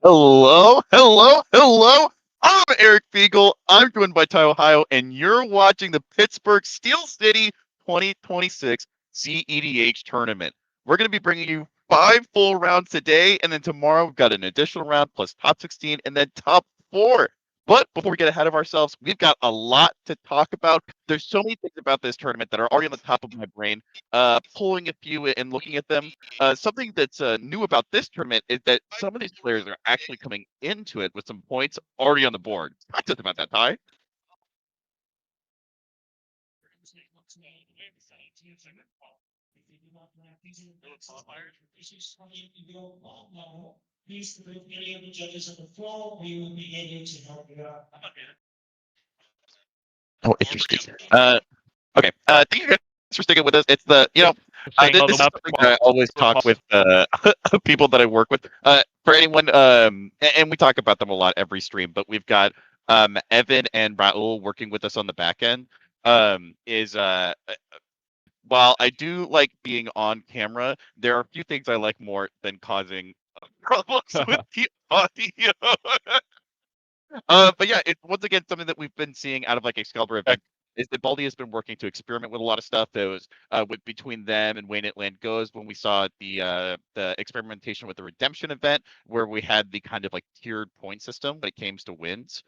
Hello, hello, hello. I'm Eric Beagle. I'm joined by Ty Ohio, and you're watching the Pittsburgh Steel City 2026 CEDH tournament. We're going to be bringing you 5 full rounds today, and then tomorrow we've got an additional round plus top 16 and then top 4. But before we get ahead of ourselves, we've got a lot to talk about. There's so many things about this tournament that are already on the top of my brain. Pulling a few and looking at them, something that's new about this tournament is that some of these players are actually coming into it with some points already on the board. Talk to us about that, Ty. Oh, interesting. Okay. Thank you guys for sticking with us. It's this is something that I always talk with people that I work with. For anyone, and we talk about them a lot every stream, but we've got Evan and Raul working with us on the back end. Is While I do like being on camera, there are a few things I like more than causing problems with the audio. But yeah, it's once again something that we've been seeing out of like Excalibur event is that Baldy has been working to experiment with a lot of stuff. That was with between them and Wayne Land Goes when we saw the experimentation with the Redemption event where we had the kind of like tiered point system when it came to wins.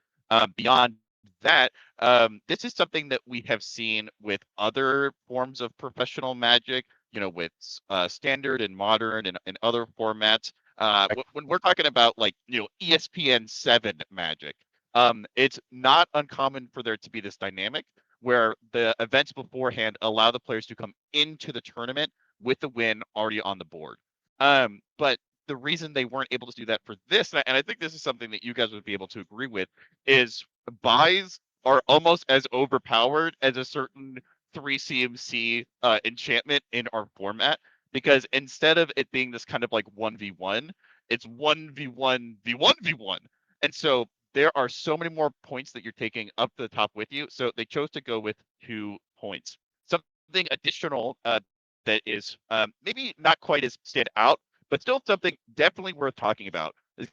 Beyond that, this is something that we have seen with other forms of professional Magic. You know, with standard and modern and other formats. When we're talking about like ESPN 7 Magic, it's not uncommon for there to be this dynamic where the events beforehand allow the players to come into the tournament with the win already on the board. But the reason they weren't able to do that for this, and I think this is something that you guys would be able to agree with, is buys are almost as overpowered as a certain 3 CMC enchantment in our format. Because instead of it being this kind of like 1v1, it's 1v1v1v1. And so there are so many more points that you're taking up to the top with you. So they chose to go with 2 points. Something additional that is maybe not quite as stand out, but still something definitely worth talking about is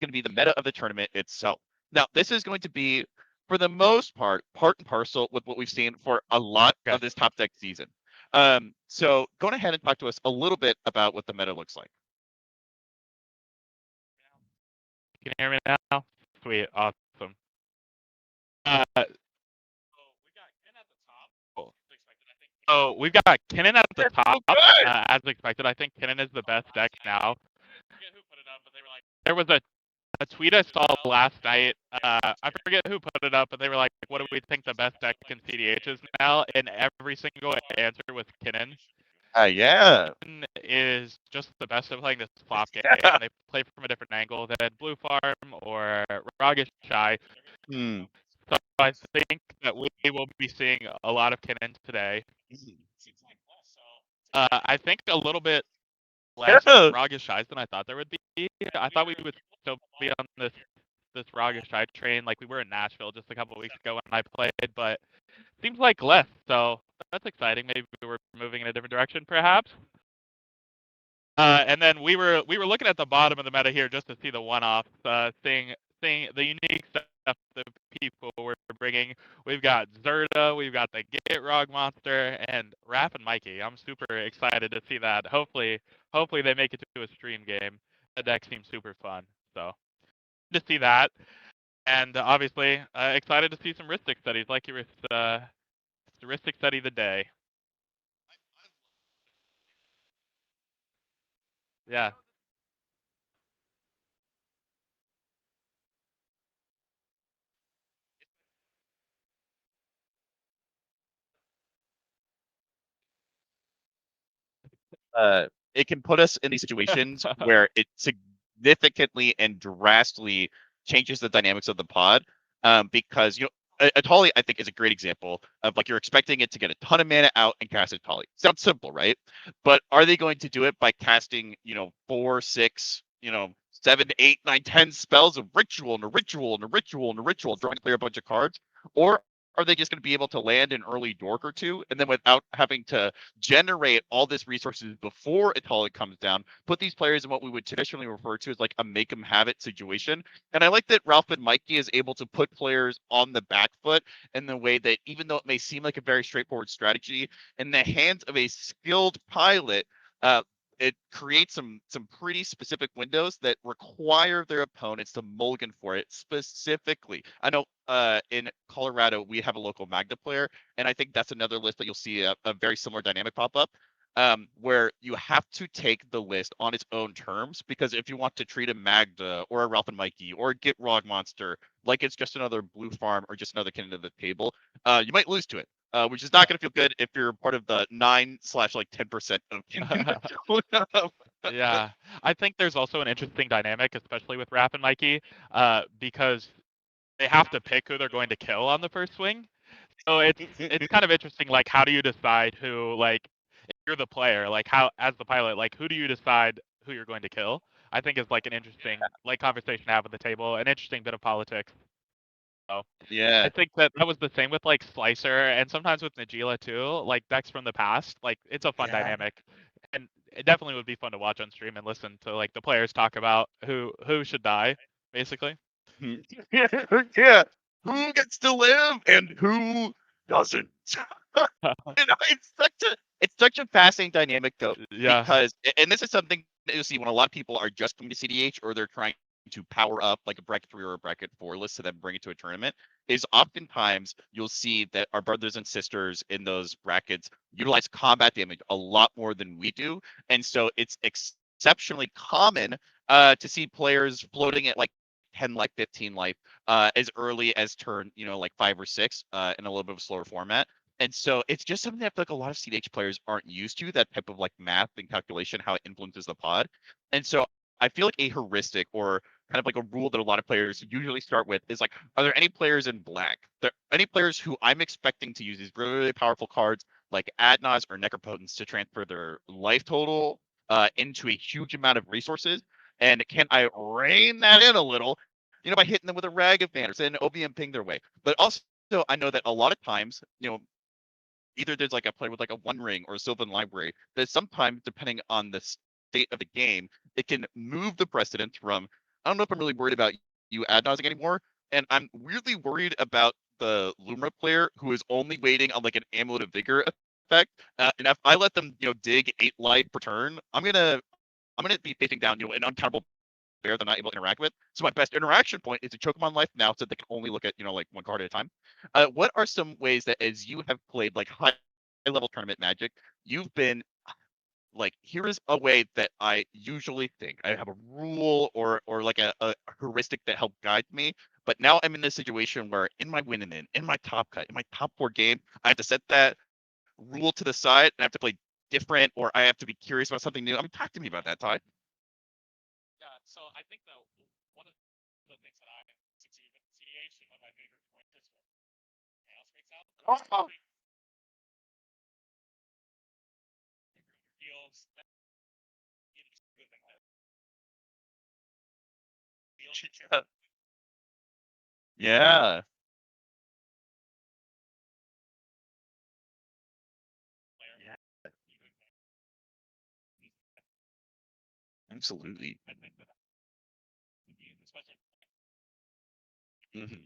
going to be the meta of the tournament itself. Now, this is going to be, for the most part and parcel with what we've seen for a lot of this top deck season. So go ahead and talk to us a little bit about what the meta looks like. Can you hear me now? Sweet, awesome. So we've got Kinnan at the top, as expected. I think Kinnan is the best deck now. There was a tweet I saw last night. I forget who put it up, but they were like, "What do we think the best deck in CDH is now?" And every single answer was Kinnan. Yeah. Kinnan is just the best at playing this flop game. Yeah. They play from a different angle than Blue Farm or Ragish Shy. So I think that we will be seeing a lot of Kinnan today. I think a little bit less Ragish Shies than I thought there would be. I thought we would still be on this Ragish Shy train like we were in Nashville just a couple weeks ago when I played, but seems like less. So that's exciting. Maybe we're moving in a different direction, perhaps. And then we were looking at the bottom of the meta here just to see the one-off, seeing the unique stuff that people were bringing. We've got Zerda, we've got the Get Rog Monster, and Raph and Mikey. I'm super excited to see that. Hopefully they make it to a stream game. The deck seems super fun, so to see that. And obviously, excited to see some Ristic studies, like you were, Ristic study the day. Yeah. It can put us in these situations where it significantly and drastically changes the dynamics of the pod. Because Atali, I think, is a great example of like you're expecting it to get a ton of mana out and cast Atali. Sounds simple, right? But are they going to do it by casting 4, 6, 7, 8, 9, 10 spells of ritual and a ritual and a ritual and a ritual, drawing to clear a bunch of cards? Or are they just going to be able to land an early dork or two, and then without having to generate all this resources before it all comes down, put these players in what we would traditionally refer to as like a make them have it situation? And I like that Ralph and Mikey is able to put players on the back foot in the way that, even though it may seem like a very straightforward strategy, in the hands of a skilled pilot, it creates some pretty specific windows that require their opponents to mulligan for it specifically. I know in Colorado we have a local Magda player, and I think that's another list that you'll see a very similar dynamic pop up, where you have to take the list on its own terms, because if you want to treat a Magda or a Ralph and Mikey or a Git Rog Monster like it's just another blue farm or just another kin to the table, you might lose to it. Which is not going to feel good if you're part of the 9/10% of. Yeah, I think there's also an interesting dynamic, especially with Raph and Mikey, because they have to pick who they're going to kill on the first swing. So it's kind of interesting. Like, how do you decide who? Like, if you're the player, like how as the pilot, like who do you decide who you're going to kill? I think is like an interesting like conversation to have at the table, an interesting bit of politics. So Yeah. I think that was the same with like Slicer and sometimes with Najila too, like decks from the past. Like it's a fun dynamic, and it definitely would be fun to watch on stream and listen to like the players talk about who should die, basically. Yeah. Who gets to live and who doesn't? It's such a fascinating dynamic though, Yeah. because, and this is something that you see when a lot of people are just coming to CDH or they're trying to power up like a bracket 3 or a bracket 4 list to then bring it to a tournament, is oftentimes you'll see that our brothers and sisters in those brackets utilize combat damage a lot more than we do. And so it's exceptionally common to see players floating at like 10 life, 15 life, as early as turn, like 5 or 6, in a little bit of a slower format. And so it's just something that I feel like a lot of CDH players aren't used to, that type of like math and calculation, how it influences the pod. And so I feel like a heuristic, or kind of like a rule that a lot of players usually start with, is like, are there any players in black? Any players who I'm expecting to use these really, really powerful cards like Adnaz or Necropotence to transfer their life total into a huge amount of resources? And can I rein that in a little, by hitting them with a Rag of Banners and OBM ping their way? But also, I know that a lot of times, either there's like a player with like a One Ring or a Sylvan Library, that sometimes, depending on the state of the game, it can move the precedent from, I don't know if I'm really worried about you ad nauseam anymore, and I'm weirdly worried about the Lumra player who is only waiting on like an Amulet of Vigor effect. And if I let them, dig 8 life per turn, I'm gonna be facing down, an uncountable bear they're not able to interact with. So my best interaction point is to choke them on life now, so they can only look at, like one card at a time. What are some ways that, as you have played like high level tournament Magic, you've been like, here is a way that I usually think I have a rule or like a heuristic that helped guide me, but now I'm in this situation where in my win and in my top cut, in my top 4 game, I have to set that rule to the side and I have to play different, or I have to be curious about something new. I mean, talk to me about that, Ty. Yeah, so I think that one of the things that I succeed with CDH, and one of my favorite points is when chaos breaks out. Oh. Feels Yeah. Yeah. Absolutely. Mhm.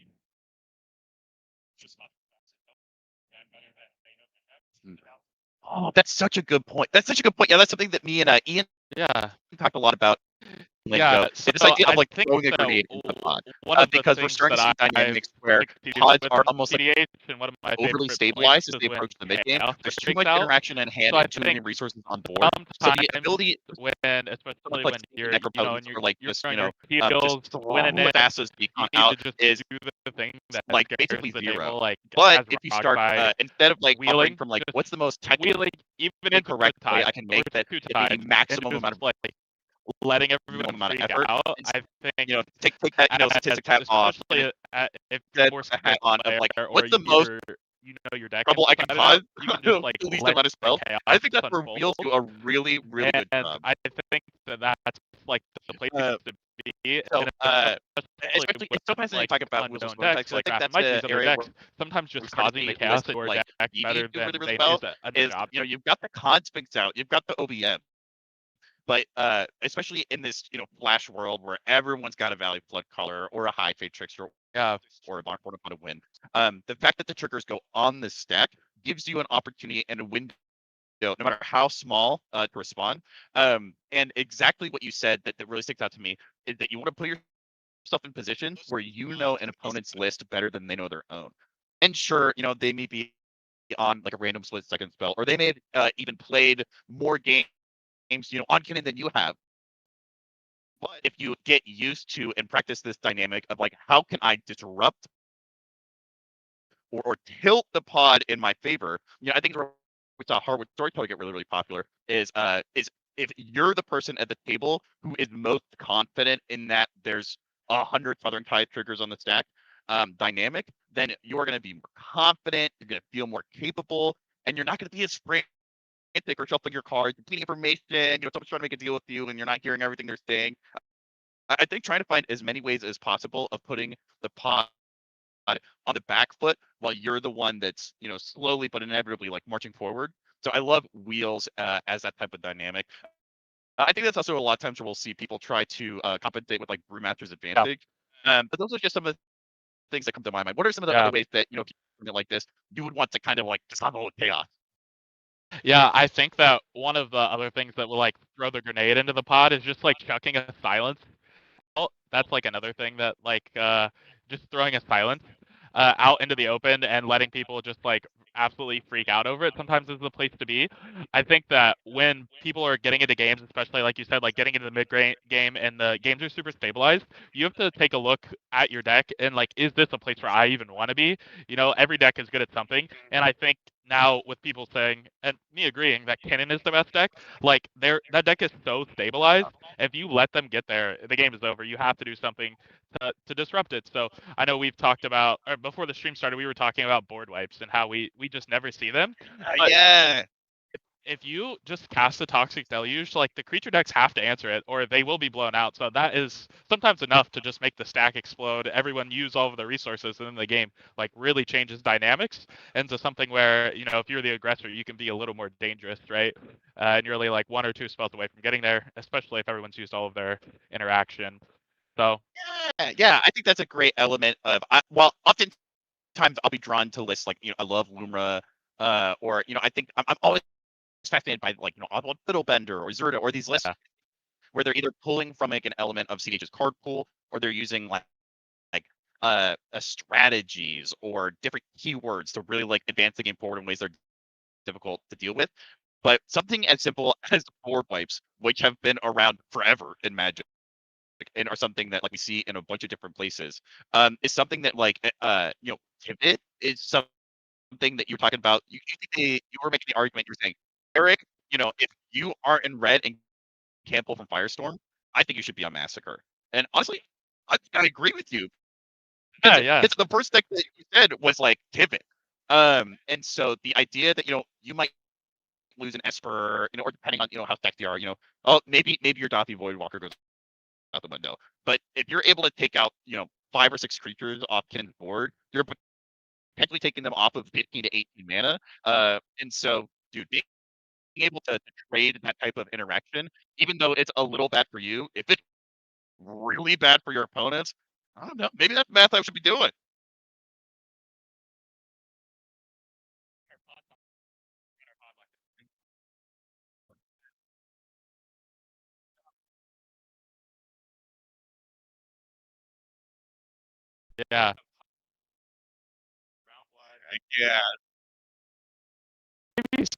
Oh, that's such a good point. That's such a good point. Yeah, that's something that me and Ian talked a lot about. Yeah, so this idea of like think throwing a that grenade into the pod, one of the because we're things starting to see that dynamics I've where succeeded pods with are in almost like CDH, and one of my overly favorite stabilized as points they is when approach the mid game. chaos There's too breaks much out. interaction in hand So I and too many think resources on board. So the sometimes ability when, especially like when you're, Necropotence and or like you're just throwing your just heels, winning throw it, fastest you beacon need to out just is do the thing that like scares basically the 0. table, like But as if you rock start side, instead of like offering wheeling, from like just what's the most technically wheeling even into the correct way tide I can or make that two get the tides, and maximum just amount of like letting minimum everyone amount of freak effort, out. and I think take that statistic tab off, and especially if you're instead put forced a to hat on of player like or what's the most your deck trouble I can inside and cause, out, you can just like the least let amount of the spells. I chaos think that's where unfold. Wheels do a really, really good And job. I think that that's like the place to see. So, And especially it's so fascinating to talk about Wheels of unknown Swim decks, decks. So I like think Wrath that's might use an other area decks, where sometimes we're just starting to causing the see chaos lists of or like deck BD better do than really, really they well. a Is job. you've got the Consphinx out, you've got the OBM, but especially in this Flash world where everyone's got a Valley Flood color or a High Fate Trickster Yeah. or a Barn to win. The fact that the triggers go on the stack gives you an opportunity and a window, no matter how small, to respond. And exactly what you said that really sticks out to me is that you want to put yourself in positions where you know an opponent's list better than they know their own. And sure, they may be on like a random split second spell, or they may have even played more games, on Kinnan than you have. But if you get used to and practice this dynamic of like, how can I disrupt or tilt the pod in my favor? I think we saw hardwood storytelling get really, really popular is if you're the person at the table who is most confident in that there's 100 Southern Tide triggers on the stack dynamic, then you're going to be more confident, you're going to feel more capable, and you're not going to be as frantic or shuffling your cards, getting information, someone's trying to make a deal with you and you're not hearing everything they're saying. I think trying to find as many ways as possible of putting the pod on the back foot while you're the one that's slowly but inevitably like marching forward. So I love Wheels as that type of dynamic. I think that's also a lot of times where we'll see people try to compensate with like Brewmaster's advantage. But those are just some of the things that come to my mind. What are some of the other ways that if you like this, you would want to kind of like dissolve chaos? Yeah, I think that one of the other things that will like throw the grenade into the pod is just like chucking a silence. That's like another thing that like just throwing a silence out into the open and letting people just like absolutely freak out over it sometimes is the place to be. I think that when people are getting into games, especially like you said, like getting into the mid game and the games are super stabilized, you have to take a look at your deck and like, is this a place where I even want to be? Every deck is good at something, and I think now with people saying and me agreeing that Kinnan is the best deck, like that deck is so stabilized. If you let them get there, the game is over. You have to do something to disrupt it. So I know we've talked about, or before the stream started, we were talking about board wipes and how we just never see them. But Yeah. if you just cast a Toxic Deluge, like the creature decks have to answer it or they will be blown out. So that is sometimes enough to just make the stack explode. Everyone use all of the resources, and then the game like really changes dynamics into something where, if you're the aggressor, you can be a little more dangerous, right? And you're really like one or two spells away from getting there, especially if everyone's used all of their interaction. So Yeah, I think that's a great element of well, oftentimes I'll be drawn to lists like I love Lumra, or I think I'm always fascinated by like Oswald Fiddlebender or Zerda or these lists yeah, where they're either pulling from like an element of CDH's card pool or they're using like strategies or different keywords to really like advance the game forward in ways that are difficult to deal with. But something as simple as board wipes, which have been around forever in Magic, and are something that like we see in a bunch of different places, is something that like pivot is something that you're talking about. You were making the argument. You were saying, Eric, if you aren't in red and can't pull from Firestorm, I think you should be on Massacre. And honestly, I agree with you because yeah. it's the first thing that you said was like pivot. And so the idea that you might lose an Esper, or depending on how stacked they are, oh maybe your Dathi Voidwalker goes out the window. But if you're able to take out 5 or 6 creatures off Kinnan's board, you're potentially taking them off of 15 to 18 mana. And so, dude, being able to trade that type of interaction, even though it's a little bad for you, if it's really bad for your opponents, I don't know. Maybe that's math I should be doing. Yeah. Yeah.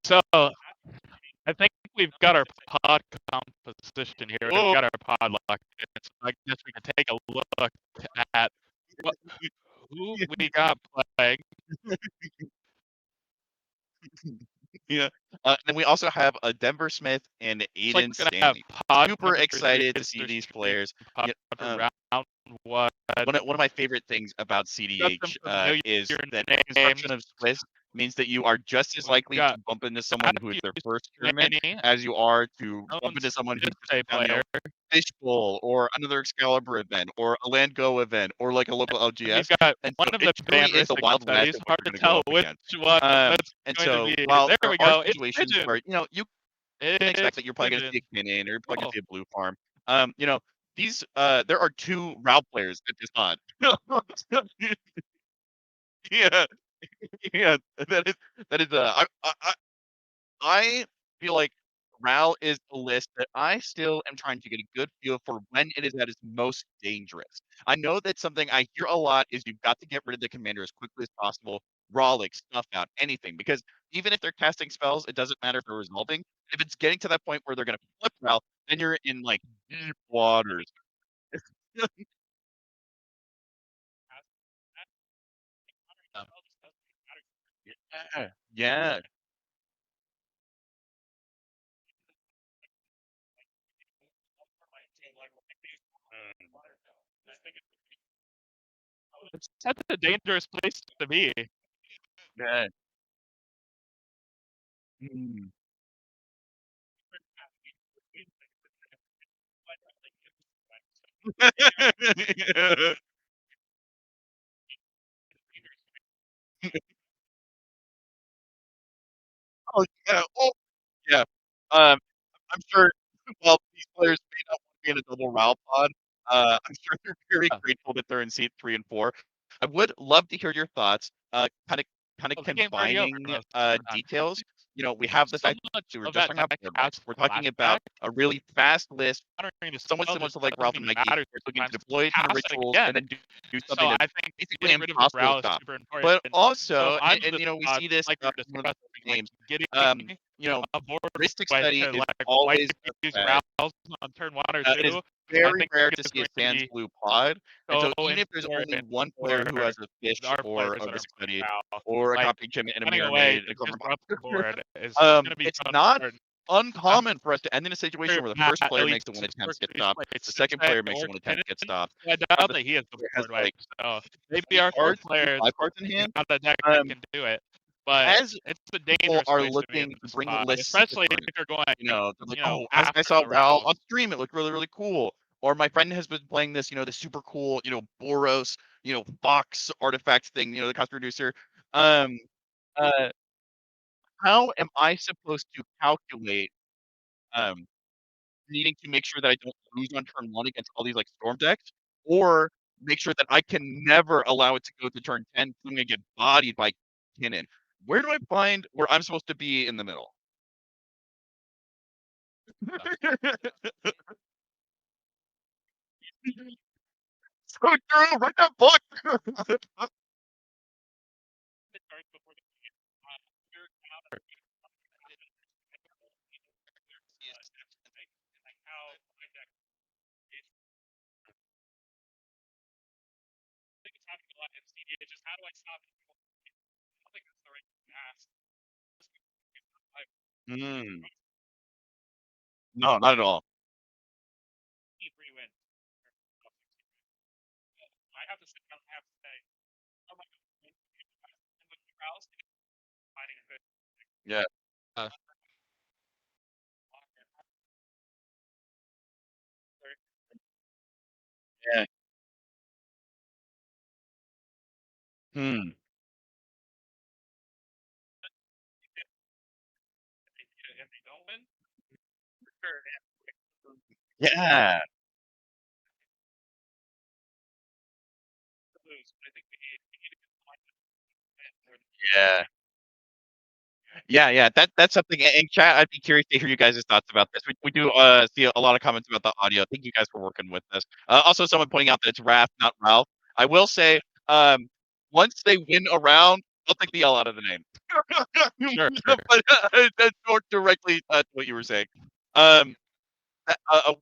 So I think we've got our pod composition here. We've Oh, got our pod locked in. So I guess we can take a look at what, who we got playing. yeah. And then we also have a Denver Smith and Looks like Aiden we're gonna have Stanley. pod Super number 3 excited to is see their these stream players. pod Yeah, for round one. one of my favorite things about Got some CDH familiar is that construction names. of Swiss. means that you are just as likely to bump into someone who is their first tournament as you are to bump into someone who's just down, Fishbowl or another Excalibur event or a Land Go event or like a local LGS. We've got and one so of the it truly is a wild west it's of what hard you're to going to go tell up which against. one that's And going so to be. while There there we are go. It's situations Pigeon. where you can expect that you're probably going to see a Kinnan or you're probably going to see a Blue Farm. These there are 2 Rao players at this pod. Yeah, yeah, I feel like Ral is a list that I still am trying to get a good feel for when it is at its most dangerous. I know that something I hear a lot is you've got to get rid of the commander as quickly as possible, Ralik, Snuff Out, anything, because even if they're casting spells, it doesn't matter if they're resolving. If it's getting to that point where they're gonna flip Ral, then you're in like deep waters. Yeah, yeah. That's a dangerous place to be. Yeah. Mm. Oh, yeah. Oh, yeah. Um, I'm sure while these players may not want to be in a double RAL pod, I'm sure they're very grateful that they're in seat 3 and 4. I would love to hear your thoughts, kinda Well, the game's already over, combining, bro. details. We have the So fact much that we were of just that talking about deck board has wipes. We're talking flashback. about a really fast list, Countering the somewhat spell similar just to like doesn't Ralph and even Mikey, matter where it's looking to sometimes. deploy a ton of Cast it rituals and again. then do So something that's I think basically getting rid of the impossible to brow is stop. super important. But So if also, I'm and the we see this like we were one of the discussing, like games, getting you know, a board Mystic wipe Study to is like wipe always a these threat. routes on turn 1 or It is 2, I very think rare to is see a going to sans be blue pod, and so so even if there's only important one player for who has a fish our or players a that are Mystic playing Study WoW. or a Like copy enchantment and a running mirror away maid and to a clever disrupt the board is gonna be it's so not important. uncommon for us to end in a situation where the Matt first at player least makes the 1 attempt, works gets with stopped, like the second player makes or the 1 attempt, Kinnan. gets stopped, I or doubt the that he has the player has, board wipe. like, So maybe 3 our first cards, 3 player is 5 cards in hand. not a deck that can do it, but As it's a people dangerous are place to be in looking to this bring spot, lists to especially tournaments, if you're going, they're like, "Oh, I after saw the Val rounds. on stream, it looked really, really cool." Or my friend has been playing this, the super cool, Boros, Fox artifact thing, the cost reducer. Um, uh, how am I supposed to calculate, um, needing to make sure that I don't lose on turn 1 against all these, like, storm decks, or make sure that I can never allow it to go to turn 10 'cause I'm gonna get bodied by Kinnan? Where do I find where I'm supposed to be in the middle? So true, write that book. Mm, no, not at all. Yeah, Uh, yeah. Hmm. Yeah, yeah. Yeah, yeah, that's something in chat, I'd be curious to hear you guys' thoughts about this. We do, see a lot of comments about the audio. Thank you guys for working with this. Also someone pointing out that it's Raph, not Ralph. I will say, once they win a round, I'll take the L out of the name. sure. But, that's more directly, to what you were saying. Um, uh,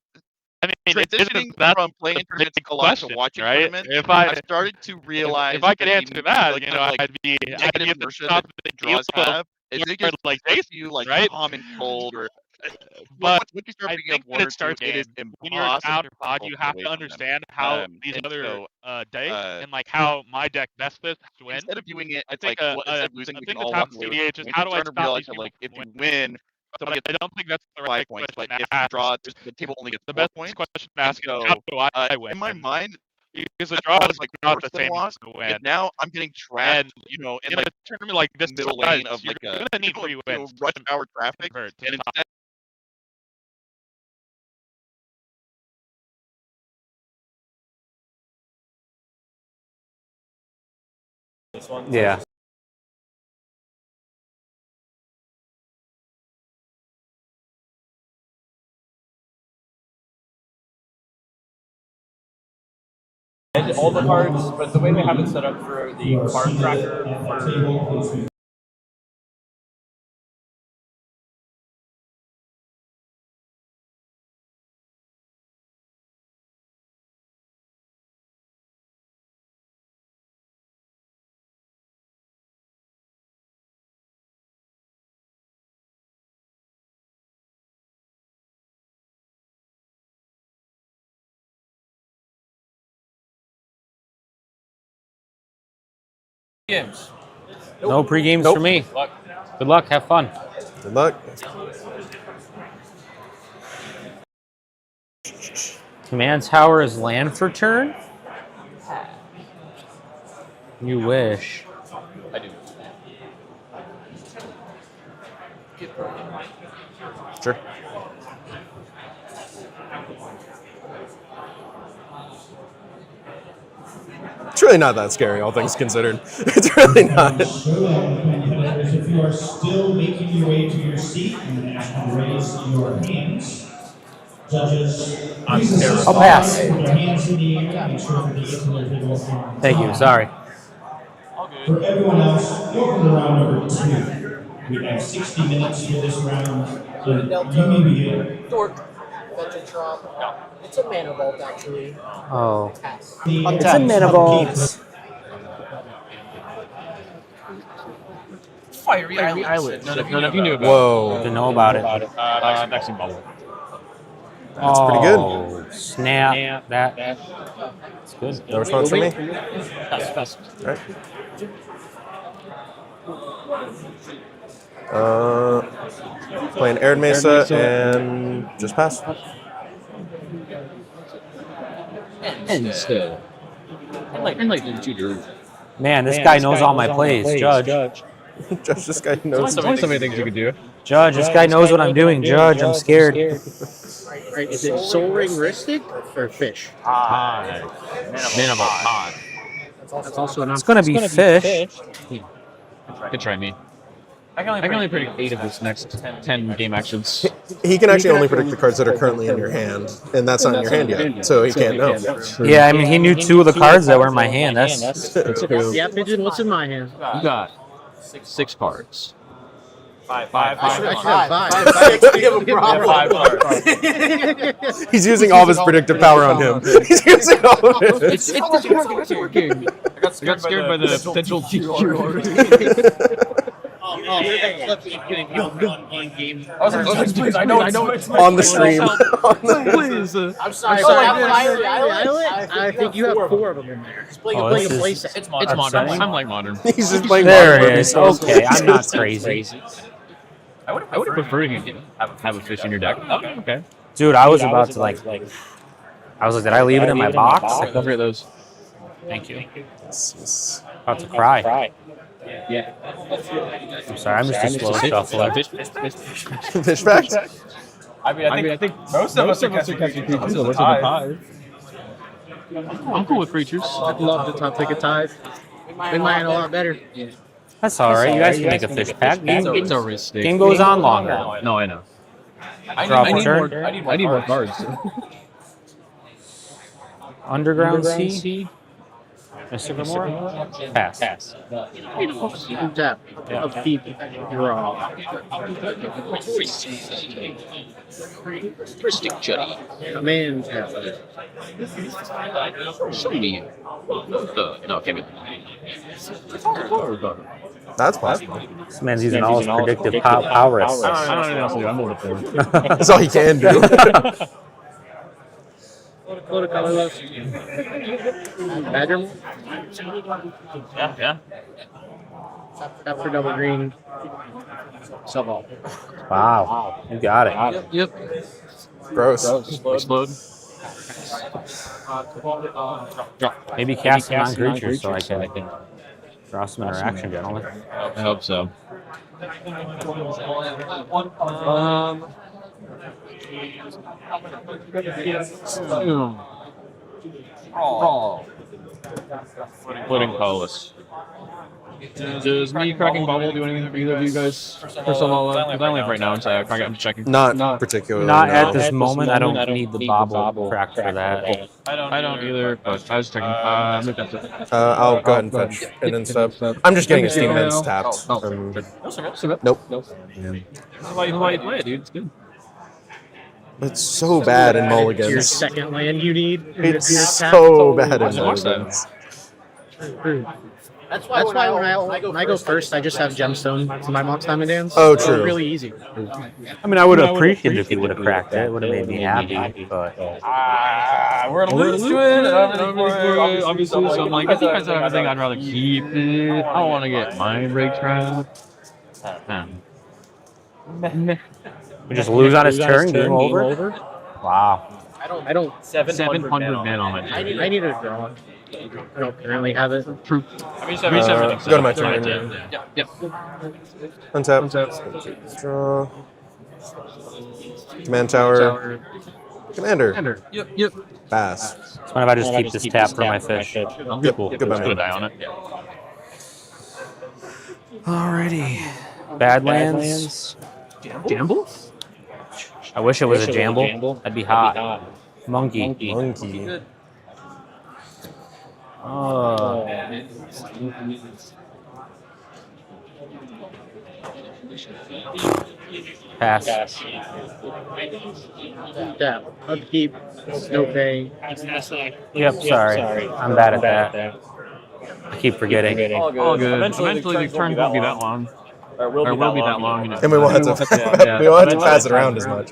I mean, isn't transitioning that from playing the in tournaments big a lot to question, watching right? tournaments, If I I've started to if realize I could that answer that, kind of, like, I'd be negative at the inertia top that of the deal draws have is of they or just like push Jason, you like right? common cold or but once you start I picking up think one that or it starts two, it is when you're out of pod, impossible you to have away to from them. understand how these And other so, decks and like how my deck best fits to win. instead of viewing it I as think like, well, instead of losing, a we thing can that's all walk happened away in with CDH is points. how We're do I starting to stop realize these that people like if from you winning? win, But someone gets I don't think that's the 5 right points, question but to if you ask. draw, the table only gets The 4 best points. question to And ask is so, how do I win? in my mind, Because the that's draw is almost like not worse the than a same loss. to Because win. now I'm getting trapped, And you know, in in like a tournament like this middle size, lane of you're like a gonna need 3 wins rush to hour traffic, convert to and the top. instead. Yeah. All the cards, but the way they have it set up for the card tracker for games. No pre-games for me. Good luck. Have fun. Good luck. Command Tower is land for turn? You wish. I do. Sure. It's really not that scary, all things considered. It's really not. Competitors, if you are still making your way to your seat, I'm going to ask you to raise your hands. Judges, please assist I'll pass. with their hands in the air. Make sure that they get to their table on Thank you. time. Sorry. For everyone else, welcome to round number 2. We have 60 minutes for this round, so you may begin. Dork. Veteran Trump. It's a mana vault, actually. Oh. Pass. It's a mana vault. Fiery Island. None of you knew about Whoa. Didn't know about it. Maxing Bubble. That's pretty good. Oh, snap. That's good. No response from me? Pass. Alright. Playing Arid Mesa and just pass. And still. And like the tutor. Man, this guy knows all my plays. Judge. Just this guy knows. So many things you could do. Judge, this guy knows what I'm doing. Judge, I'm scared. Right, is it Soul Ring Ristic or Fish? Minimal pod. That's also an It's going to be fish. Good try, me. I can only predict 8 of his next 10 game actions. He can actually only predict the cards that are currently in your hand, and that's not in your hand yet, so he can't know. Yeah, I mean, he knew 2 of the cards that were in my hand. That's True. Yeah, Pigeon, what's in my hand? You got 6 cards. Five. I should have 5. He's using all of his predictive power on him. He's using all of it. It's working. I got scared by the potential DQ. I know it's On the stream. Please. I'm sorry. I think you have 4 of them in there. He's playing a playset. It's modern. I'm like modern. He's just playing There Modern it is. Warfare. Okay, I'm not crazy. I would have preferred you to have a fish in your deck. Okay. Dude, I was about to like, I was like, did I leave it in my box? Don't forget those. Thank you. About to cry. Yeah. I'm sorry, I'm just a slow shuffler. Fish back? I think most of us are catching creatures. So what's up I'm cool with creatures. I'd love to top pick a tithe. Make mine a lot better. That's all right. You guys can make a fish pack. It's a risk. Game goes on longer. No, I know. Drop I a need turn. more cards. Underground Sea. Mr. Gamora? Pass. Tap. Upkeep. Draw. Stick Juddy. Command tap. Show me. No, can't be. That's possible. This man's using all his predictive powers. I don't know anything else to do. I'm moving forward. That's all he can do. Go to colorless. Badger. Yeah. Tap for double green. Suball. Wow, you got it. Yep. Gross. Explode. Maybe cast non-creatures so I can draw some interaction, gentlemen. I hope so. Floating colorless. Does me cracking bubble do anything for either of you guys? For some because I only have right now, so I'm checking. Not particularly. Not no. at this moment. I don't need the bobble crack for that. I don't either, but I was checking. I'll go ahead and fetch an instep. I'm just getting a Steam Mens tapped. Nope. That's why you play it, dude. It's good. It's so bad in Your mulligans. second land you need. It's so bad in Watch that. mulligans. That's why when I go first, I just have gemstone for my Mox Diamond Dance. Oh, So true. really easy. I mean, I would have appreciated if you would have cracked it. It would have made me happy, but We're gonna lose to it. Obviously, so I'm like, if you guys have everything, I'd rather keep it. I don't want to get mind break trapped. we just lose on his turn, game over. Wow. I don't. 700 man on it. I need a draw. I don't currently have it. True. Go to my turn. Yep. Untap. Draw. Command tower. Commander. Yep. Pass. So mind if I just keep this tap for my fish? Yep. Cool. Goodbye, Let's go man. die on it. Alrighty. Badlands. Gamble? I wish it was a jamble. That'd be hot. Monkey. Monkey. Oh. Pass. Tap. Upkeep. No pay. Yep, sorry. I'm bad at that. I keep forgetting. All good. Eventually the turn won't be that long. Or will be that long. And we won't have to. We won't have to pass it around as much.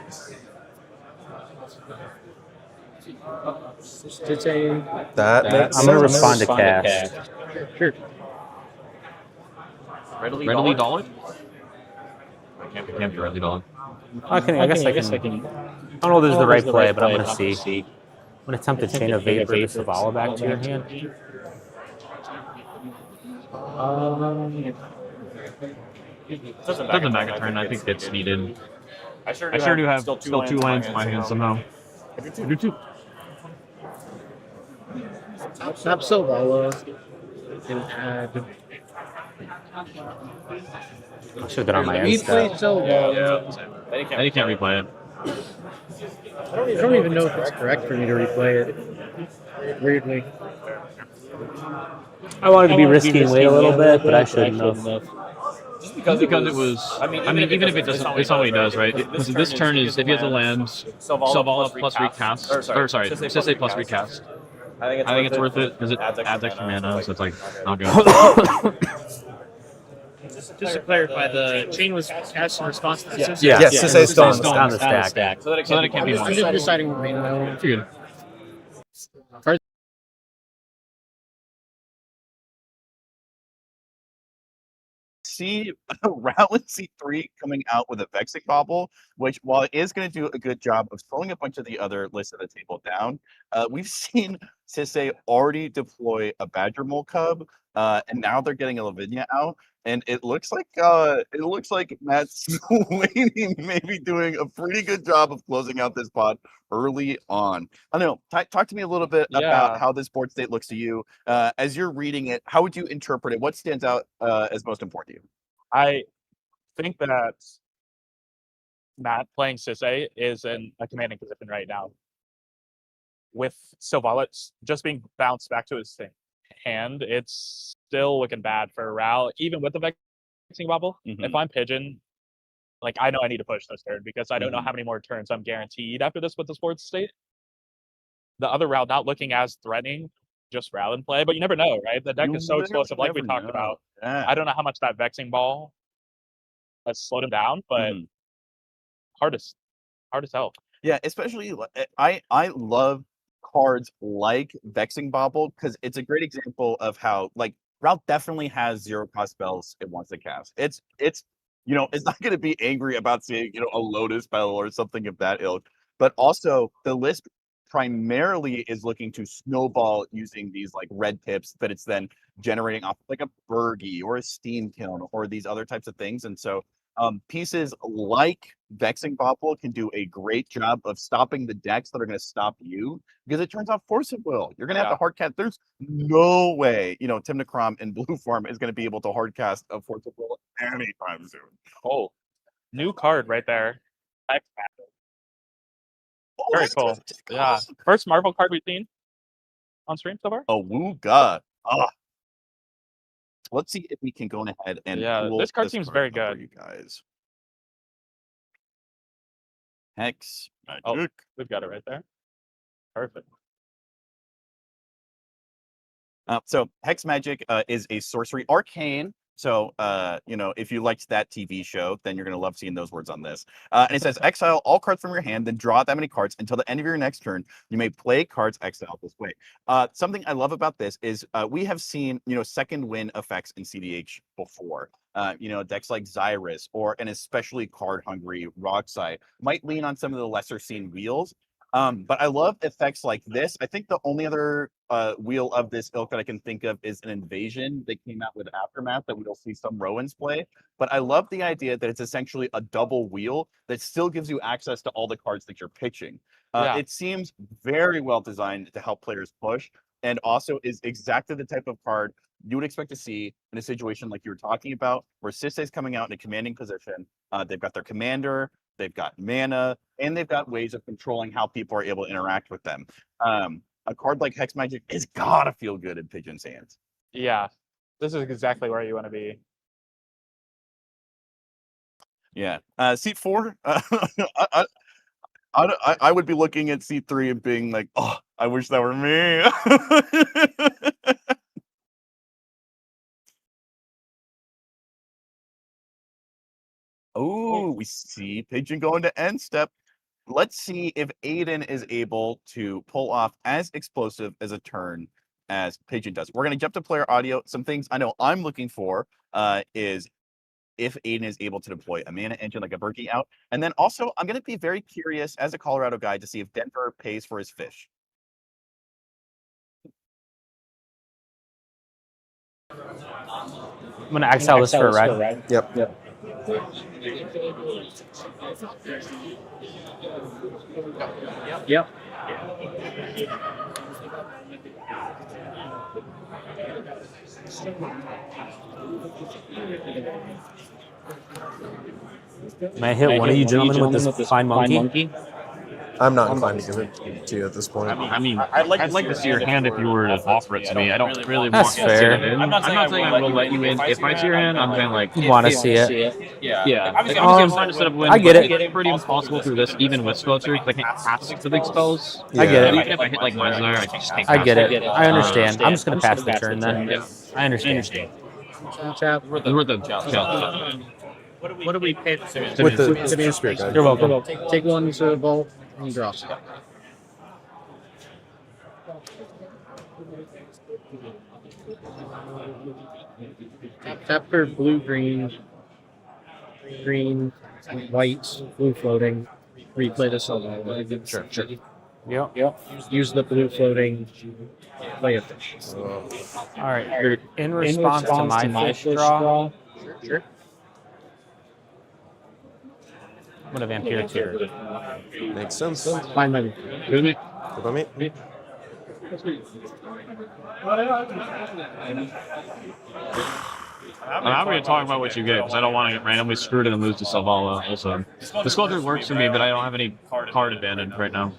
That makes I'm gonna sense. respond to cast. Sure. Readily dollar? Can't be readily dollar. I guess I can. I don't know if this is the right play, but I'm gonna see. I'm gonna attempt to chain a vapor to Savala back to your hand. Doesn't matter turn. I think it's needed. I sure do have still 2 lands in my hand somehow. I do too. Tap Silvala. And add. I should have been on my end step. Yeah. Then you can't replay it. I don't even know if it's correct for me to replay it. Weirdly. I wanted to be risky and wait a little bit, but I shouldn't have. Just because it was. I mean, even if it doesn't, it's not what he does, right? Because this turn is if he has a land, Savala plus recast, or sorry, Sisse plus recast. I think it's worth it because it adds extra mana, so it's like not good. Just to clarify, the chain was cast in response to the Sisse? Yeah, Yes, Sisse is still on the on the stack. So that it can't be I'm more. just deciding what mana I want. You're good. See Rowland C3 coming out with a Vexing Bobble, which while it is going to do a good job of slowing a bunch of the other lists at the table down, we've seen Sisse already deploy a Badger Mole Cub, and now they're getting a Lavinia out, and it looks like Matt Sweeney may be doing a pretty good job of closing out this pot early on. I don't know. Talk to me a little bit about how this board state looks to you as you're reading it. How would you interpret it? What stands out as most important to you? I think that Matt playing Sisse is in a commanding position right now. With Silvala just being bounced back to his thing. hand, it's still looking bad for Ral, even with the Vexing Bobble. If I'm Pigeon, like, I know I need to push this turn because I don't know how many more turns I'm guaranteed after this with the sports state. The other Ral not looking as threatening, just Ral in play, but you never know, right? The deck is so explosive, like we talked about. I don't know how much that Vexing Ball has slowed him down, but hard to tell. Yeah, especially I love cards like Vexing Bobble because it's a great example of how like Ralph definitely has 0-cost spells it wants to cast. It's you know, it's not going to be angry about seeing, you know, a Lotus spell or something of that ilk, but also the list primarily is looking to snowball using these like red tips that it's then generating off like a Burgie or a Steam Kiln or these other types of things. And so pieces like Vexing Bobble can do a great job of stopping the decks that are going to stop you because it turns off Force of Will. You're going to have to hard cast. There's no way, you know, Tim Necrom in blue form is going to be able to hard cast a Force of Will anytime soon. Oh, new card right there. Very cool. Yeah. First Marvel card we've seen on stream so far. Oh, Wooga. Let's see if we can go ahead and pull this card seems very good. For you guys. Hex Magic. Oh, we've got it right there. Perfect. So Hex Magic is a sorcery arcane. So, you know, if you liked that TV show, then you're going to love seeing those words on this. And it says, exile all cards from your hand, then draw that many cards until the end of your next turn. You may play cards exiled this way. Something I love about this is we have seen, you know, second win effects in CDH before. You know, decks like Xyrus or an especially card-hungry Roxai might lean on some of the lesser seen wheels. But I love effects like this. I think the only other wheel of this ilk that I can think of is an Invasion that came out with Aftermath that we'll see some Rowans play. But I love the idea that it's essentially a double wheel that still gives you access to all the cards that you're pitching. It seems very well designed to help players push and also is exactly the type of card you would expect to see in a situation like you were talking about where Sisei's coming out in a commanding position. They've got their commander, they've got mana, and they've got ways of controlling how people are able to interact with them. A card like Hex Magic is gotta feel good in Pigeon's hands. Yeah, this is exactly where you want to be. Yeah, seat 4. I would be looking at seat 3 and being like, oh, I wish that were me. Oh, we see Pigeon going to end step. Let's see if Aiden is able to pull off as explosive as a turn as Pigeon does. We're going to jump to player audio. Some things I know I'm looking for is if Aiden is able to deploy a mana engine like a Berkey out. And then also, I'm going to be very curious as a Colorado guy to see if Denver pays for his fish. I'm going to exile this for a red. Yep. Yep. May I hit one of you gentlemen with this fine monkey? I'm not inclined to give it to you at this point. I mean, I'd like to see your hand if you were to offer it to me. I don't really That's want to fair. see it in. I'm not saying I will let you in if I see your hand. I'm saying like You want to see it? yeah. Like, I'm trying to set up a win. I get it. It's pretty impossible through this, even with spells. I can't pass the big spells. I get it. Even if I hit like mines there, I just can't. I get it. I understand. I'm just going to pass the turn then. Yeah. I understand. Chap. We're the What do we pay? With the Spirit Guide. You're welcome. Take one to the ball and draw. Tap for blue, green, white, blue floating. Replay this on Sure. Yep. Use the blue floating. Play a fish. All right. In response to my fish draw, Sure. I'm going to Vampire here. Makes sense. Fine, maybe. Excuse me. What about me? I'm not going to talk about what you get because I don't want to get randomly screwed and lose to Selvala. Also, the sculpture works for me, but I don't have any card advantage right now.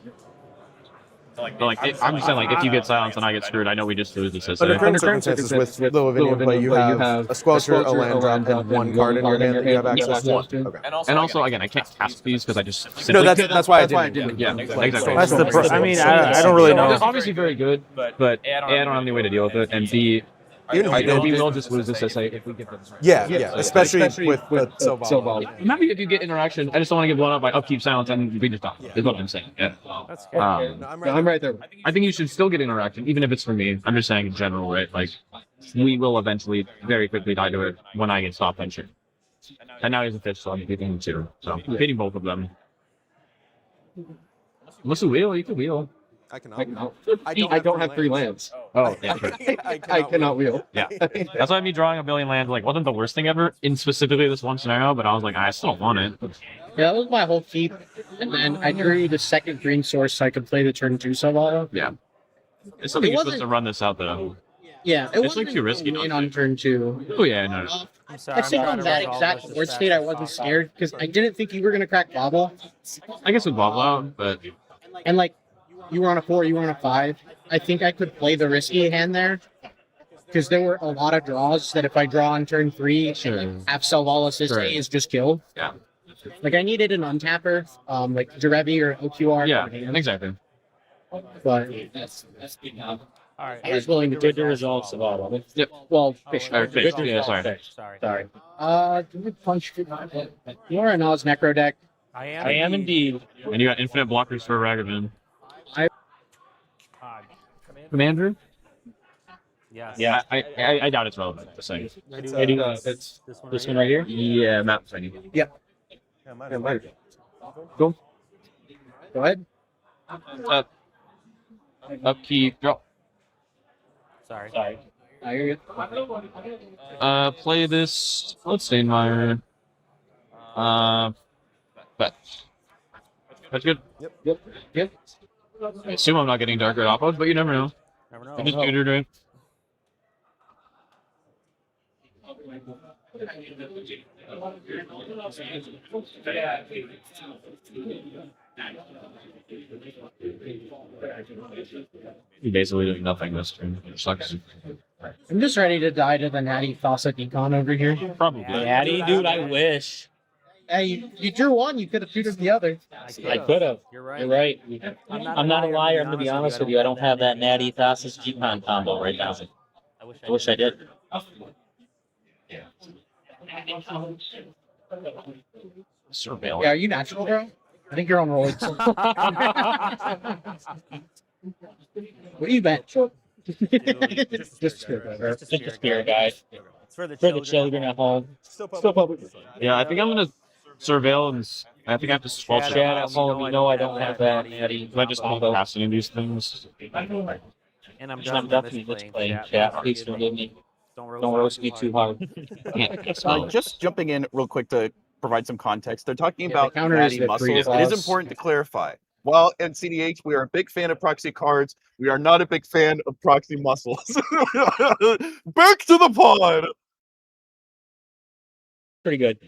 But like, I'm just saying, like, if you get silenced and I get screwed, I know we just lose the system. Under current circumstances, with the Lavinia play, you have a Squelcher, a land drop, and one card in your hand that you have access to. Okay. And also, again, I can't cast these because I just No, that's why I didn't. Yeah, exactly. That's the. I mean, I don't really know. It's obviously very good, but A, I don't have any way to deal with it, and B, we will just lose this SA if we get them. Yeah, especially with Silval. I'm happy if you get interaction. I just don't want to get blown up by upkeep silence and we just die. Is what I'm saying. Yeah. That's good. I'm right there. I think you should still get interaction, even if it's for me. I'm just saying in general, right? Like, we will eventually very quickly die to it when I get stopped venture. And now he's a fish, so I'm beating him too. So I'm beating both of them. Unless you wheel, you can wheel. I cannot. I don't have 3 lands. Oh, yeah. I cannot wheel. Yeah. That's why me drawing a billion lands like wasn't the worst thing ever in specifically this one scenario, but I was like, I still don't want it. Yeah, that was my whole keep. And then I drew the second green source so I could play the turn 2 Silvalo. Yeah. It's something you're supposed to run this out though. Yeah, it's like too risky not on turn 2. Oh yeah, no. I think on that exact board state I wasn't scared because I didn't think you were gonna crack Bobble. I guess with Bobble out, but and like you were on a 4, you were on a 5. I think I could play the risky hand there because there were a lot of draws that if I draw on turn 3 and have Silvala assist is just killed. Yeah. Like I needed an untapper, like Jarevi or OQR. Yeah, exactly. But that's good enough. All right. I was willing to take the results of all of it. Yep. Well, fish. Fish. Yeah, sorry. Sorry. Do we punch? You are an Oz Necro deck. I am indeed. And you got infinite blockers for Ragavan. Commander? Yeah, I doubt it's relevant. Just saying. It's this one right here? Yeah, map tiny. Yep. Go. Go ahead. Upkeep. Drop. Sorry. I hear you. Play this. Let's Steinmeier. Bet. That's good. Yep. I assume I'm not getting darker oppos, but you never know. I just neutered it. You're basically doing nothing this turn. It sucks. I'm just ready to die to the Natty Faucet Decon over here. Probably. Natty, dude, I wish. Hey, you drew one, you could have tutored the other. I could have. You're right. I'm not a liar. I'm going to be honest with you. I don't have that Natty Thassus G-Con combo right now. I wish I did. Surveil. Yeah, are you natural, bro? I think you're on roids. What do you bet? Just a spirit guy. For the children at home. Still public. Yeah, I think I'm gonna surveil and I think I have to swap Chat at home, you know I don't have that Natty. I just keep passing these things. And I'm definitely playing chat. Please forgive me. Don't roast me too hard. Just jumping in real quick to provide some context. They're talking about counter is natty the muscles. three It is plus. important to clarify. While in CDH, we are a big fan of proxy cards. We are not a big fan of proxy muscles. Back to the pod. Pretty good.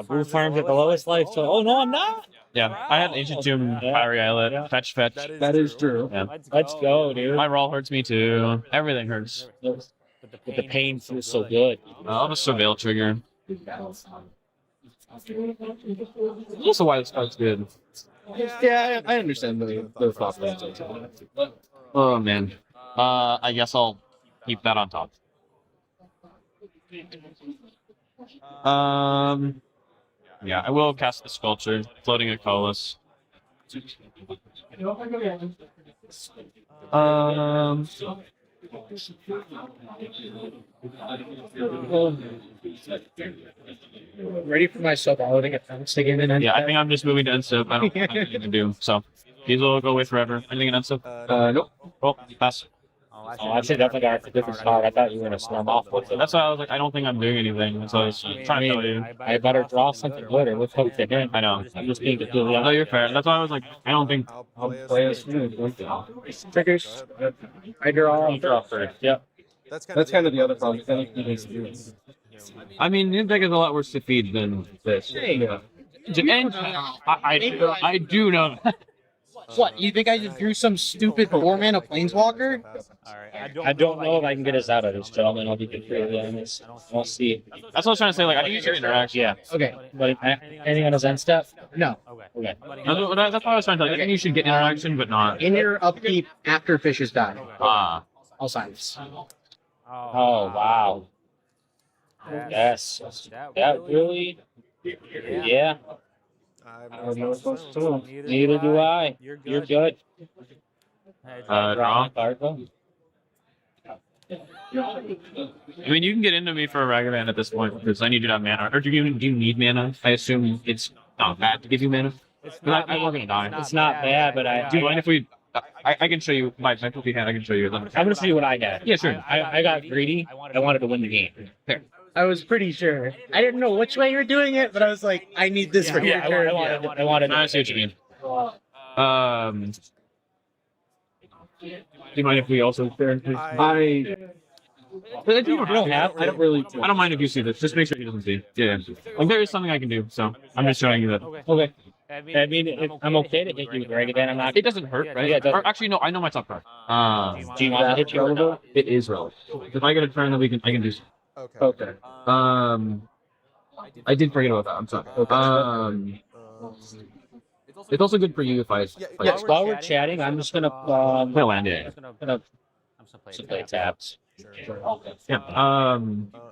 Blue Farms at the lowest life. So, oh no, I'm not. Yeah, I had Ancient Tomb, Fiery Islet, Fetch. That is true. Yeah. Let's go, dude. My roll hurts me too. Everything hurts. But the pain feels so good. I'll just surveil trigger. Also, why this card's good. Yeah, I understand the thought process. Oh man. I guess I'll keep that on top. Yeah, I will cast the Sculpture, floating a colorless. Ready for my sub-auto to get fenced again and Yeah, I think I'm just moving to Unstep. I don't have anything to do. So these will go away forever. Anything in Unstep? Nope. Well, pass. Oh, I should definitely got a different card. I thought you were gonna storm off with it. That's why I was like, I don't think I'm doing anything. That's why I was trying to tell you. I better draw something good or let's hope to hit. I know. I'm just being completely No, you're fair. That's why I was like, I don't think. I'll play a smooth. triggers. I draw. Draw first. Yep. That's kind of the other problem. I mean, his deck is a lot worse to feed than this. Hey, I do know. What, you think I just drew some stupid 4-mana planeswalker? I don't know if I can get us out of this, gentlemen. I'll be completely honest. We'll see. That's what I was trying to say. Like, I think you should interact. Yeah. Okay. But anything on his end step? No. Okay. That's what I was trying to tell you. I think you should get interaction, but not. In your upkeep after fishes die. I'll silence. Oh, wow. Yes. That really? Yeah. I don't know what's supposed to. Neither do I. You're good. Draw. Fargo. I mean, you can get into me for a Ragavan at this point because I need you to have mana. Or do you need mana? I assume it's not bad to give you mana. I'm not gonna die. It's not bad, but I. Do you mind if we? I can show you my filthy hand. I can show you. I'm gonna show you what I got. Yeah, sure. I got greedy. I wanted to win the game. Fair. I was pretty sure. I didn't know which way you were doing it, but I was like, I need this for your turn. I wanted. I see what you mean. Do you mind if we also? I don't mind if you see this. Just make sure he doesn't see. Yeah. Like there is something I can do, so I'm just showing you that. Okay. I mean, I'm okay to hit you with Ragavan. I'm not. It doesn't hurt, right? Yeah, it doesn't. Or actually, no. I know my top card. Do you want to hit you or not? It is relevant. If I get a turn, then I can do. Okay. I did forget about that. I'm sorry. It's also good for you if I. Yes. While we're chatting, I'm just gonna land it. Play taps. Yeah.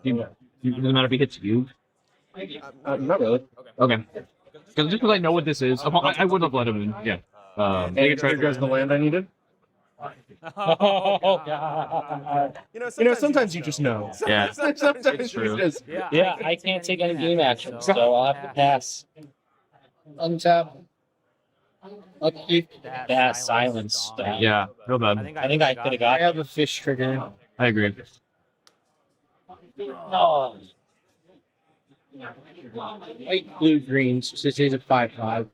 Doesn't matter if he hits you. Not really. Okay. Because I know what this is, I would have let him in. Yeah. You guys the land I needed? Oh God! You know, sometimes you just know. Yeah. Sometimes true. you just. Yeah, I can't take any game action, so I'll have to pass. Untap. Upkeep. Yeah, silence. Yeah, real bad. I think I could have I got. have a fish trigger. I agree. Oh. White, blue, green. So this is a 5/5.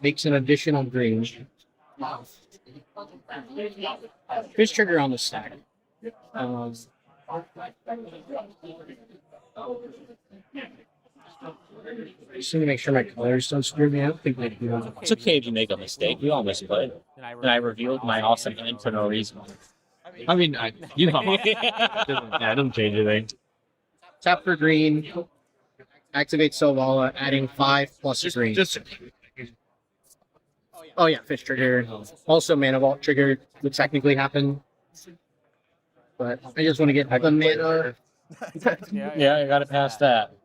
Makes an additional green. Fish trigger on the stack. Just need to make sure my colors don't screw me. I don't think they do. It's okay if you make a mistake. We all misplay. And I revealed my awesome hand for no reason. I mean, you know, it doesn't change anything. Tap for green. Activate Selvala, adding 5 plus a green. Oh yeah, fish trigger. Also mana vault trigger would technically happen. But I just want to get the mana. Yeah, I gotta pass that.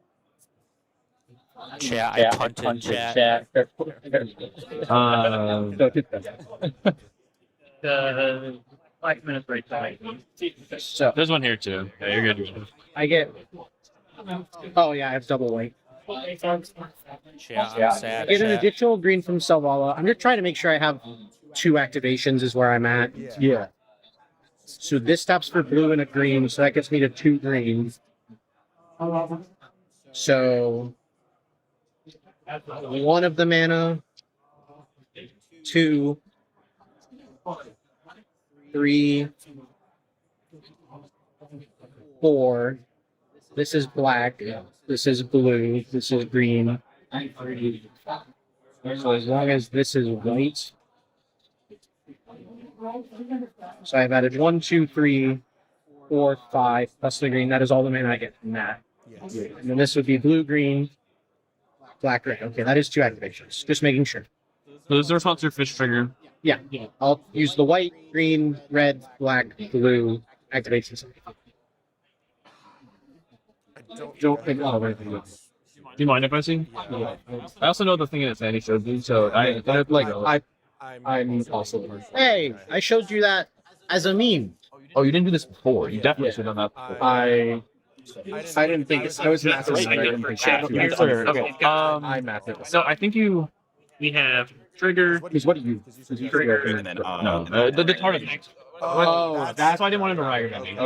Chat, I punted chat. The 5 minutes break time. So There's one here too. Yeah, you're good. I get. Oh yeah, I have double white. Chat, I'm sad. Get an Chat. additional green from Selvala. I'm just trying to make sure I have 2 activations is where I'm at. Yeah. So this taps for blue and a green, so that gets me to 2 greens. So 1 of the mana, 2, 3, 4. This is black. This is blue. This is green. So as long as this is white. So I've added 1, 2, 3, 4, 5 plus the green. That is all the mana I get from that. And then this would be blue, green, black, red. Okay, that is 2 activations. Just making sure. So this is the response to your fish trigger. Yeah. I'll use the white, green, red, black, blue activations. Don't think of anything. Do you mind if I see? Yeah. I also know the thing in its hand he showed you, so I'm also. Hey, I showed you that as a meme. Oh, you didn't do this before. You definitely should have done that before. I didn't think I was mapping. Okay. I mapped it. So I think we have trigger. Because what do you? Trigger. And then The target. Oh, that's why I didn't want him to rag at me.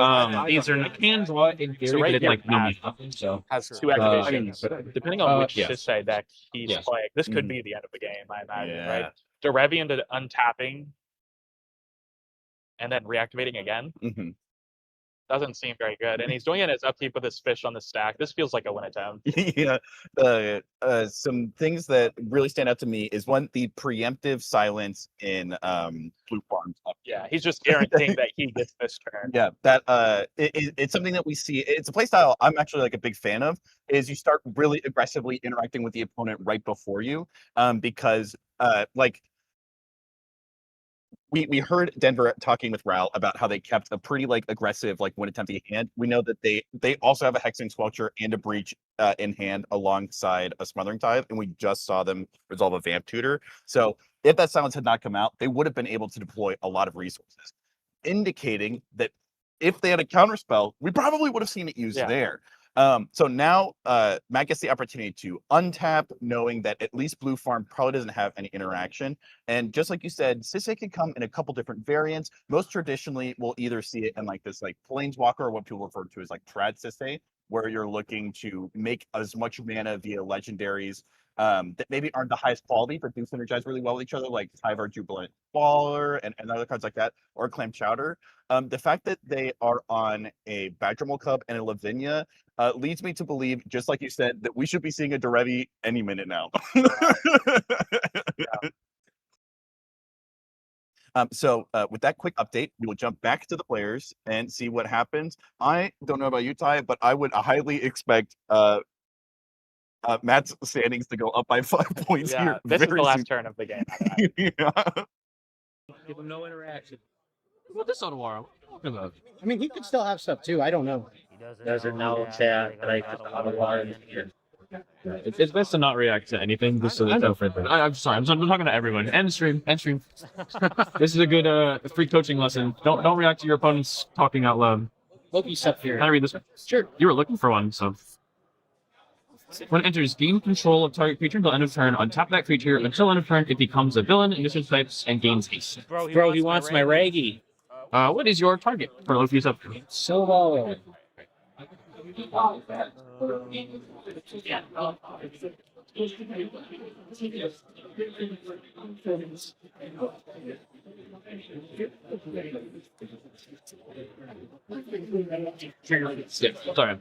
These are can draw in theory, but it's like no means nothing. So Has 2 activations. Depending on which yes. Shisei deck he's Yes. playing, this could be the end of the game, I imagine, Yeah. right? Derevi into untapping and then reactivating again. Mhm. doesn't seem very good. And he's doing it as upkeep with his fish on the stack. This feels like a win attempt. Yeah. Some things that really stand out to me is one, the preemptive silence in Blue Farms. Yeah, he's just guaranteeing that he gets this turn. Yeah, that it's something that we see. It's a playstyle I'm actually like a big fan of. Is you start really aggressively interacting with the opponent right before you, because like we heard Denver talking with Raul about how they kept a pretty like aggressive like win attempt in hand. We know that they also have a Hexing Squelcher and a Breach in hand alongside a Smothering Tithe, and we just saw them resolve a Vamp Tutor. So if that silence had not come out, they would have been able to deploy a lot of resources, indicating that if they had a counterspell, we probably would have seen it used there. So now Matt gets the opportunity to untap, knowing that at least Blue Farm probably doesn't have any interaction. And just like you said, Sisay can come in a couple different variants. Most traditionally, we'll either see it in like this like Planeswalker, or what people refer to as like Trad Sisay, where you're looking to make as much mana via legendaries that maybe aren't the highest quality, but do synergize really well with each other, like Tyvar Jubilant Baller and other cards like that, or Clam Chowder. The fact that they are on a Badgermole Cub and a Lavinia leads me to believe, just like you said, that we should be seeing a Derevi any minute now. So with that quick update, we will jump back to the players and see what happens. I don't know about you, Ty, but I would highly expect Matt's standings to go up by 5 points here. This is the last turn of the game. Give him no interaction. What this on tomorrow? I mean, he could still have stuff too. I don't know. He doesn't know chat that I just out of water here. It's best to not react to anything. Just so I'm sorry. I'm talking to everyone. End stream. This is a good free coaching lesson. Don't react to your opponents talking out loud. Loki stuff here. Can I read this one? Sure. You were looking for one, so. When it enters, gain control of target creature until end of turn. Untap that creature until end of turn. It becomes a villain, initiative types, and gains haste. Bro, he wants my Raggy. What is your target for Loki's up? Solo. Sorry.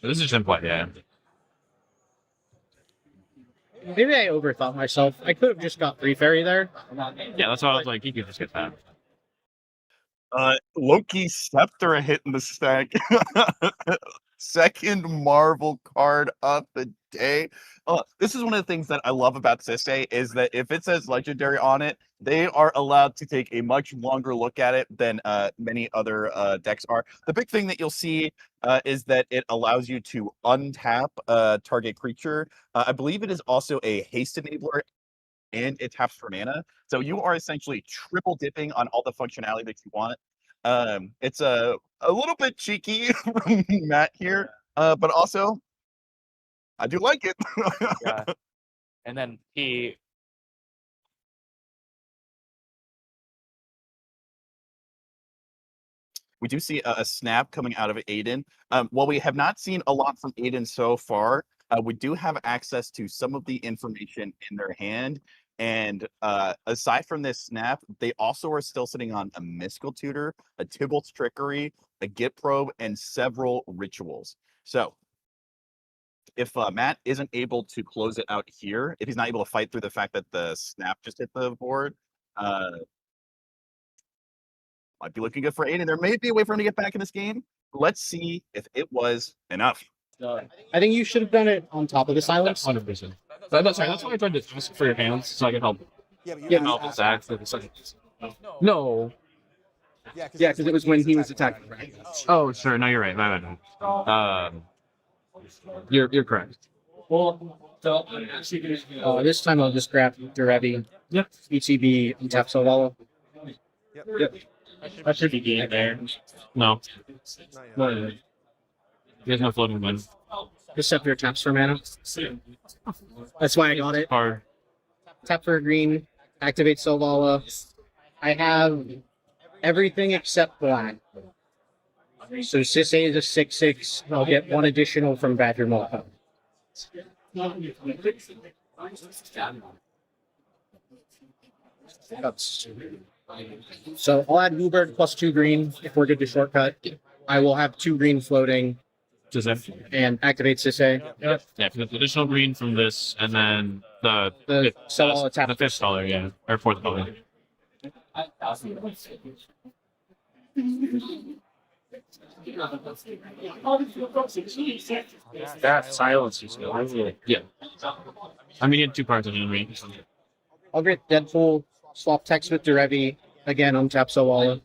This is simple, yeah. Maybe I overthought myself. I could have just got 3 fairy there. Yeah, that's why I was like, he could just get that. Loki Scepter hitting the stack. Second Marvel card of the day. This is one of the things that I love about Sisay is that if it says legendary on it, they are allowed to take a much longer look at it than many other decks are. The big thing that you'll see is that it allows you to untap a target creature. I believe it is also a haste enabler, and it taps for mana. So you are essentially triple dipping on all the functionality that you want. It's a little bit cheeky from Matt here, but also I do like it. Yeah. And then we do see a snap coming out of Aiden. While we have not seen a lot from Aiden so far, we do have access to some of the information in their hand. And aside from this snap, they also are still sitting on a Mystical Tutor, a Tybalt's Trickery, a Git Probe, and several rituals. So if Matt isn't able to close it out here, if he's not able to fight through the fact that the snap just hit the board, might be looking good for Aiden. There may be a way for him to get back in this game. Let's see if it was enough. I think you should have done it on top of the silence. 100%. That's why I tried to ask for your hands so I could help. Help with Zach for the second. No. Yeah, because it was when he was attacking. Right? Oh, sure. No, you're right. My bad. You're correct. Well, so this time I'll just grab Derevi. Yep. ETB and tap Solvala. Yep. That should be game there. No. He has no floating wind. Except your taps for mana. That's why I got it. Hard. Tap for a green, activate Solvala. I have everything except black. So Sisay is a 6/6. I'll get 1 additional from Badger Mocha. So I'll add Bluebird plus 2 green if we're good to shortcut. I will have 2 green floating and activate Sisei. Yeah, because additional green from this, and then the fifth color, yeah, or fourth color. That silence is good. Yeah. I mean, you had 2 cards in green. I'll get Deadpool, swap text with Derevi, again untap Sawala.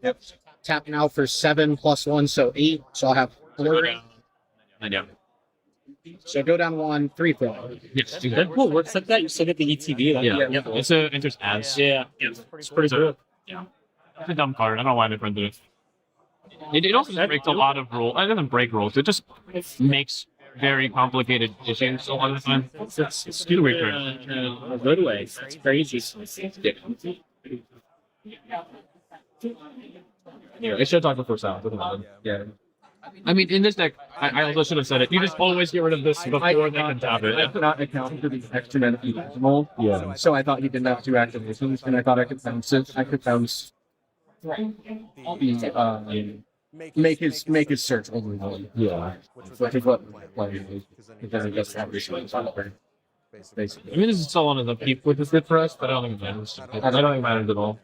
Yep. Tap now for 7 plus 1, so 8. So I'll have 4. And yeah. So go down 1, 3 4. Yes, Deadpool works like that. You still get the ETB. Yeah. It's a enters as. Yeah. It's pretty good. Yeah. It's a dumb card. I don't know why they printed it. It also breaks a lot of rules. It doesn't break rules. It just makes very complicated issues a lot of the time. It's stupid weird card. In a good way. It's crazy. Yeah, it should talk before sound. Yeah. I mean, in this deck, I also should have said it. You just always get rid of this before they can tap I it. could not account for the extra mana decimal. Yeah. So I thought he didn't have 2 activations, and I thought I could bounce it. I could bounce make his search over one. Yeah. Which is what playing because it doesn't have resources on it. Basically. I mean, this is still one of the peak, which is good for us, but I don't think it matters. I don't think it matters at all.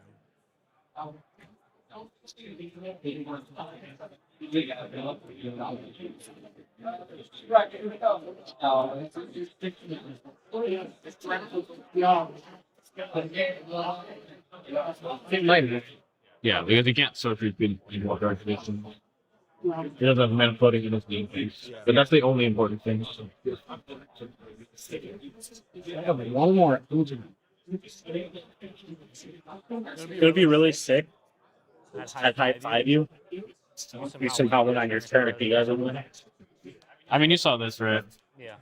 Yeah, because he can't search in water activation. He doesn't have mana floating in his game phase. But that's the only important thing. I have 1 more. It would be really sick. I'd high 5 you. You somehow win on your turn if you guys would win. I mean, you saw this, right?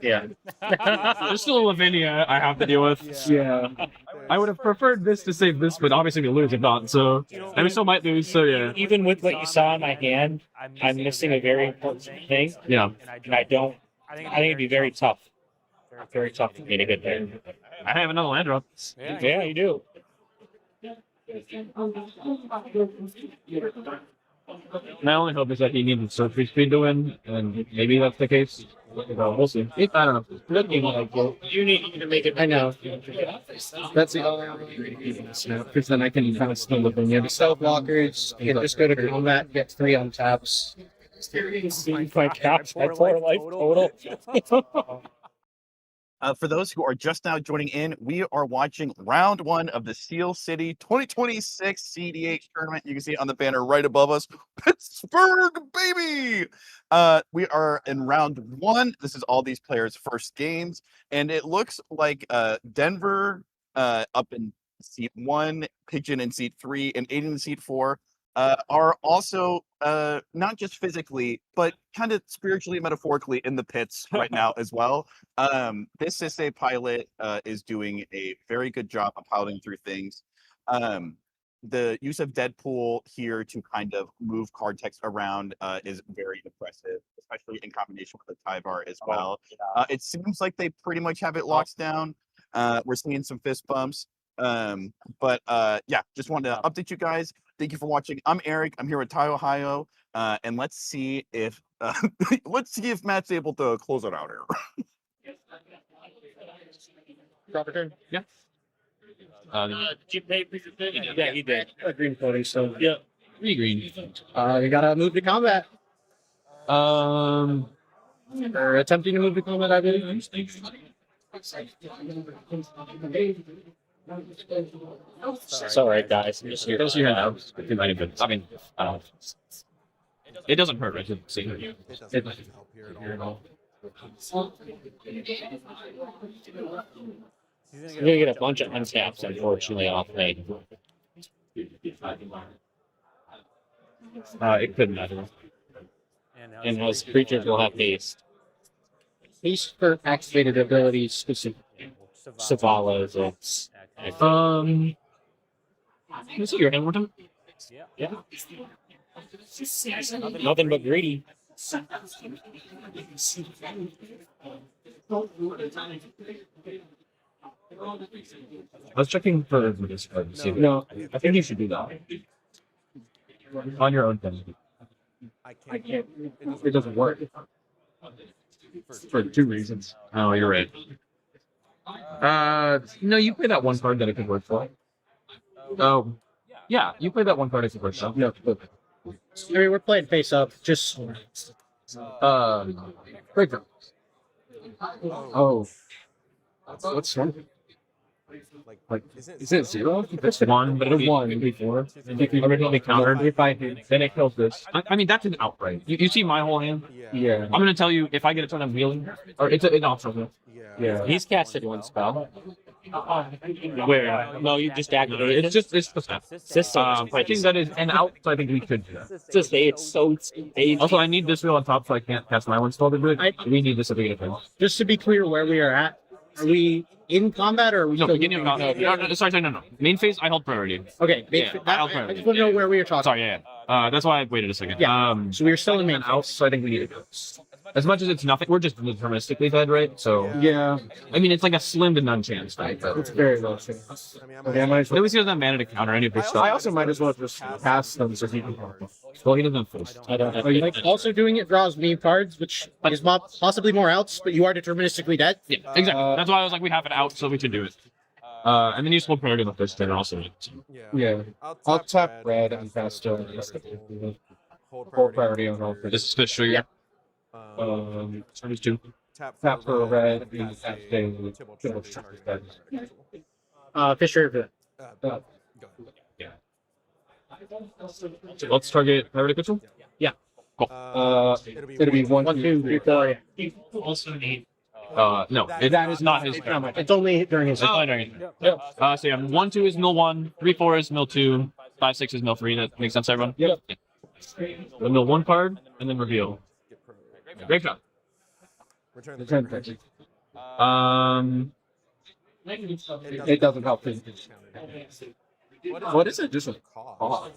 Yeah. There's still a Lavinia I have to deal with. Yeah. I would have preferred this to save this, but obviously we lose if not, so... And we still might lose, so yeah. Even with what you saw in my hand, I'm missing a very important thing. Yeah. And I think it'd be very tough. Very tough for me to get there. I have another land drop. Yeah, you do. My only hope is that he needed surgery speed to win, and maybe that's the case. We'll see. I don't know. Looking like you need to make it. I know. That's the only snap, because then I can kind of still live in it. Stealth blockers. You can just go to combat, get 3 on taps. My gosh, I 4 life total. For those who are just now joining in, we are watching round 1 of the Steel City 2026 CDH tournament. You can see it on the banner right above us. Pittsburgh, baby! We are in round 1. This is all these players' first games, and it looks like Denver up in seat 1, Pigeon in seat 3, and Aiden in seat 4 are also not just physically, but kind of spiritually, metaphorically in the pits right now as well. This Sisei pilot is doing a very good job of piloting through things. The use of Deadpool here to kind of move card text around is very impressive, especially in combination with the Tyvar as well. It seems like they pretty much have it locked down. We're seeing some fist bumps. But yeah, just wanted to update you guys. Thank you for watching. I'm Eric. I'm here with Ty Ohio, and let's see if Matt's able to close it out here. Drop a turn. Yeah. Did you pay for your thing? Yeah, he did. A green floating, so Yeah. 3 green. you gotta move to combat. Or attempting to move to combat, I believe. It's alright, guys. I'm just here. Those are your hands. I mean, I don't know. It doesn't hurt, right? To see it. It doesn't help here at all. You're gonna get a bunch of untaps, unfortunately, off lane. It couldn't matter. And those creatures will have haste. Haste for activated abilities specific. Savala's, it's... Can you see your hand one time? Yeah. Nothing but greedy. I was checking for this card to see. No, I think you should do that. On your own thing. I can't. It doesn't work. For 2 reasons. Oh, you're right. No, you play that one card that it could work for. Oh, yeah, you play that one card it could work for. No, I mean, we're playing face up. Just break. Oh. What's one? Like, is it 0? It's 1, but it'll be 1 before. If you originally countered, then it kills this. I mean, that's an outright. You see my whole hand? Yeah. I'm going to tell you, if I get a turn, I'm wheeling. Or it's an optional. Yeah. He's casted one spell. Where? No, you just activated it. It's the System. I think that is an out, so I think we could do that. It's so staged. Also, I need this wheel on top so I can't cast my one spell to do it. We need this at the beginning. just to be clear where we are at. Are we in combat or are we No, still beginning of no. Main phase, I hold priority. Okay, Yeah, I just want to know where we were talking. Sorry, yeah. That's why I waited a second. Yeah. So we were still in main out, so I think we need to go. As much as it's nothing, we're just deterministically fed, right? So Yeah. I mean, it's like a slim to none chance, right? But It's very low chance. Okay, I might as at least he doesn't have mana to counter any of his I stuff. also might as well just pass them so he can. Well, he doesn't have first. I don't have Like also doing it draws me cards, which is possibly more outs, but you are deterministically dead. Yeah, exactly. That's why I was like, we have it out, so we can do it. And then you just hold priority on the first turn also. Yeah. I'll tap red and pass to hold priority on all. This is fish trigger. Yeah. Turn is 2. Tap for red and tap Fisher. Yeah. So let's target priority control. Yeah. Cool. It'll be 1, 2, 3, 4. also need. No, that is not his turn. It's only during his. It's only during his turn. So yeah, 1, 2 is mill 1, 3, 4 is mill 2, 5, 6 is mill 3. That makes sense, everyone? Yep. Then mill 1 card, and then reveal. Great job. Return fetch. It doesn't help. What is it? Just a cost.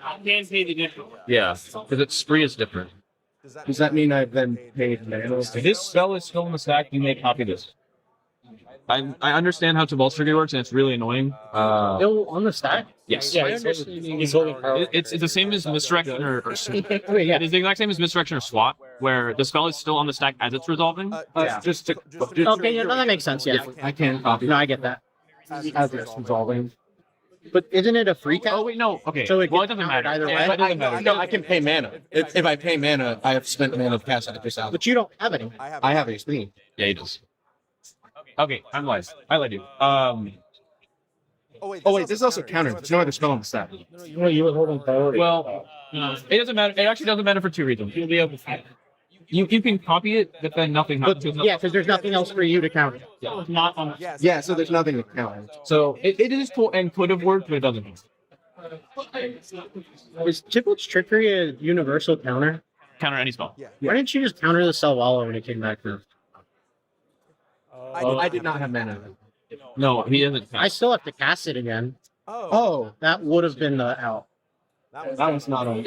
I can't pay the difference. Yeah, because its spree is different. Does that mean I've been paid mana? If this spell is still in the stack, you may copy this. I understand how Tibalt's trigger works, and it's really annoying. Still on the stack? Yes. Yeah, he's holding power. It's the same as misdirection or Yeah. it is the exact same as misdirection or swat, where the spell is still on the stack as it's resolving. Just to. Okay, yeah, no, that makes sense. Yeah. I can't copy. No, I get that. As it's resolving. But isn't it a free cast? Oh wait, no. Okay. So it Well, it gets doesn't countered matter. either Yeah, way. it doesn't matter. No, I can pay mana. If I pay mana, I have spent mana to cast this out. But you don't have any. I have HP. Yeah, he does. Okay, I'm live. I let you. Oh wait, this is also countered. There's no other spell on the stack. No, you were holding priority. Well, it doesn't matter. It actually doesn't matter for 2 reasons. You'll be able to. You can copy it, but then nothing happens. Yeah, because there's nothing else for you to counter. It's not on. Yeah, so there's nothing to counter. So it is cool and could have worked, but it doesn't. Is Tibalt's trickery a universal counter? Counter any spell. Why didn't you just counter the Selvala when it came back through? I did not have mana. No, he doesn't. I still have to cast it again. Oh, That would have been the out. that was not on.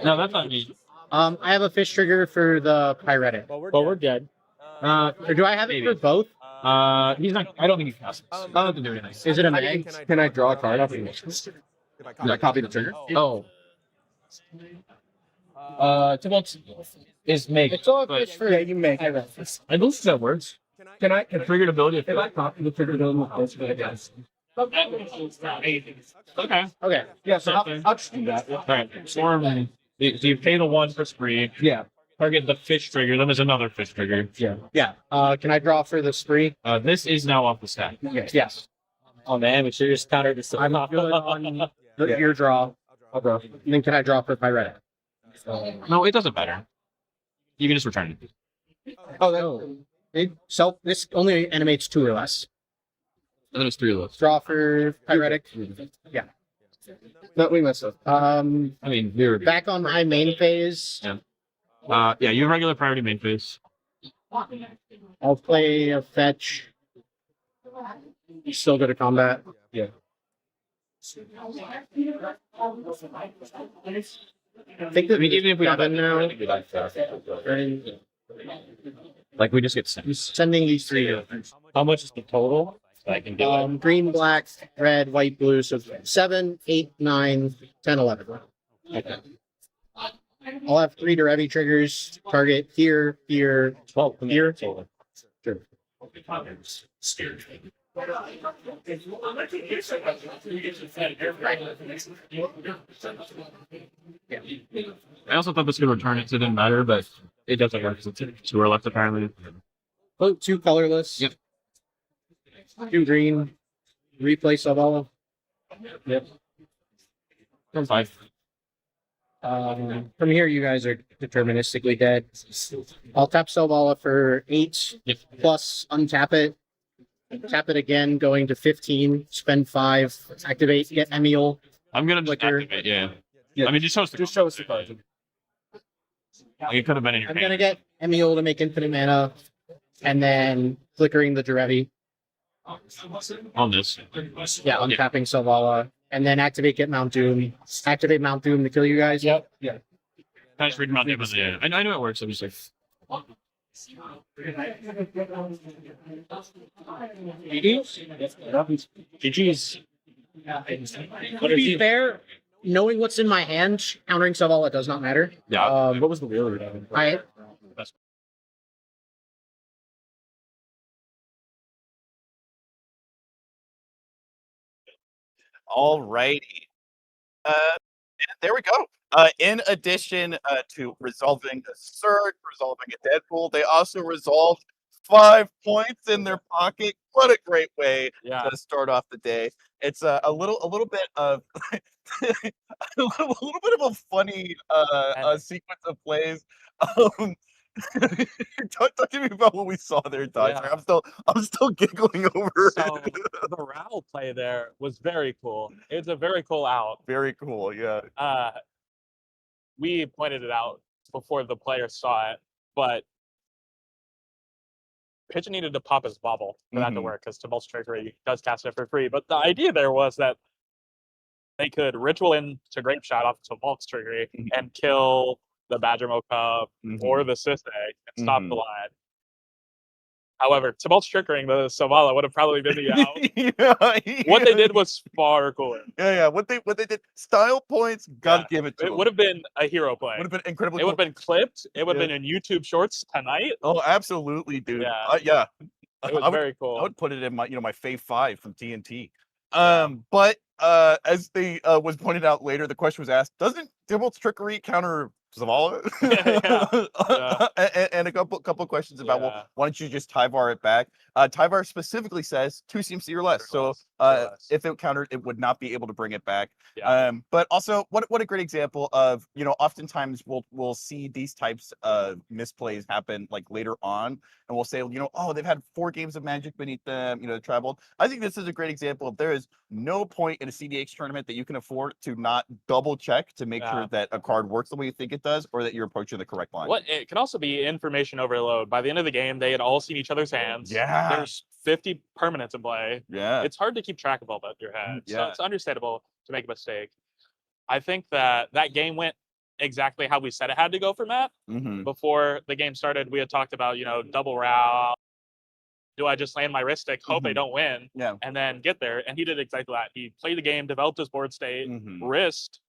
No, that's not me. I have a fish trigger for the pyretic. But we're dead. Or do I have it for both? He's not. I don't think he casts. I don't have to do anything. Is it a mag? Can I draw a card off of this? Did I copy the trigger? Oh. Tibalt is make. It's all a but fish for. Yeah, you make. I believe that words. Can triggered ability if I copy the triggered ability? Yes. Okay. Okay. Yeah, so I'll just do that. All right. Storm. So you pay the 1 for spree. Yeah. Target the fish trigger. Then there's another fish trigger. Yeah. Yeah. Can I draw for the spree? This is now off the stack. Yes. Oh man, we should just counter this. I'm good on your draw. I'll draw. And then can I draw for pyretic? No, it doesn't matter. You can just return it. Oh, this only animates 2 or less. And then it's 3 of those. Draw for pyretic. Yeah. No, we messed up. I mean, we're Back on my main phase. Yeah. Yeah, you have regular priority main phase. I'll play a fetch. Still go to combat. Yeah. I think that I mean, even if we don't now. Like we just get sent. Sending these 3. How much is the total? So I can do it. Green, black, red, white, blue. So 7, 8, 9, 10, 11. Okay. I'll have 3 Derevi triggers. Target here, here, 12 here. total. Sure. I also thought this could return it, so it didn't matter, but it doesn't work because it's 2 are left apparently. Oh, 2 colorless. Yep. 2 green. Replay Savala. Yep. From 5. From here, you guys are deterministically dead. I'll tap Savala for 8 Yep. plus untap it. Tap it again, going to 15. Spend 5. Activate. Get Emil. I'm gonna just Flicker. activate, yeah. I mean, just show us the Just show us the card. Like, it could have been in your I'm hand. gonna get Emil to make infinite mana, and then flickering the Derevi. On this. Yeah, untapping Savala, and then activate Get Mount Doom. Activate Mount Doom to kill you guys. Yep. Yeah. Can I just read them out there? Yeah. I know it works. I'm just like. GG's. To be fair, knowing what's in my hand, countering Savala does not matter. Yeah. What was the real read? I All righty. There we go. In addition to resolving a Surge, resolving a Deadpool, they also resolved 5 points in their pocket. What a great way to start off the day. It's a little bit of a little bit of a funny sequence of plays. Talk to me about what we saw there, Dodge. Yeah. I'm still giggling over So it. the Raoul play there was very cool. It's a very cool out. Very cool, yeah. We pointed it out before the players saw it, but Pigeon needed to pop his bubble for that to work because Tumult's Trickery does cast it for free. But the idea there was that they could ritual into Grape Shot off Tumult's Trickery and kill the Badger Cub or the Sisse and stop the line. However, Tumult's Trickering the Savala would have probably been the out. What they did was far cooler. Yeah. What they did, style points, gotta give it to It them. would have been a hero play. Would have been incredibly It would have cool. been clipped. It would have been in YouTube Shorts tonight. Oh, absolutely, dude. Yeah. Yeah. It was very cool. I would put it in my, my Fave 5 from TNT. But as they was pointed out later, the question was asked, doesn't Dimmel's Trickery counter Zavala? And a couple questions about, well, why don't you just Tyvar it back? Tyvar specifically says 2 CMC or less. So if it countered, it would not be able to bring it back. But also, what a great example of, oftentimes we'll see these types of misplays happen like later on, and we'll say, oh, they've had 4 games of Magic beneath them, traveled. I think this is a great example of there is no point in a CDH tournament that you can afford to not double check to make sure that a card works the way you think it does, or that you're approaching the correct line. It can also be information overload. By the end of the game, they had all seen each other's hands. Yeah. There's 50 permanents in play. Yeah. It's hard to keep track of all that in your head. So Yeah. it's understandable to make a mistake. I think that game went exactly how we said it had to go for Matt. Before the game started, we had talked about, double route. Do I just land my wrist stick, hope I don't win, and then get there? And he did exactly that. He played the game, developed his board state, risked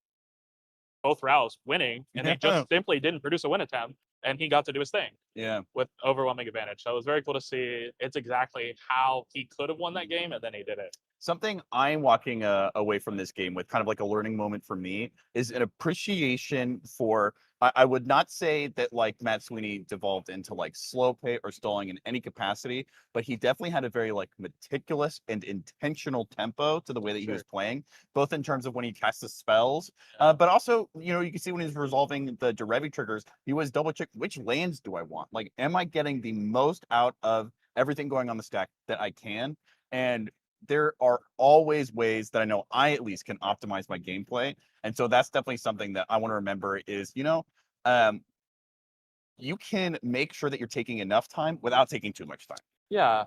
both routes winning, and he just simply didn't produce a win attempt, and he got to do his thing. Yeah. With overwhelming advantage. So it was very cool to see. It's exactly how he could have won that game, and then he did it. Something I'm walking away from this game with, kind of like a learning moment for me, is an appreciation for, I would not say that like Matt Sweeney devolved into like slow play or stalling in any capacity, but he definitely had a very like meticulous and intentional tempo to the way that he was playing, both in terms of when he casts the spells, but also, you can see when he's resolving the Derevi triggers, he was double check which lands do I want? Like, am I getting the most out of everything going on the stack that I can? And there are always ways that I know I at least can optimize my gameplay. And so that's definitely something that I want to remember is, you can make sure that you're taking enough time without taking too much time. Yeah.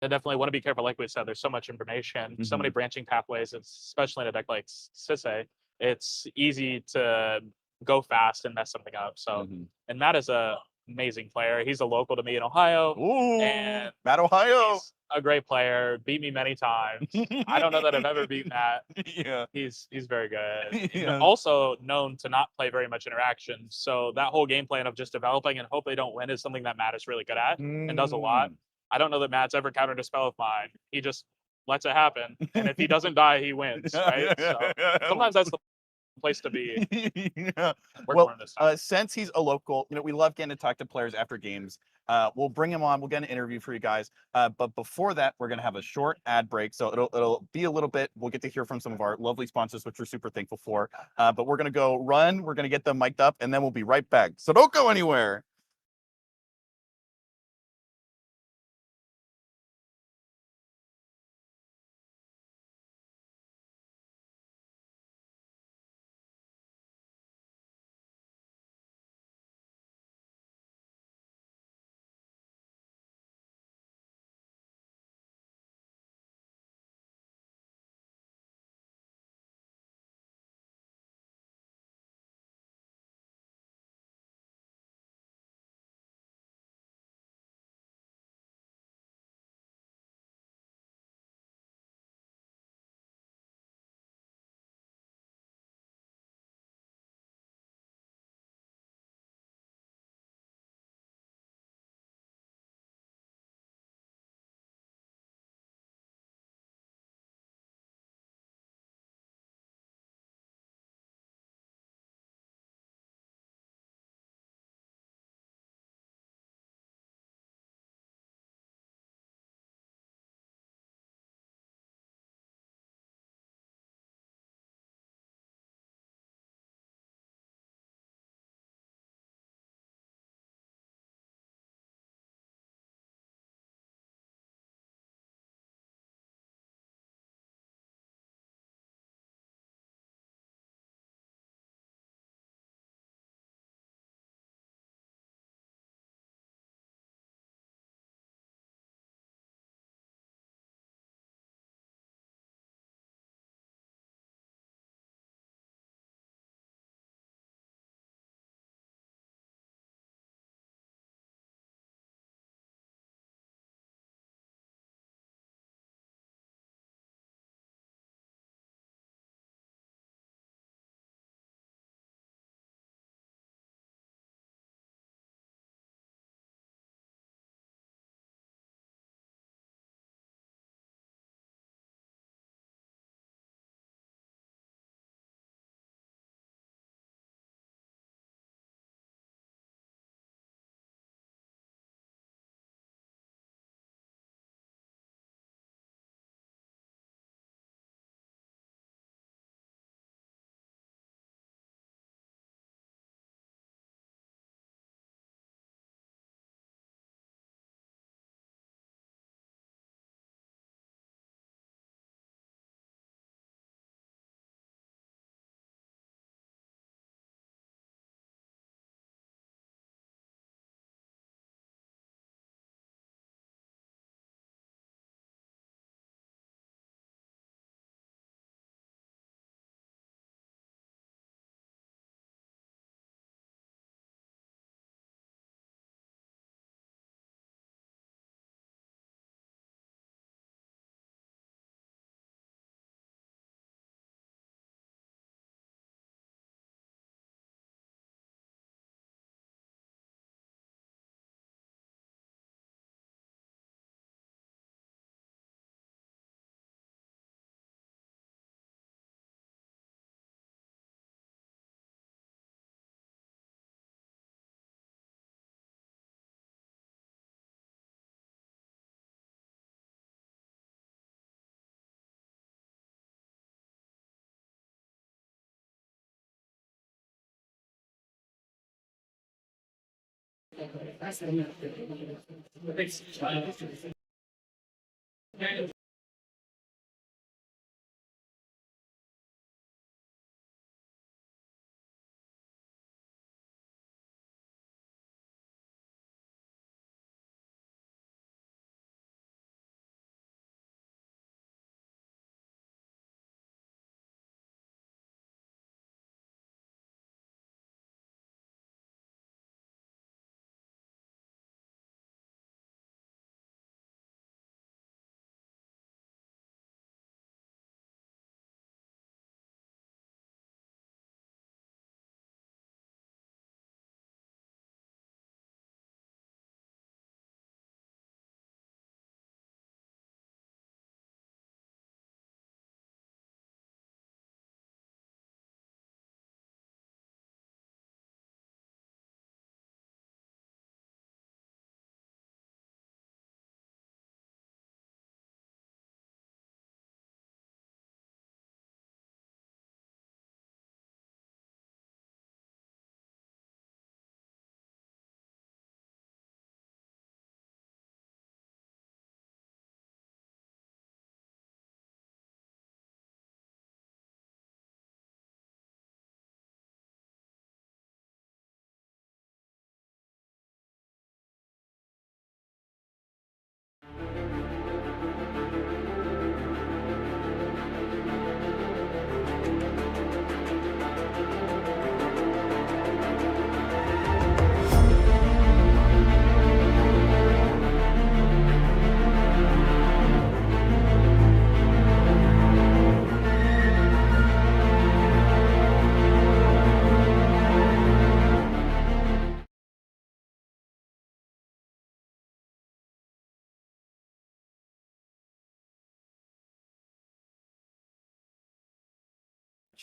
I definitely want to be careful. Like we said, there's so much information, so many branching pathways, especially in a deck like Sisse. It's easy to go fast and mess something up. So, and Matt is a amazing player. He's a local to me in Ohio. Ooh, and Matt Ohio. He's a great player. Beat me many times. I don't know that I've ever beat Matt. Yeah. He's very good. Yeah. Also known to not play very much interaction. So that whole game plan of just developing and hope they don't win is something that Matt is really good at and does a lot. I don't know that Matt's ever countered a spell of mine. He just lets it happen. And if he doesn't die, he wins, right? So sometimes that's the place to be. Yeah. Work Well, for him this time. since he's a local, we love getting to talk to players after games. We'll bring him on. We'll get an interview for you guys. But before that, we're gonna have a short ad break. So it'll be a little bit. We'll get to hear from some of our lovely sponsors, which we're super thankful for. But we're gonna go run. We're gonna get them mic'd up, and then we'll be right back. So don't go anywhere.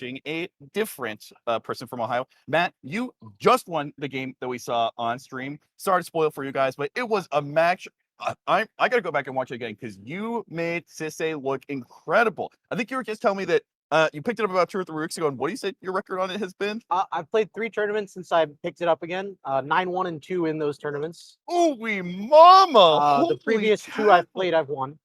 watching a different person from Ohio. Matt, you just won the game that we saw on stream. Sorry to spoil for you guys, but it was a match. I got to go back and watch it again because you made Sisse look incredible. I think you were just telling me that you picked it up about 2 or 3 weeks ago, and what do you say your record on it has been? I've played 3 tournaments since I picked it up again. 9-1-2 in those tournaments. Holy mama! The previous 2 I've played, I've won.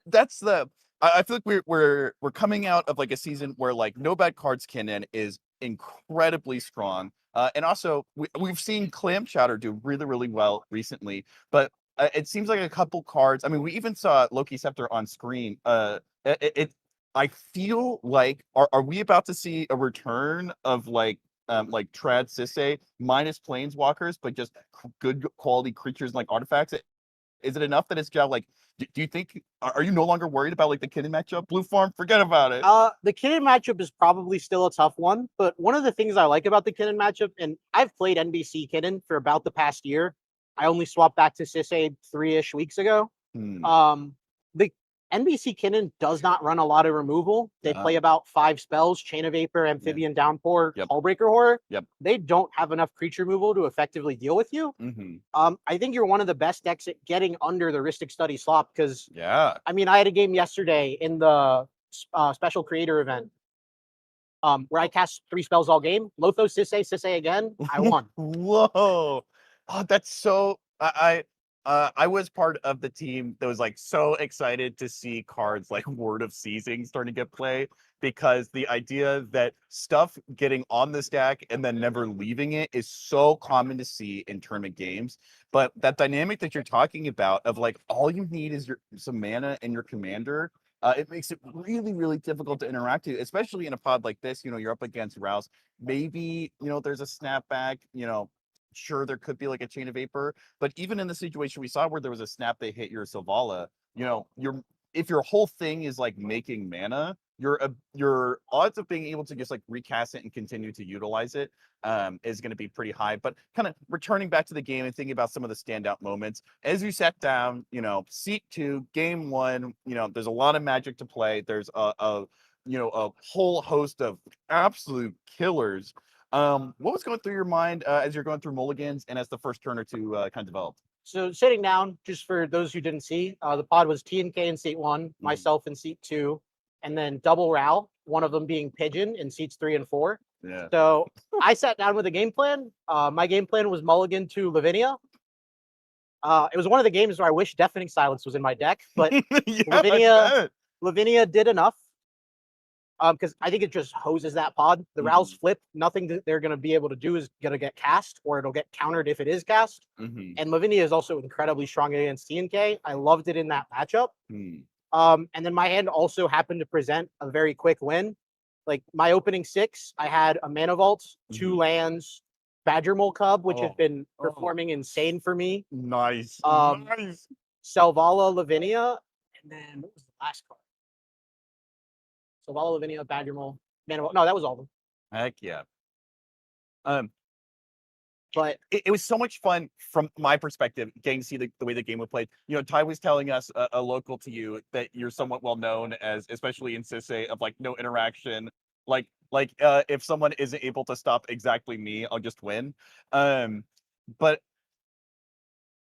That's the. I feel like we're coming out of like a season where like No Bad Cards Canon is incredibly strong, and also we've seen Clam Chowder do really well recently, but it seems like a couple cards. I mean, we even saw Loki Scepter on screen. I feel like are we about to see a return of like Trad Sisse minus Planeswalkers, but just good quality creatures like artifacts? Is it enough that it's just like? Do you think are you no longer worried about like the Kinnan matchup? Blue Farm, forget about it. The Kinnan matchup is probably still a tough one, but one of the things I like about the Kinnan matchup, and I've played NBC Kinnan for about the past year. I only swapped back to Sisse 3-ish weeks ago. The NBC Kinnan does not run a lot of removal. They play about 5 spells: Chain of Vapor, Amphibian Downpour, Hullbreaker Horror. They don't have enough creature removal to effectively deal with you. I think you're one of the best decks at getting under the Rhystic Study slop because, I mean, I had a game yesterday in the special creator event where I cast 3 spells all game. Lothos, Sisse again. I won. Whoa. Oh, that's so... I was part of the team that was like so excited to see cards like Word of Seizing starting to get play because the idea that stuff getting on the stack and then never leaving it is so common to see in tournament games. But that dynamic that you're talking about of like all you need is some mana and your commander, it makes it really difficult to interact with, especially in a pod like this. You know, you're up against Rouse. Maybe, you know, there's a snapback, you know. Sure, there could be like a Chain of Vapor, but even in the situation we saw where there was a snap they hit your Selvala, you know, if your whole thing is like making mana, your odds of being able to just like recast it and continue to utilize it is going to be pretty high. But kind of returning back to the game and thinking about some of the standout moments as you sat down, you know, seat 2, game 1, you know, there's a lot of Magic to play. There's a whole host of absolute killers. What was going through your mind as you're going through mulligans and as the first turn or two kind of developed? So sitting down, just for those who didn't see, the pod was TNK in seat 1, myself in seat 2, and then double Ral, one of them being Pigeon in seats 3 and 4. Yeah. So I sat down with a game plan. My game plan was mulligan to Lavinia. It was one of the games where I wish Deafening Silence was in my deck, but Lavinia did enough. Because I think it just hoses that pod. The Ral's flip, nothing that they're going to be able to do is going to get cast, or it'll get countered if it is cast. And Lavinia is also incredibly strong against TNK. I loved it in that matchup. And then my hand also happened to present a very quick win. Like my opening 6, I had a Mana Vault, 2 lands, Badger Mole Cub, which has been performing insane for me. Nice. Selvala, Lavinia, and then what was the last card? Selvala, Lavinia, Badger Mole, Mana Vault. No, that was all of them. Heck yeah. But it was so much fun from my perspective, getting to see the way the game was played. You know, Ty was telling us, a local to you, that you're somewhat well known as, especially in Sisse, of like no interaction. Like if someone isn't able to stop exactly me, I'll just win. But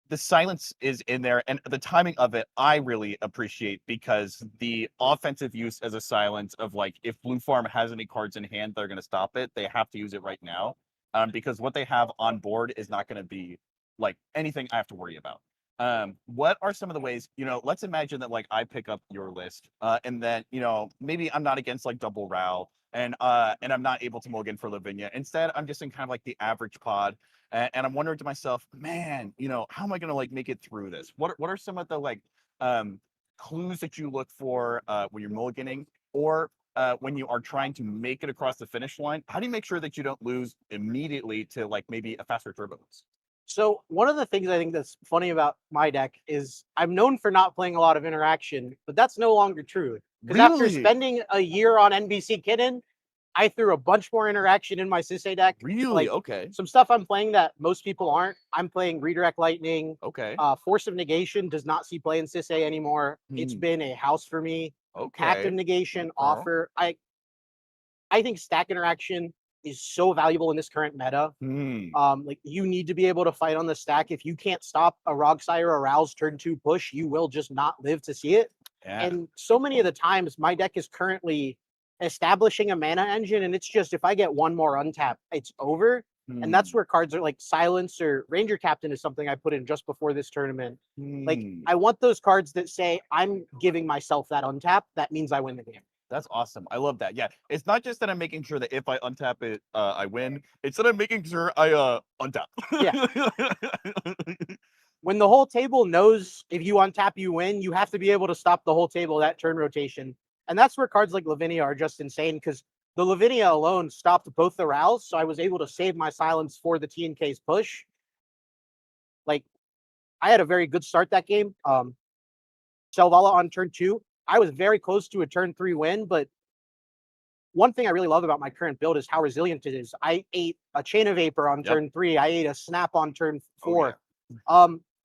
the silence is in there, and the timing of it, I really appreciate, because the offensive use as a silence of like, if Blue Farm has any cards in hand that are going to stop it, they have to use it right now. Because what they have on board is not going to be like anything I have to worry about. What are some of the ways, you know, let's imagine that like I pick up your list, and then, you know, maybe I'm not against like double Ral, and I'm not able to mulligan for Lavinia. Instead, I'm just in kind of like the average pod, and I'm wondering to myself, man, you know, how am I going to like make it through this? What are some of the like clues that you look for when you're mulliganing, or when you are trying to make it across the finish line? How do you make sure that you don't lose immediately to like maybe a faster turbo boost? So one of the things I think that's funny about my deck is I'm known for not playing a lot of interaction, but that's no longer true. Because after spending a year on NBC Kinnan, I threw a bunch more interaction in my Sisse deck. Really? Like, okay. Some stuff I'm playing that most people aren't. I'm playing Redirect Lightning. Okay. Force of Negation does not see play in Sisse anymore. It's been a house for me. Okay. Pact of Negation, Offer. I think stack interaction is so valuable in this current meta. Like you need to be able to fight on the stack. If you can't stop a Rogsire or Rouse turn 2 push, you will just not live to see it. Yeah. And so many of the times my deck is currently establishing a mana engine, and it's just if I get one more untap, it's over. And that's where cards are like Silence or Ranger Captain is something I put in just before this tournament. Like I want those cards that say I'm giving myself that untap. That means I win the game. That's awesome. I love that. Yeah, it's not just that I'm making sure that if I untap it, I win. It's that I'm making sure I untap. Yeah. When the whole table knows if you untap, you win, you have to be able to stop the whole table that turn rotation. And that's where cards like Lavinia are just insane, because the Lavinia alone stopped both the Rouse, so I was able to save my Silence for the TNK's push. Like, I had a very good start that game. Selvala on turn 2. I was very close to a turn 3 win, but one thing I really love about my current build is how resilient it is. I ate a Chain of Vapor on turn 3. I ate a Snap on turn 4.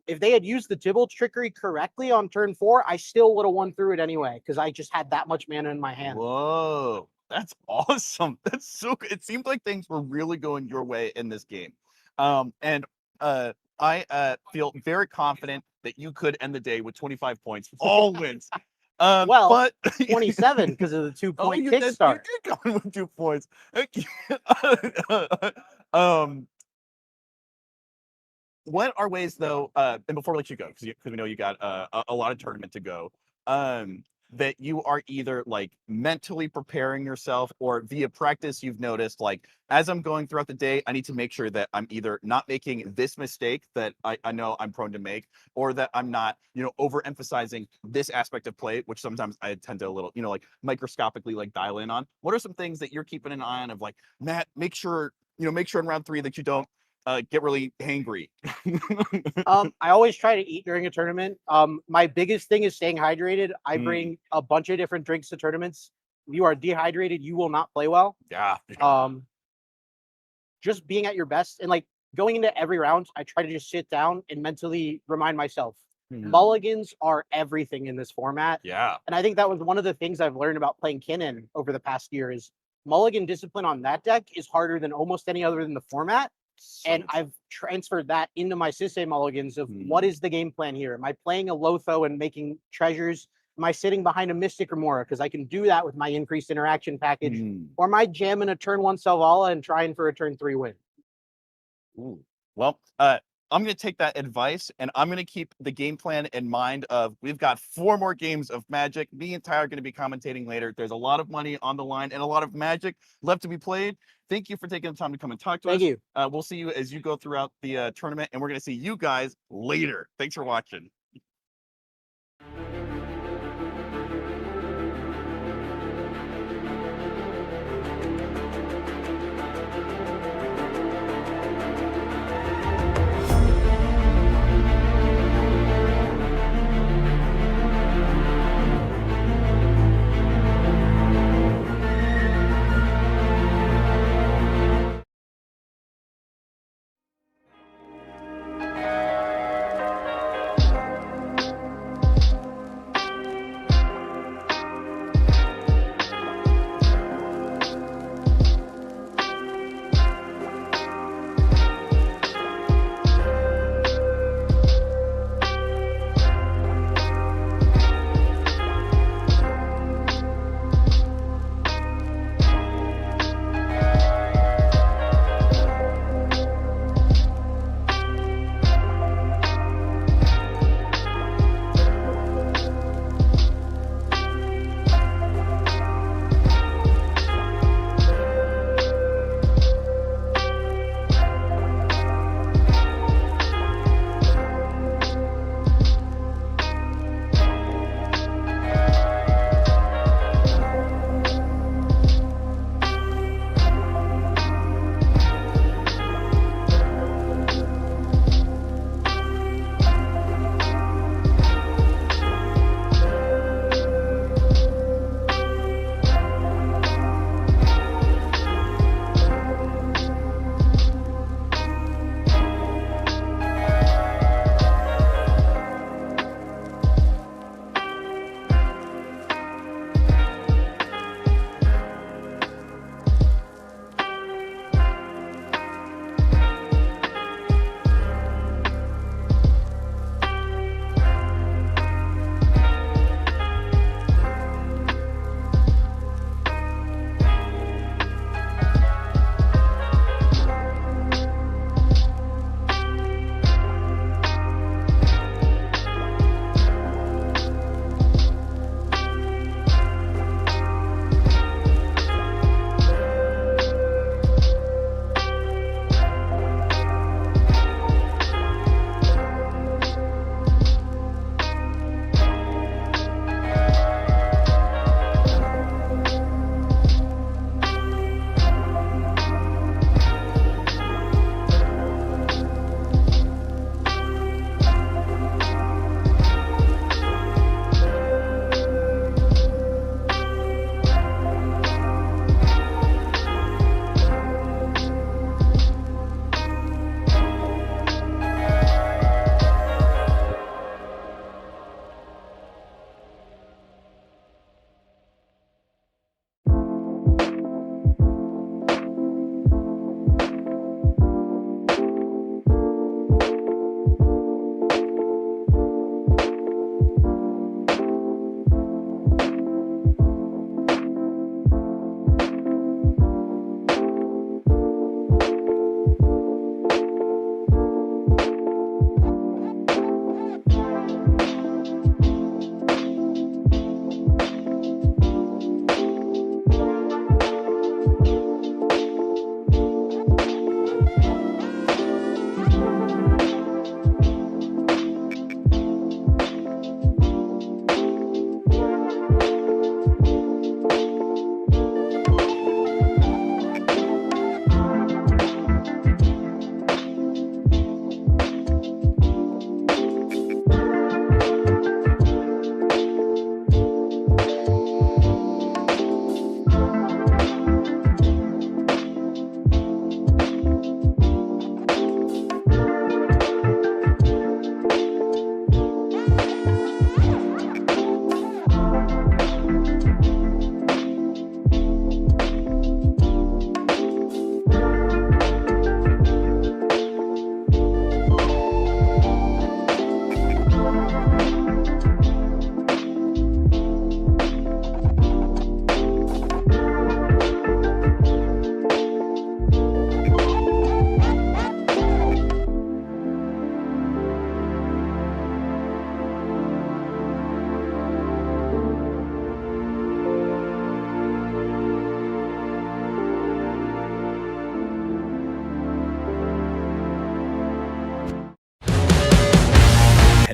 If they had used the Tibble trickery correctly on turn 4, I still would have won through it anyway, because I just had that much mana in my hand. Whoa, that's awesome. That's so good. It seemed like things were really going your way in this game. And I feel very confident that you could end the day with 25 points, all wins. Well, but 27 because of the 2-point you kickstart. did come in with 2 points. What are ways, though, and before we let you go, because we know you got a lot of tournament to go, that you are either like mentally preparing yourself or via practice you've noticed, like, as I'm going throughout the day, I need to make sure that I'm either not making this mistake that I know I'm prone to make, or that I'm not, overemphasizing this aspect of play, which sometimes I tend to a little, like microscopically like dial in on. What are some things that you're keeping an eye on of like, Matt, make sure in round 3 that you don't get really hangry? I always try to eat during a tournament. My biggest thing is staying hydrated. I bring a bunch of different drinks to tournaments. If you are dehydrated, you will not play well. Yeah. Just being at your best and like going into every round, I try to just sit down and mentally remind myself, mulligans are everything in this format. Yeah. And I think that was one of the things I've learned about playing Kinnan over the past year is mulligan discipline on that deck is harder than almost any other in the format. And I've transferred that into my Sisay mulligans of what is the game plan here? Am I playing a Lotho and making treasures? Am I sitting behind a Mystic Remora? Because I can do that with my increased interaction package. Or am I jamming a turn 1 Selvala and trying for a turn 3 win? Ooh. Well, I'm going to take that advice, and I'm going to keep the game plan in mind of we've got 4 more games of Magic. Me and Ty are going to be commentating later. There's a lot of money on the line and a lot of Magic left to be played. Thank you for taking the time to come and talk to us. Thank you. We'll see you as you go throughout the tournament, and we're going to see you guys later. Thanks for watching.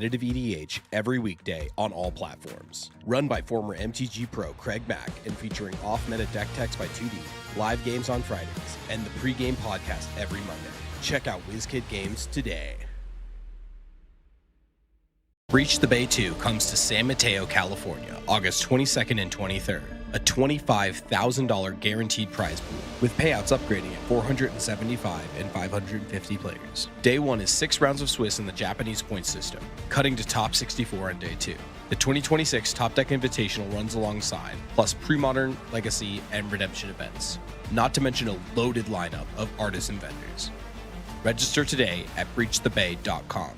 competitive EDH every weekday on all platforms. Run by former MTG Pro Craig Mack and featuring off-meta deck techs by 2D, live games on Fridays, and the pregame podcast every Monday. Check out WizKid Games today. Breach the Bay 2 comes to San Mateo, California, August 22nd and 23rd. A $25,000 guaranteed prize pool, with payouts upgrading at 475 and 550 players. Day 1 is 6 rounds of Swiss in the Japanese point system, cutting to top 64 on Day 2. The 2026 Top Deck Invitational runs alongside, plus pre-modern, legacy, and redemption events. Not to mention a loaded lineup of artists and vendors. Register today at breachthebay.com.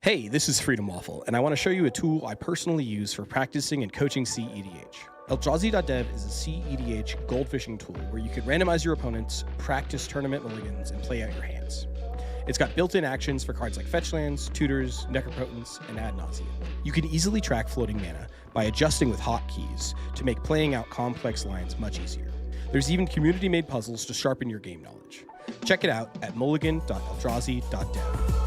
Hey, this is Freedom Waffle, and I want to show you a tool I personally use for practicing and coaching CEDH. Eldrazi.dev is a CEDH gold fishing tool where you can randomize your opponents, practice tournament mulligans, and play out your hands. It's got built-in actions for cards like fetch lands, tutors, necropotents, and ad nauseam. You can easily track floating mana by adjusting with hotkeys to make playing out complex lines much easier. There's even community-made puzzles to sharpen your game knowledge. Check it out at mulligan.eldrazi.dev.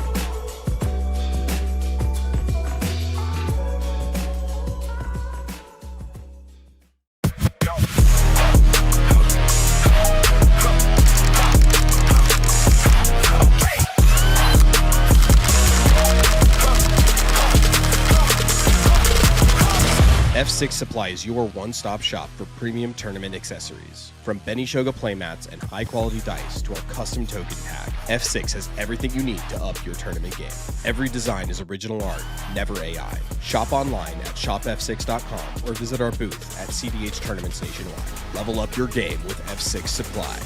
F6 supplies your one-stop shop for premium tournament accessories. From Benishoga playmats and high-quality dice to our custom token pack, F6 has everything you need to up your tournament game. Every design is original art, never AI. Shop online at shopf6.com or visit our booth at CDH Tournaments nationwide. Level up your game with F6 Supply.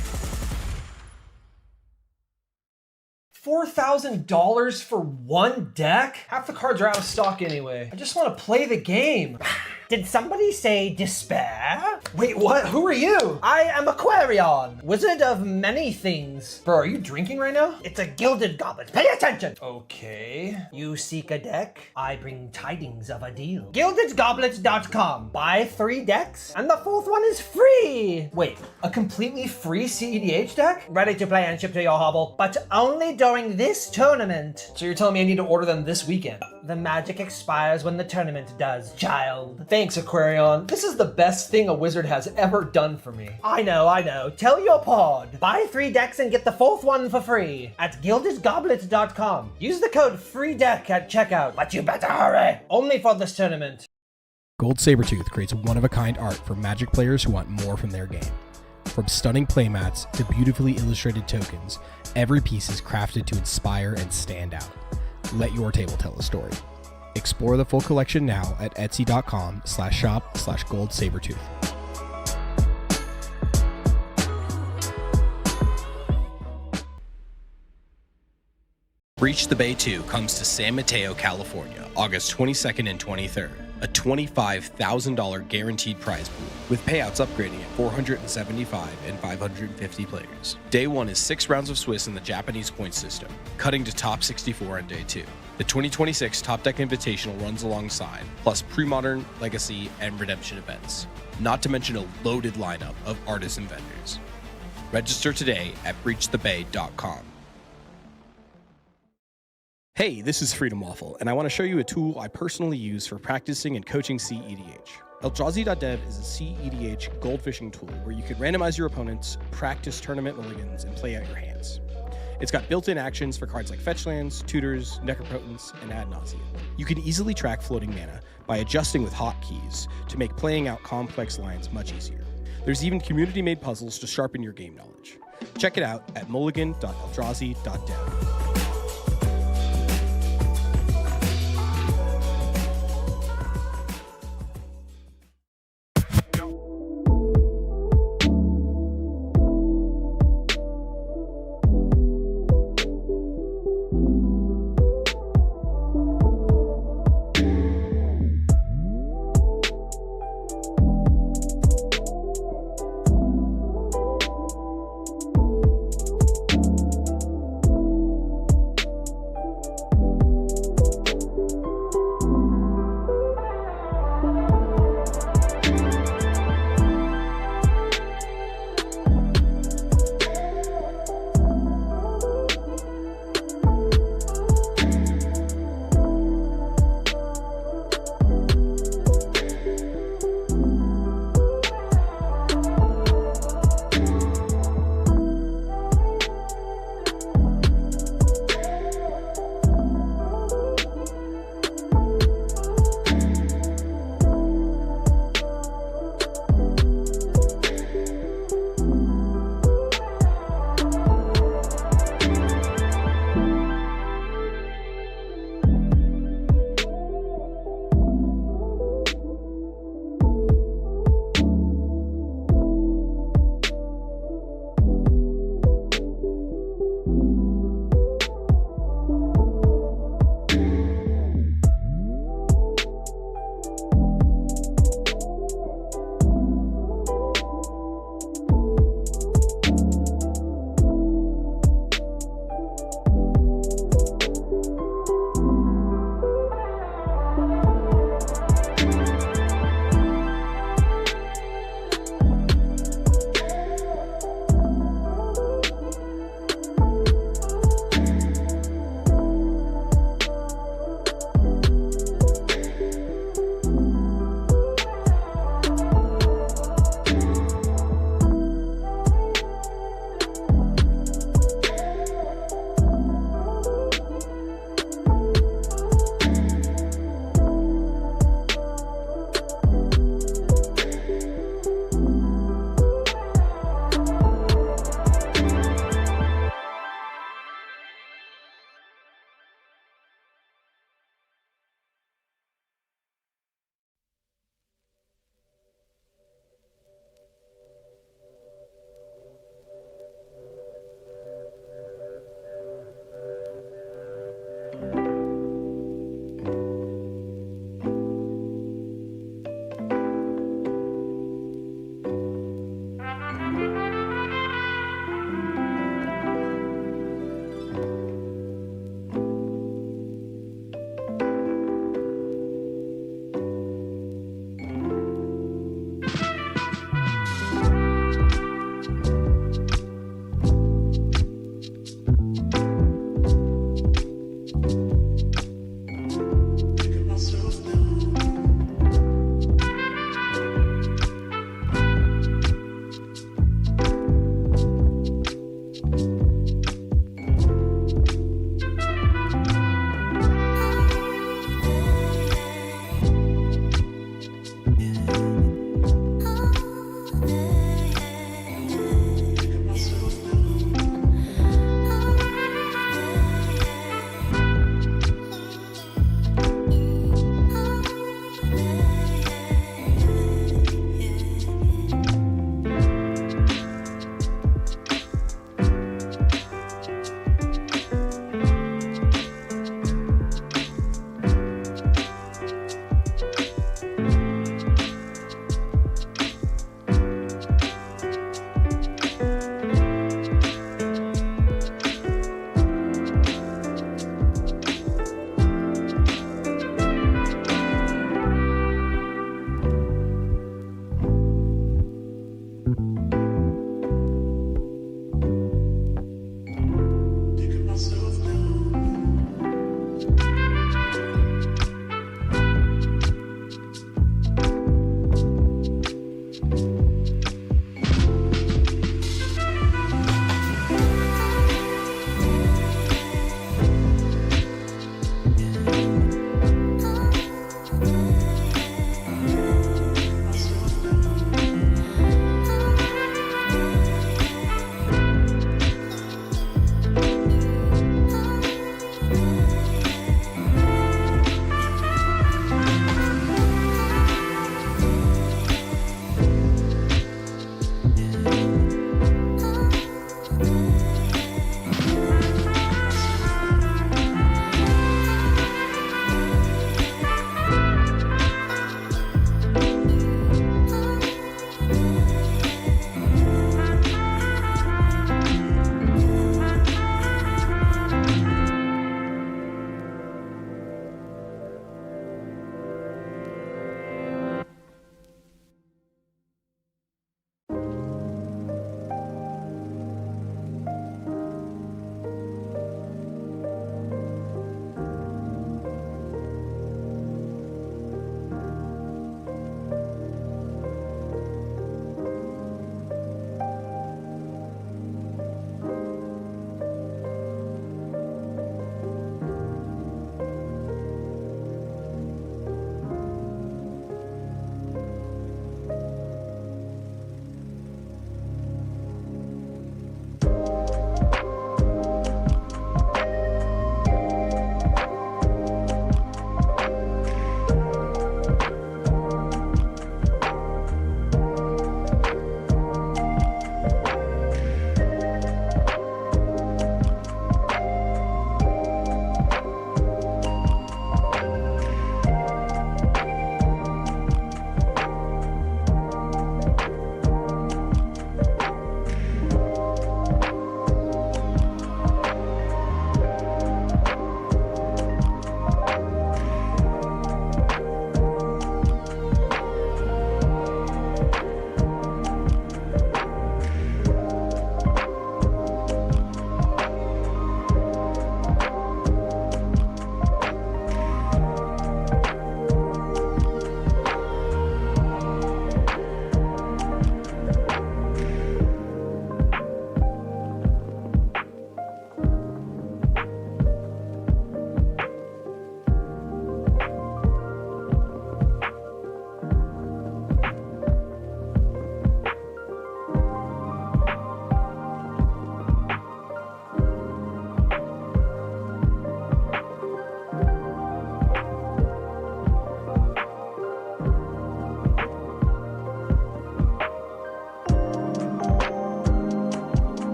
$4,000 for one deck? Half the cards are out of stock anyway. I just want to play the game. Did somebody say despair? Wait, what? Who are you? I am Aquarion, wizard of many things. Bro, are you drinking right now? It's a gilded goblet. Pay attention. Okay. You seek a deck? I bring tidings of a deal. GildedGoblets.com. Buy 3 decks, and the 4th one is free. Wait, a completely free CEDH deck? Ready to play and ship to your hovel, but only during this tournament. So you're telling me I need to order them this weekend? The magic expires when the tournament does, child. Thanks, Aquarion. This is the best thing a wizard has ever done for me. I know. Tell your pod. Buy 3 decks and get the 4th one for free at GildedGoblets.com. Use the code FREEDECK at checkout, but you better hurry. Only for this tournament. Gold Sabertooth creates one-of-a-kind art for Magic players who want more from their game. From stunning playmats to beautifully illustrated tokens, every piece is crafted to inspire and stand out. Let your table tell a story. Explore the full collection now at etsy.com/shop/goldsabertooth. Breach the Bay 2 comes to San Mateo, California, August 22nd and 23rd. A $25,000 guaranteed prize pool, with payouts upgrading at 475 and 550 players. Day 1 is 6 rounds of Swiss in the Japanese point system, cutting to top 64 on Day 2. The 2026 Top Deck Invitational runs alongside, plus pre-modern, legacy, and redemption events. Not to mention a loaded lineup of artists and vendors. Register today at breachthebay.com. Hey, this is Freedom Waffle, and I want to show you a tool I personally use for practicing and coaching CEDH. Eldrazi.dev is a CEDH gold fishing tool where you can randomize your opponents, practice tournament mulligans, and play out your hands. It's got built-in actions for cards like fetch lands, tutors, necropotents, and ad nauseam. You can easily track floating mana by adjusting with hotkeys to make playing out complex lines much easier. There's even community-made puzzles to sharpen your game knowledge. Check it out at mulligan.eldrazi.dev.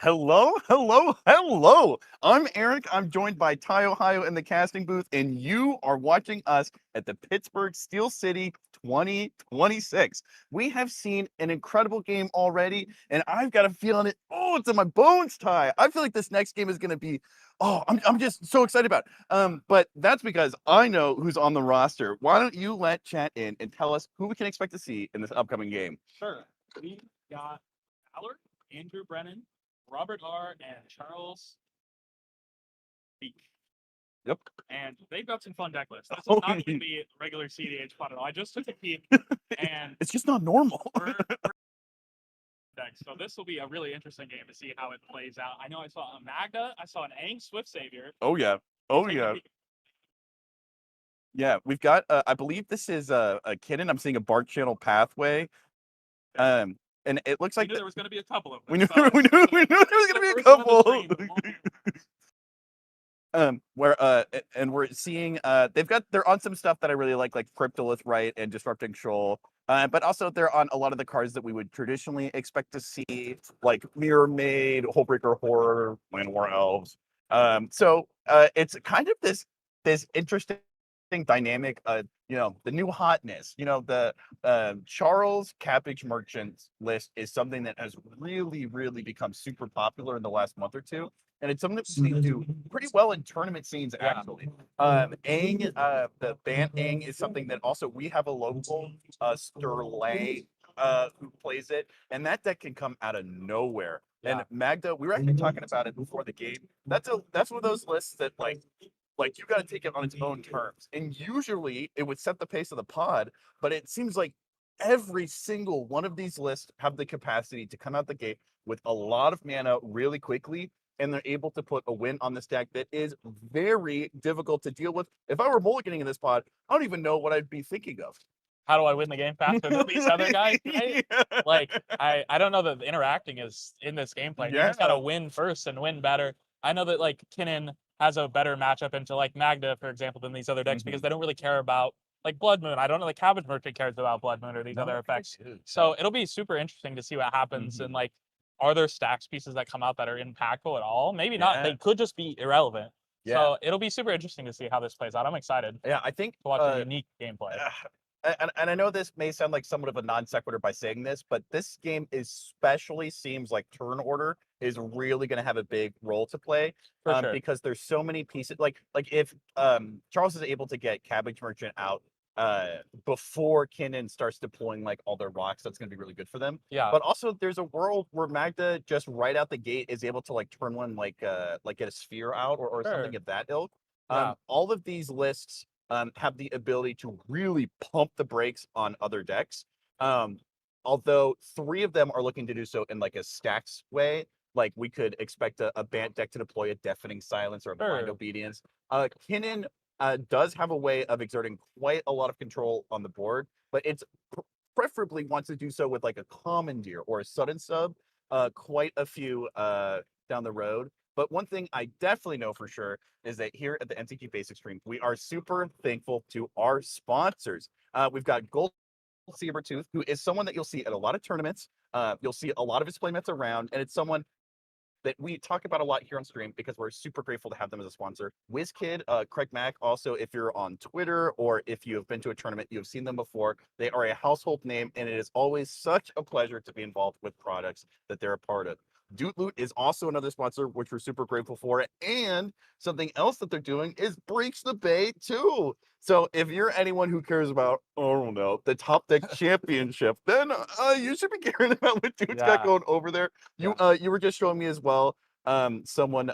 Hello, hello, hello. I'm Eric. I'm joined by Ty Ohio in the casting booth, and you are watching us at the Pittsburgh Steel City 2026. We have seen an incredible game already, and I've got a feeling it. Oh, it's in my bones, Ty. I feel like this next game is going to be. Oh, I'm just so excited about it. But that's because I know who's on the roster. Why don't you let chat in and tell us who we can expect to see in this upcoming game? Sure. We got Allard, Andrew Brennan, Robert R. and Charles Beek. Yep. And they've got some fun deck lists. This is not going to be a regular CDH fun at all. I just took a peek, and it's just not normal. Decks. So this will be a really interesting game to see how it plays out. I know I saw a Magda, I saw an Aang Swift Savior. Oh yeah. Oh yeah. Yeah, we've got. I believe this is a Kidden. I'm seeing a Bark Channel Pathway. And it looks like there was going to be a couple of them. We knew there was going to be a couple. And we're seeing they're on some stuff that I really like Cryptolith, right, and Disrupting Shoal. But also they're on a lot of the cards that we would traditionally expect to see, like Mirror Maid, Hullbreaker Horror, Land War Elves. So it's kind of this interesting dynamic, the new hotness, the Charles Cabbage Merchants list is something that has really become super popular in the last month or two, and it's something that we do pretty well in tournament scenes actually. Aang, the band Aang is something that also we have a local Sterlay who plays it, and that deck can come out of nowhere. And Magda, we were actually talking about it before the game. That's one of those lists that like you got to take it on its own terms. And usually it would set the pace of the pod, but it seems like every single one of these lists have the capacity to come out the gate with a lot of mana really quickly, and they're able to put a win on this deck that is very difficult to deal with. If I were mulliganing in this pod, I don't even know what I'd be thinking of. How do I win the game faster than these other guys? Right? Like, I don't know that the interacting is in this gameplay. You just got to win first and win better. I know that, like, Kinnan has a better matchup into, like, Magda, for example, than these other decks because they don't really care about, like, Blood Moon. I don't know the Cabbage Merchant cares about Blood Moon or these other effects. So it'll be super interesting to see what happens. And, like, are there stacks pieces that come out that are impactful at all? Maybe not. They could just be irrelevant. So it'll be super interesting to see how this plays out. I'm excited. Yeah, I think to watch a unique gameplay. And I know this may sound like somewhat of a non sequitur by saying this, but this game especially seems like turn order is really going to have a big role to play because there's so many pieces. Like if Charles is able to get Cabbage Merchant out before Kinnan starts deploying like all their rocks, that's going to be really good for them. Yeah. But also there's a world where Magda just right out the gate is able to like turn one like get a sphere out or something of that ilk. All of these lists have the ability to really pump the brakes on other decks. Although 3 of them are looking to do so in like a stacks way. Like we could expect a Bant deck to deploy a Deafening Silence or a Blind Obedience. Kinnan does have a way of exerting quite a lot of control on the board, but it's preferably wants to do so with like a Commandeer or a Sudden Sub, quite a few down the road. But one thing I definitely know for sure is that here at the MTG Basics stream, we are super thankful to our sponsors. We've got Gold Sabertooth, who is someone that you'll see at a lot of tournaments. You'll see a lot of his playmats around, and it's someone that we talk about a lot here on stream because we're super grateful to have them as a sponsor. WizKid, Craig Mack, also, if you're on Twitter or if you have been to a tournament, you have seen them before. They are a household name, and it is always such a pleasure to be involved with products that they're a part of. Doot Loot is also another sponsor, which we're super grateful for. And something else that they're doing is Breach the Bay too. So if you're anyone who cares about, I don't know, the Top Deck Championship, then you should be caring about what Doot's got going over there. You were just showing me as well someone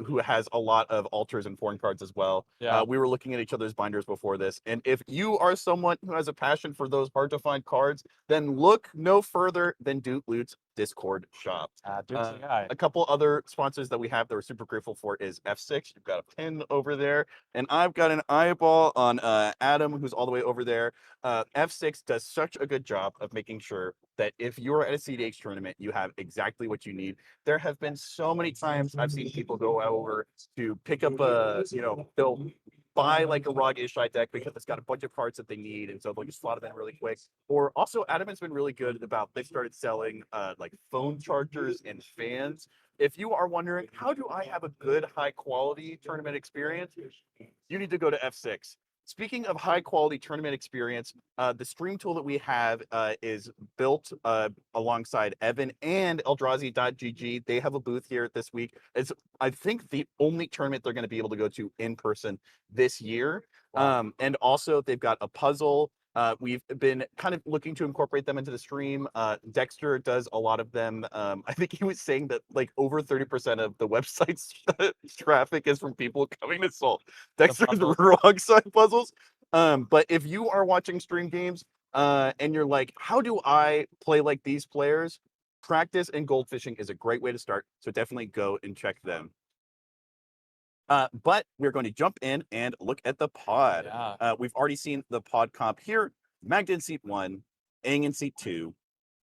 who has a lot of altars and foreign cards as well. Yeah. We were looking at each other's binders before this, and if you are someone who has a passion for those hard to find cards, then look no further than Duke Loot's Discord shop. Duke's the guy. A couple other sponsors that we have that we're super grateful for is F6. You've got a pin over there, and I've got an eyeball on Adam, who's all the way over there. F6 does such a good job of making sure that if you're at a CDH tournament, you have exactly what you need. There have been so many times I've seen people go over to pick up they'll buy like a Rog Ishai deck because it's got a bunch of cards that they need, and so they'll just slot it in really quick. Or also, Adamant's been really good about, they've started selling like phone chargers and fans. If you are wondering, how do I have a good high quality tournament experience? You need to go to F6. Speaking of high quality tournament experience, the stream tool that we have is built alongside Evan and Eldrazi.gg. They have a booth here this week. It's, I think, the only tournament they're going to be able to go to in person this year. Wow. And also they've got a puzzle. We've been kind of looking to incorporate them into the stream. Dexter does a lot of them. I think he was saying that like over 30% of the website's traffic is from people coming to solve Dexter's wrong side puzzles. But if you are watching stream games and you're like, how do I play like these players? Practice and Goldfishing is a great way to start. So definitely go and check them. But we're going to jump in and look at the pod. Yeah. We've already seen the pod comp here. Magda in seat 1, Aang in seat 2,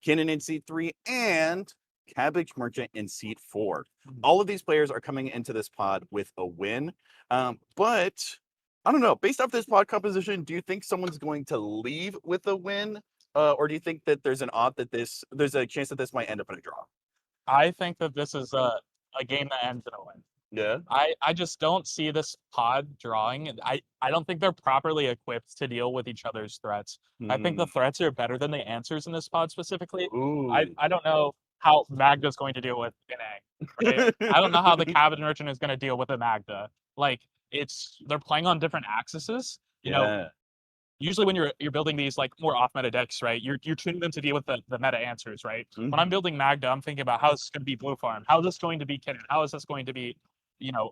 Kinnan in seat 3, and Cabbage Merchant in seat 4. All of these players are coming into this pod with a win. But I don't know, based off this pod composition, do you think someone's going to leave with a win? Or do you think that there's an odd that there's a chance that this might end up in a draw? I think that this is a game that ends in a win. Yeah. I just don't see this pod drawing. I don't think they're properly equipped to deal with each other's threats. I think the threats are better than the answers in this pod specifically. I don't know how Magda's going to deal with an egg. Right? I don't know how the Cabbage Merchant is going to deal with a Magda. Like, they're playing on different axes. You know, usually when you're building these like more off meta decks, right? You're tuning them to deal with the meta answers, right? When I'm building Magda, I'm thinking about how this is going to be Blue Farm, how is this going to be Kinnan, how is this going to be,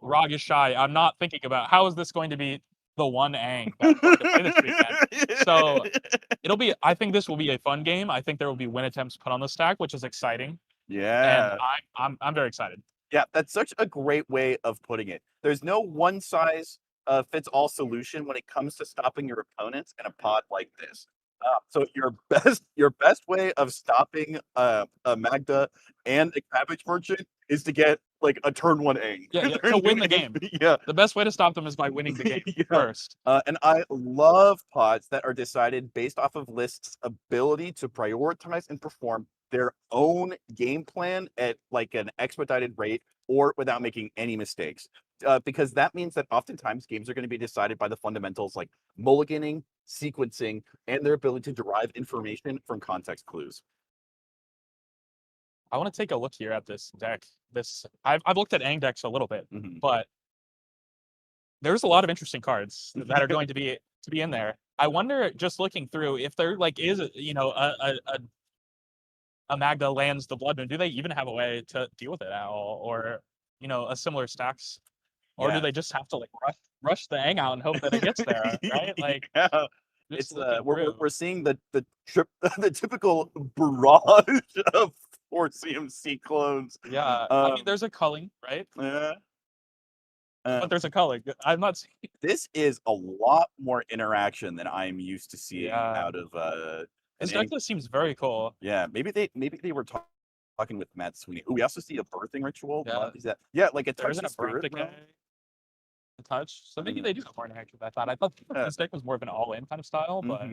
Rog Ishai. I'm not thinking about how is this going to be the one Aang that's going to play this weekend. So I think this will be a fun game. I think there will be win attempts put on the stack, which is exciting. Yeah. And I'm very excited. Yeah, that's such a great way of putting it. There's no one size fits all solution when it comes to stopping your opponents in a pod like this. So your best way of stopping a Magda and a Cabbage Merchant is to get like a turn 1 Aang. Yeah, to win the game. Yeah. The best way to stop them is by winning the game first. And I love pods that are decided based off of lists' ability to prioritize and perform their own game plan at like an expedited rate or without making any mistakes. Because that means that oftentimes games are going to be decided by the fundamentals like mulliganing, sequencing, and their ability to derive information from context clues. I want to take a look here at this deck. I've looked at Aang decks a little bit, but there's a lot of interesting cards that are going to be in there. I wonder, just looking through, if there like is a Magda lands the Blood Moon, do they even have a way to deal with it at all, or a similar stacks, or do they just have to like rush the Aang out and hope that it gets there, right? Like, it's we're seeing the typical barrage of 4 CMC clones. Yeah, I mean, there's a culling, right? Yeah. But there's a culling. I'm not seeing. This is a lot more interaction than I'm used to seeing out of. This deck list seems very cool. Yeah, maybe they were talking with Matt Sweeney. Ooh, we also see a birthing ritual. Yeah, is that? Yeah, like a there touch isn't of a birth spirit. decay. A touch. So maybe they do have more interaction with that thought. I thought this deck was more of an all-in kind of style, but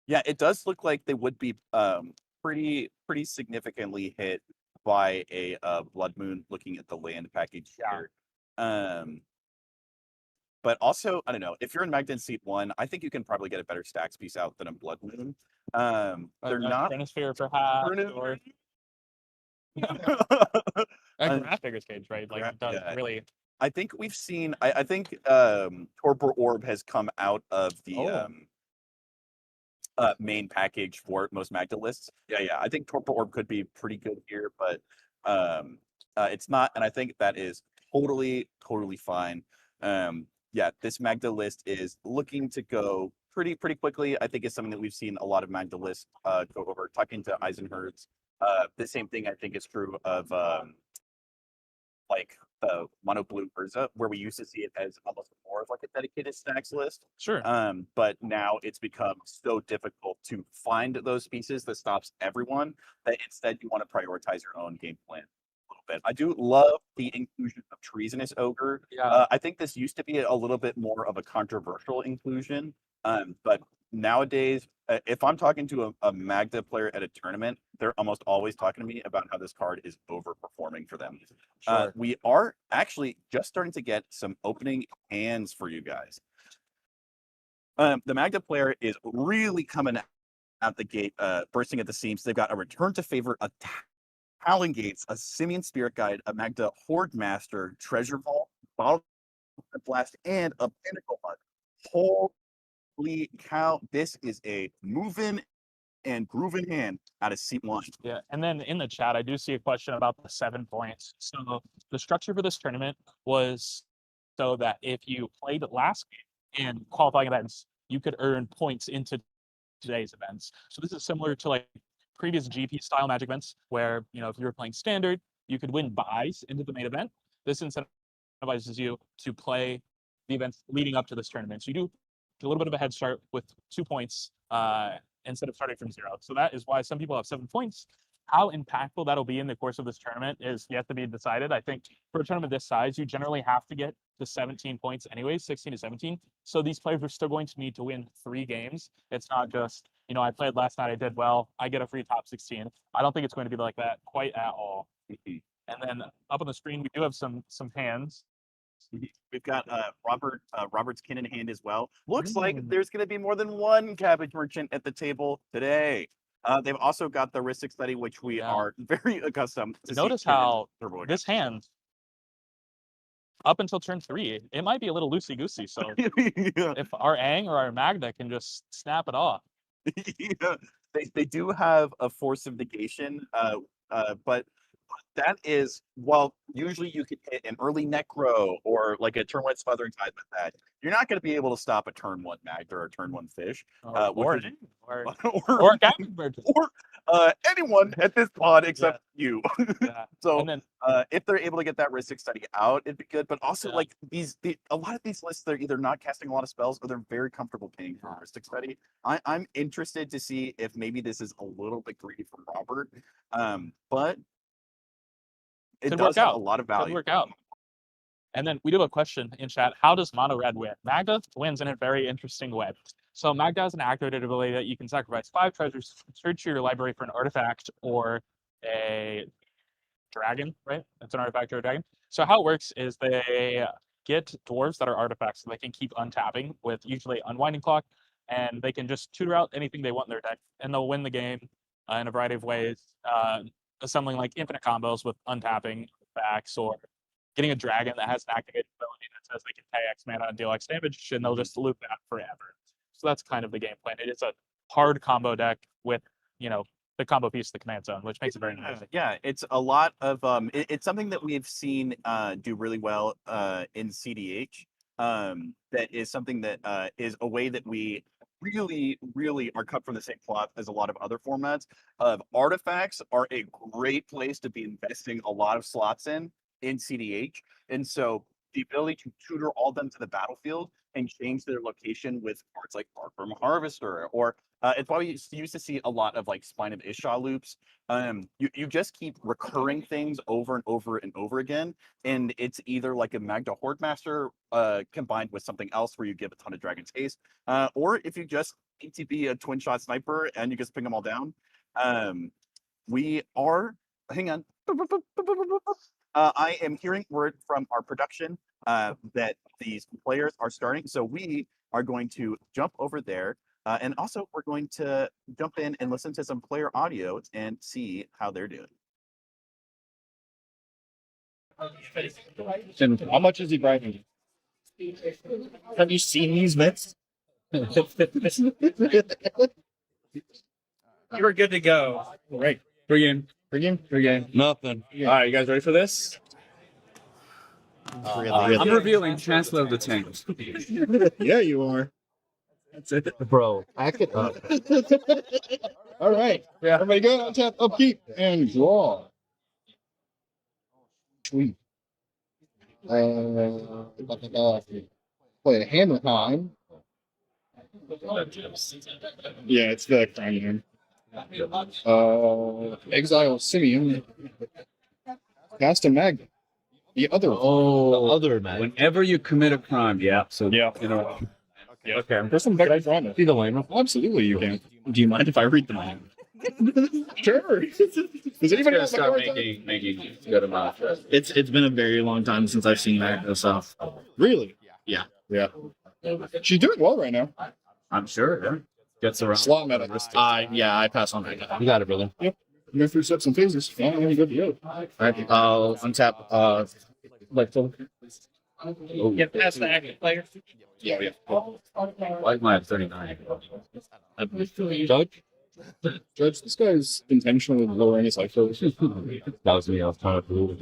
yeah, it does look like they would be pretty significantly hit by a Blood Moon. Looking at the land package here. But also, I don't know, if you're in Magda in seat 1, I think you can probably get a better stacks piece out than a Blood Moon. They're not Chronosphere perhaps, or Graphiger's Cage, right? Like, it does really. I think we've seen. I think Torpor Orb has come out of the main package for most Magda lists. Yeah. I think Torpor Orb could be pretty good here, but it's not, and I think that is totally fine. Yeah, this Magda list is looking to go pretty quickly. I think it's something that we've seen a lot of Magda lists go over, tuck into Eisenherz. The same thing I think is true of like the mono blue Urza, where we used to see it as almost more of like a dedicated stacks list. Sure. But now it's become so difficult to find those pieces that stops everyone that instead you want to prioritize your own game plan a little bit. I do love the inclusion of Treasonous Ogre. Yeah. I think this used to be a little bit more of a controversial inclusion, but nowadays, if I'm talking to a Magda player at a tournament, they're almost always talking to me about how this card is overperforming for them. Sure. We are actually just starting to get some opening hands for you guys. The Magda player is really coming out the gate, bursting at the seams. They've got a Return to Favor, a Talon Gates, a Simian Spirit Guide, a Magda Horde Master, Treasure Vault, Bottle Blast, and a Pinnacle Hunt. Holy cow, this is a moving and grooving hand out of seat 1. Yeah, and then in the chat, I do see a question about the 7 points. So the structure for this tournament was so that if you played last game in qualifying events, you could earn points into today's events. So this is similar to like previous GP style Magic events where, you know, if you were playing standard, you could win buys into the main event. This incentivizes you to play the events leading up to this tournament. So you do a little bit of a head start with 2 points instead of starting from 0. So that is why some people have 7 points. How impactful that'll be in the course of this tournament is yet to be decided. I think for a tournament this size, you generally have to get to 17 points anyways, 16 to 17. So these players are still going to need to win 3 games. It's not just, you know, I played last night, I did well, I get a free top 16. I don't think it's going to be like that quite at all. And then up on the screen, we do have some hands. We've got Robert's kin in hand as well. Looks like there's going to be more than one Cabbage Merchant at the table today. They've also got the Ristic Study, which we are very accustomed to. Notice how this hand, up until turn 3, it might be a little loosey-goosey. So if our Aang or our Magda can just snap it off. Yeah, they do have a Force of Negation, but that is, well, usually you could hit an early Necro or like a turn 1 Smothering Tide with that. You're not going to be able to stop a turn 1 Magda or a turn 1 Fish. Or anyone at this pod except you. Yeah. So and then, if they're able to get that Ristic Study out, it'd be good. But also, like a lot of these lists, they're either not casting a lot of spells or they're very comfortable paying for Ristic Study. I'm interested to see if maybe this is a little bit greedy for Robert, but it does have a lot of value. Could work out. And then we do have a question in chat. How does Mono Red win? Magda wins in a very interesting way. So Magda has an activated ability that you can sacrifice 5 treasures, search your library for an artifact or a dragon, right? It's an artifact or a dragon. So how it works is they get dwarves that are artifacts so they can keep untapping with usually Unwinding Clock, and they can just tutor out anything they want in their deck, and they'll win the game in a variety of ways. Assembling like infinite combos with untapping backs, or getting a dragon that has an activated ability that says they can pay X mana and deal X damage, and they'll just loop that forever. So that's kind of the game plan. It is a hard combo deck with, you know, the combo piece, the command zone, which makes it very nice. Yeah, it's a lot of it's something that we've seen do really well in CDH. That is something that is a way that we really are cut from the same cloth as a lot of other formats. Artifacts are a great place to be investing a lot of slots in CDH, and so the ability to tutor all them to the battlefield and change their location with cards like Barkroom Harvester, or it's why we used to see a lot of like Spine of Isha loops. You just keep recurring things over and over and over again, and it's either like a Magda Horde Master combined with something else where you give a ton of Dragon's Haste, or if you just need to be a twin shot sniper and you just ping them all down. We are, hang on. I am hearing word from our production that these players are starting. So we are going to jump over there. And also we're going to jump in and listen to some player audio and see how they're doing. How much is he bribing you? Have you seen these bets? You're good to go. Right. Bring in. Pre-game. Nothing. All right, you guys ready for this? I'm revealing Chancellor of the Tanks. Yeah, you are. That's it, bro. Back it up. All right. Yeah. Everybody go on tap, upkeep, and draw. Sweet. Play a hammer time. Yeah, it's the crown hand. Exile Simeon. Cast a magnet. The other. The other man. Whenever you commit a crime, So you know. Yeah. Okay. There's some back on it. See the lane. Absolutely, you can. Do you mind if I read them all? Sure. Does anybody else start making good amount? It's been a very long time since I've seen that stuff. Really? Yeah. Yeah. She's doing well right now. I'm sure. Yeah. Gets around. Slot meta. I pass on right now. You got it, brother. Yep. Go through steps and phases. Yeah, good to go. All right. I'll untap. Get past the active player. Yeah. Like my 39. Judge? Judge, this guy's intentionally lowering his life totals. That was me. I was trying to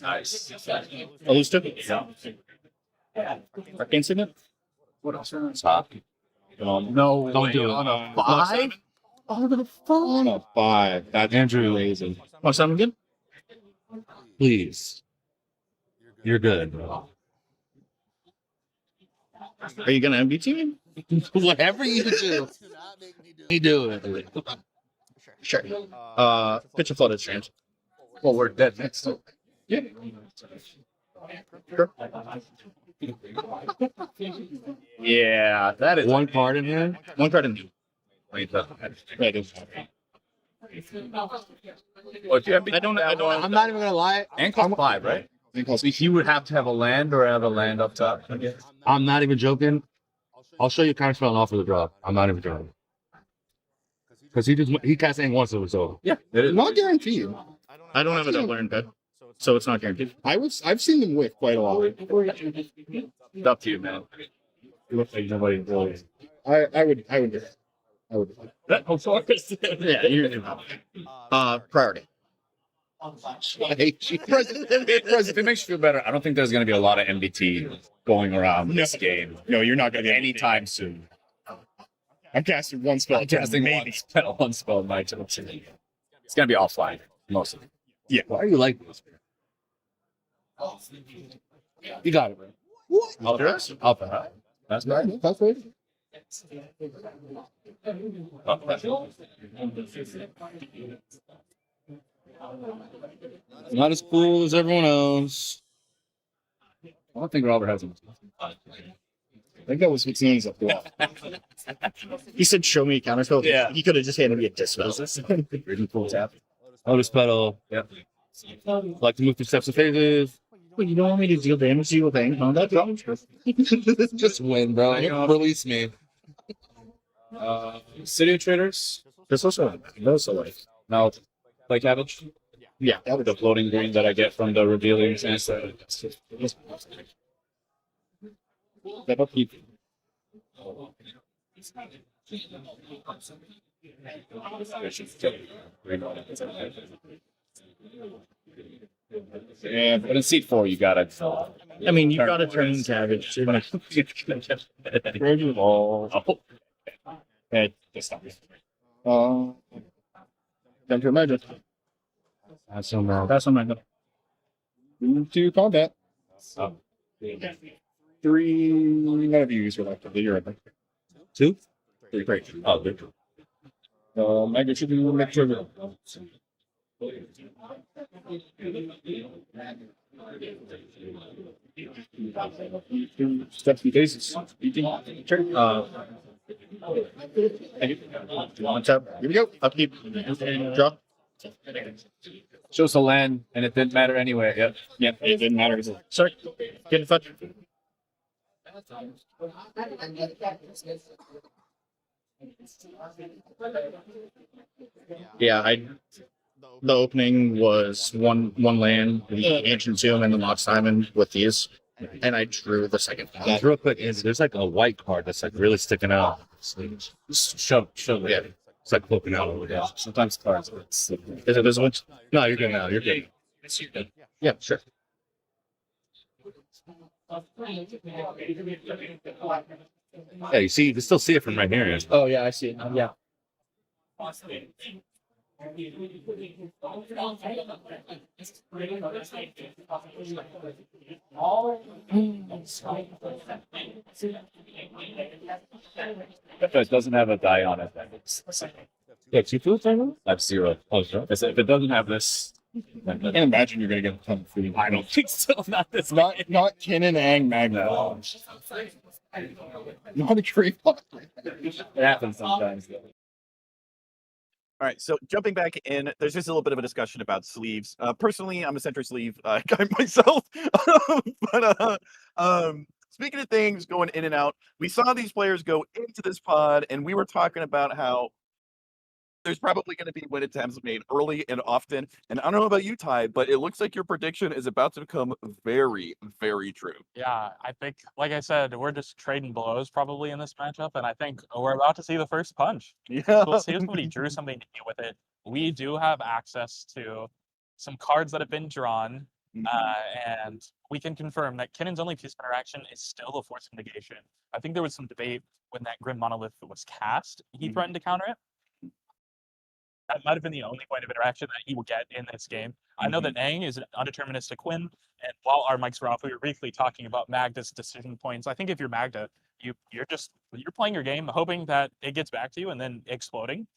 Nice. I'll lose two. Arcane Signet? What else? Stop. No, don't do it. On a 5? On a 5. That's Andrew. amazing. Want something good? Please. You're good, bro. Are you gonna MBT me? Whatever you do, you do it. Sure. Pitch a flooded strange. Well, we're dead next to Yeah. Sure. Yeah, that is one card in here. one card in here. Wait, that. Right, it's- I'm not even gonna lie. And cost 5, right? So you would have to have a land or have a land up top. I'm not even joking. I'll show you counterspell and offer the draw. I'm not even joking. Because he cast anything once, it was over. Yeah, it is. Not guaranteed. I don't have a doubler in bed, so it's not guaranteed. I've seen them whiff quite a lot. It's up to you, man. You look like nobody really. I would do it. I would. That whole focus. Yeah, you're priority. I hate you. President, if it makes you feel better, I don't think there's going to be a lot of MBT going around this game. No, you're not going to get anytime soon. I'm casting one spell. I'm casting one spell in my turn. It's going to be offline, mostly. Yeah. Why are you like this? You got it, bro. What? Alpha. That's right. That's right. Not as cool as everyone else. I don't think Robert has him. I think that was what's known as a bluff. He said, "Show me a counterspell." Yeah. He could have just handed me a dispel. Really cool tap. Lotus Petal. Yep. Like to move through steps and phases. Wait, you don't want me to deal damage to you with anything? No, that's wrong. Just win, bro. Release me. City of Traders. This also like Now, like cabbage. yeah. The floating green that I get from the revealing chance. Step up, keep. Yeah, but in seat 4, you got it. I mean, you got to turn cabbage. You're gonna Road evolve. Okay, just stop. Then to imagine. That's so bad. That's what I'm gonna. Move to combat. Oh. 3 none of you are left. You're right. 2? 3. Great. Oh, good. Mega should do make sure that. Steps and phases. On top. Here we go. Upkeep. Draw. Shows the land, and it didn't matter anyway. Yep. Yeah, it didn't matter. Sorry. Get in touch. Yeah, the opening was one land, the ancient tomb, and the Mox Diamond with these. and I drew the second one. Real quick, there's like a white card that's like really sticking out. Just shove it. Yeah. It's like poking out over there. Sometimes cards. Is it this one? No, you're good now. You're good. Yeah, sure. Yeah, you can still see it from right here. Oh yeah, I see it. Yeah. It doesn't have a die on it. Yeah, 2 food time? That's 0. Oh, sure. If it doesn't have this, I can't imagine you're gonna get a ton of food. I don't think so. Not this. Not Kin and Ang Magna. Not a great pot. It happens sometimes. Though. All right, so jumping back in, there's just a little bit of a discussion about sleeves. Personally, I'm a center sleeve guy myself, but speaking of things going in and out, we saw these players go into this pod, and we were talking about how there's probably going to be win attempts made early and often. And I don't know about you, Ty, but it looks like your prediction is about to become very, very true. Yeah, I think, like I said, we're just trading blows probably in this matchup, and I think we're about to see the first punch. Yeah. So we'll see if somebody drew something to do with it. We do have access to some cards that have been drawn, and we can confirm that Kinnon's only piece of interaction is still the Force of Negation. I think there was some debate when that Grim Monolith was cast. He threatened to counter it. That might have been the only point of interaction that he will get in this game. I know that Aang is an undeterministic win, and while our mics were off, we were briefly talking about Magda's decision points. I think if you're Magda, you're playing your game, hoping that it gets back to you and then exploding.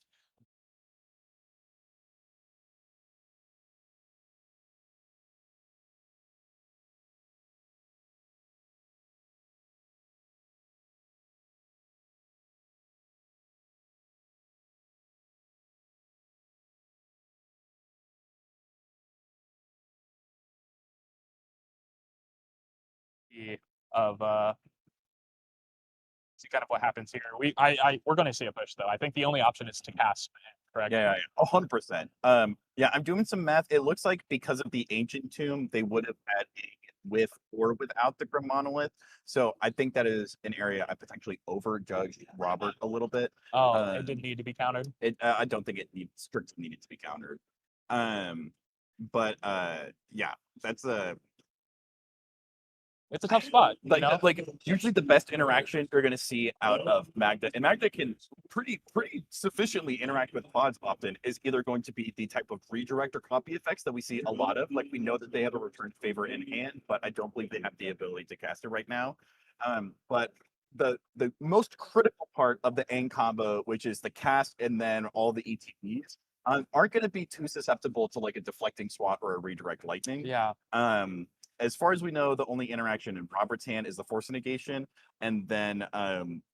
Of see kind of what happens here. We're going to see a push though. I think the only option is to cast. Correct? Yeah, 100%. Yeah, I'm doing some math. It looks like because of the ancient tomb, they would have had a with or without the Grim Monolith. So I think that is an area I potentially overjudged Robert a little bit. Oh, it didn't need to be countered. I don't think it strictly needed to be countered. But yeah, that's it's a tough spot. Like usually the best interaction you're going to see out of Magda, and Magda can pretty sufficiently interact with pods often, is either going to be the type of redirect or copy effects that we see a lot of. Like we know that they have a return favor in hand, but I don't believe they have the ability to cast it right now. But the most critical part of the Aang combo, which is the cast and then all the ETBs, aren't going to be too susceptible to like a deflecting swat or a redirect lightning. Yeah. As far as we know, the only interaction in Robert's hand is the Force of Negation, and then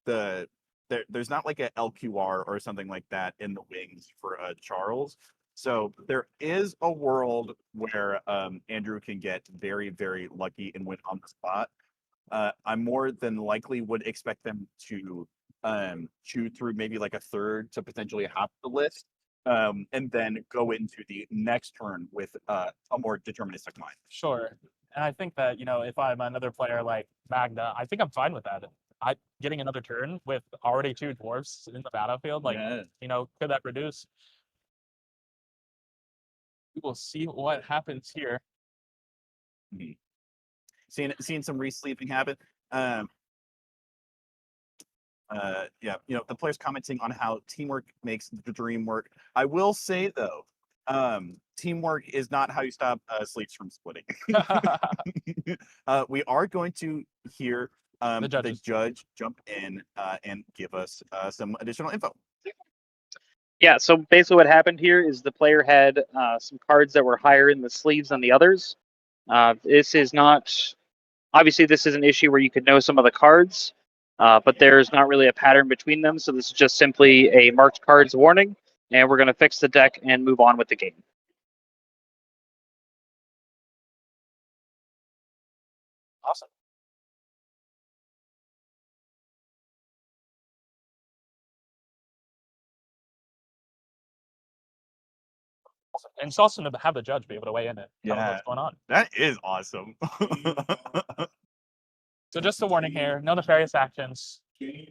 there's not like a LQR or something like that in the wings for Charles. So there is a world where Andrew can get very, very lucky and win on the spot. I more than likely would expect them to chew through maybe like a third to potentially half the list. And then go into the next turn with a more deterministic mind. Sure. And I think that, if I'm another player like Magda, I think I'm fine with that. Getting another turn with already 2 dwarfs in the battlefield, could that produce? We will see what happens here. Seeing some re-sleeping happen. Yeah, the players commenting on how teamwork makes the dream work. I will say though, teamwork is not how you stop sleeps from splitting. We are going to hear the judge jump in and give us some additional info. Yeah, so basically what happened here is the player had some cards that were higher in the sleeves than the others. This is not, obviously this is an issue where you could know some of the cards, but there's not really a pattern between them. So this is just simply a marked cards warning, and we're going to fix the deck and move on with the game. Awesome. And it's awesome to have the judge be able to weigh in it. Yeah, what's going on. That is awesome. So just a warning here, no nefarious actions.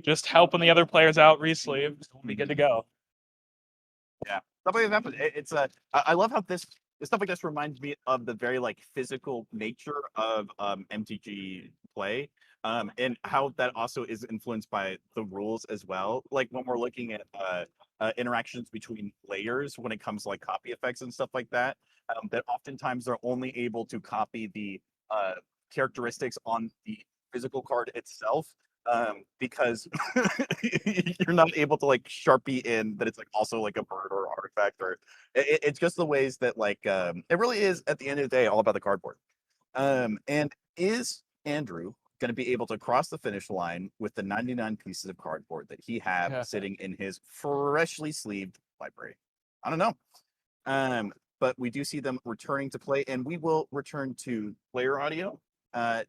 Just helping the other players out, re-sleeve, we'll be good to go. Yeah, stuff like that. It's I love how stuff like this reminds me of the very like physical nature of MTG play, and how that also is influenced by the rules as well. Like when we're looking at interactions between layers when it comes to like copy effects and stuff like that, that oftentimes they're only able to copy the characteristics on the physical card itself. Because you're not able to like Sharpie in that it's like also like a bird or artifact, or it's just the ways that like it really is at the end of the day all about the cardboard. And is Andrew going to be able to cross the finish line with the 99 pieces of cardboard that he has sitting in his freshly sleeved library? I don't know. But we do see them returning to play, and we will return to player audio.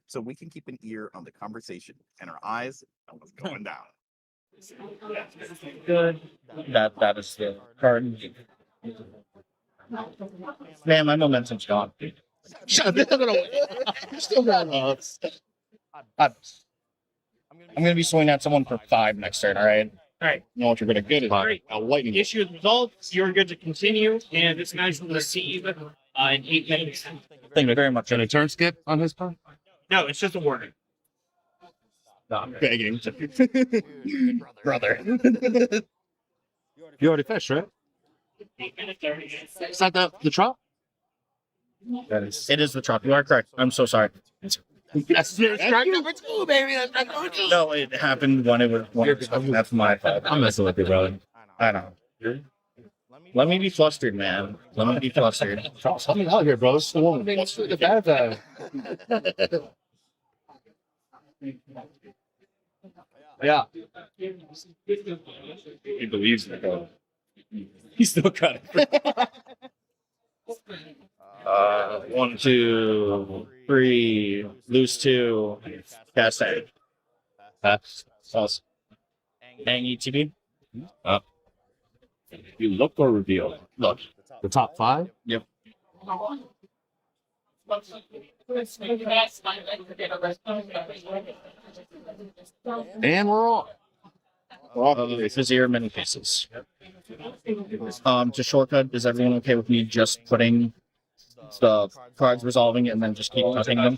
So we can keep an ear on the conversation and our eyes on what's going down. Good. That is the card. Man, my momentum's gone. I'm gonna be swinging at someone for 5 next turn. All right. All right. You know what you're gonna get is a lightning. Issue is resolved. You're good to continue, and this match will receive in 8 minutes. Thank you very much. Can a turn skip on his part? No, it's just a warning. No, I'm begging. Brother. You already fished, right? 8 minutes, 30 minutes. Is that the trop? It is the trop. You are correct. I'm so sorry. That's strike number 2, baby. That's strike number 2. No, it happened when it was. That's my fault. I'm messing with you, brother. I know. Let me be flustered, man. Let me be flustered. Help me out here, bro. It's the one. What's the bad guy? Yeah. He believes in it. He's still got it. 1, 2, 3, lose 2, cast A. Pass. Hang ETB. You look or reveal? Look. The top 5? Yep. And we're on. Vizier many pieces. To shortcut, is everyone okay with me just putting the cards resolving and then just keep touching them?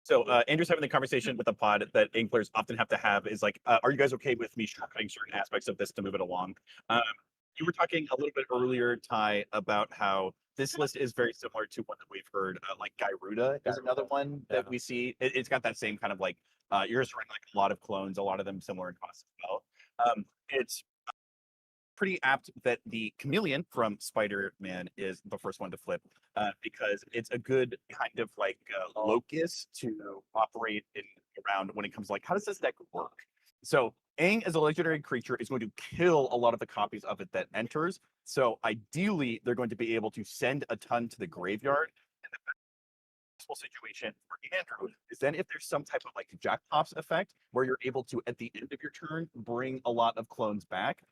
So Andrew's having the conversation with the pod that anglers often have to have is like, are you guys okay with me shortcutting certain aspects of this to move it along? You were talking a little bit earlier, Ty, about how this list is very similar to one that we've heard. Like Gyruda is another one that we see. It's got that same kind of like, you're just running like a lot of clones, a lot of them similar in cost as well. It's pretty apt that the chameleon from Spider-Man is the first one to flip, because it's a good kind of like locus to operate around when it comes to like, how does this deck work? So Aang as a legendary creature is going to kill a lot of the copies of it that enters. So ideally, they're going to be able to send a ton to the graveyard. And the possible situation for Andrew is then if there's some type of like Jack Pops effect where you're able to, at the end of your turn, bring a lot of clones back.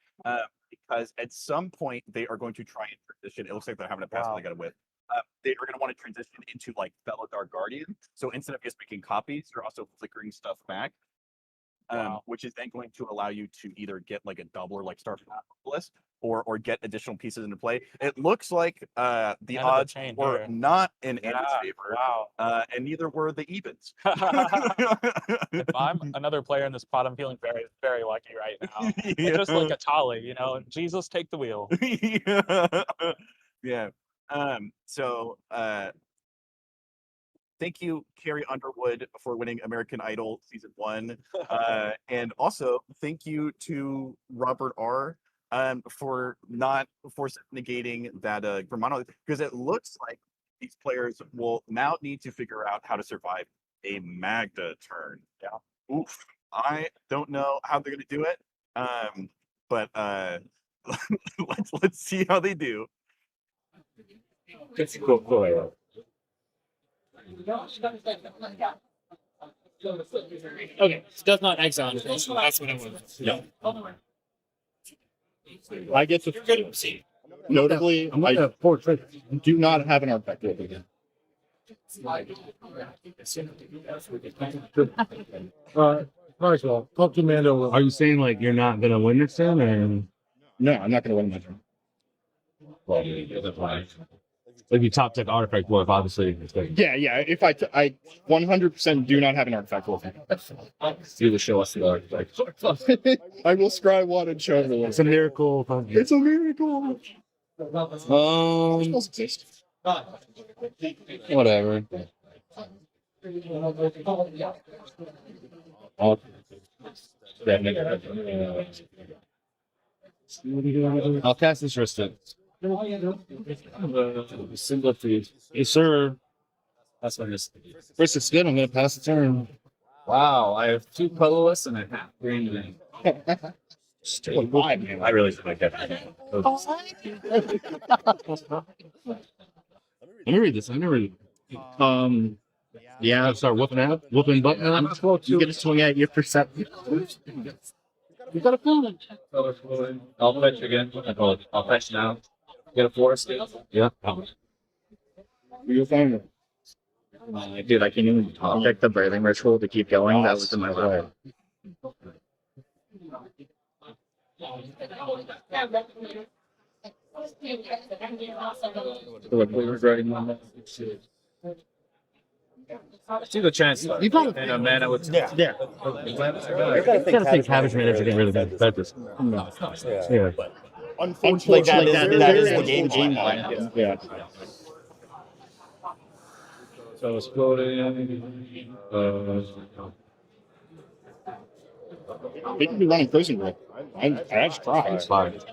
Because at some point they are going to try and transition. It looks like they're having a pass, but they got a whip. They are going to want to transition into like Felidar Guardian. So instead of just making copies, you're also flickering stuff back. Which is then going to allow you to either get like a doubler like Star list or get additional pieces into play. It looks like the odds were not in Andrew's favor, and neither were the evens. If I'm another player in this pot, I'm feeling very, very lucky right now. It's just like a Tali, you know, Jesus, take the wheel. Yeah. So thank you, Carrie Underwood, for winning American Idol Season 1. And also, thank you to Robert R. For not negating that Grimano, because it looks like these players will now need to figure out how to survive a Magda turn. Yeah. Oof. I don't know how they're going to do it, but let's see how they do. It's cool. Okay, it does not exile. That's what I want. Yeah. I get to see. Notably, I do not have an artifact again. Well, talk to Mando. Are you saying like you're not gonna win this turn, or no? I'm not gonna win my turn. Well, if you top deck artifact wolf, obviously. Yeah. If I 100% do not have an artifact wolf. You will show us the artifact. I will scry one and show everyone. It's a miracle. It's a miracle. Whatever. I'll cast this resistance. Sympathy. Yes, sir. That's what it is. First, it's good. I'm going to pass the turn. Wow, I have 2 colorless and a half green lane. Still alive, man. I really like that. Let me read this. I never read it. Yeah, start whooping button. You get to swing at your perception. You got a phone. I'll fetch again. I'll fetch now. Get a forest. Yeah. You're fine. Dude, I can't even check the birthing ritual to keep going. That was in my way. Look, we were writing on that. See the chance. You got and a mana with yeah. I gotta think Cabbage Managers are getting really good at this. Yeah. Unfortunately, that is the game line. Yeah. So it's floating. They can be running prison break. I just tried. It's fine. That's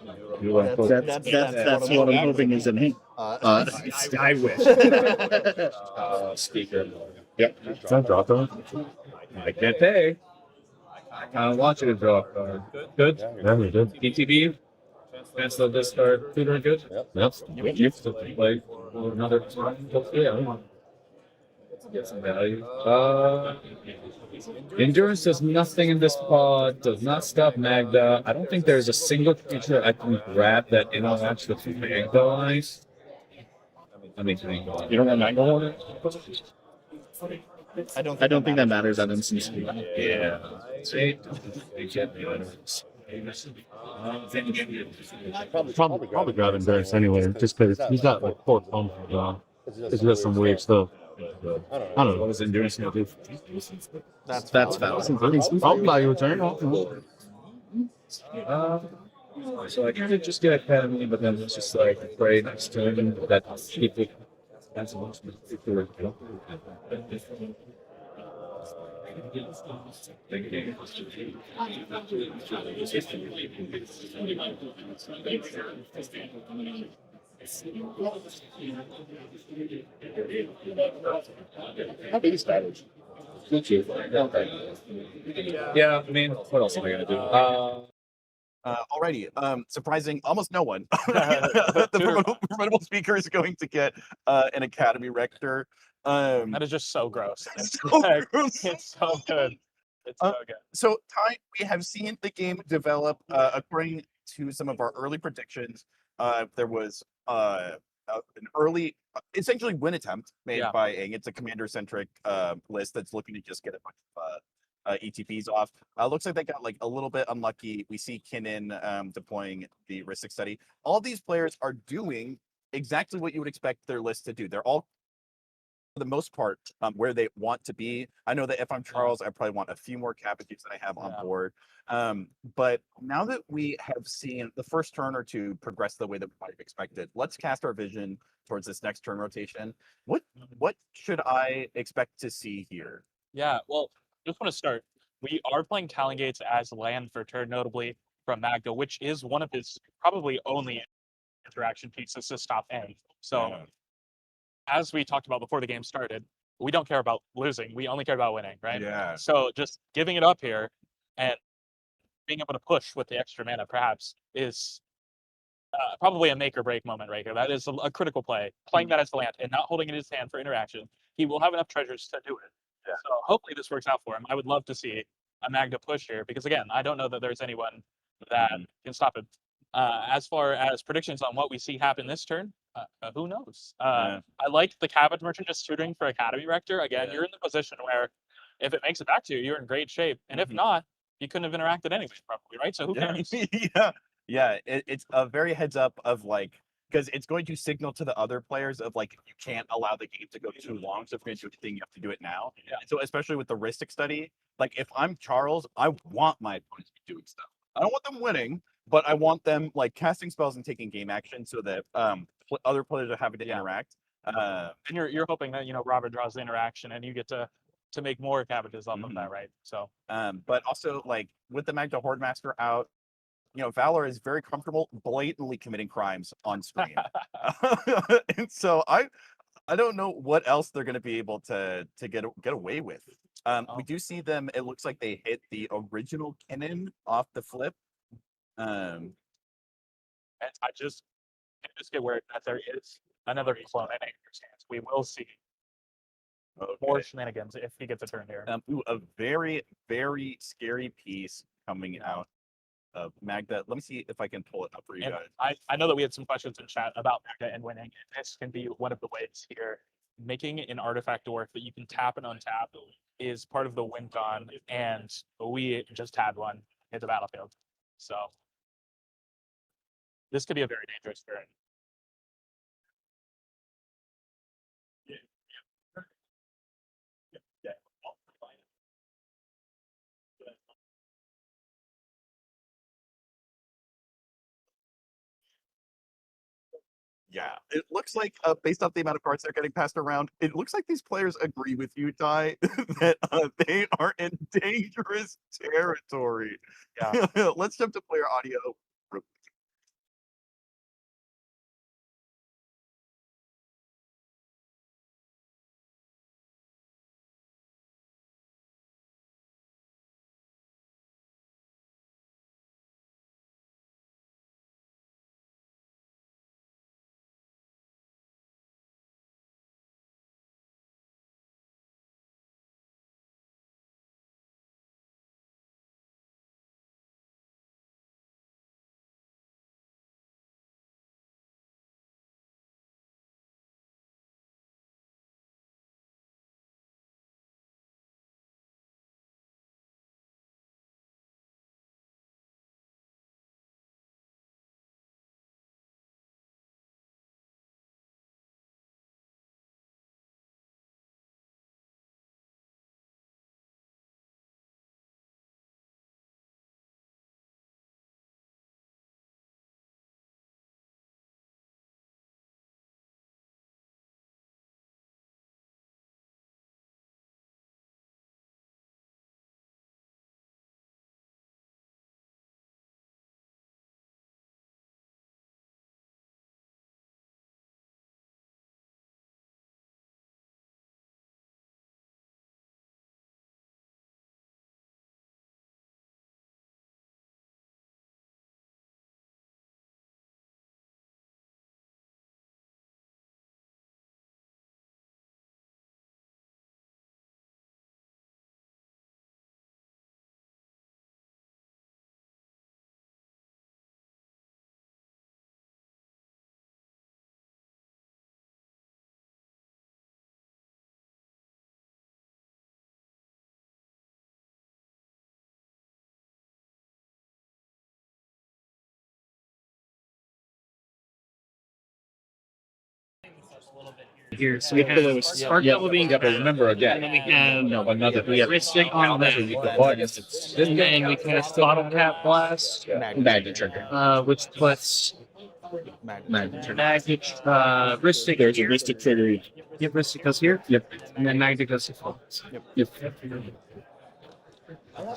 what I'm hoping is in him. I wish. Speaker. Yep. Is that drop though? I can't pay. I kind of want you to draw a card. Good? Yeah, we did. ETB? Cancel this card. Tutor good? Yep. Play another time. Yeah. Get some value. Endurance does nothing in this pod, does not stop Magda. I don't think there's a single creature I can grab that interacts with Magda Eyes. You don't have Mango Hornet? I don't think that matters at instance. Yeah. Probably grab Endurance anyway, just because he's got like 4 phones on. He's got some weird stuff. I don't know. What is Endurance going to do? That's valid. I'll buy you a turn. So I can just get Academy, but then it's just like pray next turn that people. That's much more. How big is Savage? Yeah, I mean, what else am I gonna do? Alrighty. Surprising almost no one. The formidable speaker is going to get an Academy Rector. That is just so gross. So gross. It's so good. It's so good. So, Ty, we have seen the game develop according to some of our early predictions. There was an early, essentially, win attempt made by Ing. It's a commander-centric list that's looking to just get a bunch of ETPs off. Looks like they got like a little bit unlucky. We see Kinnan deploying the Ristic Study. All these players are doing exactly what you would expect their list to do. They're all, for the most part, where they want to be. I know that if I'm Charles, I probably want a few more cabbages that I have on board. But now that we have seen the first turn or two progress the way that we might have expected, let's cast our vision towards this next turn rotation. What should I expect to see here? Yeah, well, just want to start. We are playing Talon Gates as land for turn, notably from Magda, which is one of his probably only interaction pieces to stop Ing. So, as we talked about before the game started, we don't care about losing. We only care about winning, right? Yeah. So just giving it up here and being able to push with the extra mana, perhaps, is probably a make or break moment right here. That is a critical play. Playing that as the land and not holding it in his hand for interaction, he will have enough treasures to do it. Yeah. So hopefully this works out for him. I would love to see a Magda push here because, again, I don't know that there's anyone that can stop it As far as predictions on what we see happen this turn, who knows? I like the Cabbage Merchant just tutoring for Academy Rector. Again, you're in the position where if it makes it back to you, you're in great shape. And if not, you couldn't have interacted anyway, probably, right? So who cares? Yeah. It's a very heads up of like, because it's going to signal to the other players of like, you can't allow the game to go too long. So if you're going to do anything, you have to do it now. Yeah. So especially with the Ristic study, like if I'm Charles, I want my opponents to be doing stuff. I don't want them winning, but I want them like casting spells and taking game action so that other players are having to interact. And you're hoping that Robert draws the interaction and you get to make more cabbages off of that, right? So but also like with the Magda Hordemaster out, Valor is very comfortable blatantly committing crimes on screen. And so I don't know what else they're going to be able to get away with. We do see them. It looks like they hit the original cannon off the flip. And I just get where that there is another clone in Anchor's hands. We will see more shenanigans if he gets a turn here. A very, very scary piece coming out of Magda. Let me see if I can pull it up for you guys. I know that we had some questions in chat about Magda and winning. This can be one of the ways here. Making an artifact dwarf that you can tap and untap is part of the win con, and we just had one hit the battlefield. So this could be a very dangerous turn. Yeah, it looks like based off the amount of cards they're getting passed around, it looks like these players agree with you, Ty, that they are in dangerous territory. Yeah. Let's jump to player audio. Here, so we have Spark Double being remember again. And then we have Ristic on that. And then we cast Bottle Cap Blast, Magnet trigger. which puts Magnet trigger. Magic, Ristic. There's a Ristic trigger. Yep, Ristic goes here. Yep. And then Magnet goes to falls. Yep.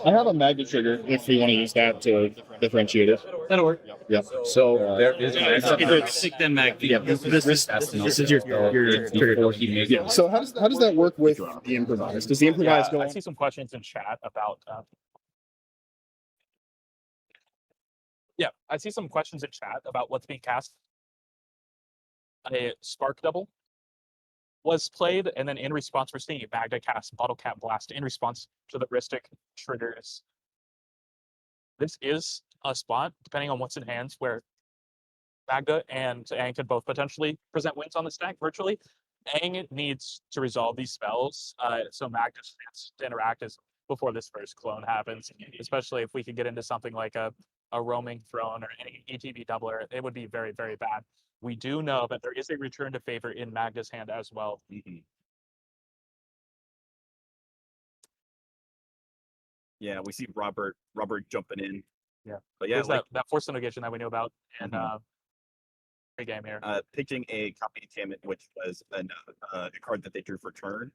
I have a magnet trigger if we want to use that to differentiate it. That'll work. Yep. So there is Ristic then Magnet. Yeah. This is your trigger. Yeah. So how does that work with the improvise? Does the improvise go? I see some questions in chat about. I see some questions in chat about what's being cast. A Spark Double was played, and then in response, we're seeing Magda cast Bottle Cap Blast in response to the Ristic triggers. This is a spot, depending on what's in hands, where Magda and Aang could both potentially present wins on the stack virtually. Aang needs to resolve these spells, so Magda has to interact before this first clone happens, especially if we could get into something like a roaming throne or any ETB doubler. It would be very, very bad. We do know that there is a return to favor in Magda's hand as well. Yeah, we see Robert jumping in. Yeah, but yeah, there's like, that force negation that we knew about, and great game here. Pitching a copy containment, which was a card that they drew for turn.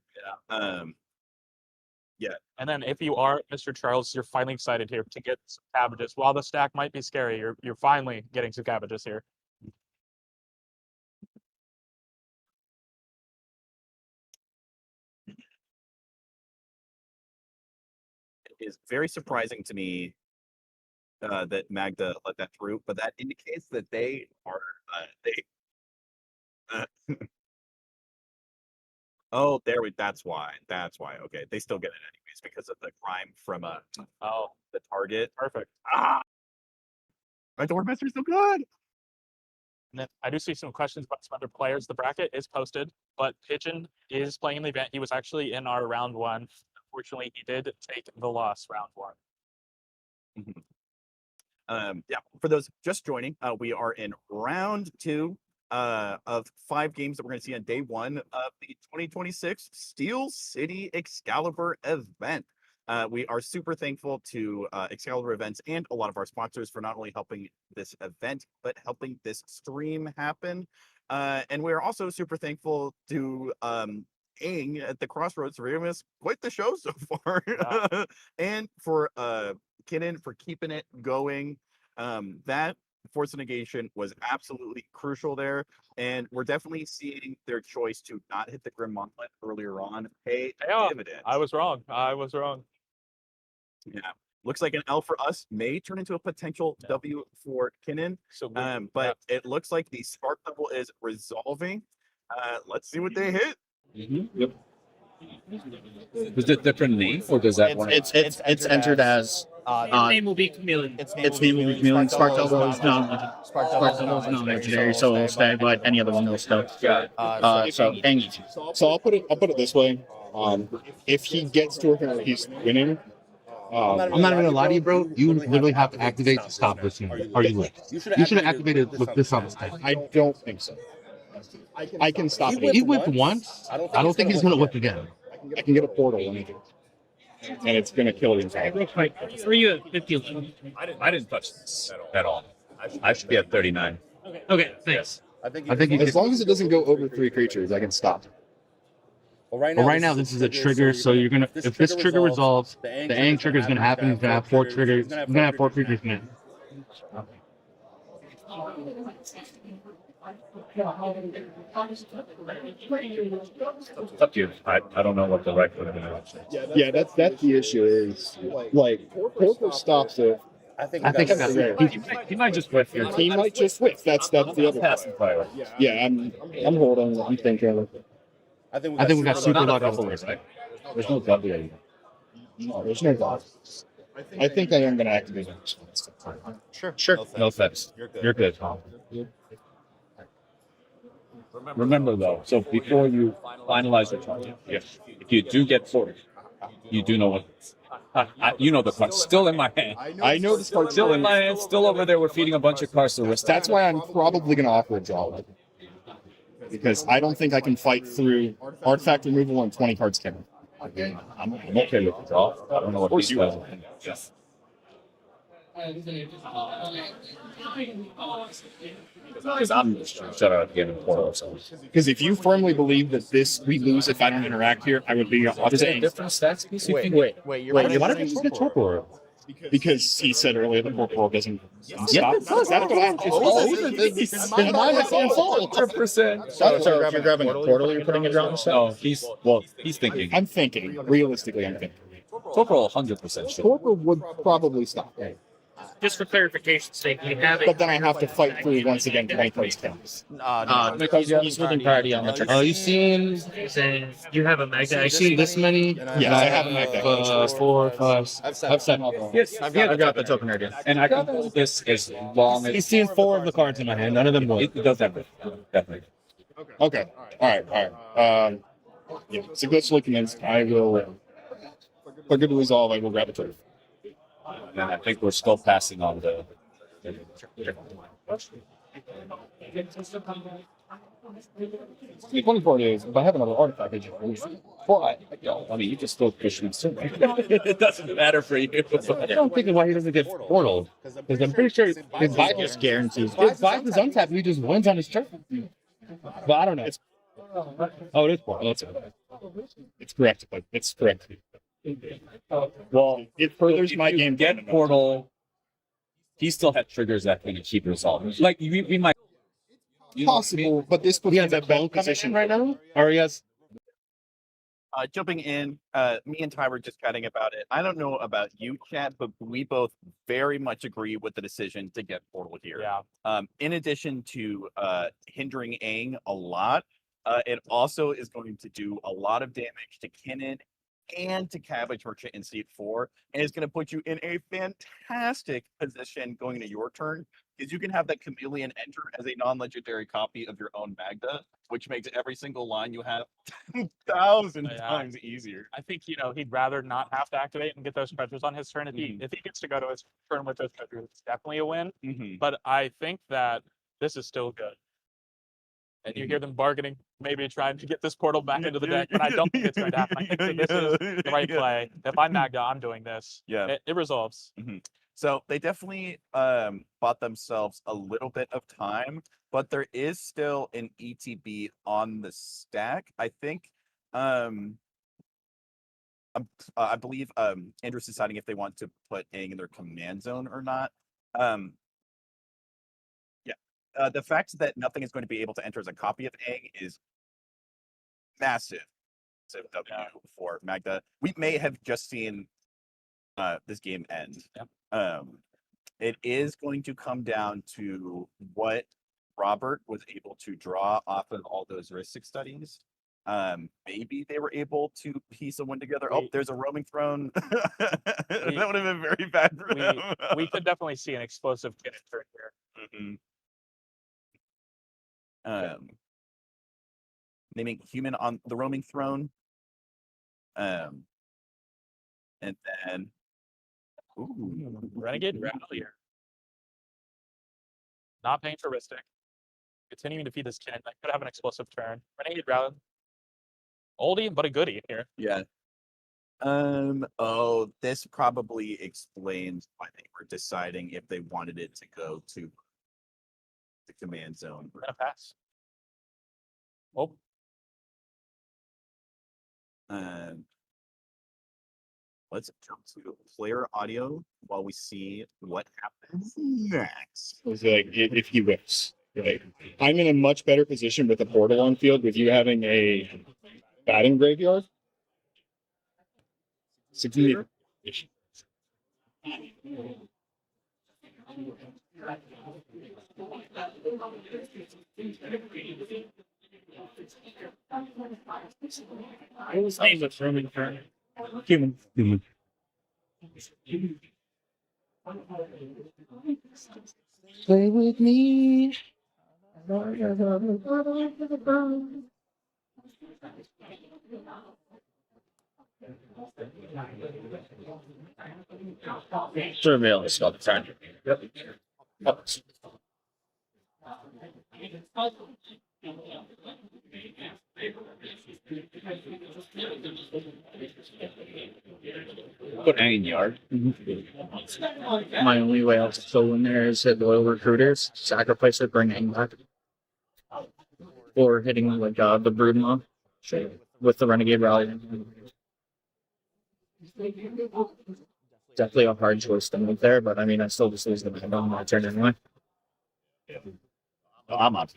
Yeah. And then if you are Mr. Charles, you're finally excited here to get some cabbages. While the stack might be scary, you're finally getting some cabbages here. It is very surprising to me that Magda let that through, but that indicates that they are oh, that's why. Okay, they still get it anyways because of the crime from the target. Perfect. My Doormaster is so good. And then I do see some questions about some other players. The bracket is posted, but Pigeon is playing in the event. He was actually in our round one. Unfortunately, he did take the loss round one. Yeah, for those just joining, we are in round 2 of 5 games that we're going to see on day 1 of the 2026 Steel City Excalibur event. We are super thankful to Excalibur Events and a lot of our sponsors for not only helping this event, but helping this stream happen. And we are also super thankful to Aang at the Crossroads for giving us quite the show so far. Yeah. And for Kinnan for keeping it going. That force negation was absolutely crucial there, and we're definitely seeing their choice to not hit the Grim Montlet earlier on pay dividends. I was wrong. Yeah, looks like an L for us may turn into a potential W for Kinnan. But it looks like the spark level is resolving. Let's see what they hit. Yep. Is it different name, or does that one? It's entered as. Its name will be Chameleon. Its name will be Chameleon. Spark Double is non-legendary, so it'll stay, but any other one will stay. So Aang. So I'll put it this way. If he gets to where he's winning, I'm not even gonna lie to you, bro. You literally have to activate to stop this thing. Are you lit? You should have activated with this on the stage. I don't think so. I can stop it. He whipped once. I don't think he's gonna whip again. I can get a portal and it's gonna kill the entire. Real quick, were you at 50? I didn't touch this at all. I should be at 39. Okay, thanks. I think as long as it doesn't go over 3 creatures, I can stop. Well, right now this is a trigger, so you're gonna. If this trigger resolves, the Aang trigger is gonna happen. He's gonna have 4 triggers. He's gonna have 4 creatures in it. It's up to you. I don't know what the right foot is. Yeah, that's the issue. Is like Porker stops it. I think he might just whiff here. He might just whiff. That's the other. Yeah, I'm holding. I'm thinking. I think we got super luck on the list. There's no W. No, there's no W. I think I am going to activate it. Sure. No offense. You're good. Remember though, so before you finalize your target, if you do get 40, you do know what. You know the card still in my hand. I know the card still in my hand. Still over there. We're feeding a bunch of cards to risk. That's why I'm probably going to offer a draw. Because I don't think I can fight through artifact removal on 20 cards can. I'm okay with the draw. I don't know what these guys are thinking. Yes. Because I'm just trying to shut out the end of the portal or something. Because if you firmly believe that we lose if I don't interact here, I would be Is it a different stats piece? Wait. Why did you just get Torpor? Because he said earlier the portal doesn't stop. Yes, That's what I'm 100%. So you're grabbing a portal, you're putting it around the set? No, he's thinking. I'm thinking. Realistically, I'm thinking. Torpor 100% sure. Torpor would probably stop. just for clarification's sake, we have But then I have to fight through once again 20 cards count. Because he's holding priority on the turn. Oh, you seen? You have a Magda. I see this many. Yes, I have a Magda. 4, 5. I've 7. Yes, I've got the token right here. And I can hold this as long as. He's seen 4 of the cards in my hand. None of them will. It does everything. Definitely. Okay. All right. Yeah, it's a good looking in. I will. For good resolve, I will grab a turn. And I think we're still passing on the. The 24 days, if I have another artifact, I just lose. Why? I mean, you can still push me soon. It doesn't matter for you. I don't think why he doesn't get portaled. Because I'm pretty sure his vibe is guaranteed. His vibe is untapped, he just wins on his turn. But I don't know. Oh, it is portal. It's correct. But it's correct. Well, It furthers my game. Get portal. He still had triggers that can keep resolving. Like we might. Possible, but this puts him in a bad position right now. Or he has. Jumping in, me and Ty were just chatting about it. I don't know about you, chat, but we both very much agree with the decision to get portal here. Yeah. In addition to hindering Aang a lot, it also is going to do a lot of damage to Kinnan and to Cabbage Merchant in seat 4, and it's going to put you in a fantastic position going into your turn, because you can have that Chameleon enter as a non-legendary copy of your own Magda, which makes every single line you have 10,000 times easier. I think, he'd rather not have to activate and get those treasures on his turn. If he gets to go to his turn with those treasures, it's definitely a win. But I think that this is still good. And you hear them bargaining, maybe trying to get this portal back into the deck, but I don't think it's going to happen. I think that this is the right play. If I'm Magda, I'm doing this. Yeah. It resolves. So they definitely bought themselves a little bit of time, but there is still an ETB on the stack. I think I believe Andrew's deciding if they want to put Aang in their command zone or not. The fact that nothing is going to be able to enter as a copy of Aang is massive. So W for Magda. We may have just seen this game end. It is going to come down to what Robert was able to draw off of all those heuristic studies. Maybe they were able to piece a win together. Oh, there's a roaming throne. That would have been very bad for them. We could definitely see an explosive Kinnan turn here. Naming human on the roaming throne. And then Renegade Rattle here. Not paying for heuristic. Continuing to feed this Kinnan. That could have an explosive turn. Renegade Rattle. Oldie, but a goodie here. Yeah. This probably explains why they were deciding if they wanted it to go to the command zone. We're gonna pass. Oh. Let's jump to player audio while we see what happens next. It's like if he whips. Like, I'm in a much better position with a portal on field with you having a batting graveyard. 60 What was the name of roaming turn? Human. Play with me. Surveillance got the turn. Yep. Put Aang in yard. My only way else to go in there is hit loyal recruiters, sacrifice it, bring Aang back. Or hitting like the Broodmaw with the Renegade Rally. Definitely a hard choice to make there, but I mean, I still just lose the mind on my turn anyway. I'm on.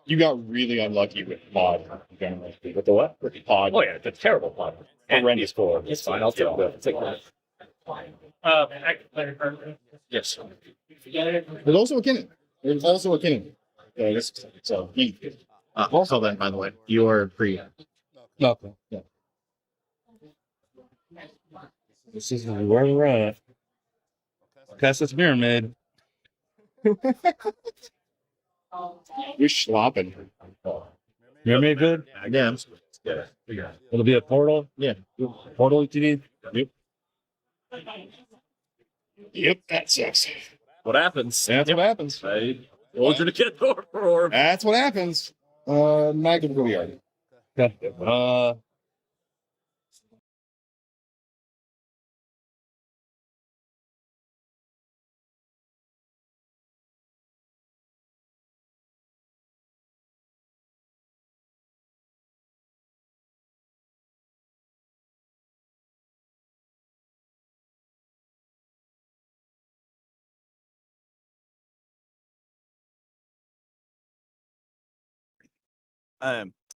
You got really unlucky with pod. With the what? With the pod. Oh yeah, that's terrible pod. Horrendous score. It's fine. I'll take that. Take that. Yes. There's also a Kinning. There's also a Kinning. So Also, then, by the way, you are free. Okay. Yeah. This is where we're at. Cast this pyramid. You're slopping. Pyramid good? Yeah. It'll be a portal? Yeah. Portal ETD? Yep. Yep, that sucks. What happens? That's what happens. I told you to get the orb. That's what happens. Magnet Graveyard. Okay.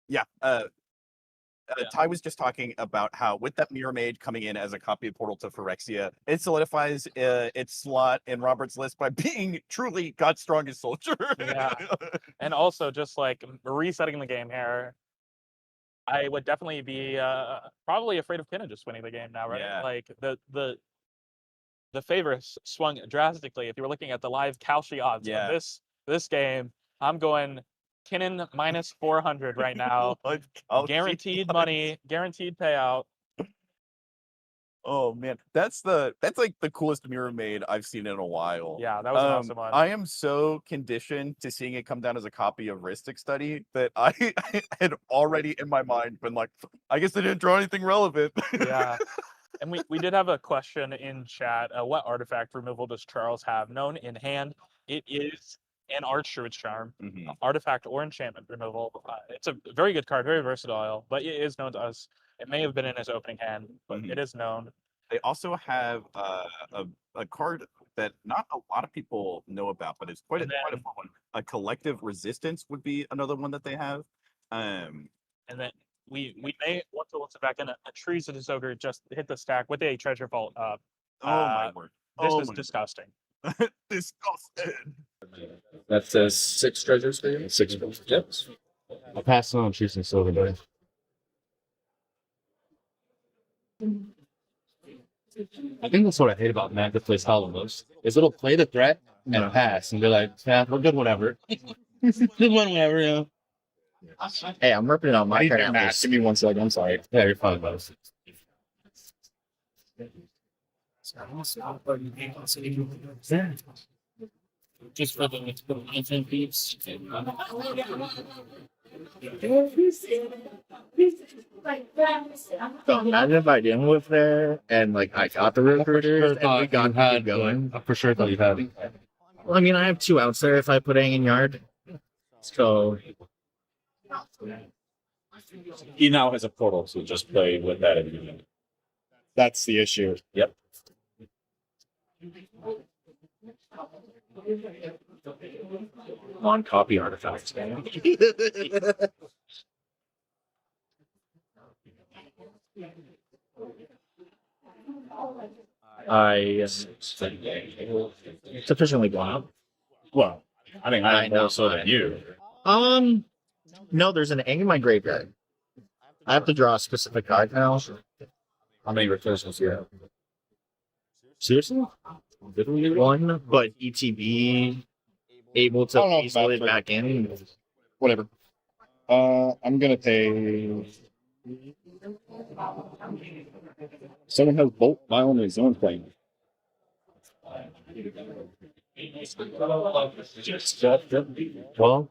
Yeah. Ty was just talking about how with that Mirror Maid coming in as a copy of Portal to Phyrexia, it solidifies its slot in Robert's list by being truly God's strongest soldier. Yeah. And also just like resetting the game here, I would definitely be probably afraid of Kinna just winning the game now, right? Yeah. Like the favor swung drastically. If you were looking at the live Kalshi odds of this game, I'm going Kinnan minus 400 right now. Guaranteed money, guaranteed payout. Oh man, that's like the coolest Mirror Maid I've seen in a while. Yeah, that was an awesome one. I am so conditioned to seeing it come down as a copy of Ristic Study that I had already in my mind been like, I guess they didn't draw anything relevant. Yeah. And we did have a question in chat. What artifact removal does Charles have known in hand? It is an Archdruid's Charm, artifact or enchantment removal. It's a very good card, very versatile, but it is known to us. It may have been in his opening hand, but it is known. They also have a card that not a lot of people know about, but it's quite a fun one. A Collective Resistance would be another one that they have. And then we may want to look back in a Trees of the Ogre just hit the stack with a Treasure Vault up. Oh my word. This is disgusting. Disgusting. That says 6 treasures for you? 6 treasures. Yep. I'll pass on Trees and Silver, buddy. I think that's what I hate about Mag that plays Hollow most. Is it'll play the threat and pass and be like, yeah, we're good, whatever. Good one, whatever, yeah. Hey, I'm ripping it on my turn. Give me 1 second. I'm sorry. Yeah, you're fine, buddy. Just for the content piece. So imagine if I didn't live there and like I got the recruiters and we got to keep going. I for sure thought you had. Well, I mean, I have 2 outs there if I put Hanging Yard. So He now has a portal, so just play with that in the That's the issue. Yep. On copy artifacts, man. I sufficiently blown up. Well, I think I know more so than you. No, there's an egg in my graveyard. I have to draw a specific card now. How many recursions do you have? Seriously? 1, but ETB able to easily it back in. Whatever. I'm gonna pay. Someone has Bolt by only his own plane. Well,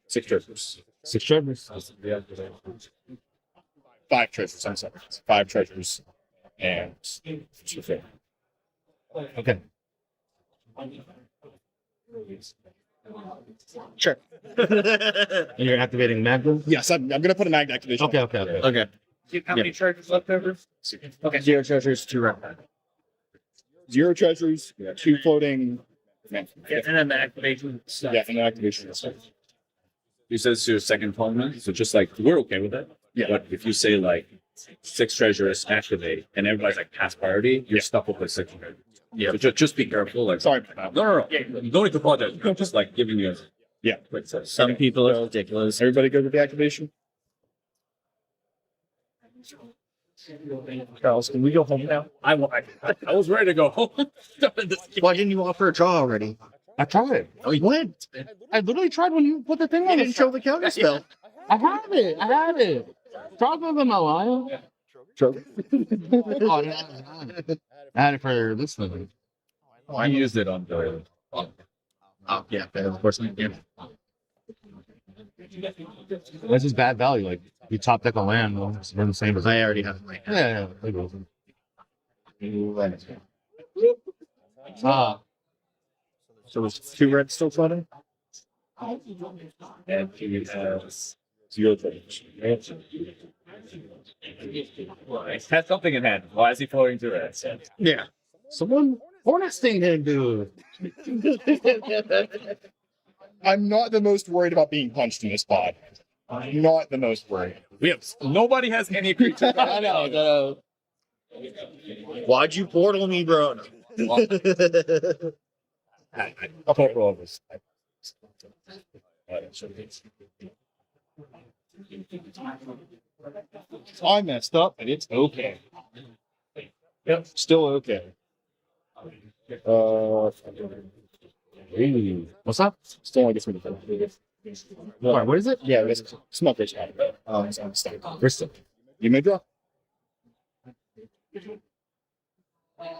6 treasures. 6 treasures. 5 treasures. I'm sorry. 5 treasures. And okay. Sure. And you're activating Magnum? Yes, I'm gonna put a Mag activation. Okay. Okay. How many charges left over? Okay. 0 treasures, 2 red. 0 treasures, 2 floating. And then the activation stuff. Yeah, and the activation stuff. You said it's your second tournament, so just like we're okay with it. Yeah. But if you say like 6 treasures activate and everybody's like pass priority, you're stuck with like 6 treasures. Yeah. So just be careful. Like sorry. No. You don't need to apologize. I'm just like giving you. Quick sense. Some people are ridiculous. Everybody good with the activation? Charles, can we go home now? I was ready to go home. Why didn't you offer a draw already? I tried. Oh, you went. I literally tried when you put the thing on. You didn't show the counter spell. I have it. Talk about my liar. I had it for this thing. I used it on the. Oh, yeah, of course. Yeah. That's just bad value. Like, you top deck a land, well, it's the same as I already have it. Yeah. So is 2 red still floating? And he has 0 treasures. Has something in hand. Why is he floating to red? Yeah. Someone Hornet's thing him, dude. I'm not the most worried about being punched in this pod. I'm not the most worried. Nobody has any creature. I know. Why'd you portal me, bro? I'll portal over this. I messed up, and it's okay. Yep, still okay. What's up? Still only gets me to what is it? Yeah, it's small fish. It's on the stack. You may draw.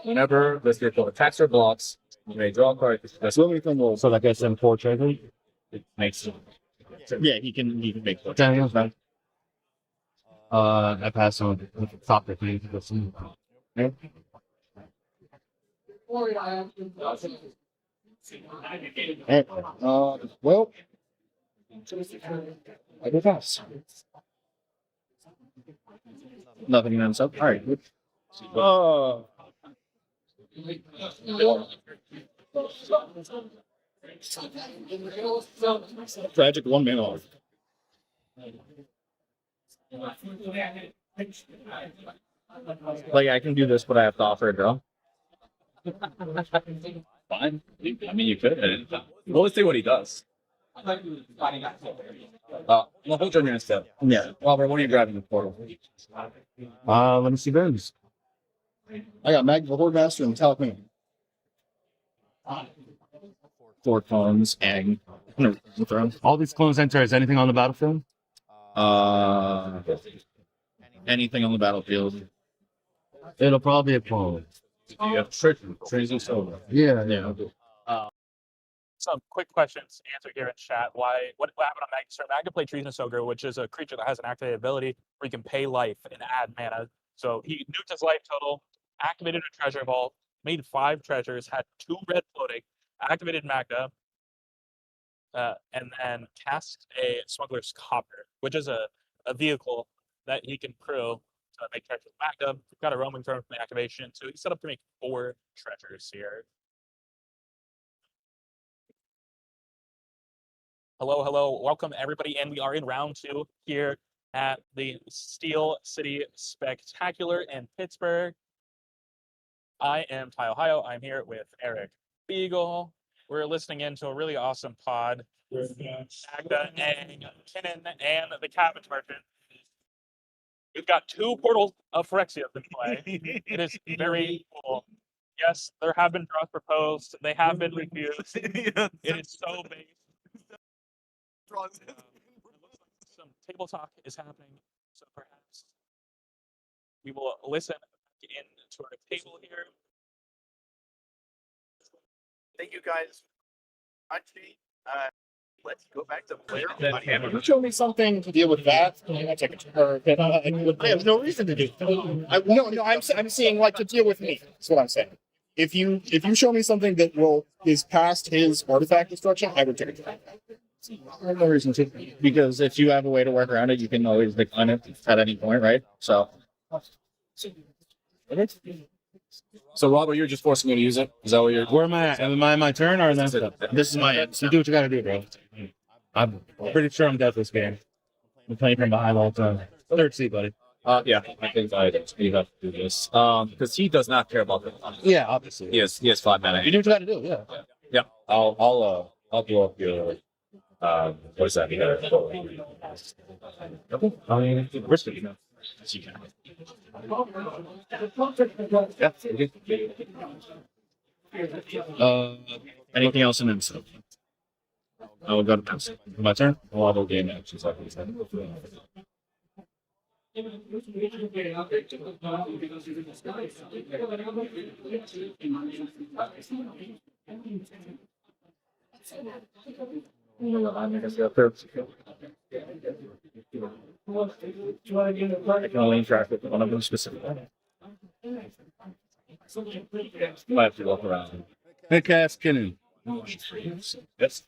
Whenever this vehicle attacks or blocks, you may draw a card. That's literally from roll. So that gets him 4 treasure. It makes it. Yeah, he can make 4 Okay, that's fine. I pass on top the thing. Yeah. Well, I go fast. Nothing ends up. All right. Tragic 1 man off. Like, I can do this, but I have to offer a draw. Fine. I mean, you could. Well, let's see what he does. Well, hold your hand step. Yeah. Robert, what are you grabbing the portal? Let me see Ben's. I got Mag the Horde Master and Metallic Man. 4 clones, egg. All these clones enter as anything on the battlefield? Anything on the battlefield. It'll probably be a clone. You have Treason Silver. Yeah. Some quick questions to answer here in chat. What happened on Magna? Magna played Treasonous Ogre, which is a creature that has an activated ability where you can pay life and add mana. So he nuked his life total, activated a treasure vault, made 5 treasures, had 2 red floating, activated Magna, and then cast a Smuggler's Copper, which is a vehicle that he can crew to make treasures with Magna. Got a roaming throne from the activation, so he's set up to make 4 treasures here. Hello, welcome everybody, and we are in round 2 here at the Steel City Spectacular in Pittsburgh. I am Ty Ohio. I'm here with Eric Beagle. We're listening into a really awesome pod with Magda and Kinnan and the Cabbage Merchant. We've got 2 portals of Phyrexia in play. It is very cool. Yes, there have been draws proposed. They have been refused. It is so base. Some table talk is happening, so perhaps we will listen into our table here. Thank you guys. Actually, let's go back to player. Show me something to deal with that. I have no reason to do it. No, I'm saying like to deal with me. That's what I'm saying. If you show me something that is past his artifact destruction, I would take it. I have no reason to, because if you have a way to work around it, you can always decline it at any point, right? So So Robert, you're just forcing me to use it. Is that what you're? Where am I at? Am I in my turn or is that? This is my end. So do what you gotta do, bro. I'm pretty sure I'm dead this game. I'm playing from behind all the time. Third seat, buddy. Yeah, I think you have to do this. Because he does not care about the. Yeah, obviously. He has 5 mana. You do what you gotta do. Yeah. Yeah. I'll blow up your. What is that? I mean, risk it. Yes, you can. Anything else in info? I will go to pencil. My turn. Well, I'll go game actions like we said. I can only interact with one of them specifically. I have to walk around. Hey, Cass Kinnan. Yes.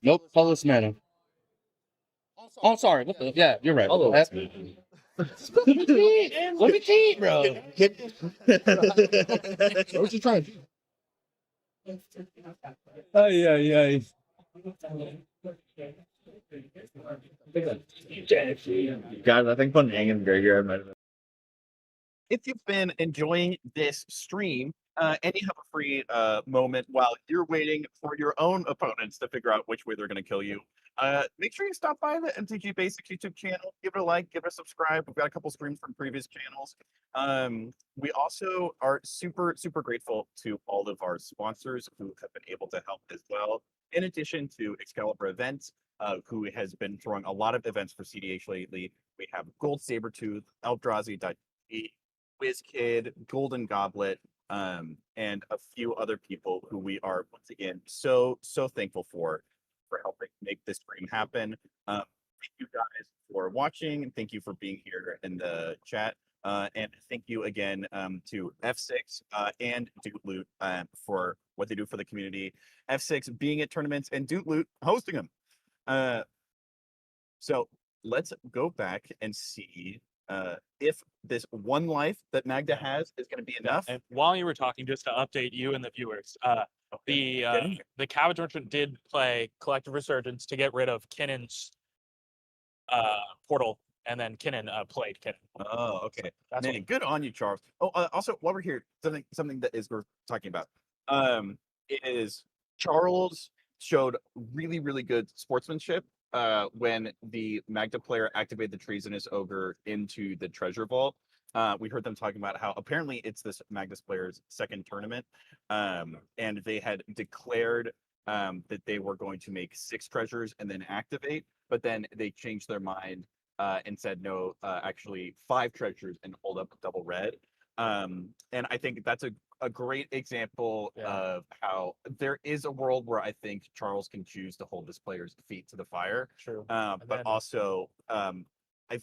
Nope. Colorless mana. Oh, sorry. What the? Yeah, you're right. Let me cheat, bro. What you trying to do? Ay. Guys, I think putting Ang in the graveyard might have been. If you've been enjoying this stream and you have a free moment while you're waiting for your own opponents to figure out which way they're going to kill you, make sure you stop by the MTG Basics YouTube channel. Give it a like, give it a subscribe. We've got a couple streams from previous channels. We also are super, super grateful to all of our sponsors who have been able to help as well. In addition to Excalibur Events, who has been throwing a lot of events for CDH lately. We have Gold Sabertooth, Eldrazi.e, WizKid, Golden Goblet, and a few other people who we are once again so thankful for helping make this stream happen. Thank you guys for watching. Thank you for being here in the chat. And thank you again to F6 and Dude Loot for what they do for the community. F6 being at tournaments and Dude Loot hosting them. So let's go back and see if this one life that Magda has is going to be enough. And while you were talking, just to update you and the viewers, the Cabbage Merchant did play Collective Resurgence to get rid of Kinnan's portal, and then Kinnan played Kinnan. Oh, okay. That's Man, good on you, Charles. Oh, also, while we're here, something that is worth talking about. Is Charles showed really, really good sportsmanship when the Magda player activated the Treasonous Ogre into the treasure vault. We heard them talking about how apparently it's this Magnus player's second tournament, and they had declared that they were going to make 6 treasures and then activate, but then they changed their mind and said no, actually 5 treasures and hold up double red. And I think that's a great example of how there is a world where I think Charles can choose to hold his players' feet to the fire. True. But also, I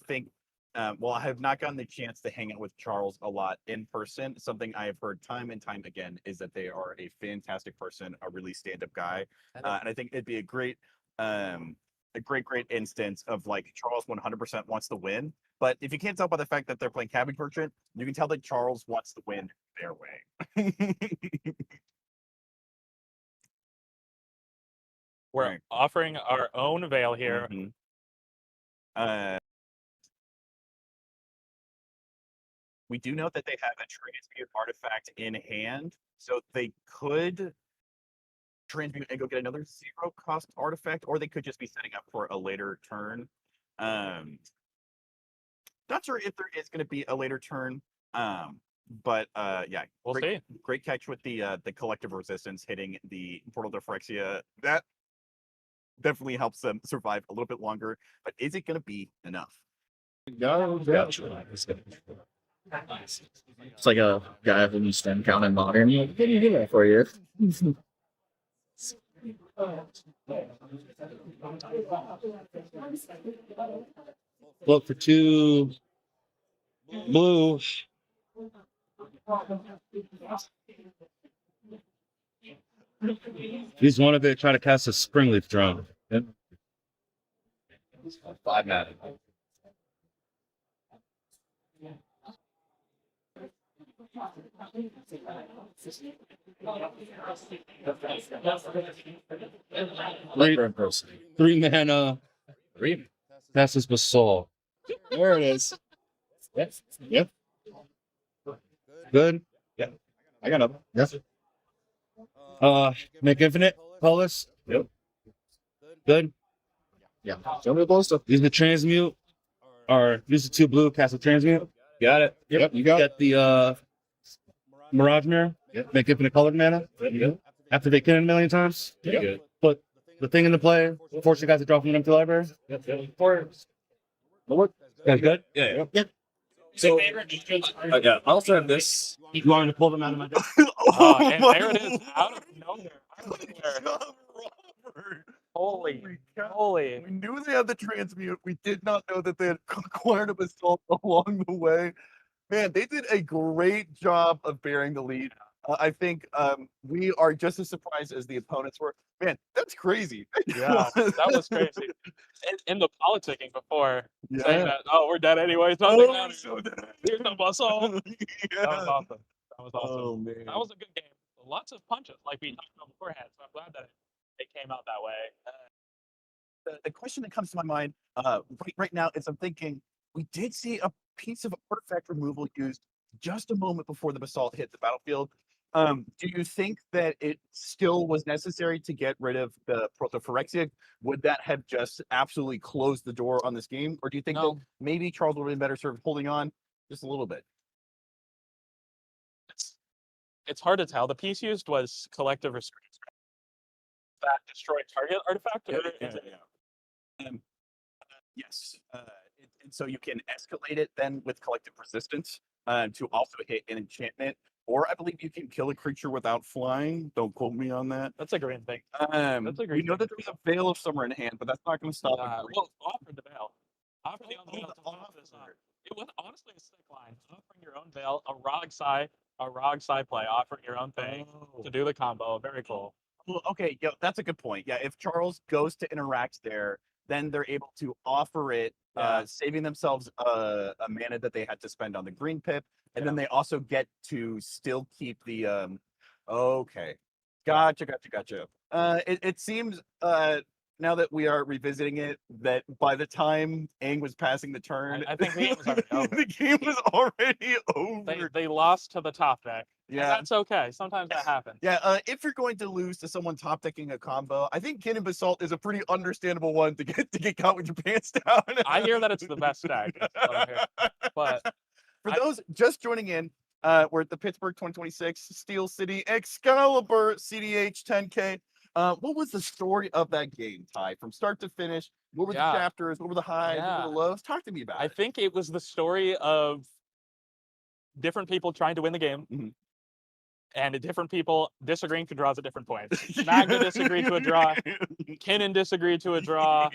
think, well, I have not gotten the chance to hang out with Charles a lot in person. Something I have heard time and time again is that they are a fantastic person, a really stand-up guy. And I think it'd be a great instance of like Charles 100% wants to win. But if you can't tell by the fact that they're playing Cabbage Merchant, you can tell that Charles wants to win their way. We're offering our own veil here. We do know that they have a transmute artifact in hand, so they could transmute and go get another 0-cost artifact, or they could just be setting up for a later turn. Not sure if there is going to be a later turn, but yeah, we'll see. Great catch with the collective resistance hitting the Portal to Phyrexia. That definitely helps them survive a little bit longer, but is it going to be enough? It's like a guy who needs to count in modern. What do you do that for you? Look for 2 blue. He's one of it trying to cast a Springleaf drone. Yep. 5 mana. Three mana. Passes Basalt. There it is. Yep. Yep. Good. Yeah. I got up. Yes. Make infinite. Colorless. Yep. Good. Yeah. Show me the blow stuff. Use the transmute. Or use the 2 blue, cast a transmute. Got it. Yep. You got Get the Mirage Mirror. Yep. Make infinite colored mana. Yep. Activate Kinnan a million times. Yep. Good. Put the thing into play. Force you guys to draw from an empty library. Yep. Yep. That's good? Yeah. Yep. So, yeah, I also have this. You want me to pull them out of my deck? And there it is, out of nowhere. Holy. We knew they had the transmute. We did not know that they had acquired a basalt along the way. Man, they did a great job of bearing the lead. I think we are just as surprised as the opponents were. Man, that's crazy. Yeah, that was crazy. In the politicking before, Yeah. saying that, oh, we're dead anyways. Here's the muscle. That was awesome. That was awesome. Oh, man. That was a good game. Lots of punches, like we talked about beforehand. So I'm glad that it came out that way. The question that comes to my mind right now is I'm thinking, we did see a piece of artifact removal used just a moment before the basalt hit the battlefield. Do you think that it still was necessary to get rid of the Phyrexia? Would that have just absolutely closed the door on this game? Or do you think that maybe Charles would have been better served holding on just a little bit? It's hard to tell. The piece used was collective restraints. That destroyed target artifact? Yes. And so you can escalate it then with collective resistance to also hit an enchantment. Or I believe you can kill a creature without flying. Don't quote me on that. That's a green thing. We know that there was a Veil of Summer in hand, but that's not going to stop it. Well, offered the veil. Offered the own veil to follow this up. It was honestly a sick line. Offering your own veil, a Rog Psi play, offering your own thing to do the combo. Very cool. Well, okay, yeah, that's a good point. Yeah, if Charles goes to interact there, then they're able to offer it, saving themselves a mana that they had to spend on the green pip, and then they also get to still keep the. Okay, gotcha. It seems now that we are revisiting it, that by the time Aang was passing the turn, I think the game was already over. The game was already over. They lost to the top deck. Yeah, and that's okay. Sometimes that happens. Yeah, if you're going to lose to someone top decking a combo, I think Kinnan Basalt is a pretty understandable one to get caught with your pants down. I hear that it's the best deck. But for those just joining in, we're at the Pittsburgh 2026 Steel City Excalibur CDH 10K. What was the story of that game, Ty? From start to finish, what were the chapters? What were the highs? What were the lows? Talk to me about it. I think it was the story of different people trying to win the game. And different people disagreeing to draws at different points. Magna disagreed to a draw. Kinnan disagreed to a draw.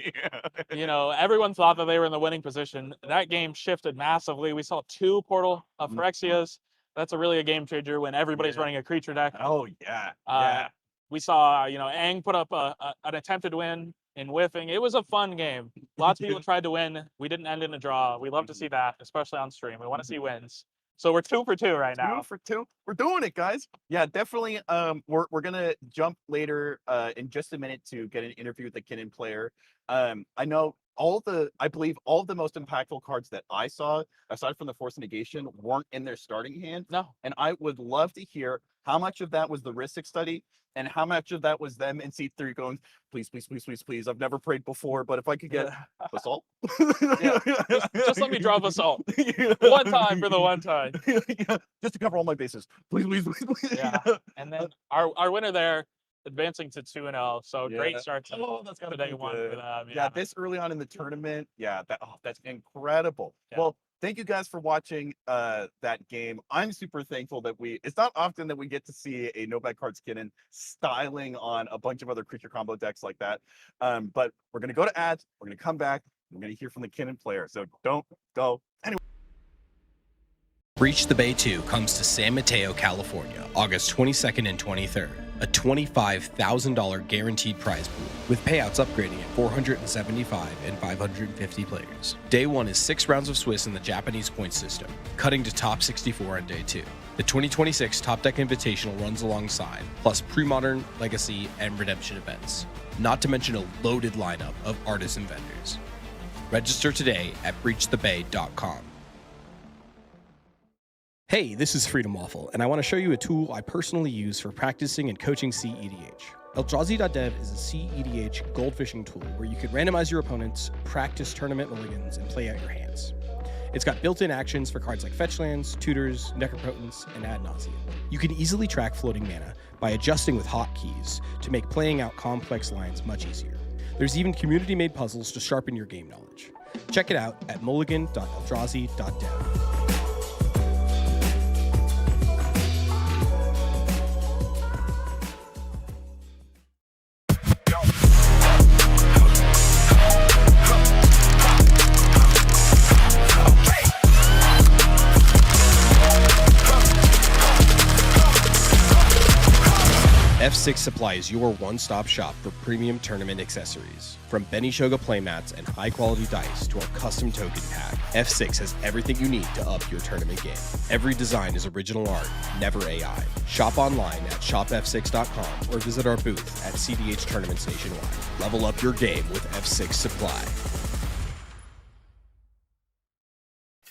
You know, everyone thought that they were in the winning position. That game shifted massively. We saw 2 portal of Phyrexias. That's really a game changer when everybody's running a creature deck. Oh, yeah. We saw, Aang put up an attempted win in whiffing. It was a fun game. Lots of people tried to win. We didn't end in a draw. We love to see that, especially on stream. We want to see wins. So we're 2 for 2 right now. 2 for 2. We're doing it, guys. Yeah, definitely. We're gonna jump later in just a minute to get an interview with the Kinnan player. I know I believe all of the most impactful cards that I saw, aside from the Force Negation, weren't in their starting hand. No. And I would love to hear how much of that was the Rhystic study and how much of that was them in C3 going, please, I've never prayed before, but if I could get Basalt. Just let me draw Basalt. One time for the one time. Just to cover all my bases. Please. Yeah. And then our winner there, advancing to 2-0. So great start to that's gotta day be one good. for them. Yeah, this early on in the tournament. Yeah, that's incredible. Yeah. Well, thank you guys for watching that game. I'm super thankful that it's not often that we get to see a no bad cards Kinnan styling on a bunch of other creature combo decks like that. But we're gonna go to ads, we're gonna come back, we're gonna hear from the Kinnan player. So don't go anywhere. Breach the Bay 2 comes to San Mateo, California, August 22nd and 23rd. A $25,000 guaranteed prize pool, with payouts upgrading at 475 and 550 players. Day 1 is 6 rounds of Swiss in the Japanese point system, cutting to top 64 on Day 2. The 2026 Top Deck Invitational runs alongside, plus pre-modern, legacy, and redemption events. Not to mention a loaded lineup of artists and vendors. Register today at breachthebay.com. Hey, this is Freedom Waffle, and I want to show you a tool I personally use for practicing and coaching CEDH. Eldrazi.dev is a CEDH gold fishing tool where you can randomize your opponents, practice tournament mulligans, and play out your hands. It's got built-in actions for cards like fetch lands, tutors, necropotents, and ad nauseam. You can easily track floating mana by adjusting with hotkeys to make playing out complex lines much easier. There's even community-made puzzles to sharpen your game knowledge. Check it out at mulligan.eldrazi.dev. F6 Supply is your one-stop shop for premium tournament accessories. From Benishoga playmats and high-quality dice to our custom token pack, F6 has everything you need to up your tournament game. Every design is original art, never AI. Shop online at shopf6.com or visit our booth at CDH Tournaments nationwide. Level up your game with F6 Supply.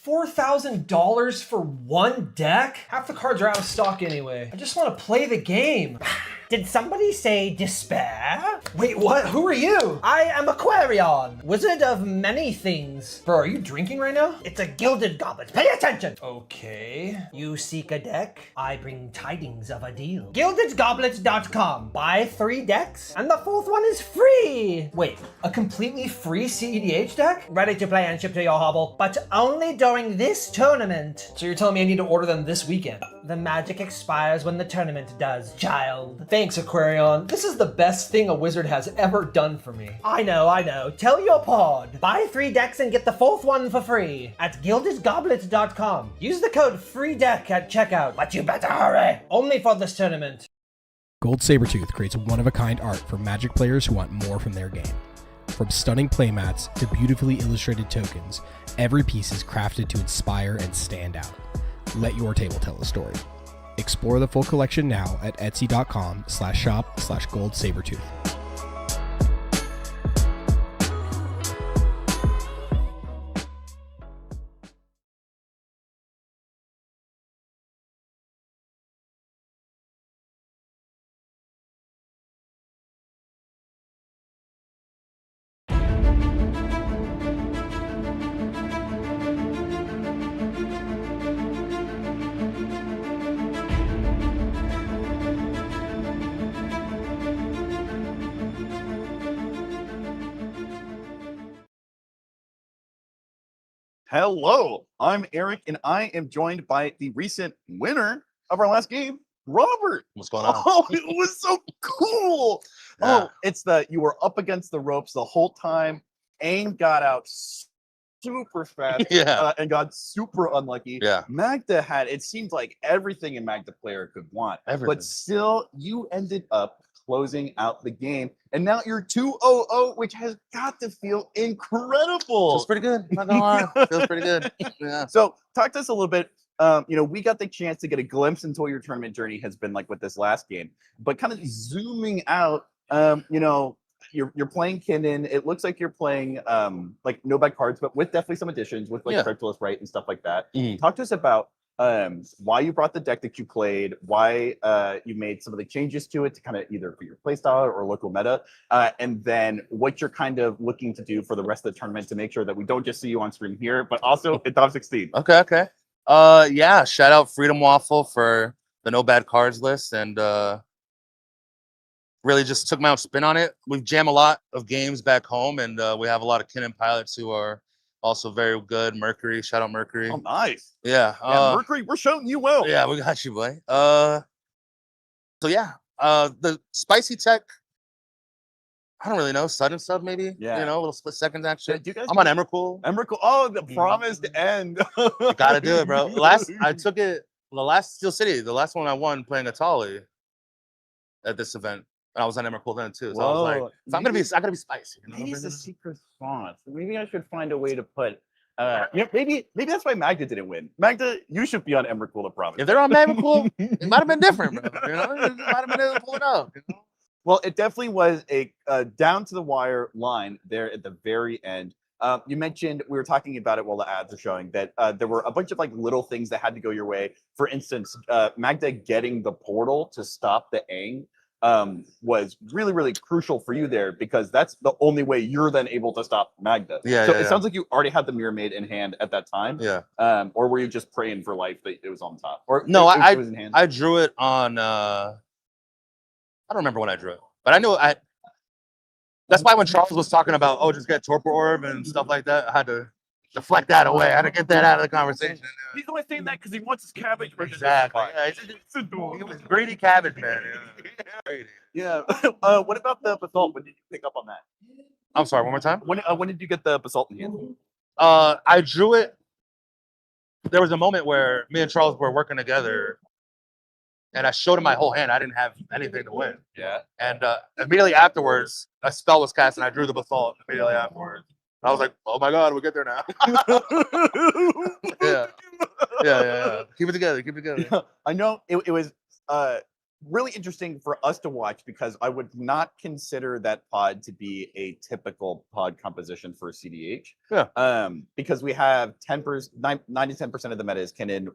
$4,000 for one deck? Half the cards are out of stock anyway. I just want to play the game. Did somebody say despair? Wait, what? Who are you? I am Aquarion, wizard of many things. Bro, are you drinking right now? It's a gilded goblet. Pay attention. Okay. You seek a deck? I bring tidings of a deal. GildedGoblet.com. Buy 3 decks, and the 4th one is free. Wait, a completely free CEDH deck? Ready to play and ship to your hovel, but only during this tournament. So you're telling me I need to order them this weekend? The magic expires when the tournament does, child. Thanks, Aquarion. This is the best thing a wizard has ever done for me. I know. Tell your pod. Buy 3 decks and get the 4th one for free at GildedGoblet.com. Use the code FREEDECK at checkout, but you better hurry. Only for this tournament. Gold Sabertooth creates one-of-a-kind art for Magic players who want more from their game. From stunning playmats to beautifully illustrated tokens, every piece is crafted to inspire and stand out. Let your table tell a story. Explore the full collection now at etsy.com/shop/goldsabertooth. Hello, I'm Eric, and I am joined by the recent winner of our last game, Robert. What's going on? Oh, it was so cool. Yeah. Oh, it's you were up against the ropes the whole time. Aim got out super fast and got super unlucky. Yeah. Magda it seemed like everything a Magda player could want. Everything. But still, you ended up closing out the game. And now you're 2-0-0, which has got to feel incredible. Feels pretty good. Not gonna lie. Feels pretty good. Yeah. So talk to us a little bit. We got the chance to get a glimpse into what your tournament journey has been like with this last game. But kind of zooming out, you're playing Kinnan. It looks like you're playing like no bad cards, but with definitely some additions with like Cryptolith, right, and stuff like that. Talk to us about why you brought the deck that you played, why you made some of the changes to it to kind of either for your playstyle or local meta, and then what you're kind of looking to do for the rest of the tournament to make sure that we don't just see you on stream here, but also in top 16. Okay. Yeah, shout out Freedom Waffle for the no bad cards list, and really just took my own spin on it. We've jammed a lot of games back home, and we have a lot of Kinnan pilots who are also very good. Mercury, shout out Mercury. Oh, nice. Yeah. Mercury, we're showing you well. Yeah, we got you, boy. So yeah, the spicy tech I don't really know. Sudden sub maybe. Yeah. You know, a little split second action. Do you guys I'm on Emrakul. Emrakul. Oh, the promised end. You gotta do it, bro. I took it. The last Steel City, the last one I won playing Atali at this event. And I was on Emrakul then too. So I was like, I gotta be spicy. You know? Maybe it's a secret sauce. Maybe I should find a way to put. Maybe that's why Magda didn't win. Magda, you should be on Emrakul to promise. If they're on Emrakul, it might have been different, bro. You know, it might have been able to pull it out. You know? Well, it definitely was a down to the wire line there at the very end. You mentioned, we were talking about it while the ads are showing, that there were a bunch of like little things that had to go your way. For instance, Magda getting the portal to stop the Aang was really, really crucial for you there, because that's the only way you're then able to stop Magda. Yeah, so yeah, it yeah. sounds like you already had the Mirror Maid in hand at that time. Yeah. Or were you just praying for life that it was on top? Or No, it was in hand? I drew it on. I don't remember when I drew it, but I knew I. That's why when Charles was talking about, oh, just get Torpor Orb and stuff like that, I had to deflect that away. I had to get that out of the conversation. He's only saying that because he wants his cabbage. Exactly. Yeah, he was greedy cabbage, man. Yeah. What about the basalt? When did you pick up on that? I'm sorry, one more time? When did you get the basalt in hand? I drew it. There was a moment where me and Charles were working together, and I showed him my whole hand. I didn't have anything to win. Yeah. And immediately afterwards, a spell was cast, and I drew the basalt immediately afterwards. I was like, oh my God, we'll get there now. Yeah. Keep it together. Yeah, I know it was really interesting for us to watch, because I would not consider that pod to be a typical pod composition for CDH. Yeah. Because we have 9 to 10% of the meta is Kinnan,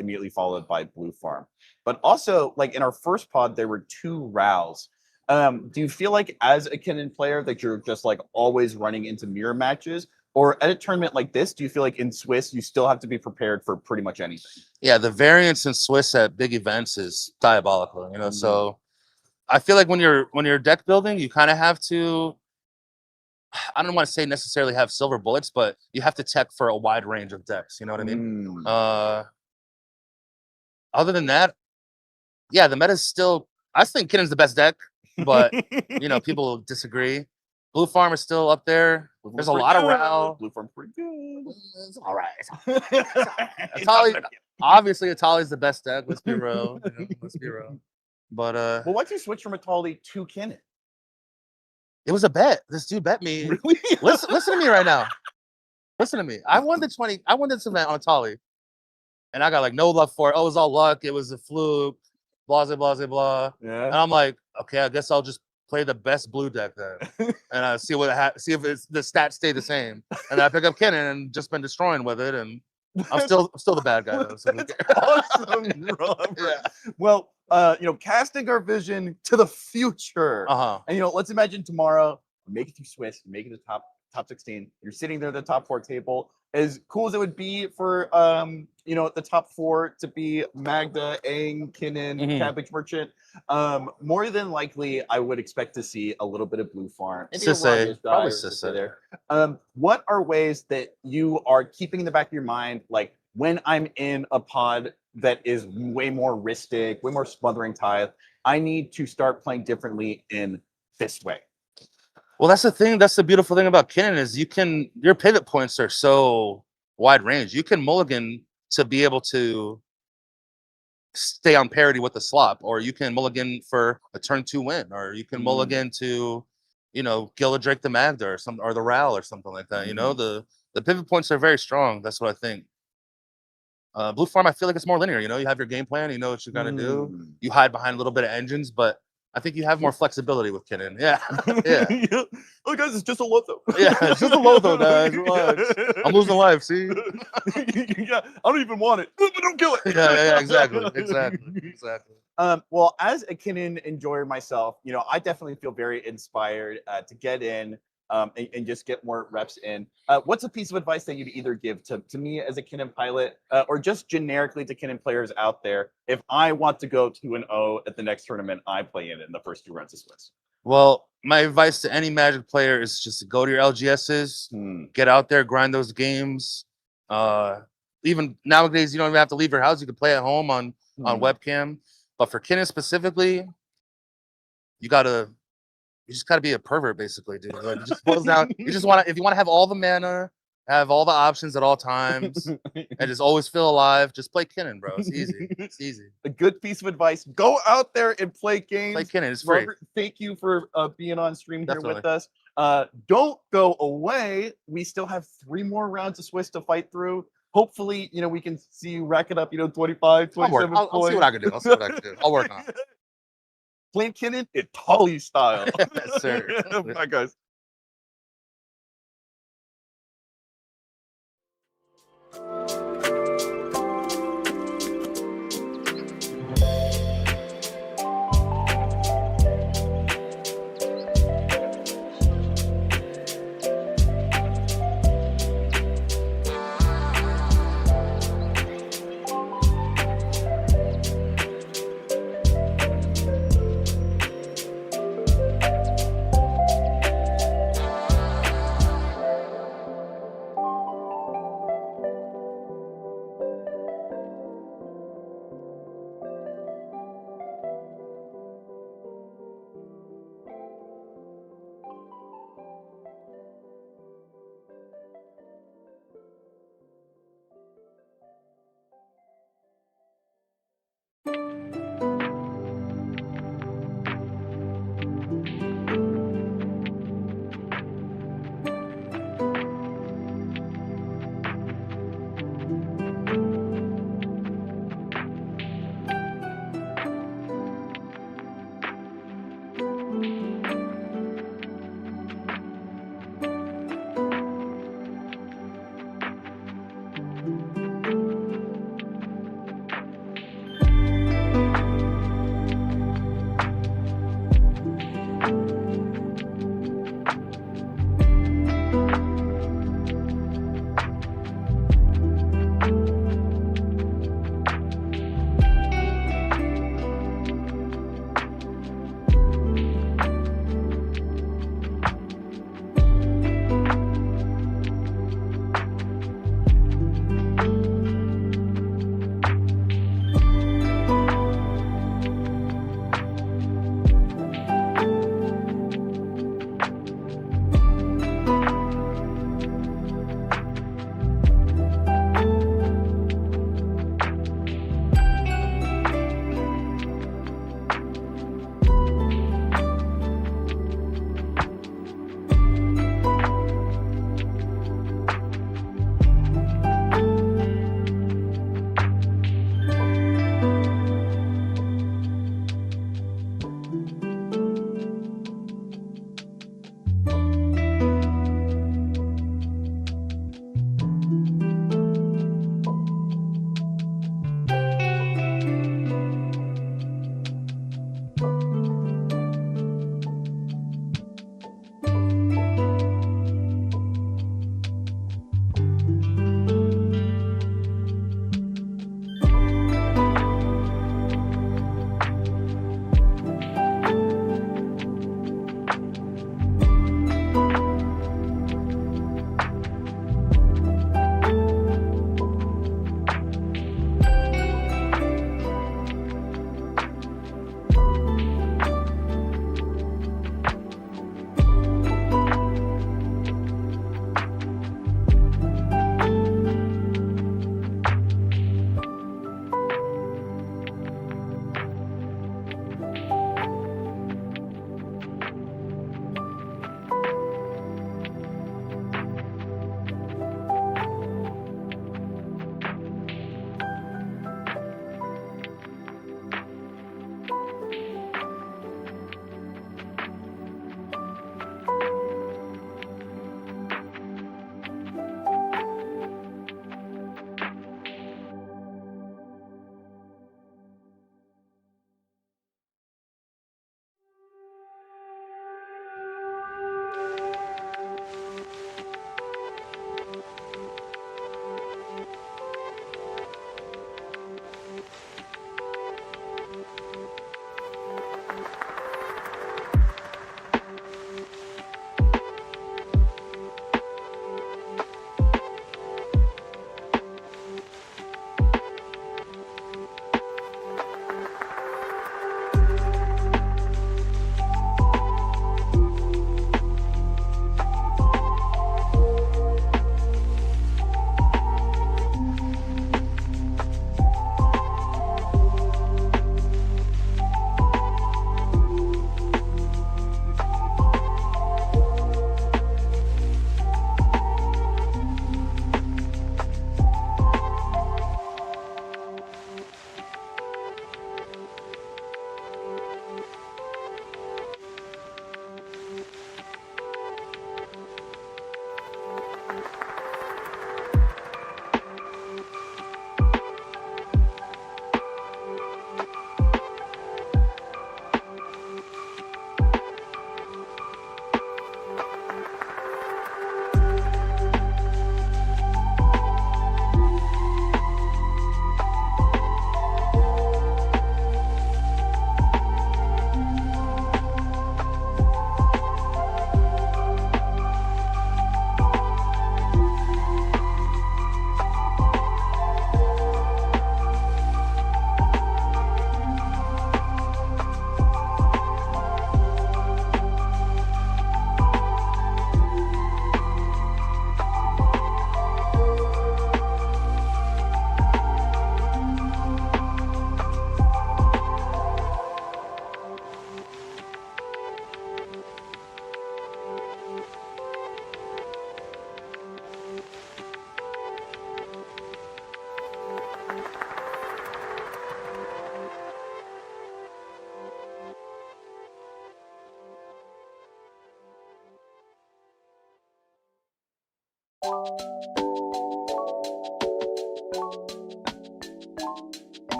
immediately followed by Blue Farm. But also, like in our first pod, there were 2 Rows. Do you feel like as a Kinnan player that you're just like always running into mirror matches? Or at a tournament like this, do you feel like in Swiss you still have to be prepared for pretty much anything? Yeah, the variance in Swiss at big events is diabolical, you know. So I feel like when you're deck building, you kind of have to, I don't want to say necessarily have silver bullets, but you have to tech for a wide range of decks, you know what I mean? Other than that, yeah, the meta's still, I think Kinnan's the best deck, but you know, people disagree. Blue Farm is still up there. There's a lot of Ral. Blue Farm's pretty good. It's all right. Atali, obviously, Atali's the best deck. Let's be real. You know, let's be real. But well, why'd you switch from Atali to Kinnan? It was a bet. This dude bet me. Really? Listen to me right now. Listen to me. I won this event on Atali, and I got like no love for it. Oh, it was all luck. It was a fluke. Blah blah blah blah. Yeah. And I'm like, okay, I guess I'll just play the best blue deck then, and see what see if the stats stay the same. And I pick up Kinnan and just been destroying with it, and I'm still the bad guy though. So That's awesome, Robert. Yeah. Well, casting our vision to the future. And let's imagine tomorrow, make it through Swiss, make it to top 16. You're sitting there at the top 4 table. As cool as it would be for the top 4 to be Magda, Aang, Kinnan, Cabbage Merchant, more than likely I would expect to see a little bit of Blue Farm. Sisse, probably Sisse there. What are ways that you are keeping in the back of your mind, like when I'm in a pod that is way more ristic, way more smothering tithe, I need to start playing differently in this way? Well, that's the thing. That's the beautiful thing about Kinnan is your pivot points are so wide range. You can mulligan to be able to stay on parity with the slop, or you can mulligan for a turn 2 win, or you can mulligan to, Gillidrake the Magda or the Ral or something like that. You know, the pivot points are very strong. That's what I think. Blue Farm, I feel like it's more linear. You have your game plan. You know what you're gonna do. You hide behind a little bit of engines, but I think you have more flexibility with Kinnan. Yeah. Yeah. Oh, guys, it's just a Lotho. Yeah, it's just a Lotho, guys. Relax. I'm losing life, see? Yeah, I don't even want it. But don't kill it. Yeah, exactly. Well, as a Kinnan enjoyer myself, I definitely feel very inspired to get in and just get more reps in. What's a piece of advice that you'd either give to me as a Kinnan pilot or just generically to Kinnan players out there if I want to go 2-0 at the next tournament I play in the first 2 rounds of Swiss? Well, my advice to any Magic player is just to go to your LGSs, get out there, grind those games. Even nowadays, you don't even have to leave your house. You can play at home on webcam. But for Kinnan specifically, you got to You just gotta be a pervert, basically, dude. Like, it just boils down. You just want to, if you want to have all the mana, have all the options at all times, and just always feel alive, just play Kinnan, bro. It's easy. It's easy. A good piece of advice: go out there and play games. Play Kinnan. It's free. Robert, thank you for being on stream here Definitely. with us. Don't go away. We still have 3 more rounds of Swiss to fight through. Hopefully, we can see you rack it up, 25, 27 points. I'll see what I can do. I'll see what I can do. I'll work on it. Playing Kinnan, Italy style. Yes, sir. Bye, guys.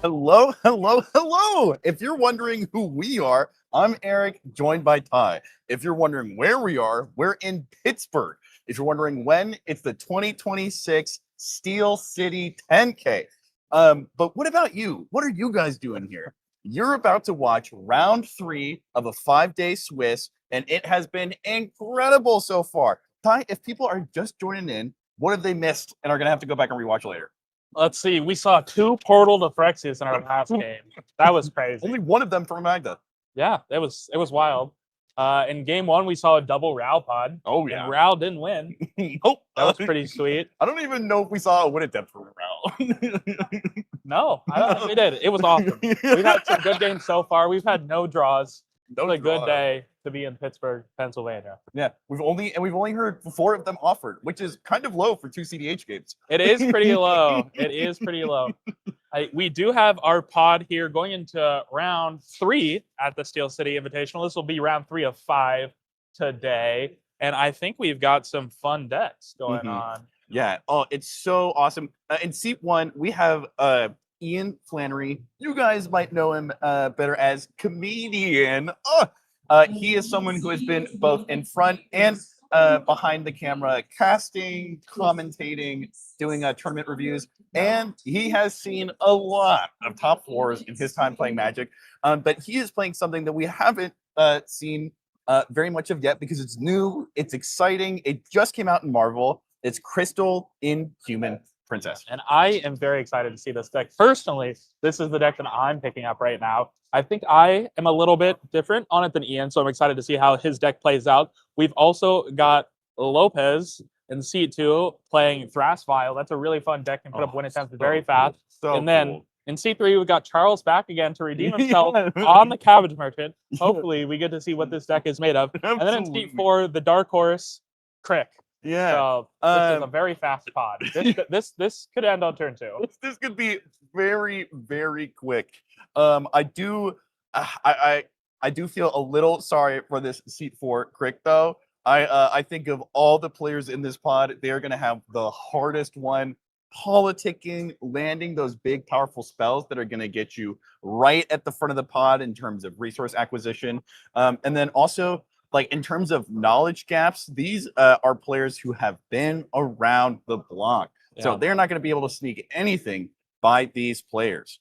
Hello, hello, hello. If you're wondering who we are, I'm Eric, joined by Ty. If you're wondering where we are, we're in Pittsburgh. If you're wondering when, it's the 2026 Steel City 10K. But what about you? What are you guys doing here? You're about to watch round 3 of a 5-day Swiss, and it has been incredible so far. Ty, if people are just joining in, what have they missed and are going to have to go back and rewatch later? Let's see. We saw 2 Portal to Phyrexias in our last game. That was crazy. Only one of them from Magda. Yeah, it was wild. In game 1, we saw a double Rao pod. Oh, yeah. And Rao didn't win. Nope. That was pretty sweet. I don't even know if we saw a win attempt from Rao. No, I don't think we did. It was awesome. We've had some good games so far. We've had no draws. It was a good day to be in Pittsburgh, Pennsylvania. Yeah, we've only heard 4 of them offered, which is kind of low for 2 CDH games. It is pretty low. It is pretty low. We do have our pod here going into round 3 at the Steel City Invitational. This will be round 3 of 5 today, and I think we've got some fun decks going on. Yeah. Oh, it's so awesome. In seat 1, we have Ian Flannery. You guys might know him better as Comedian. He is someone who has been both in front and behind the camera, casting, commentating, doing tournament reviews, and he has seen a lot of top 4s in his time playing Magic. But he is playing something that we haven't seen very much of yet because it's new, it's exciting, it just came out in Marvel. It's Crystal Inhuman Princess. And I am very excited to see this deck. Personally, this is the deck that I'm picking up right now. I think I am a little bit different on it than Ian, so I'm excited to see how his deck plays out. We've also got Lopez in seat 2 playing Thrasvile. That's a really fun deck and put up win attempts very fast. And then in seat 3, we've got Charles back again to redeem himself on the Cabbage Merchant. Hopefully, we get to see what this deck is made of. And then in seat 4, the Dark Horse, Crick. Yeah. So this is a very fast pod. This could end on turn 2. This could be very, very quick. I do feel a little sorry for this seat 4 Crick though. I think of all the players in this pod, they're gonna have the hardest one politicking, landing those big powerful spells that are gonna get you right at the front of the pod in terms of resource acquisition. And then also, like in terms of knowledge gaps, these are players who have been around the block. Yeah. So they're not going to be able to sneak anything by these players.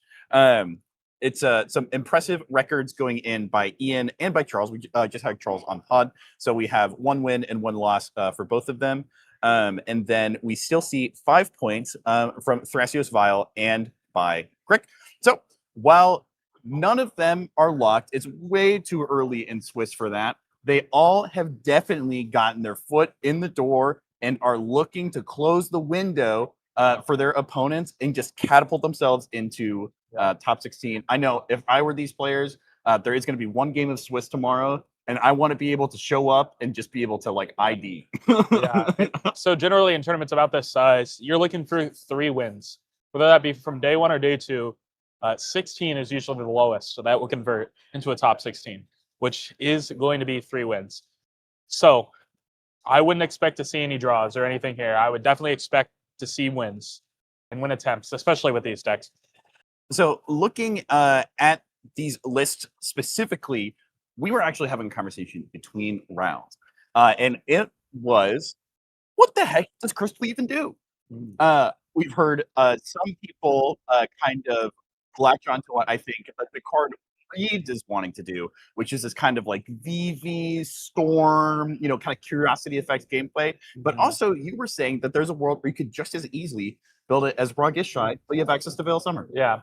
It's some impressive records going in by Ian and by Charles. We just had Charles on pod. So we have 1 win and 1 loss for both of them. And then we still see 5 points from Thrasios Vile and by Crick. So while none of them are locked, it's way too early in Swiss for that. they all have definitely gotten their foot in the door and are looking to close the window for their opponents and just catapult themselves into top 16. I know if I were these players, there is going to be one game of Swiss tomorrow, and I want to be able to show up and just be able to like ID. Yeah. So generally in tournaments about this size, you're looking for 3 wins, whether that be from day 1 or day 2. 16 is usually the lowest, so that will convert into a top 16, which is going to be 3 wins. So I wouldn't expect to see any draws or anything here. I would definitely expect to see wins and win attempts, especially with these decks. So looking at these lists specifically, we were actually having a conversation between rounds. And it was, what the heck does Crystal even do? We've heard some people kind of latch onto what I think the card Reed is wanting to do, which is this kind of like VV, Storm, you know, kind of curiosity effects gameplay. But also, you were saying that there's a world where you could just as easily build it as Raw Gishai, but you have access to Veil Summer. Yeah,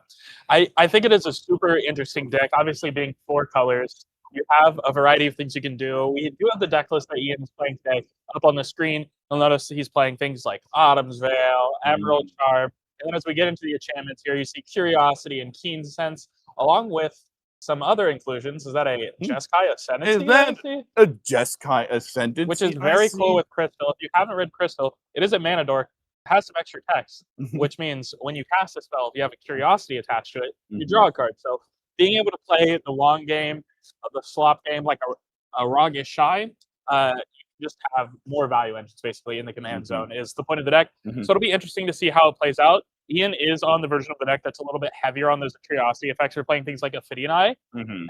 I think it is a super interesting deck. Obviously, being 4 colors, you have a variety of things you can do. We do have the deck list that Ian is playing today up on the screen. You'll notice he's playing things like Autumn's Veil, Emerald Charm, and then as we get into the enchantments here, you see Curiosity and Keen Sense, along with some other inclusions. Is that a Jeskai Ascendancy? Is that a Jeskai Ascendancy? Which is very cool with Crystal. If you haven't read Crystal, it is a mana dork. Has some extra text, which means when you cast a spell, if you have a Curiosity attached to it, you draw a card. So being able to play the long game of the slop game like a Raw Gishai, you just have more value engines basically in the command zone is the point of the deck. So it'll be interesting to see how it plays out. Ian is on the version of the deck that's a little bit heavier on those Curiosity effects. We're playing things like Ophidian Eye,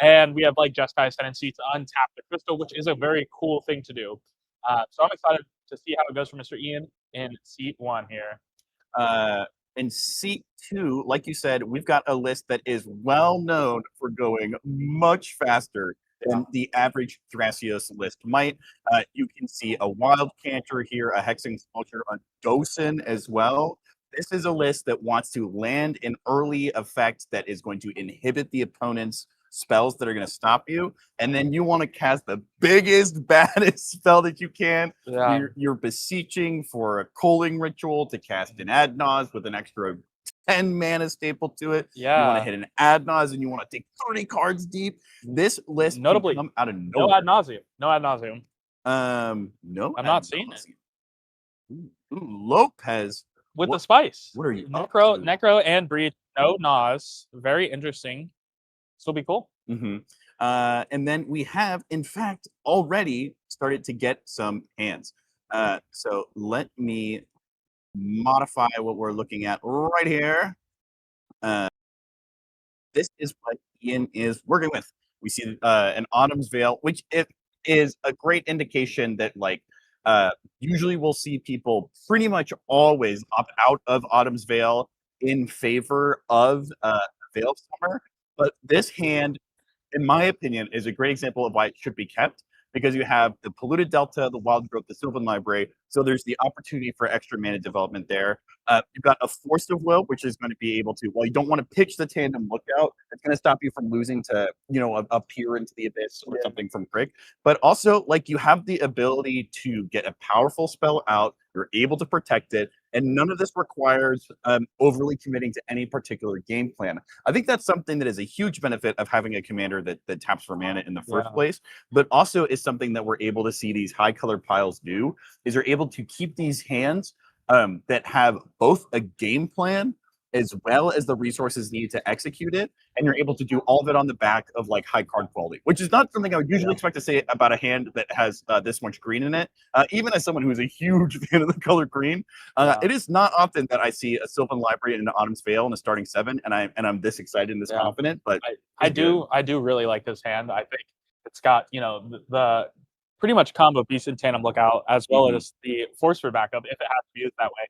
and we have like Jeskai Ascendancy to untap the Crystal, which is a very cool thing to do. So I'm excited to see how it goes for Mr. Ian in seat 1 here. In seat 2, like you said, we've got a list that is well known for going much faster than the average Thrasios list might. You can see a Wild Canter here, a Hexing Sculpture, a Dosin as well. This is a list that wants to land an early effect that is going to inhibit the opponent's spells that are going to stop you, and then you want to cast the biggest, baddest spell that you can. You're beseeching for a Culling Ritual to cast an Adnaz with an extra 10 mana staple to it. You want to hit an Adnaz and you want to take 30 cards deep. This list notably come out of nowhere. No Ad Nauseam. No Ad Nauseam. No, I'm not seeing it. Ooh, Lopez with the spice. What are you? Necro and Breach. No Nas. Very interesting. This will be cool. And then we have, in fact, already started to get some hands. So let me modify what we're looking at right here. This is what Ian is working with. We see an Autumn's Veil, which is a great indication that, like, usually we'll see people pretty much always opt out of Autumn's Veil in favor of Veil of Summer. But this hand, in my opinion, is a great example of why it should be kept, because you have the Polluted Delta, the Wild Growth, the Sylvan Library, so there's the opportunity for extra mana development there. You've got a Force of Will, which is going to be able to, well, you don't want to pitch the tandem Lookout. It's going to stop you from losing to, you know, a Peer into the Abyss or something from Crick. But also, like, you have the ability to get a powerful spell out, you're able to protect it, and none of this requires overly committing to any particular game plan. I think that's something that is a huge benefit of having a commander that taps for mana in the first place, but also is something that we're able to see these high color piles do, is they're able to keep these hands that have both a game plan as well as the resources needed to execute it, and you're able to do all of it on the back of like high card quality, which is not something I would usually expect to say about a hand that has this much green in it. Even as someone who is a huge fan of the color green, it is not often that I see a Sylvan Library and an Autumn's Veil in a starting 7, and I'm this excited and this confident. But I do really like this hand. I think it's got, you know, the pretty much combo piece in Tandem Lookout, as well as the Force for backup if it has to be used that way.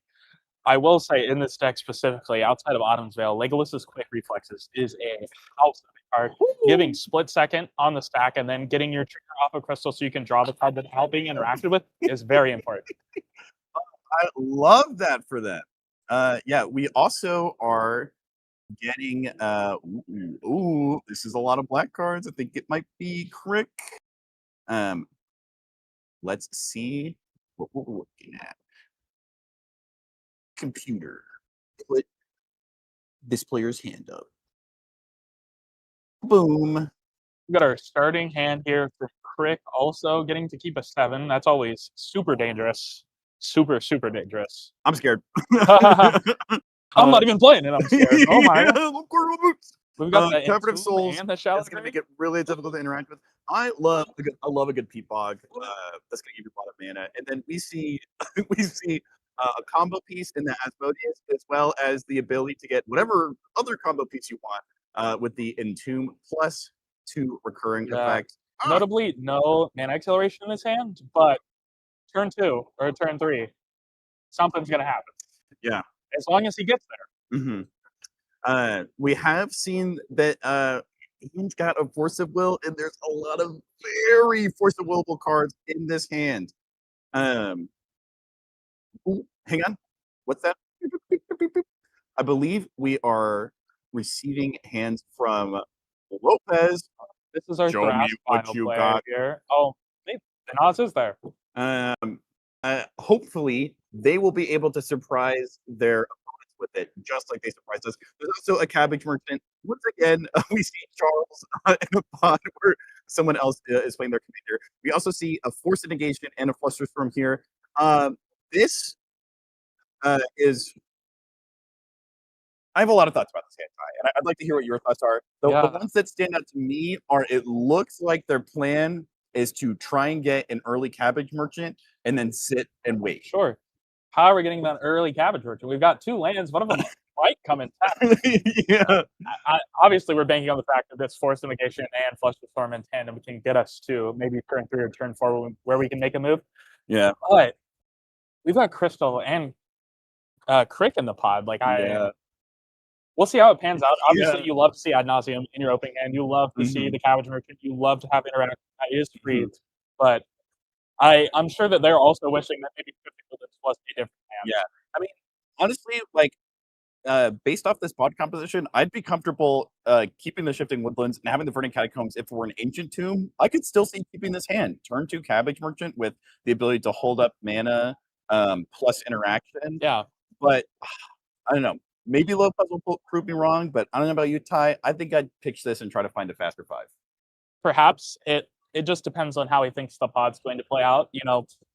I will say in this deck specifically, outside of Autumn's Veil, Legolas's Quick Reflexes is a house card. Giving split second on the stack and then getting your trigger off a crystal so you can draw the card without being interacted with is very important. I love that for them. Yeah, we also are getting ooh, this is a lot of black cards. I think it might be Crick. Let's see what we're looking at. Computer, put this player's hand up. Boom. We got our starting hand here for Crick, also getting to keep a 7. That's always super dangerous. Super, super dangerous. I'm scared. I'm not even playing it. I'm scared. Oh my God. We've got the Cooperative Souls and the Shallow is going to make it really difficult to interact with. I love a good Peat Bog. That's going to give you a lot of mana. And then we see a combo piece in the Asmodeus, as well as the ability to get whatever other combo piece you want with the Entomb plus 2 recurring effects. Notably, no mana acceleration in his hand, but turn 2 or turn 3, something's going to happen. Yeah. As long as he gets there. Mm-hmm. We have seen that he's got a Force of Will, and there's a lot of very Force of Willable cards in this hand. Ooh, hang on. What's that? I believe we are receiving hands from Lopez. This is our Show me what final you player got here. Oh, Nas is there. Hopefully, they will be able to surprise their opponents with it, just like they surprised us. There's also a Cabbage Merchant. Once again, we see Charles in a pod where someone else is playing their commander. We also see a Force of Negation and a Flusterstorm here. This is... I have a lot of thoughts about this hand, Ty, and I'd like to hear what your thoughts are. The ones that stand out to me are, it looks like their plan is to try and get an early Cabbage Merchant and then sit and wait. Sure. How are we getting that early Cabbage Merchant? We've got 2 lands. One of them might come in tap. Yeah. Obviously, we're banking on the fact that this Force of Negation and Flusterstorm in tandem can get us to maybe turn 3 or turn 4 where we can make a move. Yeah. But we've got Crystal and Crick in the pod. We'll see how it pans out. Obviously, you love to see Ad Nauseam in your opening hand. You love to see the Cabbage Merchant. You love to have interaction. That is free. But I'm sure that they're also wishing that maybe this was a different hand. Yeah. I mean, honestly, based off this pod composition, I'd be comfortable keeping the Shifting Woodlands and having the Verdant Catacombs. If we're an Ancient Tomb, I could still see keeping this hand. Turn 2 Cabbage Merchant with the ability to hold up mana plus interaction. Yeah. But I don't know. Maybe Lopez will prove me wrong, but I don't know about you, Ty. I think I'd pitch this and try to find a faster 5. Perhaps it just depends on how he thinks the pod's going to play out.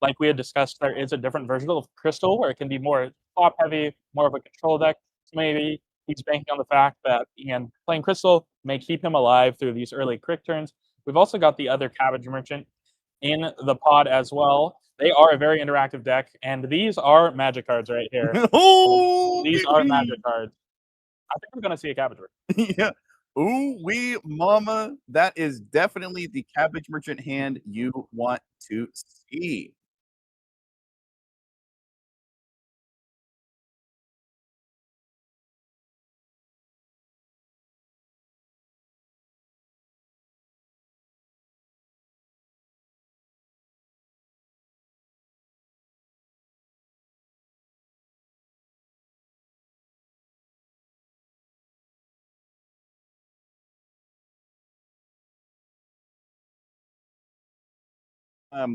Like we had discussed, there is a different version of Crystal where it can be more top heavy, more of a control deck. So maybe he's banking on the fact that playing Crystal may keep him alive through these early Crick turns. We've also got the other Cabbage Merchant in the pod as well. They are a very interactive deck, and these are Magic cards right here. These are Magic cards. I think we're going to see a Cabbage Merchant. Yeah. Ooh, wee mama. That is definitely the Cabbage Merchant hand you want to see.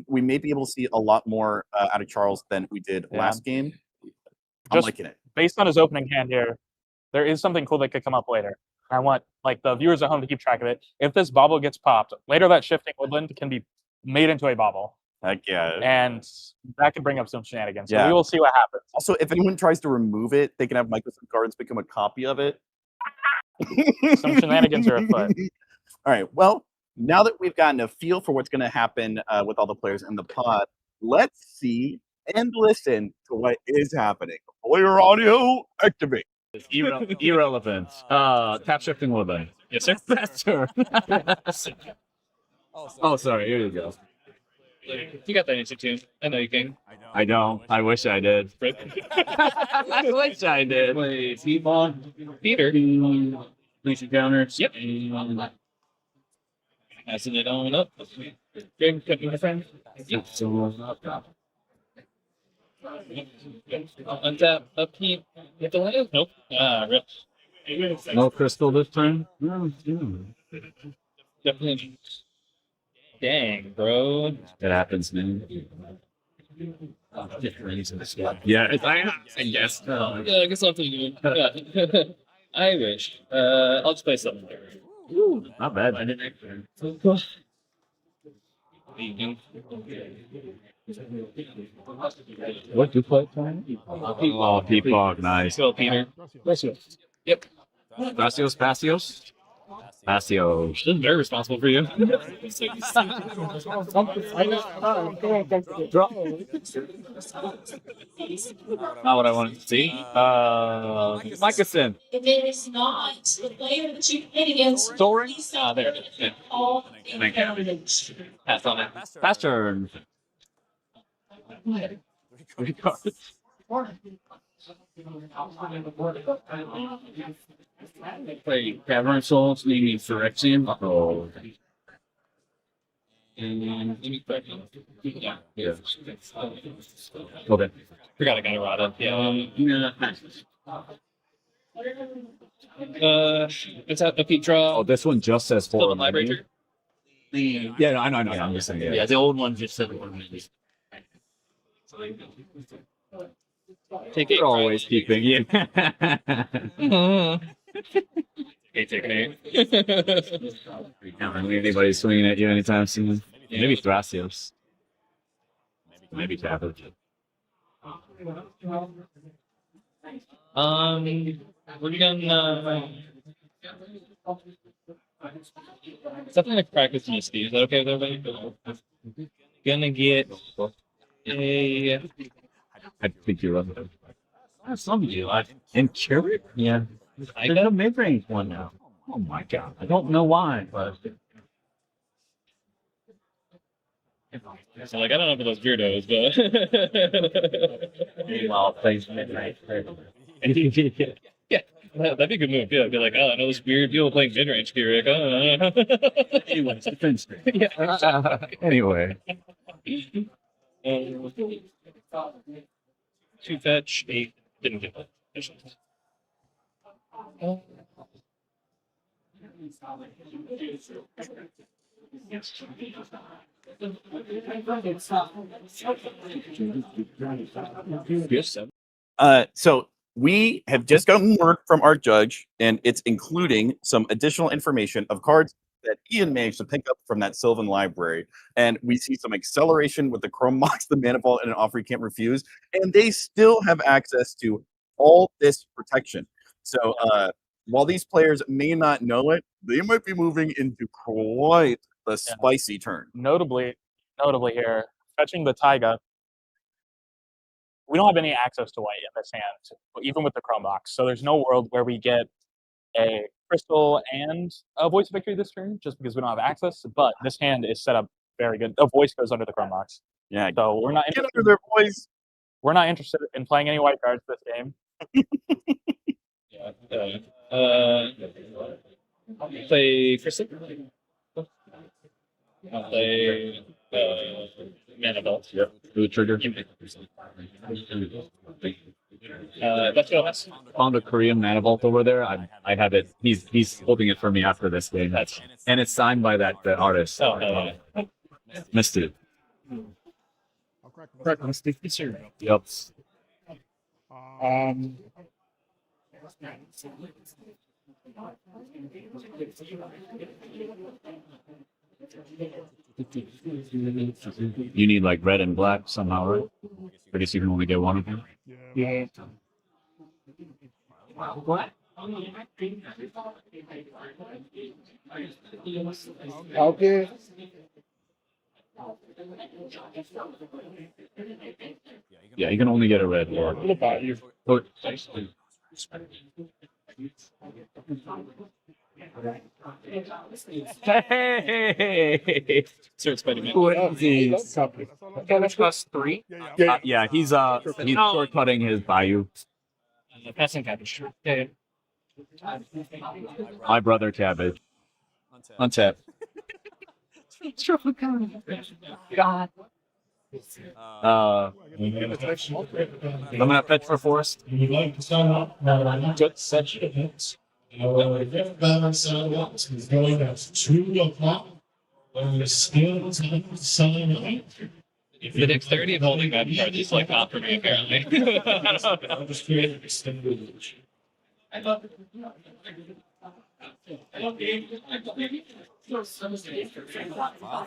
We may be able to see a lot more out of Charles than we did last game. I'm liking it. Based on his opening hand here, there is something cool that could come up later. I want the viewers at home to keep track of it. If this bobble gets popped, later that Shifting Woodland can be made into a bobble. Heck yeah. And that could bring up some shenanigans. Yeah. So we will see what happens. Also, if anyone tries to remove it, they can have Microsoft Gardens become a copy of it. Some shenanigans are afoot. All right. Well, now that we've gotten a feel for what's going to happen with all the players in the pod, let's see and listen to what is happening. Player audio, activate. Irrelevant. Tap Shifting Woodland. Yes, sir. That's her. Oh, sorry. Here you go. You got that answer too. I know you can. I don't. I wish I did. I wish I did. Wait, Peter. Legion counters. Yep. Passing it on up. Game cooking, my friend. Yep. Untap, upkeep, hit the land? Nope. Rip. No Crystal this turn? No. Definitely. Dang, bro. That happens, man. Yeah, I guess. Yeah, I guess I'll take it. Yeah. I wish. I'll just play something. Ooh, not bad. What do you play? Oh, Peapog, nice. Go, Peter. Yep. Gracios, Passios? Passios. This is very responsible for you. Not what I wanted to see. Micahson. If it is not the player that you played against, Story? There it is. Yeah. all Thank you. evidence. Pass on it. Pass turn. Play Cavern Souls, maybe Phyrexian. Oh. And maybe yeah. Okay. Forgot I got a Rada. It's at the Pete draw. Oh, this one just says Still the 4. vibrator. Yeah, no, I know. I'm just saying. Yeah, the old one just said 1 minute. Take You're always keeping. Yeah. Okay, take an 8. Anybody swinging at you anytime soon? Yeah. Maybe Thrasios. Maybe Cabbage. We're gonna something like practice Misty. Is that okay with everybody? Gonna get a. I think you're right. Some of you. In Curate? Yeah. I got a mid-range one now. Oh my god. I don't know why, but. So, like, I don't know for those weirdos, but. Meanwhile, plays mid-range. Yeah, that'd be a good move. Yeah, be like, oh, I know this weird people playing mid-range here. Like, Anyways, defense. Yeah. Anyway. 2 fetch, 8. Didn't get that. So we have just gotten word from our judge, and it's including some additional information of cards that Ian managed to pick up from that Sylvan library. And we see some acceleration with the Chrome Mox, the Manifold, and an offer you can't refuse. And they still have access to all this protection. So while these players may not know it, they might be moving into quite the spicy turn. Notably here, fetching the Taiga, we don't have any access to white in this hand, even with the Chrome Box. So there's no world where we get a Crystal and a Voice of Victory this turn, just because we don't have access. But this hand is set up very good. A Voice goes under the Chrome Box. Yeah. So we're not Get under their voice. We're not interested in playing any white cards this game. Play Crystal. I'll play Mana Belt. Yep. Blue trigger. Let's go. Found a Korean Mana Vault over there. I have it. He's holding it for me after this game. And it's signed by the artist. Oh, Missed it. Correct. Misty. Yep. You need like red and black somehow, right? I guess you can only get one of them. Yeah. What? Okay. Yeah, you can only get a red or. Hey! Sir, Spider-Man. Damage cost 3. Yeah, he's shortcutting his Bayou. Passing cabbage. Yeah. My brother Cabbage. Untap. God. I'm gonna fetch for Forest. Good session. Balance is going at 2 o'clock. The dexterity of holding that card is like not for me apparently.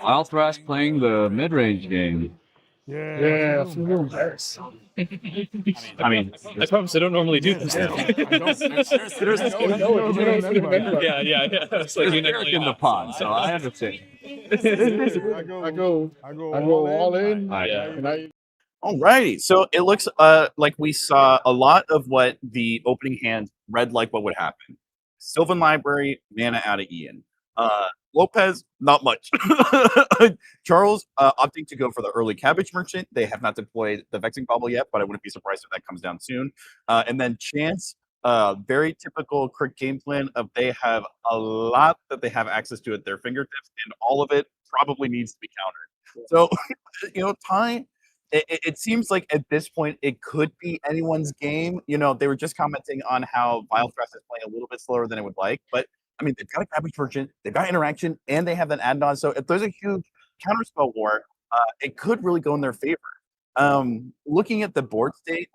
Althras playing the mid-range game. Yeah, I feel embarrassed. I mean, I promise I don't normally do this. Yeah. Yeah. It's like There's in the pod, so I understand. I go all in. And I Alrighty, so it looks like we saw a lot of what the opening hand read like what would happen. Sylvan Library, mana out of Ian. Lopez, not much. Charles opting to go for the early Cabbage Merchant. They have not deployed the Vexing Bauble yet, but I wouldn't be surprised if that comes down soon. And then Chance, very typical Crick game plan of they have a lot that they have access to at their fingertips, and all of it probably needs to be countered. So, Ty, it seems like at this point it could be anyone's game. They were just commenting on how Vile Thrust is playing a little bit slower than it would like, but I mean, they've got a Cabbage Merchant, they've got interaction, and they have that add-on. So if there's a huge counterspell war, it could really go in their favor. Looking at the board state,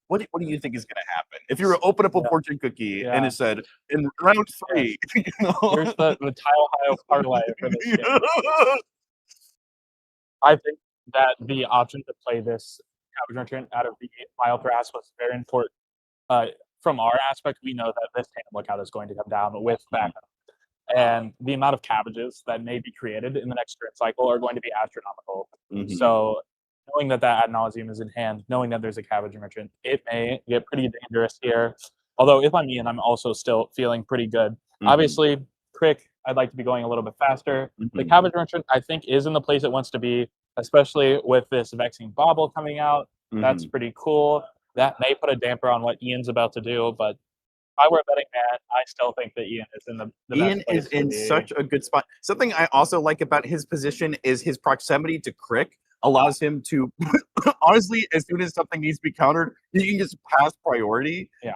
what do you think is going to happen? If you were to open up a fortune cookie and it said, in round 3, Here's the Tile Ohio parlay for this game. I think that the option to play this Cabbage Merchant out of the Vile Thras was very important. From our aspect, we know that this tandem lookout is going to come down with backup. And the amount of cabbages that may be created in the next turn cycle are going to be astronomical. So knowing that ad nauseum is in hand, knowing that there's a Cabbage Merchant, it may get pretty dangerous here. Although if I'm Ian, I'm also still feeling pretty good. Obviously, Crick, I'd like to be going a little bit faster. The Cabbage Merchant, I think, is in the place it wants to be, especially with this Vexing Bauble coming out. That's pretty cool. That may put a damper on what Ian's about to do, but if I were a betting man, I still think that Ian is in the Ian best place is in to be. such a good spot. Something I also like about his position is his proximity to Crick allows him to, honestly, as soon as something needs to be countered, he can just pass priority. Yeah.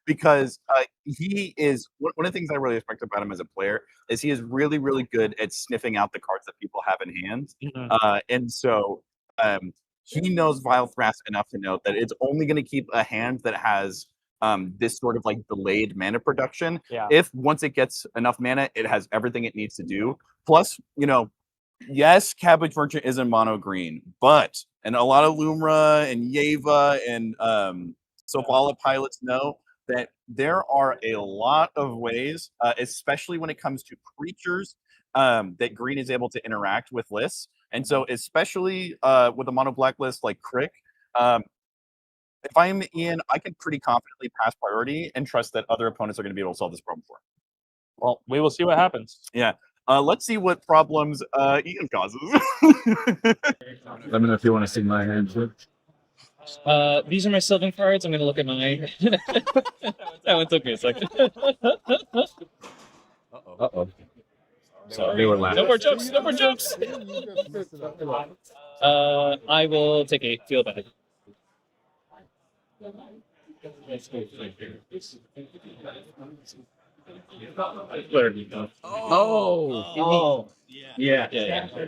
Because he is, one of the things I really respect about him as a player is he is really, really good at sniffing out the cards that people have in hand. And so he knows Vile Thras enough to know that it's only going to keep a hand that has this sort of like delayed mana production. If once it gets enough mana, it has everything it needs to do. Plus, yes, Cabbage Merchant is in mono green, and a lot of Lumra and Yeva and Sovala pilots know that there are a lot of ways, especially when it comes to creatures, that green is able to interact with lists. And so, especially with a mono black list like Crick, if I'm Ian, I can pretty confidently pass priority and trust that other opponents are going to be able to solve this problem for him. Well, we will see what happens. Yeah. Let's see what problems Ian causes. Let me know if you want to see my hands. These are my Sylvan cards. I'm going to look at mine. That one took me a second. Uh-oh. Sorry. They were laughing. No more jokes. No more jokes. I will take a field bag. Oh. Yeah.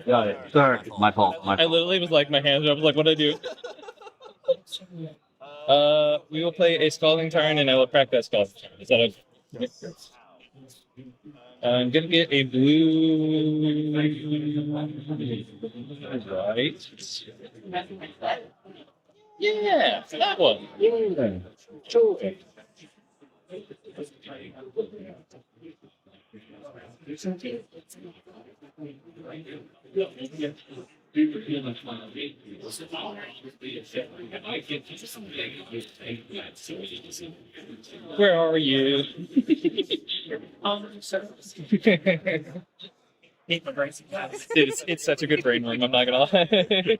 Got it. Sorry. My fault. I literally was like, my hands up. I was like, what do I do? We will play a Scalding Tarn, and I will crack that Scalding Tarn. Is that okay? I'm gonna get a blue. Right. Yeah, that one. Where are you? Dude, it's such a good brain room, I'm not gonna lie.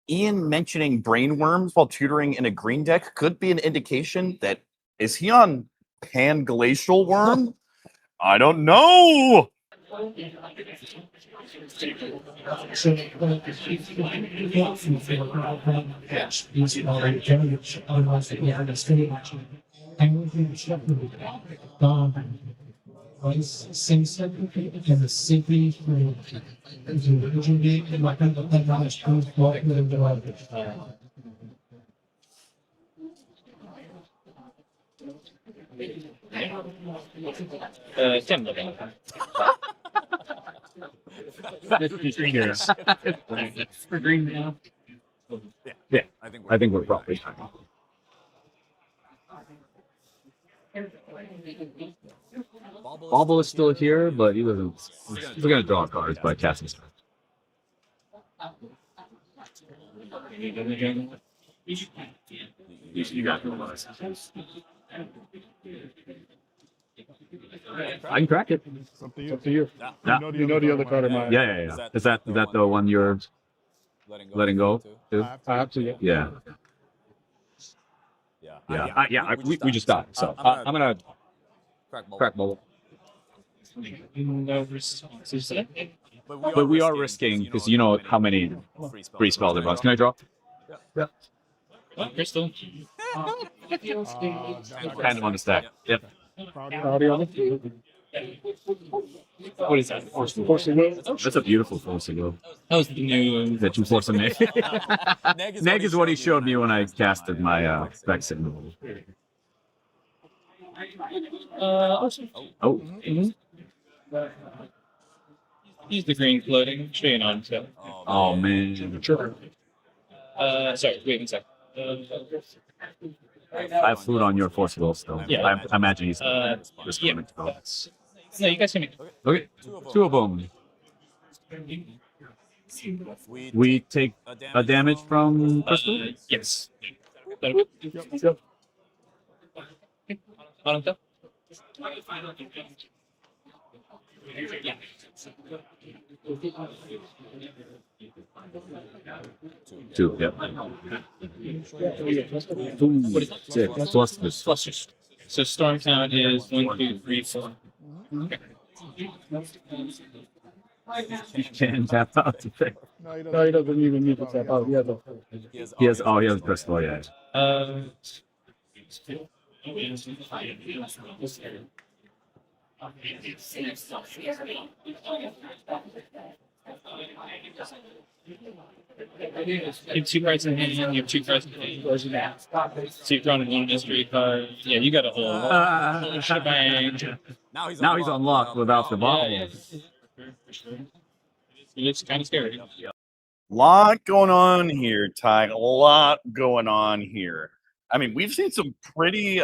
Ian mentioning brain worms while tutoring in a green deck could be an indication that is he on Pan Glacial Worm? I don't know. Tim. For green now. Yeah, I think we're probably fine. Bobble is still here, but he doesn't. He's gonna draw cards by casting stuff. You got I can crack it. It's up to you. You know the other card of mine. Yeah. Is that the one you're letting go? Too? I have to. Yeah. We just got it, so I'm gonna crack bubble. No responses. But we are risking because you know how many free spells there was. Can I draw? Yeah. Oh, Crystal. Kind of on the stack. Yep. What is that? Force of Will. That's a beautiful Force of Will. That was the new. That you force a Neg. Neg is what he showed me when I casted my spec signal. Oh. Use the green floating. Train on to. Oh man. Sure. Sorry. Wait 1 sec. I have food on your Force of Will still. Yeah. I imagine he's yeah. No, you guys can make. Okay. Two of them. We take a damage from Crystal? Yes. Two, yep. Six. Plus this. Plus this. So storm count is 1, 2, 3, 4. Okay. You can tap out to pick. No, he doesn't even need to tap out. He has Crystal, yeah. You have 2 cards in hand, you have 2 cards in hand. So you've drawn 1 mystery card. Yeah, you got a whole shebang. Now he's unlocked without the ball. Yeah. It's kind of scary. Lot going on here, Ty. A lot going on here. I mean, we've seen some pretty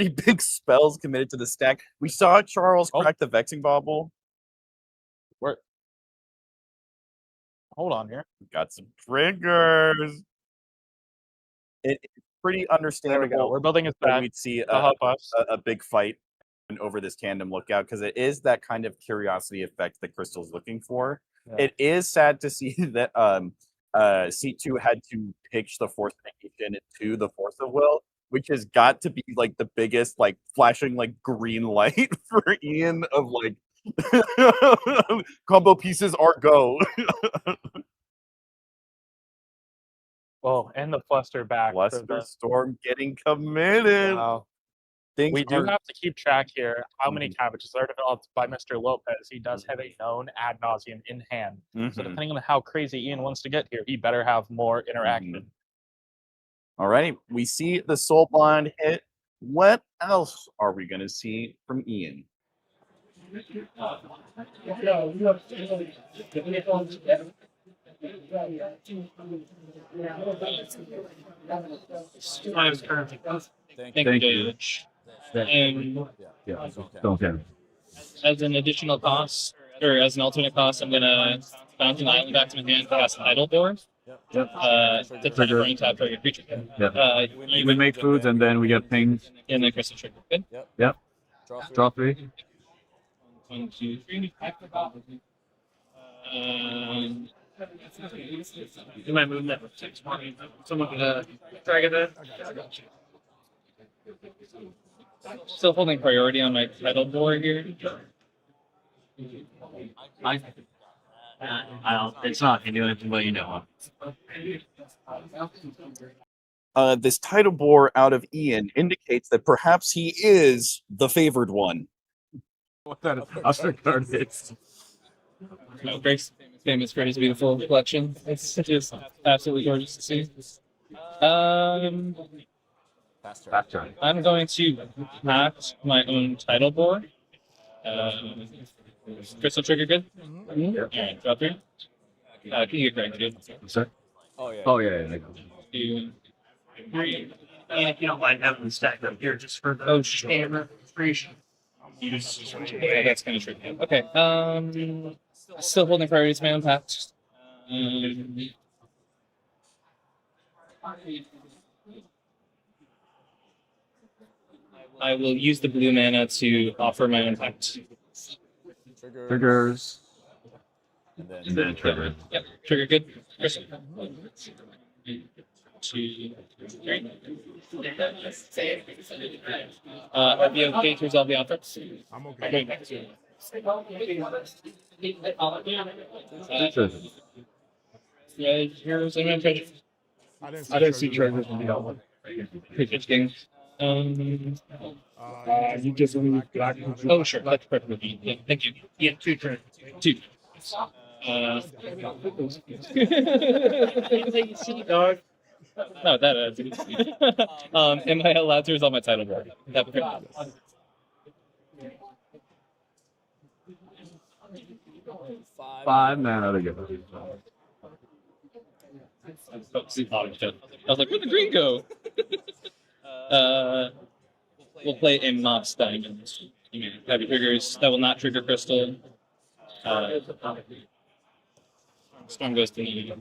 big spells committed to the stack. We saw Charles crack the Vexing Bauble. Where? Hold on here. Got some triggers. It's pretty understandable. There we go. We're building his that back. we'd see help us. a big fight over this tandem lookout because it is that kind of curiosity effect that Crystal's looking for. Yeah. It is sad to see that C2 had to pitch the Force Negation into the Force of Will, which has got to be like the biggest like flashing like green light for Ian of like combo pieces are go. Well, and the Fluster back. Fluster Storm getting committed. Wow. We do have to keep track here how many cabbages are developed by Mr. Lopez. He does have a known ad nauseum in hand. So depending on how crazy Ian wants to get here, he better have more interaction. All right, we see the Soul Bond hit. What else are we going to see from Ian? Thank you. And Okay. as an additional cost, or as an alternate cost, I'm gonna bounce an island back to my hand, cast Idle to trigger brain tap target creature. We make foods and then we get pings. And then crystal trigger. Good. Yep. Draw 3. 1, 2, 3. Do my move that with 6 more. Someone can target that. Still holding priority on my title board here. It's not gonna do anything but you know. This title bore out of Ian indicates that perhaps he is the favored one. What that other card is. Greg's famous for his beautiful collection. It's just absolutely gorgeous to see. I'm going to hack my own title board. Crystal trigger good? Alright, drop here. Can you get Greg to do it? Sorry? Oh yeah. 2, 3. And if you don't mind having them stacked up here just for the camera creation. Yeah, that's kind of tricky. Okay. Still holding priorities, my impact. I will use the blue mana to offer my impact. Triggers. And then trigger. Yep, trigger good. Crystal. 2, 3. Are we okay to resolve the offense? I'm okay. Heroes and treasure. I didn't see triggers in the other one. Pitch games. You just only black. Oh, sure. That's perfect with me. Yeah, thank you. Yeah, 2 turns. 2. Dog. No, that am I allowed to resolve my title board? Five mana to go. I was like, where'd the green go? We'll play a Moss Diamond. Heavy triggers. That will not trigger Crystal. Storm goes to me.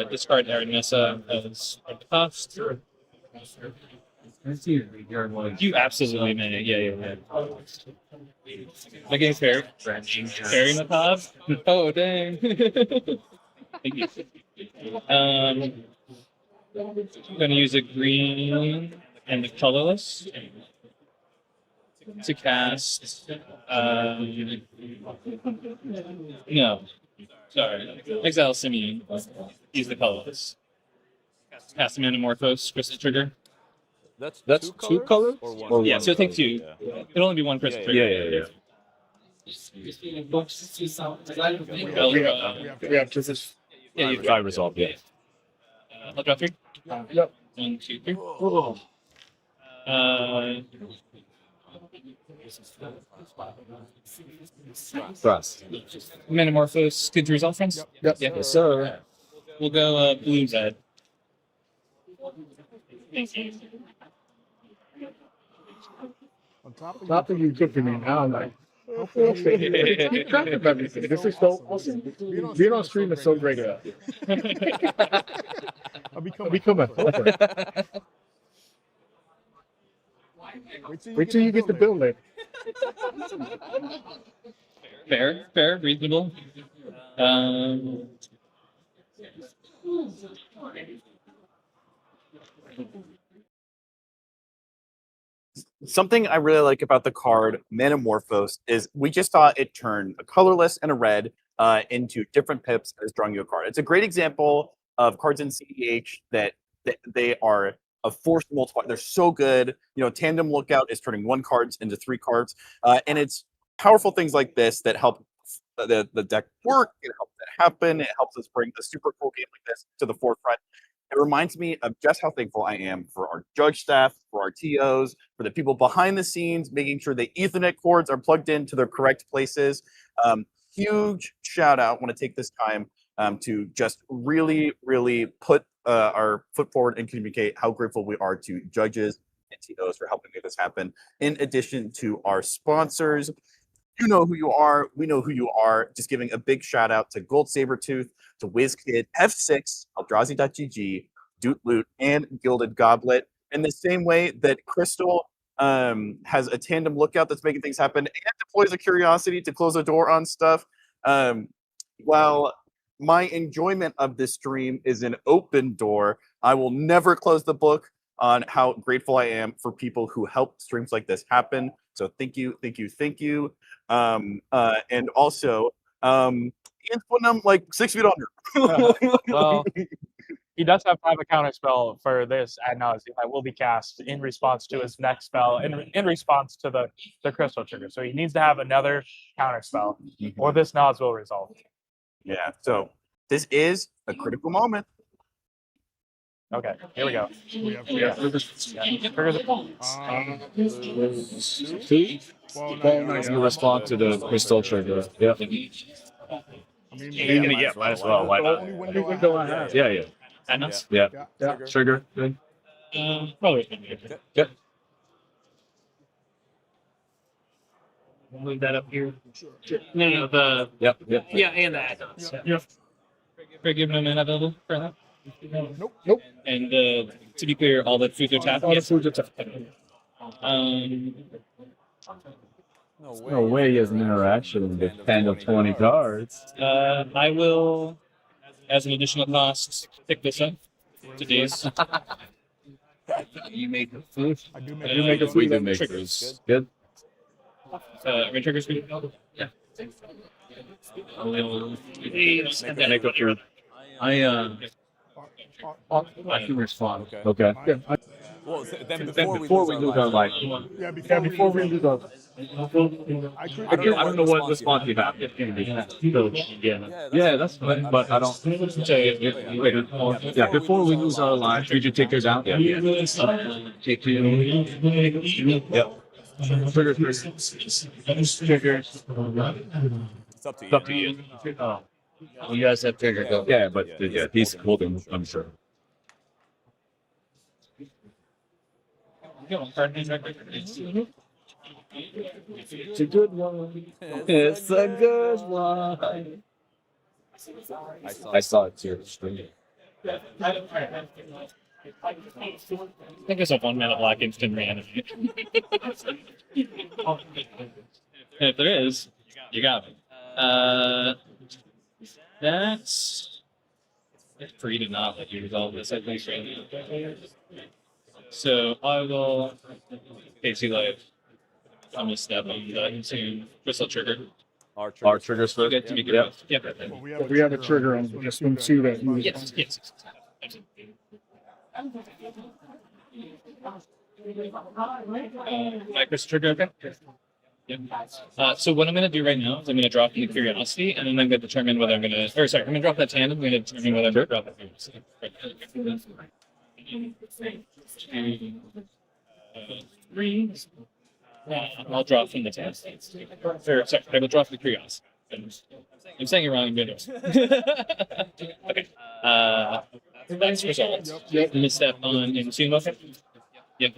Discard Aranessa as part of the cost. You absolutely may. Yeah. My game's fair. Very macabre. Oh, dang. Thank you. I'm going to use a green and a colorless to cast. No. Sorry. Exile Simeon. Use the colorless. Cast a Metamorphose, Crystal Trigger. That's two colors? Or yeah, so take 2. It'll only be 1 Crystal Trigger. Yeah. We have just. Yeah, you try resolve, yeah. I'll draw 3. Yep. 1, 2, 3. Thrust. Metamorphose, good to resolve, friends? Yep. Yeah. Yes, sir. We'll go blue, red. On Not that you cooking me now, I'm like, keep track of everything. This is so awesome. Being on stream is so great. I'll become a helper. Wait till you get the building. Fair, reasonable. Something I really like about the card Metamorphose is we just saw it turn a colorless and a red into different pips as drawing you a card. It's a great example of cards in CEH that they are a force multiplier. They're so good. Tandem Lookout is turning 1 cards into 3 cards, and it's powerful things like this that help the deck work. It helps that happen. It helps us bring a super cool game like this to the forefront. It reminds me of just how thankful I am for our judge staff, for our TOs, for the people behind the scenes, making sure the Ethernet cords are plugged into their correct places. Huge shout out. I want to take this time to just really, really put our foot forward and communicate how grateful we are to judges and TOs for helping make this happen. In addition to our sponsors, you know who you are. We know who you are. Just giving a big shout out to Gold Sabertooth, to WizKid, F6, Eldrazi.gg, Doot Loot, and Gilded Goblet. In the same way that Crystal has a Tandem Lookout that's making things happen and deploys a Curiosity to close a door on stuff. While my enjoyment of this stream is an open door, I will never close the book on how grateful I am for people who help streams like this happen, So thank you. And also, Ian's putting him like 6 feet under. Well, he does have to have a counter spell for this ad nauseam that will be cast in response to his next spell, in response to the crystal trigger. So he needs to have another counter spell, or this Naz will resolve. Yeah. So this is a critical moment. Okay, here we go. You respond to the crystal trigger. Yeah. Yeah, might as well. Why not? Yeah. Yeah. Trigger. Good. Probably. Good. Move that up here. No, the. Yep. Yeah, and the add-ons. Yep. We're giving them an available for that. Nope. And to be clear, all the foods are tapped. All the foods are tapped. No way he has an interaction with 10 of 20 cards. I will, as an additional cost, pick this up. Today's. You make the food? I do make a food. We do make this. Good. Red triggers for you? Yeah. Make up your. I can respond. Okay. Well, Then before we lose our life. Yeah, before we lose our I don't know what response you have. Yeah, that's fine, but I don't. Wait, yeah, before we lose our lives, did you take her down? Yeah. Take two. Yep. Triggers. It's up to you. Oh. You guys have trigger. Go. Yeah, but yeah, he's holding, I'm sure. It's a good one. It's a good one. I saw it too. I think it's a 1 mana black instant reanimate. If there is, you got it. That's free to not let you resolve this, I think, right now. So I will basically like I'm gonna step on the Entomb Crystal Trigger. Our triggers first. You get to make it. Yeah. we have a trigger on this one too that Yes. My crystal trigger, okay? Yeah. So what I'm going to do right now is I'm going to drop the Curiosity, and then I'm going to determine whether I'm going to, or sorry, I'm going to drop that Tandem, I'm going to determine whether I'm going to drop that Curiosity. Three. I'll drop from the Tandem. Or, sorry, I will drop the Curiosity. I'm saying it wrong, I'm going to. Okay. That's resolved. I'm going to step on Entomb, okay? Yep.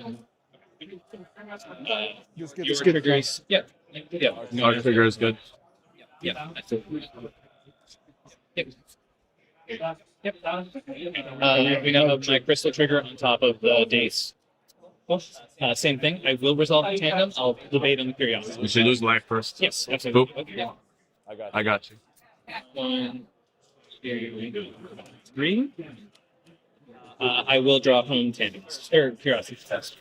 Your triggers. Yep. Our trigger is good. Yep. We now have my crystal trigger on top of the Dace. Same thing. I will resolve the Tandem. I'll debate on the Curiosity. We should lose life first. Yes, absolutely. Boop. Okay. I got you. 1, 2, 3. I will drop home Tandems. Or Curiosity test.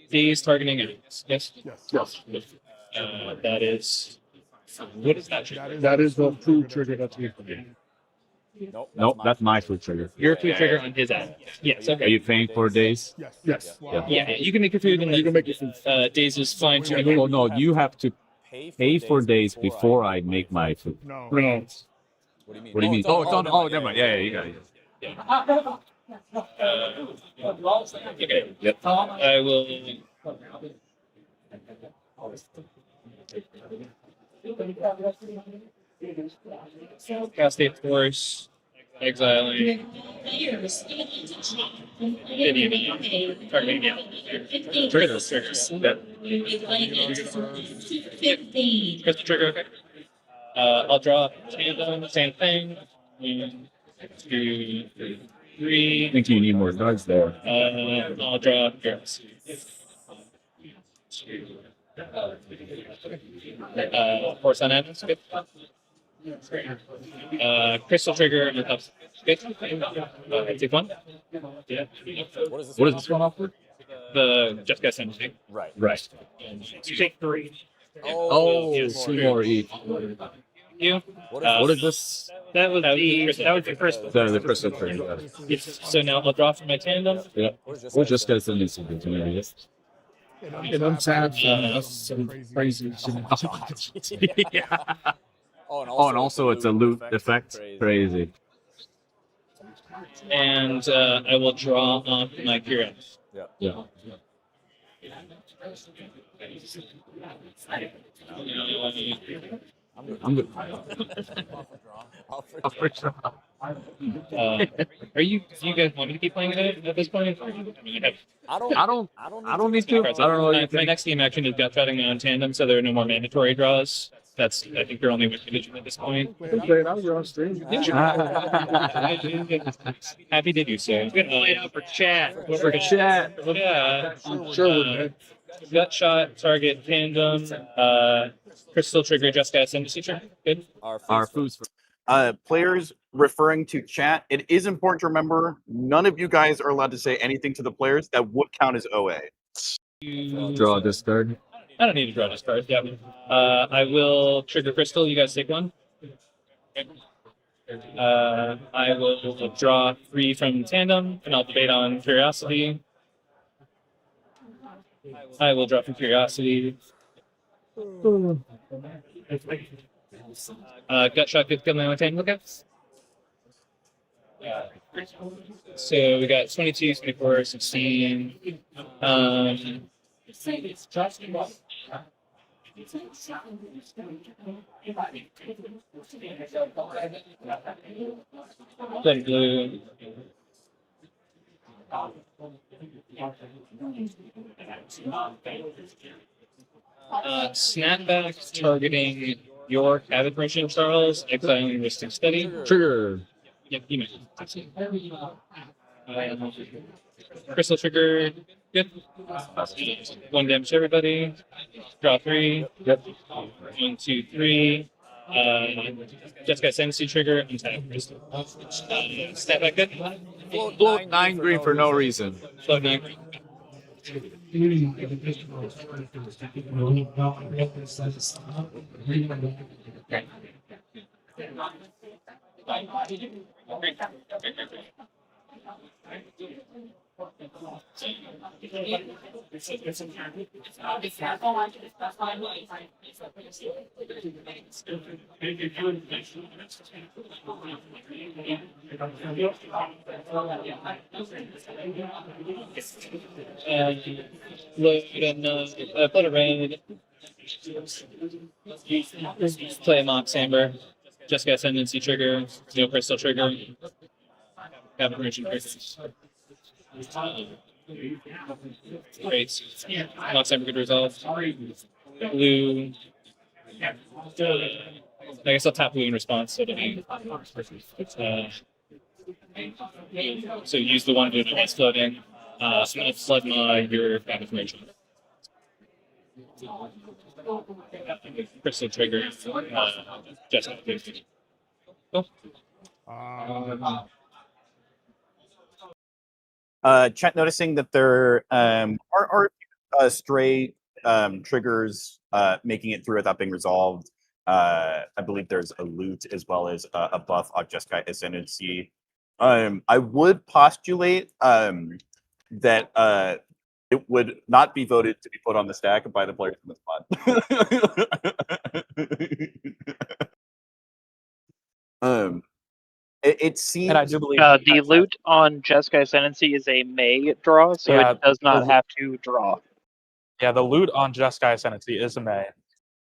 These targeting enemies. Yes? Yes. That is. What is that trigger? That is the food trigger that's used. Nope, that's my food trigger. Your food trigger on his end. Yes, okay. Are you paying for days? Yes. Yeah, you can make your food and you can make your food. Days is fine too. Oh, no, you have to pay for days before I make my food. No. What do you mean? Oh, it's on. Oh, never mind. Yeah, you got it. Okay. Yep. I will. Cast a force, exiling. Crystal trigger, okay. I'll draw Tandem, same thing. 1, 2, 3. I think you need more cards there. I'll draw girls. Force on ends, good. Crystal Trigger and top. Good. Take one. Yeah. What is this one offer? The Just Guess Anything. Right. Right. You take 3. Oh, yes, 2 more each. You. What is this? That was the crystal. That is the crystal trigger. Yes. So now I'll draw from my tandem. Yeah. We'll just get some new sequence. And I'm sad. Some crazy shit. Yeah. Oh, and also it's a loot effect. Crazy. And I will draw off my Curious. Yeah. I'm good. Are you? Do you guys want me to keep playing it at this point? I don't need to. I don't know. My next game action is gut cutting on tandem, so there are no more mandatory draws. That's I think your only condition at this point. Happy to do so. Good play out for chat. Yeah. Sure. Gut shot, target tandem, crystal trigger, just got ascendancy trigger. Good. Our foods. Players referring to chat. It is important to remember none of you guys are allowed to say anything to the players that would count as OA. Draw this card. I don't need to draw this card. Yeah. I will trigger crystal. You guys take one. I will draw 3 from tandem, and I'll debate on curiosity. I will draw from curiosity. Gut shot, good kill, tandem. Look at. So we got 22, 24, 16. Then blue. Snapback targeting your Cabot Merchant, Charles, exiling Mystic Steady. Trigger. Yep, you may. Crystal trigger. Good. 1 damage to everybody. Draw 3. Yep. 1, 2, 3. Just got Ascendancy trigger. Untap crystal. Snapback good. Float 9 green for no reason. Float 9 green. Load and put a raid. Play a Mox Amber. Just got Ascendancy trigger. No crystal trigger. Cabot Merchant triggers. Great. Mox Amber good resolve. Blue. I guess I'll tap blue in response. So, so use the one to do the floating. I'm going to flood your Cabot Merchant. Crystal trigger. Just cool. Chat noticing that there are stray triggers making it through without being resolved. I believe there's a loot as well as a buff on Jeskai Ascendancy. I would postulate that it would not be voted to be put on the stack by the players in the spot. It seems. And I do believe the loot on Jeskai Ascendancy is a May draw, so Yeah, it does not have to draw. Yeah, the loot on Jeskai Ascendancy is a May.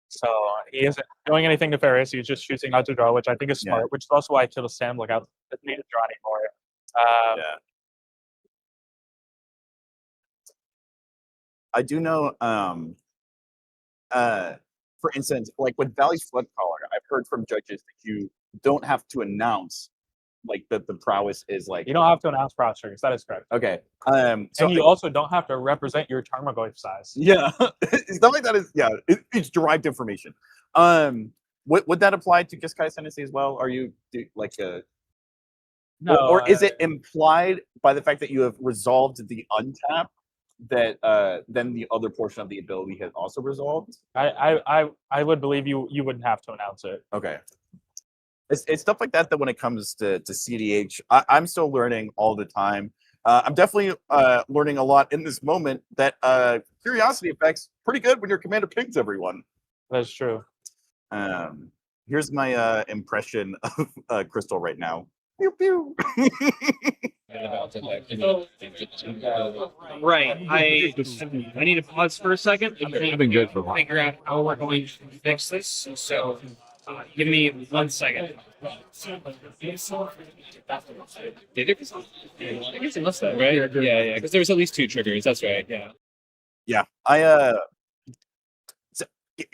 So he isn't doing anything nefarious. He's just choosing not to draw, which I think is smart, which is also why I killed a Sam. Look out, doesn't need to draw anymore. I do know, for instance, like with Valley's Flood Caller, I've heard from judges that you don't have to announce like that the prowess is like. You don't have to announce prowess triggers. That is correct. Okay. So and you also don't have to represent your Tarmogoyf size. Yeah, stuff like that is it's derived information. would that apply to Giskai Ascendancy as well? Are you like a No, or is it implied by the fact that you have resolved the untap that then the other portion of the ability has also resolved? I would believe you wouldn't have to announce it. Okay. It's stuff like that when it comes to CDH, I'm still learning all the time. I'm definitely learning a lot in this moment that curiosity effects pretty good when your commander pings everyone. That's true. Here's my impression of Crystal right now. Pew pew. Right. I need to pause for a second. I've been good for a while. Figure out how we're going to fix this. So, give me 1 second. I guess it must have, right? Yeah, because there was at least 2 triggers. That's right. Yeah. Yeah,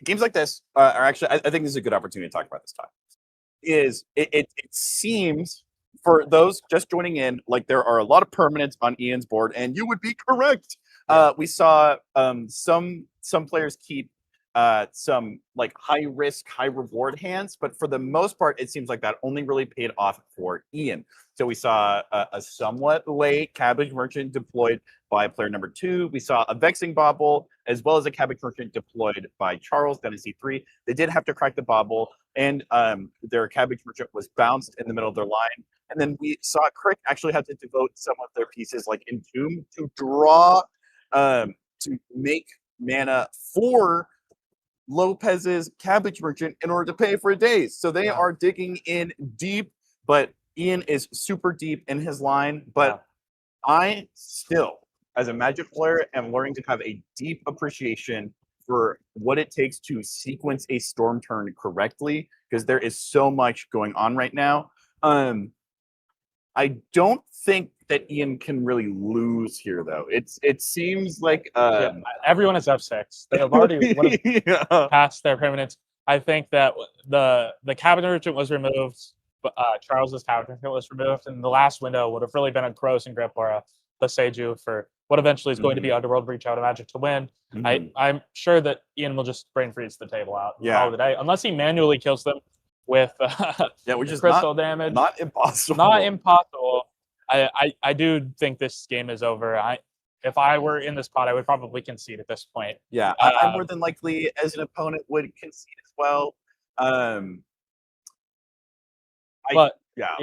games like this are actually. I think this is a good opportunity to talk about this time. It seems for those just joining in, like there are a lot of permanents on Ian's board, and you would be correct. We saw some players keep some like high risk, high reward hands, but for the most part, it seems like that only really paid off for Ian. So we saw a somewhat late Cabbage Merchant deployed by player number 2. We saw a Vexing Bauble, as well as a Cabbage Merchant deployed by Charles, down in C3. They did have to crack the Bauble, and their Cabbage Merchant was bounced in the middle of their line. And then we saw Crick actually have to devote some of their pieces, like Entomb, to draw, to make mana for Lopez's Cabbage Merchant in order to pay for days. So they are digging in deep, but Ian is super deep in his line. But I still, as a Magic player, am learning to have a deep appreciation for what it takes to sequence a Storm turn correctly, because there is so much going on right now. I don't think that Ian can really lose here, though. It seems like everyone is F6. They have already passed their permanents. I think that the Cabinet Merchant was removed, but Charles's Cabinet Merchant was removed, and the last window would have really been a Gross and Gripora, the Seiju, for what eventually is going to be Underworld Reach out of Magic to win. I'm sure that Ian will just brain freeze the table out all the day, unless he manually kills them with which is crystal damage. Not impossible. Not impossible. I do think this game is over. If I were in this pot, I would probably concede at this point. Yeah, I more than likely, as an opponent, would concede as well. Yeah.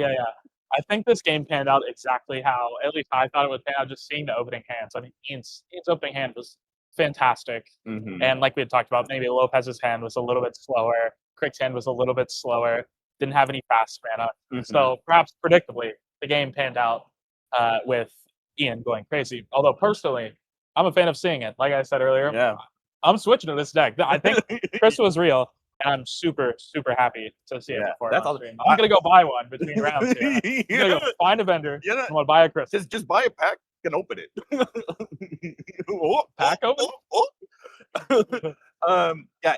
I think this game panned out exactly how, at least I thought it would pan out, just seeing the opening hands. I mean, Ian's opening hand was fantastic. And like we had talked about, maybe Lopez's hand was a little bit slower. Crick's hand was a little bit slower. Didn't have any fast mana. So perhaps predictably, the game panned out with Ian going crazy. Although personally, I'm a fan of seeing it. Like I said earlier, I'm switching to this deck. I think Chris was real, and I'm super, super happy to see it before. I'm going to go buy one between rounds here. I'm going to go find a vendor. I'm going to buy a Crystal. Just buy a pack and open it. Pack open?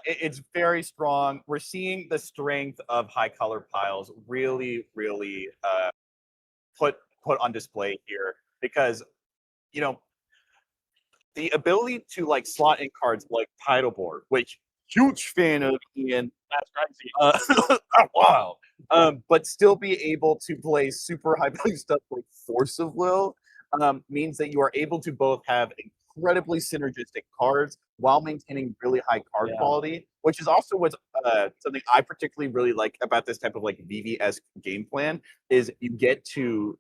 It's very strong. We're seeing the strength of high color piles really, really put on display here, because the ability to like slot in cards like Tidal Board, which huge fan of Ian. That's crazy. Wow. But still be able to play super high value stuff like Force of Will means that you are able to both have incredibly synergistic cards while maintaining really high card quality, which is also what's something I particularly really like about this type of like VV-esque game plan, is you get to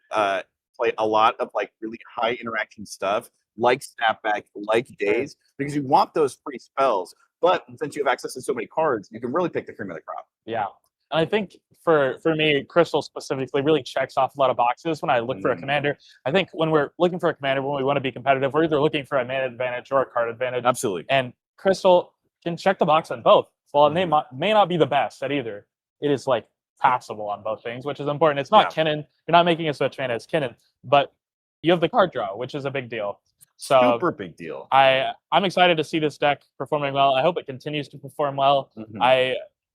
play a lot of like really high interaction stuff like Snapback, like Daze, because you want those free spells. But since you have access to so many cards, you can really pick the cream of the crop. Yeah. And I think for me, Crystal specifically really checks off a lot of boxes when I look for a commander. I think when we're looking for a commander, when we want to be competitive, we're either looking for a mana advantage or a card advantage. Absolutely. And Crystal can check the box on both. Well, it may not be the best at either. It is like passable on both things, which is important. It's not Kinnan. You're not making a switch mana as Kinnan, but you have the card draw, which is a big deal. So super big deal. I'm excited to see this deck performing well. I hope it continues to perform well.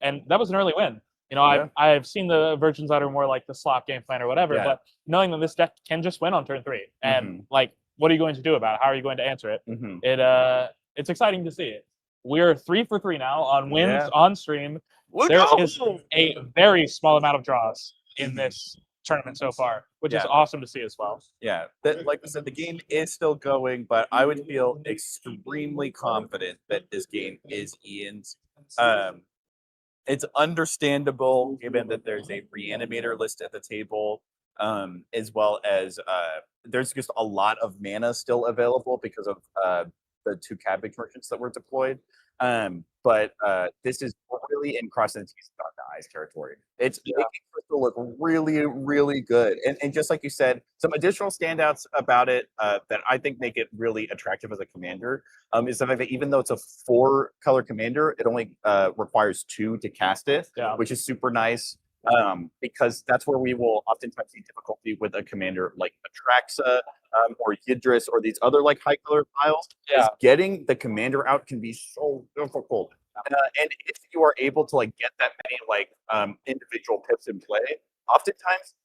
And that was an early win. I've seen the versions that are more like the slot game plan or whatever, but knowing that this deck can just win on turn 3, and like, what are you going to do about it? How are you going to answer it? It's exciting to see it. We're 3 for 3 now on wins on stream. There is a very small amount of draws in this tournament so far, which is awesome to see as well. Yeah, like I said, the game is still going, but I would feel extremely confident that this game is Ian's. It's understandable given that there's a reanimator list at the table, as well as there's just a lot of mana still available because of the 2 cabbage merchants that were deployed. But this is really in crossing the T's and dotting the I's territory. It's making Crystal look really, really good. And just like you said, some additional standouts about it that I think make it really attractive as a commander is the fact that even though it's a 4-color commander, it only requires 2 to cast it, which is super nice. Because that's where we will oftentimes see difficulty with a commander like Atraxa or Yidris or these other like high color tiles. Getting the commander out can be so difficult. And if you are able to like get that many like individual pips in play, oftentimes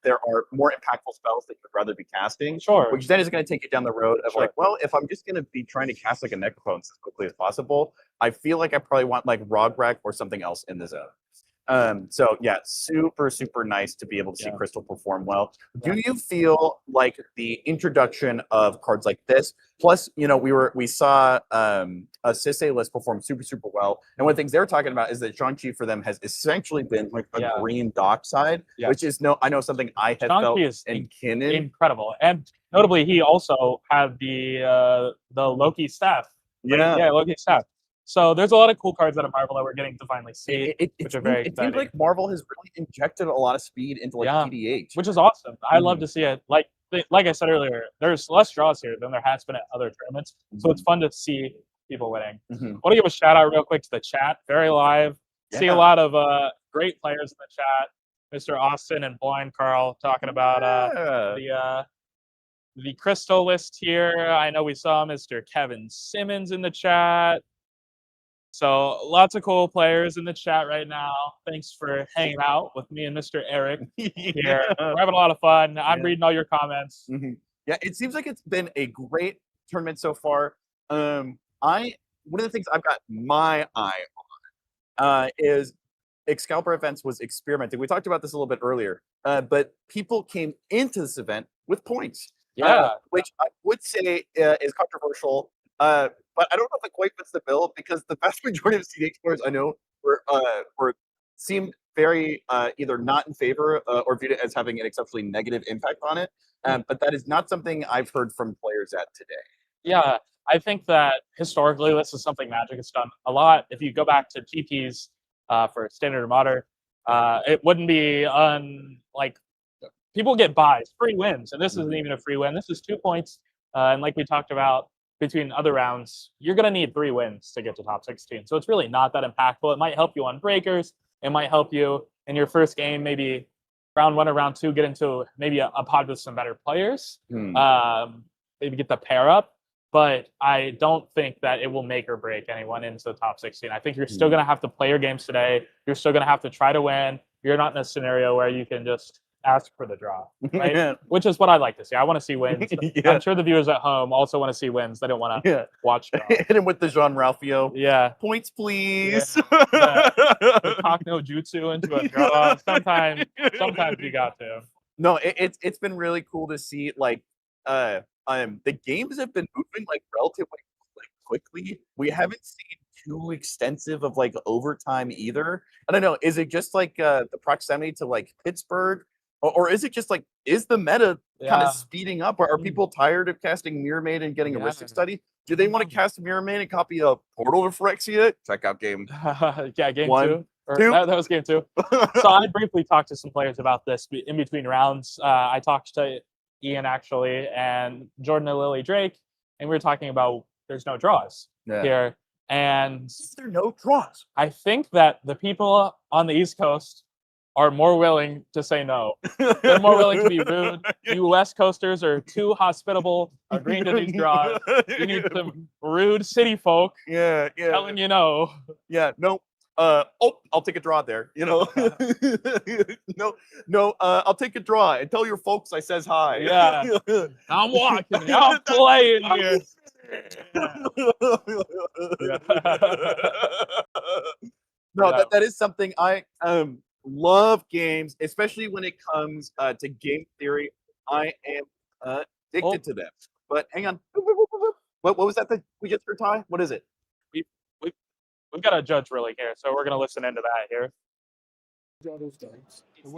there are more impactful spells that you'd rather be casting. Which then is going to take you down the road of like, well, if I'm just going to be trying to cast like a Necrophone as quickly as possible, I feel like I probably want like Rogrek or something else in the zone. So yeah, super, super nice to be able to see Crystal perform well. Do you feel like the introduction of cards like this, plus, you know, we saw a Sisay list perform super, super well. And one of the things they were talking about is that Zhangqi for them has essentially been like a green dockside, which is I know something I have felt in Kinnan. Incredible. And notably, he also had the Loki staff. Yeah, Loki staff. So there's a lot of cool cards out of Marvel that we're getting to finally see, which are very exciting. It seems like Marvel has really injected a lot of speed into like PDH, which is awesome. I love to see it. Like I said earlier, there's less draws here than there has been at other tournaments, so it's fun to see people winning. I want to give a shout out real quick to the chat, very live. See a lot of great players in the chat. Mr. Austin and Blind Carl talking about the Crystal list here. I know we saw Mr. Kevin Simmons in the chat. So lots of cool players in the chat right now. Thanks for hanging out with me and Mr. Eric here. We're having a lot of fun. I'm reading all your comments. Yeah, it seems like it's been a great tournament so far. One of the things I've got my eye on is Excalibur events was experimenting. We talked about this a little bit earlier, but people came into this event with points. Which I would say is controversial. But I don't know if it quite fits the bill because the vast majority of CDH players I know seemed very either not in favor or viewed it as having an exceptionally negative impact on it. But that is not something I've heard from players at today. Yeah, I think that historically this is something Magic has done a lot. If you go back to GPs for Standard or Modern, it wouldn't be like people get buys, free wins, and this isn't even a free win. This is 2 points, and like we talked about, between other rounds, you're going to need 3 wins to get to top 16. So it's really not that impactful. It might help you on breakers. It might help you in your first game, maybe round 1 or round 2, get into maybe a pod with some better players. Maybe get the pair up. But I don't think that it will make or break anyone into the top 16. I think you're still going to have to play your games today. You're still going to have to try to win. You're not in a scenario where you can just ask for the draw, right? Which is what I like to see. I want to see wins. I'm sure the viewers at home also want to see wins. They don't want to watch draws. Hit him with the Jean Ralphio. Points, please. The talk no jutsu into a draw. Sometimes you got to. No, it's been really cool to see like the games have been moving like relatively like quickly. We haven't seen too extensive of like overtime either. I don't know. Is it just like the proximity to like Pittsburgh? Or is it just like, is the meta kind of speeding up? Or are people tired of casting Mirror Maid and getting a Ristic Study? Do they want to cast Mirror Maid and copy a Portal to Phyrexia? Check out game. Game 1, 2. That was game 2. So I briefly talked to some players about this in between rounds. I talked to Ian actually and Jordan and Lily Drake, and we were talking about there's no draws here. And there are no draws. I think that the people on the East Coast are more willing to say no. They're more willing to be rude. You West Coasters are too hospitable, agreeing to these draws. You need some rude city folk telling you no. No. I'll take a draw there. You know, I'll take a draw and tell your folks I says hi. I'm walking. I'm playing here. No, that is something I love games, especially when it comes to game theory. I am addicted to them. But hang on, what was that we just heard, Ty? What is it? We've got a judge ruling here, so we're gonna listen into that here.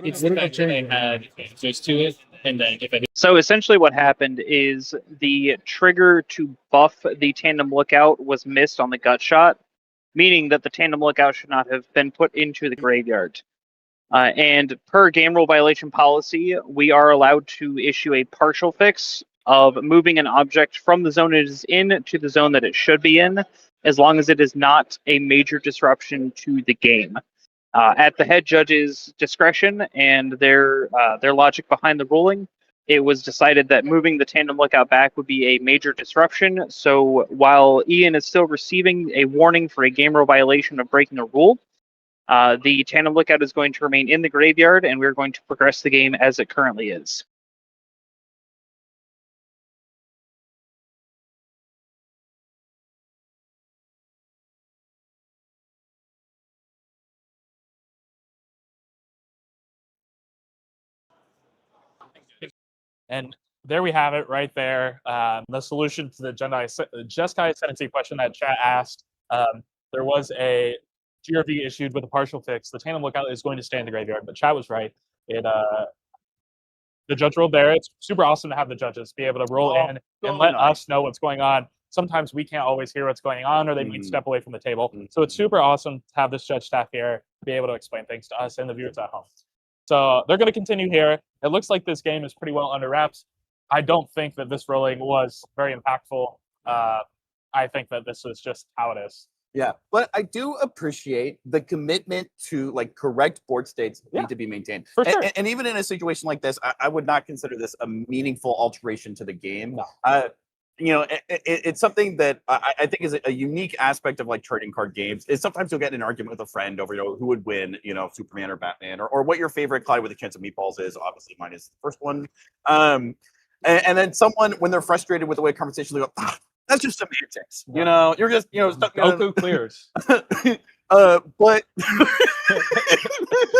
It's the fact that they had answers to it, and then if I So essentially what happened is the trigger to buff the Tandem Lookout was missed on the gut shot, meaning that the Tandem Lookout should not have been put into the graveyard. And per game rule violation policy, we are allowed to issue a partial fix of moving an object from the zone it is in to the zone that it should be in, as long as it is not a major disruption to the game. At the head judge's discretion and their logic behind the ruling, it was decided that moving the Tandem Lookout back would be a major disruption. So while Ian is still receiving a warning for a game rule violation of breaking a rule, the Tandem Lookout is going to remain in the graveyard, and we're going to progress the game as it currently is. And there we have it right there. The solution to the Jeskai ascendancy question that chat asked. There was a GRV issued with a partial fix. The Tandem Lookout is going to stay in the graveyard, but chat was right. The judge ruled there. It's super awesome to have the judges be able to roll in and let us know what's going on. Sometimes we can't always hear what's going on, or they might step away from the table. So it's super awesome to have this judge staff here be able to explain things to us and the viewers at home. So they're going to continue here. It looks like this game is pretty well under wraps. I don't think that this ruling was very impactful. I think that this is just how it is. Yeah, but I do appreciate the commitment to like correct board states need to be maintained. For sure. And even in a situation like this, I would not consider this a meaningful alteration to the game. No. It's something that I think is a unique aspect of like trading card games. Is sometimes you'll get in an argument with a friend over who would win, Superman or Batman, or what your favorite Clyde with a chance of meatballs is. Obviously, mine is the first one. And then someone, when they're frustrated with the way conversation, they go, that's just semantics. Yeah. You're just stuck. Goku clears. But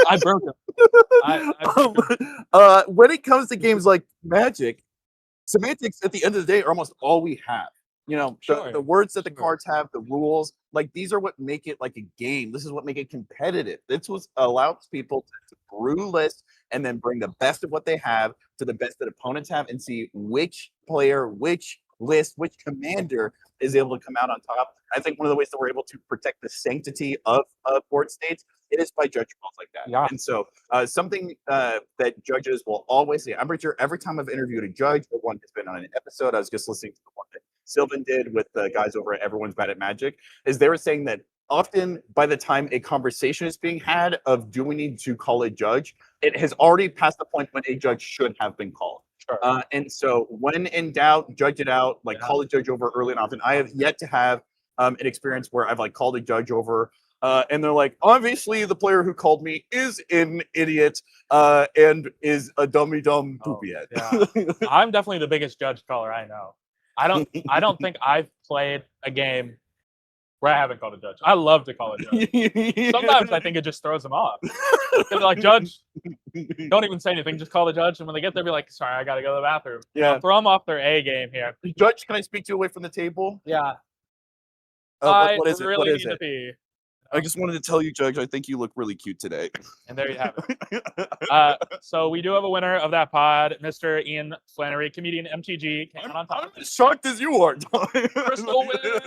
I broke him. When it comes to games like Magic, semantics at the end of the day are almost all we have. The words that the cards have, the rules, like these are what make it like a game. This is what make it competitive. This what allows people to brew lists and then bring the best of what they have to the best that opponents have and see which player, which list, which commander is able to come out on top. I think one of the ways that we're able to protect the sanctity of board states, it is by judge calls like that. Yeah. And so something that judges will always say, I'm pretty sure every time I've interviewed a judge, or one has been on an episode, I was just listening to the one that Sylvan did with the guys over at Everyone's Bad at Magic, is they were saying that often by the time a conversation is being had of do we need to call a judge, it has already passed the point when a judge should have been called. Sure. And so when in doubt, judge it out, call a judge over early and often. I have yet to have an experience where I've called a judge over and they're like, obviously the player who called me is an idiot and is a dummy dumb poopy head. Yeah. I'm definitely the biggest judge caller I know. I don't think I've played a game where I haven't called a judge. I love to call a judge. Sometimes I think it just throws them off. They're like, judge, don't even say anything. Just call the judge. And when they get there, be like, sorry, I got to go to the bathroom. Yeah. I'll throw them off their A game here. Judge, can I speak to you away from the table? Yeah. What is it? Really What is need it? to pee. I just wanted to tell you, Judge, I think you look really cute today. And there you have it. So we do have a winner of that pod, Mr. Ian Flannery, comedian MTG. I'm as shocked as you are. Crystal win.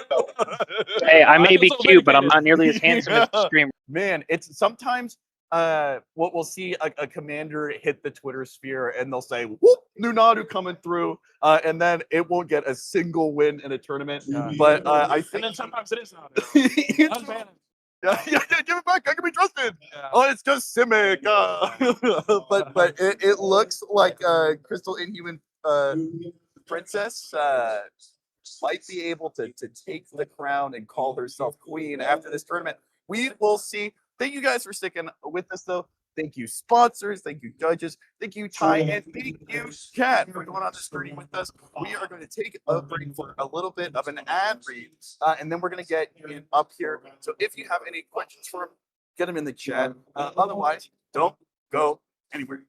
Hey, I may be cute, but I'm not nearly as handsome as the Screamer. Man, it's sometimes we'll see a commander hit the Twitter sphere and they'll say, whoop, Nunadu coming through, and then it won't get a single win in a tournament. But I think... And then sometimes it is not. Yeah, give it back. I can be trusted. Yeah. Oh, it's just Simic. But it looks like Crystal Inhuman Princess might be able to take the crown and call herself queen after this tournament. We will see. Thank you guys for sticking with us, though. Thank you, sponsors. Thank you, judges. Thank you, Ty, and thank you, chat, for going on this journey with us. We are going to take a break for a little bit of an ad read, and then we're going to get Ian up here. So if you have any questions for him, get them in the chat. Otherwise, don't go anywhere.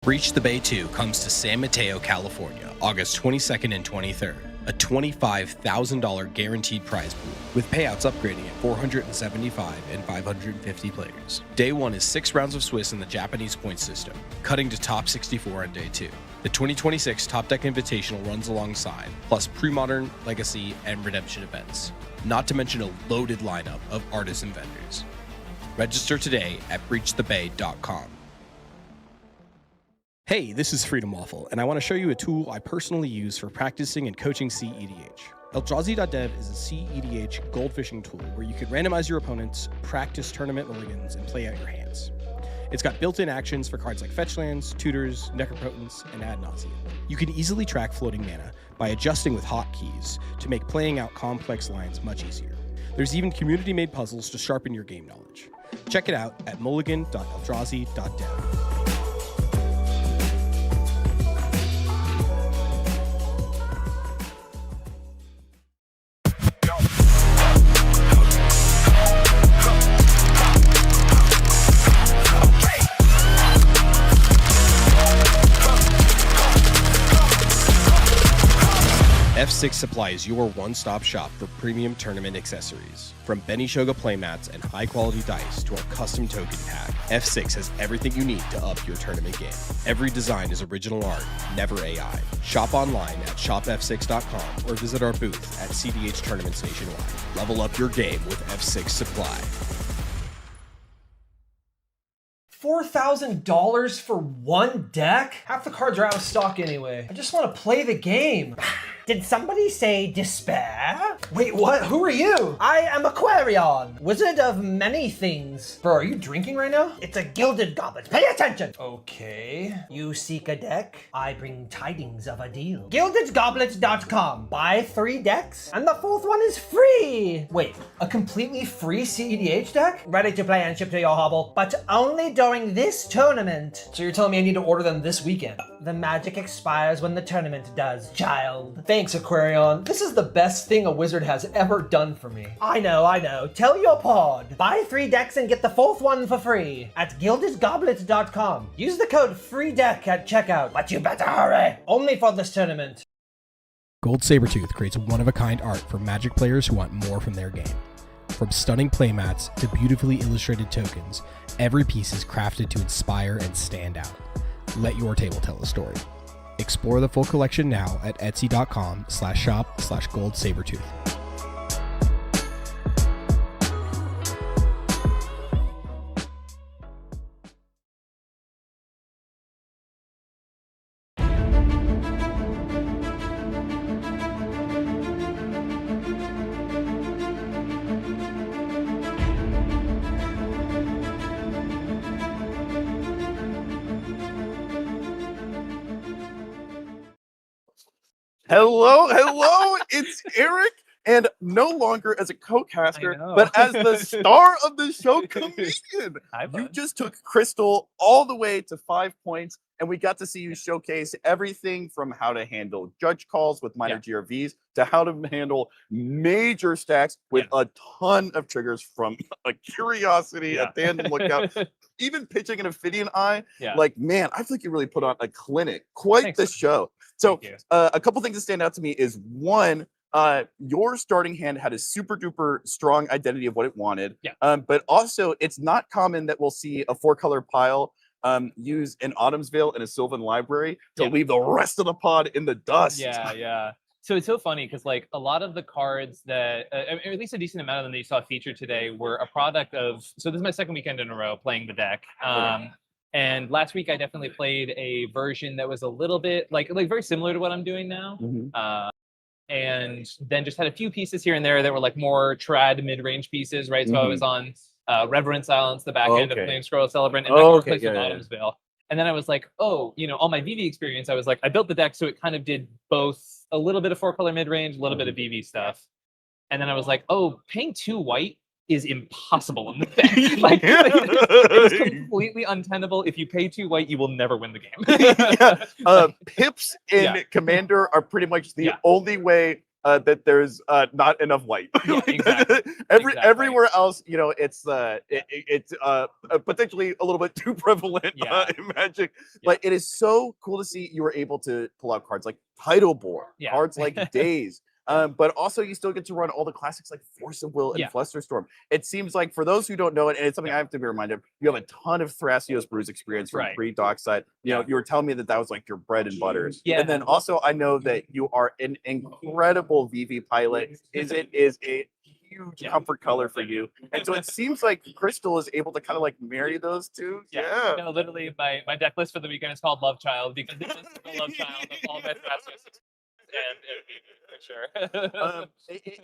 Breach the Bay 2 comes to San Mateo, California, August 22nd and 23rd. A $25,000 guaranteed prize pool, with payouts upgrading at 475 and 550 players. Day 1 is 6 rounds of Swiss in the Japanese point system, cutting to top 64 on Day 2. The 2026 Top Deck Invitational runs alongside, plus pre-modern, legacy, and redemption events. Not to mention a loaded lineup of artists and vendors. Register today at breachthebay.com. Hey, this is Freedom Waffle, and I want to show you a tool I personally use for practicing and coaching CEDH. Eldrazi.dev is a CEDH gold fishing tool where you can randomize your opponents, practice tournament mulligans, and play out your hands. It's got built-in actions for cards like fetch lands, tutors, necropotents, and ad nauseam. You can easily track floating mana by adjusting with hotkeys to make playing out complex lines much easier. There's even community-made puzzles to sharpen your game knowledge. Check it out at mulligan.eldrazi.dev. F6 supplies your one-stop shop for premium tournament accessories. From Benishoga playmats and high-quality dice to our custom token pack, F6 has everything you need to up your tournament game. Every design is original art, never AI. Shop online at shopf6.com or visit our booth at CDH Tournaments nationwide. Level up your game with F6 Supply. $4,000 for one deck? Half the cards are out of stock anyway. I just want to play the game. Did somebody say despair? Wait, what? Who are you? I am Aquarion, wizard of many things. Bro, are you drinking right now? It's a gilded goblet. Pay attention. Okay. You seek a deck? I bring tidings of a deal. GildedGoblets.com. Buy 3 decks, and the 4th one is free. Wait, a completely free CEDH deck? Ready to play and ship to your hovel, but only during this tournament. So you're telling me I need to order them this weekend? The magic expires when the tournament does, child. Thanks, Aquarion. This is the best thing a wizard has ever done for me. I know. Tell your pod. Buy 3 decks and get the 4th one for free at GildedGoblets.com. Use the code FREEDECK at checkout, but you better hurry. Only for this tournament. Gold Sabertooth creates one-of-a-kind art for Magic players who want more from their game. From stunning playmats to beautifully illustrated tokens, every piece is crafted to inspire and stand out. Let your table tell a story. Explore the full collection now at etsy.com/shop/goldsabertooth. Hello, it's Eric, and no longer as a co-caster, but as the star of the show comedian. You just took Crystal all the way to 5 points, and we got to see you showcase everything from how to handle judge calls with minor GRVs to how to handle major stacks with a ton of triggers from a curiosity, a tandem lookout, even pitching an Ophidian Eye. Like, man, I think you really put on a clinic. Quite the show. So a couple things that stand out to me is one, your starting hand had a super duper strong identity of what it wanted. But also it's not common that we'll see a 4-color pile use an Autumn's Veil and a Sylvan Library to leave the rest of the pod in the dust. So it's so funny because like a lot of the cards that, or at least a decent amount of them that you saw featured today were a product of, so this is my second weekend in a row playing the deck. And last week I definitely played a version that was a little bit like very similar to what I'm doing now. And then just had a few pieces here and there that were like more trad mid-range pieces, right? So I was on Reverend Silence, the back end of Flame Scroll Celebrant, and I replaced with Autumn's Veil. And then I was like, oh, all my VV experience, I was like, I built the deck so it kind of did both a little bit of 4-color mid-range, a little bit of VV stuff. And then I was like, oh, paying 2 white is impossible in the deck. like it's completely untenable. If you pay 2 white, you will never win the game. Pips in Commander are pretty much the only way that there's not enough white. Exactly. Everywhere else, you know, it's potentially a little bit too prevalent in Magic. But it is so cool to see you were able to pull out cards like Title Board, cards like Daze. But also you still get to run all the classics like Force of Will and Flusterstorm. It seems like for those who don't know it, and it's something I have to be reminded, you have a ton of Thrasios Brews experience from pre-Dockside. You know, you were telling me that was like your bread and butter. And then also I know that you are an incredible VV pilot. Is a huge comfort color for you. And so it seems like Crystal is able to kind of like marry those two. Yeah. No, literally my deck list for the weekend is called Love Child because it's just the love child of all my Thrasios. And for sure.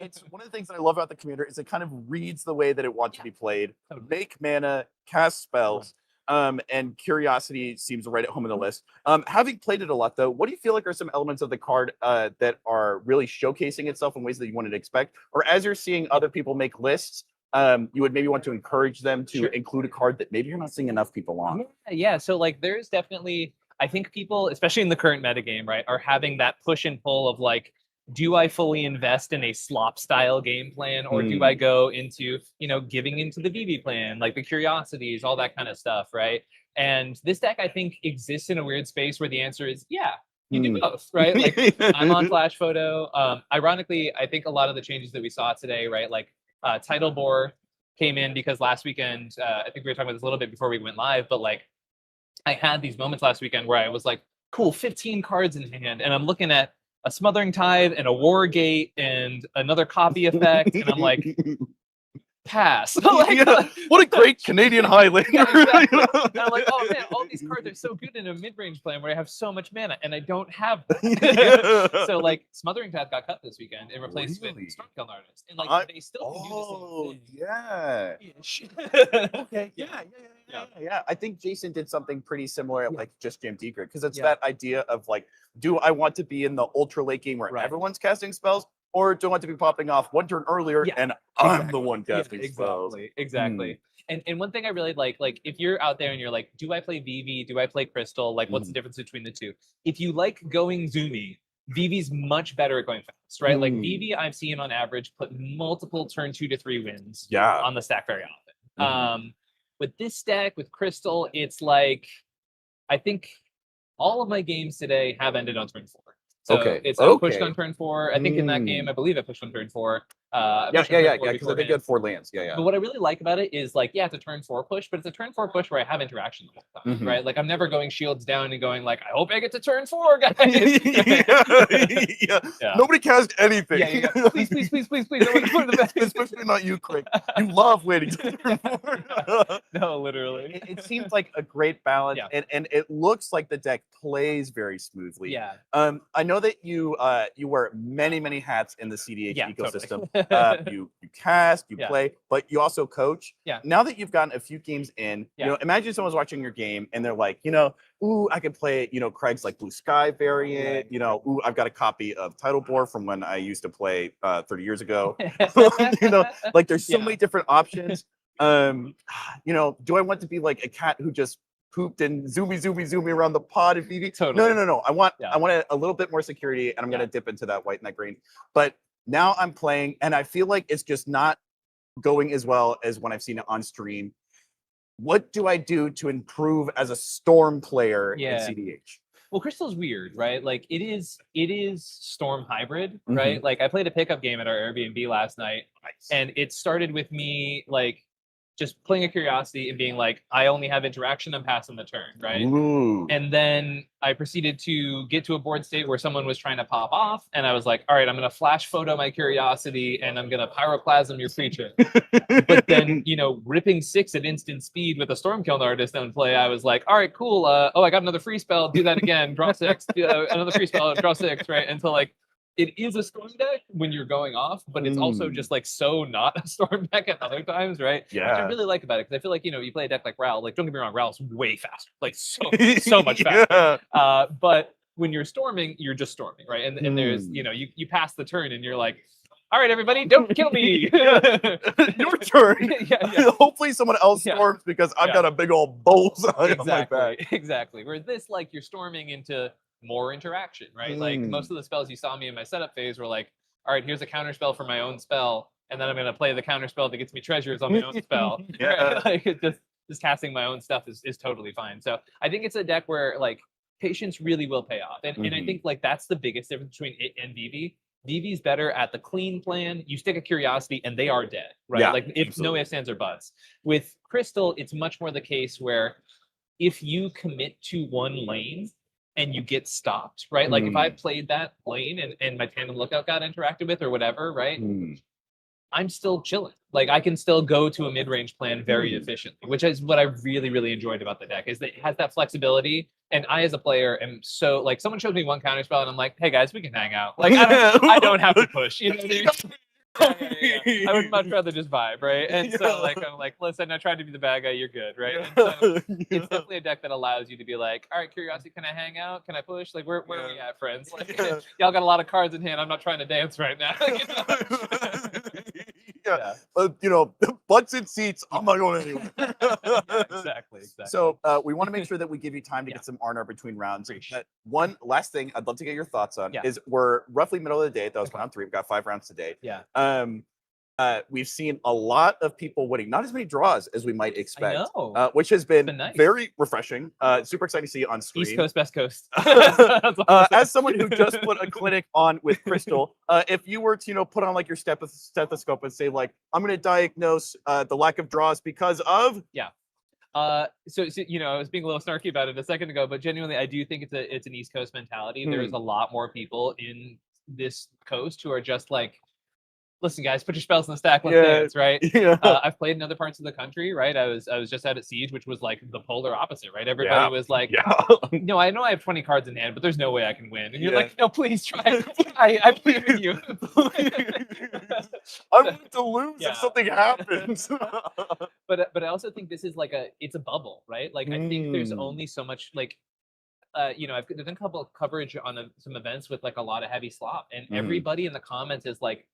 It's one of the things that I love about the commander is it kind of reads the way that it wants to be played. Make mana, cast spells, and curiosity seems right at home in the list. Having played it a lot though, what do you feel like are some elements of the card that are really showcasing itself in ways that you wouldn't expect? Or as you're seeing other people make lists, you would maybe want to encourage them to include a card that maybe you're not seeing enough people on? Yeah, so like there's definitely, I think people, especially in the current metagame, right, are having that push and pull of like, do I fully invest in a slop style game plan, or do I go into, you know, giving into the VV plan, like the curiosities, all that kind of stuff, right? And this deck, I think, exists in a weird space where the answer is, yeah, you do both, right? Like I'm on Flash Photo. Ironically, I think a lot of the changes that we saw today, right, like Title Board came in because last weekend, I think we were talking about this a little bit before we went live, but like I had these moments last weekend where I was like, cool, 15 cards in hand, and I'm looking at a Smothering Tithe and a War Gate and another copy effect, and I'm like, pass. Like, what a great Canadian Highlander. Exactly. And I'm like, oh man, all these cards are so good in a mid-range plan where I have so much mana, and I don't have that. So like, Smothering Tithe got cut this weekend and replaced with Stormkill Artist, and like they still can do the same thing. Okay. Yeah. I think Jason did something pretty similar at like Just Jam Decrypt, because it's that idea of like, do I want to be in the ultra late game where everyone's casting spells, or do I want to be popping off one turn earlier and I'm the one casting spells? Exactly. And one thing I really like if you're out there and you're like, do I play VV? Do I play Crystal? Like, what's the difference between the two? If you like going zoomy, VV's much better at going fast, right? Like VV, I've seen on average put multiple turn 2 to 3 wins on the stack very often. With this deck, with Crystal, it's like, I think all of my games today have ended on turn 4. So it's pushed on turn 4. I think in that game, I believe I pushed on turn 4. Because I think you had 4 lands. But what I really like about it is like, yeah, it's a turn 4 push, but it's a turn 4 push where I have interaction the whole time, right? Like I'm never going shields down and going like, I hope I get to turn 4, guys. Nobody cast anything. Please. Especially not you, Craig. You love waiting to turn 4. No, literally. It seems like a great balance, and it looks like the deck plays very smoothly. Yeah. I know that you wear many hats in the CDH ecosystem. Totally. You cast, you play, but you also coach. Yeah. Now that you've gotten a few games in, you know, imagine someone's watching your game and they're like, you know, ooh, I could play, you know, Craig's like Blue Sky variant. You know, ooh, I've got a copy of Title Board from when I used to play 30 years ago. You know, like there's so many different options. You know, do I want to be like a cat who just pooped and zoomy around the pod of VV? Totally. No. I want a little bit more security, and I'm gonna dip into that white and that green. But now I'm playing, and I feel like it's just not going as well as when I've seen it on stream. What do I do to improve as a Storm player in CDH? Well, Crystal's weird, right? Like it is Storm hybrid, right? Like I played a pickup game at our Airbnb last night, and it started with me like just playing a curiosity and being like, I only have interaction, I'm passing the turn, right? Ooh. And then I proceeded to get to a board state where someone was trying to pop off, and I was like, all right, I'm going to flash photo my curiosity, and I'm going to pyroclasm your creature. But then, you know, ripping 6 at instant speed with a Stormkill Artist on play, I was like, all right, cool. I got another free spell, do that again, draw 6, another free spell, draw 6, right? Until like, it is a Storm deck when you're going off, but it's also just like so not a Storm deck at other times, right? Yeah. Which I really like about it, because I feel like, you know, you play a deck like Ral, like don't get me wrong, Ral's way faster, like so much faster. But when you're storming, you're just storming, right? And there's, you know, you pass the turn and you're like, all right, everybody, don't kill me. Your turn. Yeah. Hopefully someone else storms because I've got a big old bullseye on my back. Exactly. Whereas this, like, you're storming into more interaction, right? Like most of the spells you saw me in my setup phase were like, all right, here's a counter spell for my own spell, and then I'm gonna play the counter spell that gets me treasures on my own spell. Right? Like just casting my own stuff is totally fine. So I think it's a deck where like patience really will pay off, and I think like that's the biggest difference between it and VV. VV's better at the clean plan. You stick a curiosity and they are dead, right? Yeah, like if no ifs, ands, or buts. With Crystal, it's much more the case where if you commit to one lane and you get stopped, right? Like if I played that lane and my tandem lookout got interacted with or whatever, right? I'm still chilling. Like I can still go to a mid-range plan very efficiently, which is what I really, really enjoyed about the deck, is that it has that flexibility. And I, as a player, am so like, someone shows me one counter spell and I'm like, hey guys, we can hang out. Like I don't have to push. You know what I mean? I would much rather just vibe, right? And so like I'm like, listen, I tried to be the bad guy, you're good, right? And so it's definitely a deck that allows you to be like, all right, curiosity, can I hang out? Can I push? Like where are we at, friends? Like y'all got a lot of cards in hand. I'm not trying to dance right now. But you know, butts in seats, I'm not going anywhere. Exactly. So we want to make sure that we give you time to get some R&R between rounds. One last thing I'd love to get your thoughts on is we're roughly middle of the day. That was round 3. We've got 5 rounds today. We've seen a lot of people winning, not as many draws as we might expect, which has been nice. Very refreshing. Super exciting to see on screen. East Coast, Best Coast. As someone who just put a clinic on with Crystal, if you were to put on like your stethoscope and say like, I'm going to diagnose the lack of draws because of So I was being a little snarky about it a second ago, but genuinely I do think it's an East Coast mentality. There's a lot more people in this coast who are just like, listen, guys, put your spells in the stack. Let's dance, right? I've played in other parts of the country, right? I was just out at Siege, which was like the polar opposite, right? Everybody was like, no, I know I have 20 cards in hand, but there's no way I can win. And you're like, no, please try. I believe in you. I'm going to lose if something happens. But I also think this is like it's a bubble, right? Like I think there's only so much like. I've done a couple of coverage on some events with like a lot of heavy slop, and everybody in the comments is like,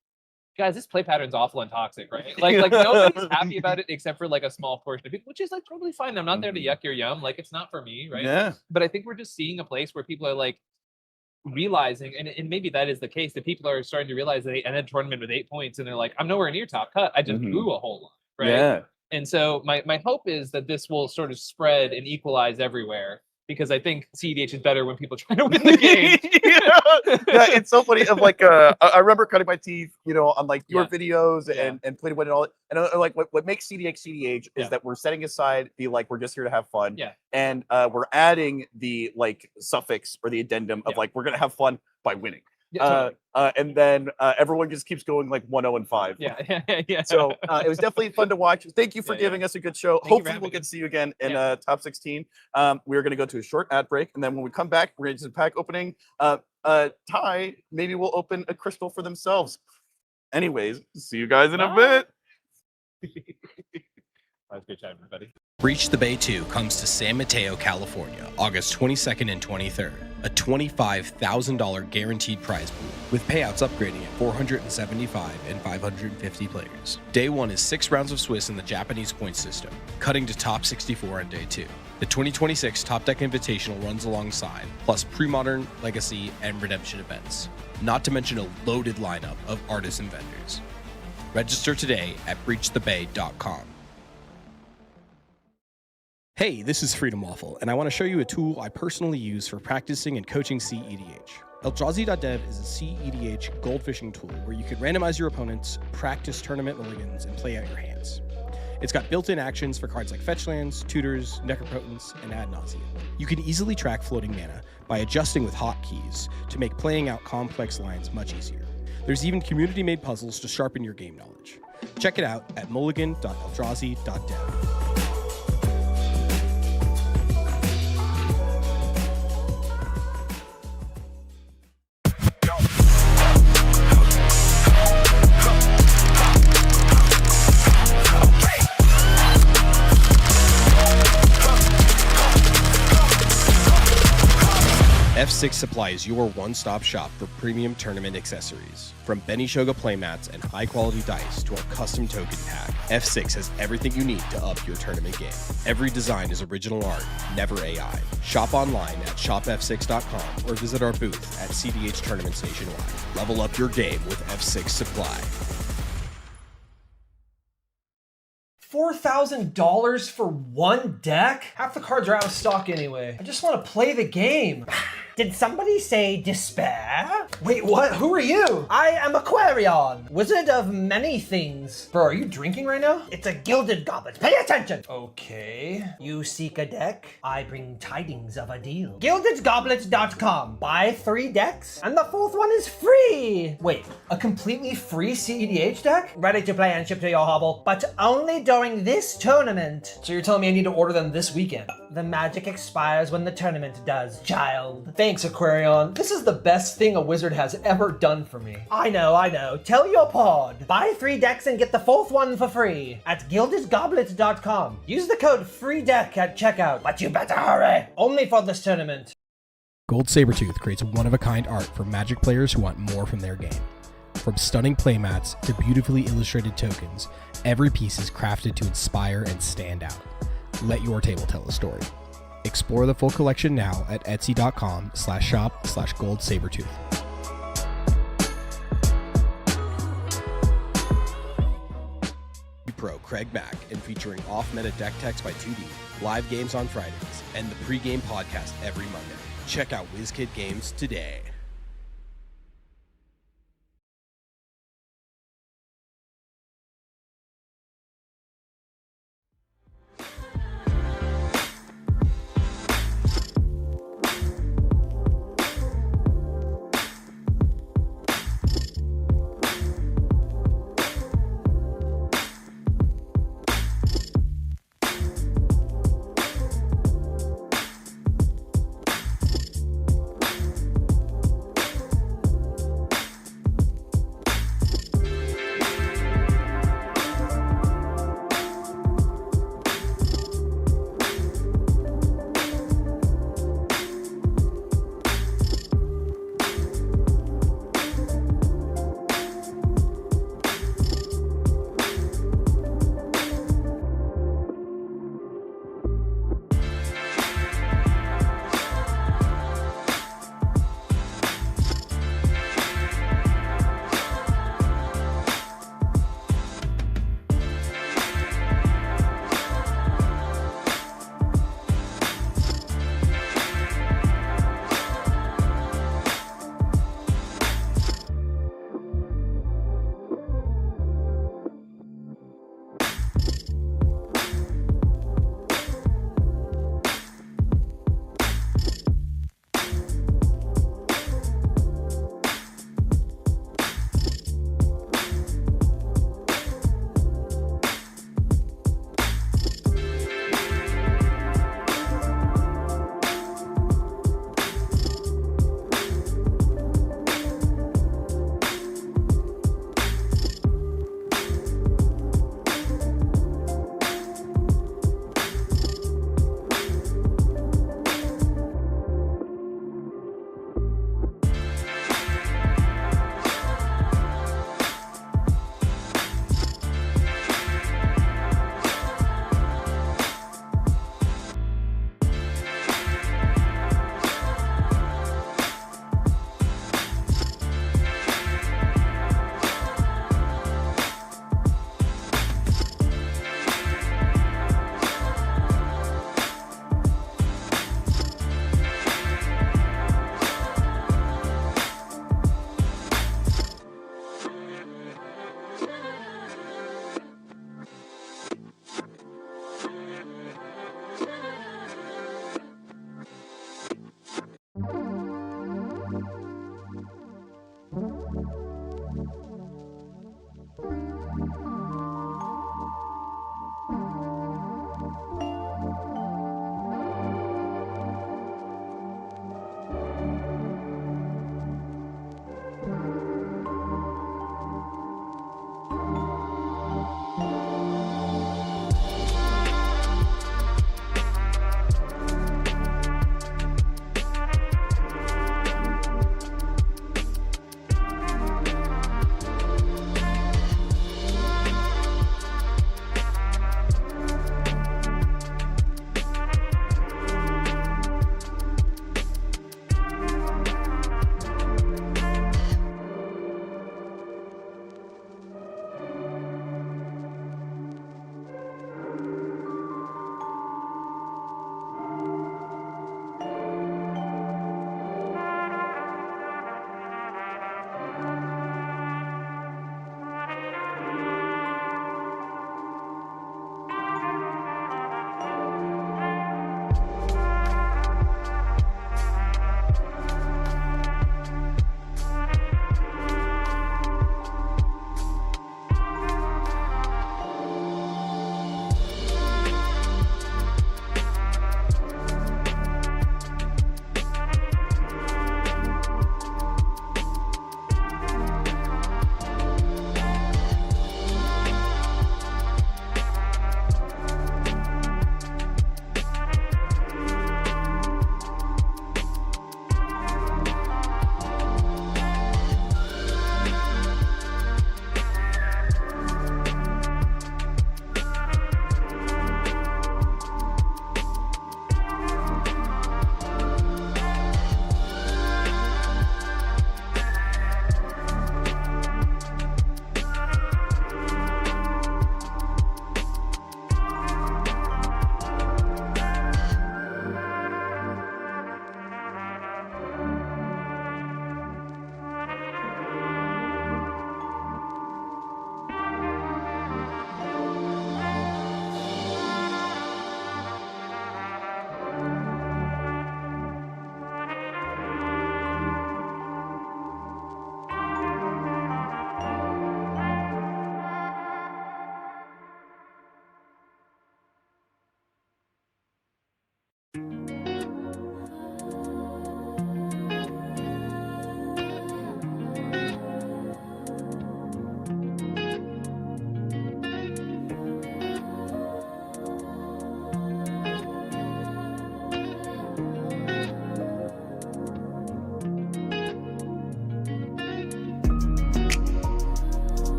guys, this play pattern's awful and toxic, right? Like nobody's happy about it except for like a small portion of people, which is like totally fine. I'm not there to yuck your yum. Like it's not for me, right? Yeah. But I think we're just seeing a place where people are like realizing, and maybe that is the case, that people are starting to realize that they ended a tournament with 8 points and they're like, I'm nowhere near top cut. I just grew a whole lot, right? Yeah. And so my hope is that this will sort of spread and equalize everywhere. Because I think CEDH is better when people try to win the game. It's so funny. Of like, I remember cutting my teeth, on like your videos and playing and all. And like, what makes CEDH is that we're setting aside the like, we're just here to have fun. And we're adding the like suffix or the addendum of like, we're gonna have fun by winning. And then everyone just keeps going like 1-0-5. So it was definitely fun to watch. Thank you for giving us a good show. Hopefully we'll get to see you again in top 16. We're going to go to a short ad break, and then when we come back, we're going to do some pack opening. Ty maybe will open a crystal for themselves. Anyways, see you guys in a bit. Have a good time, everybody. Breach the Bay 2 comes to San Mateo, California, August 22nd and 23rd. A $25,000 guaranteed prize pool, with payouts upgrading at 475 and 550 players. Day 1 is 6 rounds of Swiss in the Japanese point system, cutting to top 64 on day 2. The 2026 Top Deck Invitational runs alongside, plus pre-modern, legacy, and redemption events. Not to mention a loaded lineup of artists and vendors. Register today at breachthebay.com. Hey, this is Freedom Waffle, and I want to show you a tool I personally use for practicing and coaching CEDH. Eldrazi.dev is a CEDH gold fishing tool where you can randomize your opponents, practice tournament mulligans, and play out your hands. It's got built-in actions for cards like fetch lands, tutors, necropotents, and ad nauseam. You can easily track floating mana by adjusting with hotkeys to make playing out complex lines much easier. There's even community-made puzzles to sharpen your game knowledge. Check it out at mulligan.eldrazi.dev. F6 Supply is your one-stop shop for premium tournament accessories. From Benishoga playmats and high-quality dice to our custom token pack, F6 has everything you need to up your tournament game. Every design is original art, never AI. Shop online at shopf6.com or visit our booth at CDH Tournaments nationwide. Level up your game with F6 Supply. $4,000 for one deck? Half the cards are out of stock anyway. I just want to play the game. Did somebody say despair? Wait, what? Who are you? I am Aquarion, wizard of many things. Bro, are you drinking right now? It's a gilded goblet. Pay attention. Okay. You seek a deck? I bring tidings of a deal. GildedGoblets.com. Buy 3 decks, and the 4th one is free. Wait, a completely free CEDH deck? Ready to play and ship to your hovel, but only during this tournament. So you're telling me I need to order them this weekend? The magic expires when the tournament does, child. Thanks, Aquarion. This is the best thing a wizard has ever done for me. I know. Tell your pod. Buy 3 decks and get the 4th one for free at GildedGoblets.com. Use the code FREEDECK at checkout, but you better hurry. Only for this tournament. Gold Sabertooth creates one-of-a-kind art for Magic players who want more from their game. From stunning playmats to beautifully illustrated tokens, every piece is crafted to inspire and stand out. Let your table tell a story. Explore the full collection now at etsy.com/shop/goldsabertooth. Pro Craig Mack and featuring off-meta deck techs by 2D, live games on Fridays, and the pregame podcast every Monday. Check out WizKid Games today.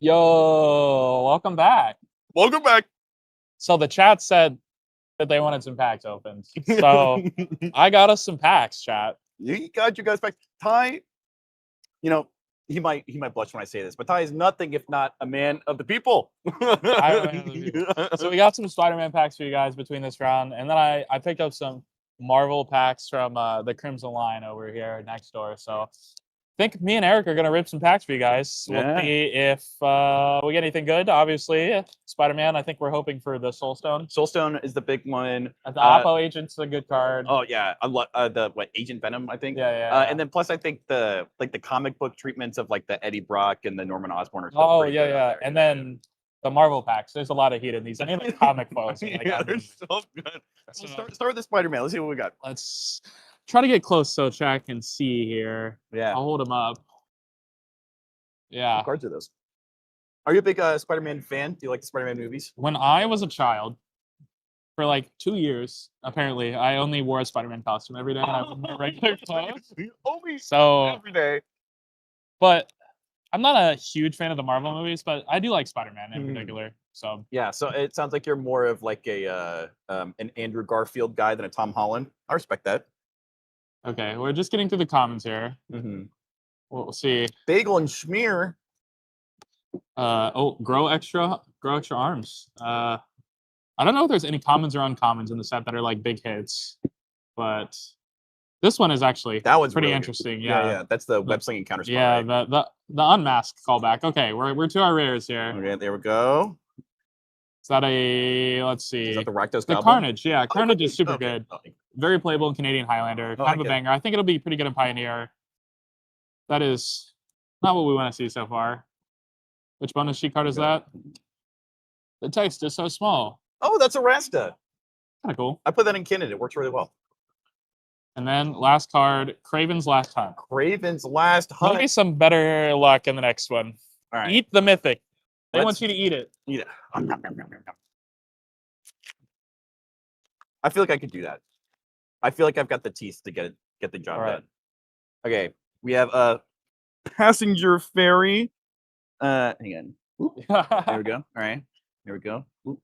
Yo, welcome back. Welcome back. So the chat said that they wanted some packs opened. So I got us some packs, chat. You got you guys back. Ty, you know, he might blush when I say this, but Ty is nothing if not a man of the people. So we got some Spider-Man packs for you guys between this round, and then I picked up some Marvel packs from the Crimson line over here next door. So I think me and Eric are gonna rip some packs for you guys. We'll see if we get anything good. Obviously, Spider-Man. I think we're hoping for the Soulstone. Soulstone is the big one. The Oppo Agent's a good card. Oh yeah, I love the Agent Venom. I think. Yeah. And then plus I think the comic book treatments of like the Eddie Brock and the Norman Osborn are still Oh pretty yeah, good out yeah. there. And then the Marvel packs. There's a lot of heat in these. I mean, the comic foes. Yeah, they're so good. Start with the Spider-Man. Let's see what we got. Let's try to get close so chat can see here. Yeah. I'll hold him up. Yeah. What cards are those? Are you a big Spider-Man fan? Do you like the Spider-Man movies? When I was a child, for like 2 years, apparently, I only wore a Spider-Man costume every day, and I wore my regular clothes. Only So every day. But I'm not a huge fan of the Marvel movies, but I do like Spider-Man in particular. So Yeah, so it sounds like you're more of like a an Andrew Garfield guy than a Tom Holland. I respect that. okay, we're just getting through the comments here. We'll see. Bagel and Schmear. Grow extra arms. I don't know if there's any commons or uncommons in the set that are like big hits, but this one is actually That one's pretty really good. interesting. Yeah. That's the web slinging counter spell. Yeah, right? the unmasked callback. Okay, we're to our rares here. Okay, there we go. Is that a let's see? Is that the Rakdos The Goblin? Carnage, yeah, Carnage is super Okay. good. Very playable in Canadian Highlander. Kind of a banger. I think it'll be pretty good in Pioneer. That is not what we want to see so far. Which bonus sheet card is that? The text is so small. Oh, that's a Rasta. Kind of cool. I put that in Canada. It works really well. And then last card, Craven's Last Hunt. Craven's Last Hunt. Maybe some better luck in the next one. All right. Eat the mythic. They Let's want you to eat it. Eat it. I feel like I could do that. I feel like I've got the teeth to get the job done. Okay, we have a passenger ferry. Hang on. There we go. All right. There we go. Oop.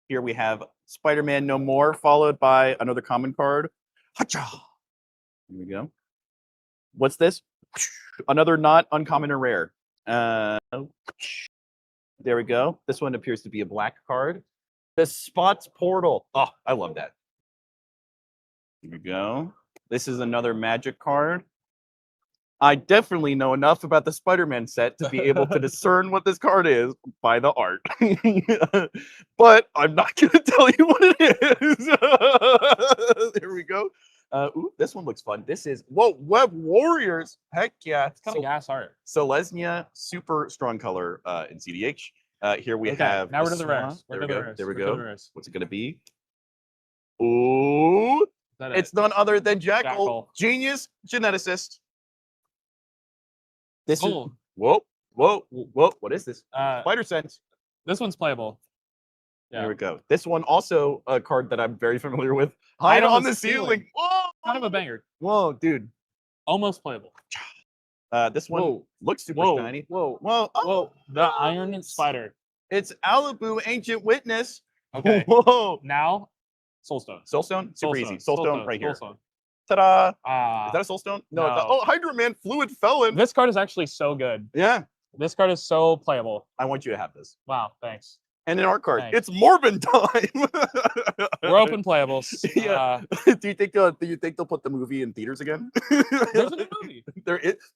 Here we have Spider-Man No More, followed by another common card. Hacha. Here we go. What's this? Another not uncommon or rare. There we go. This one appears to be a black card. The Spots Portal. Oh, I love that. Here we go. This is another magic card. I definitely know enough about the Spider-Man set to be able to discern what this card is by the art. But I'm not going to tell you what it is. There we go. Ooh, this one looks fun. This is, Web Warriors. Heck yeah. It's kind of gas art. Selesnya, super strong color in CDH. Here we have. Now we're to the Swan. rares. There We're we to the go. rares. There we We're to the go. rares. What's it going to be? Ooh. that It's none other than Jackal. Genius geneticist. This Cool. is whoa. What is this? Spider Sense. This one's playable. There we go. This one also a card that I'm very familiar with. Hide on the ceiling. Whoa. Kind of a banger. Whoa, dude. Almost playable. This one Whoa. looks super Whoa. shiny. Whoa. Whoa. Whoa. The Iron Spider. It's Alibu, Ancient Witness. Okay. Whoa. Now, Soulstone. Soulstone? Super easy. Soulstone right here. Soulstone. Ta-da. Ah. Is that a Soulstone? No. No. Oh, Hydra Man, Fluid Felon. This card is actually so good. Yeah. This card is so playable. I want you to have this. Wow, thanks. And in our card, Thanks. it's Morbin time. We're open playables. Yeah. Do you think they'll put the movie in theaters again? There's a new movie.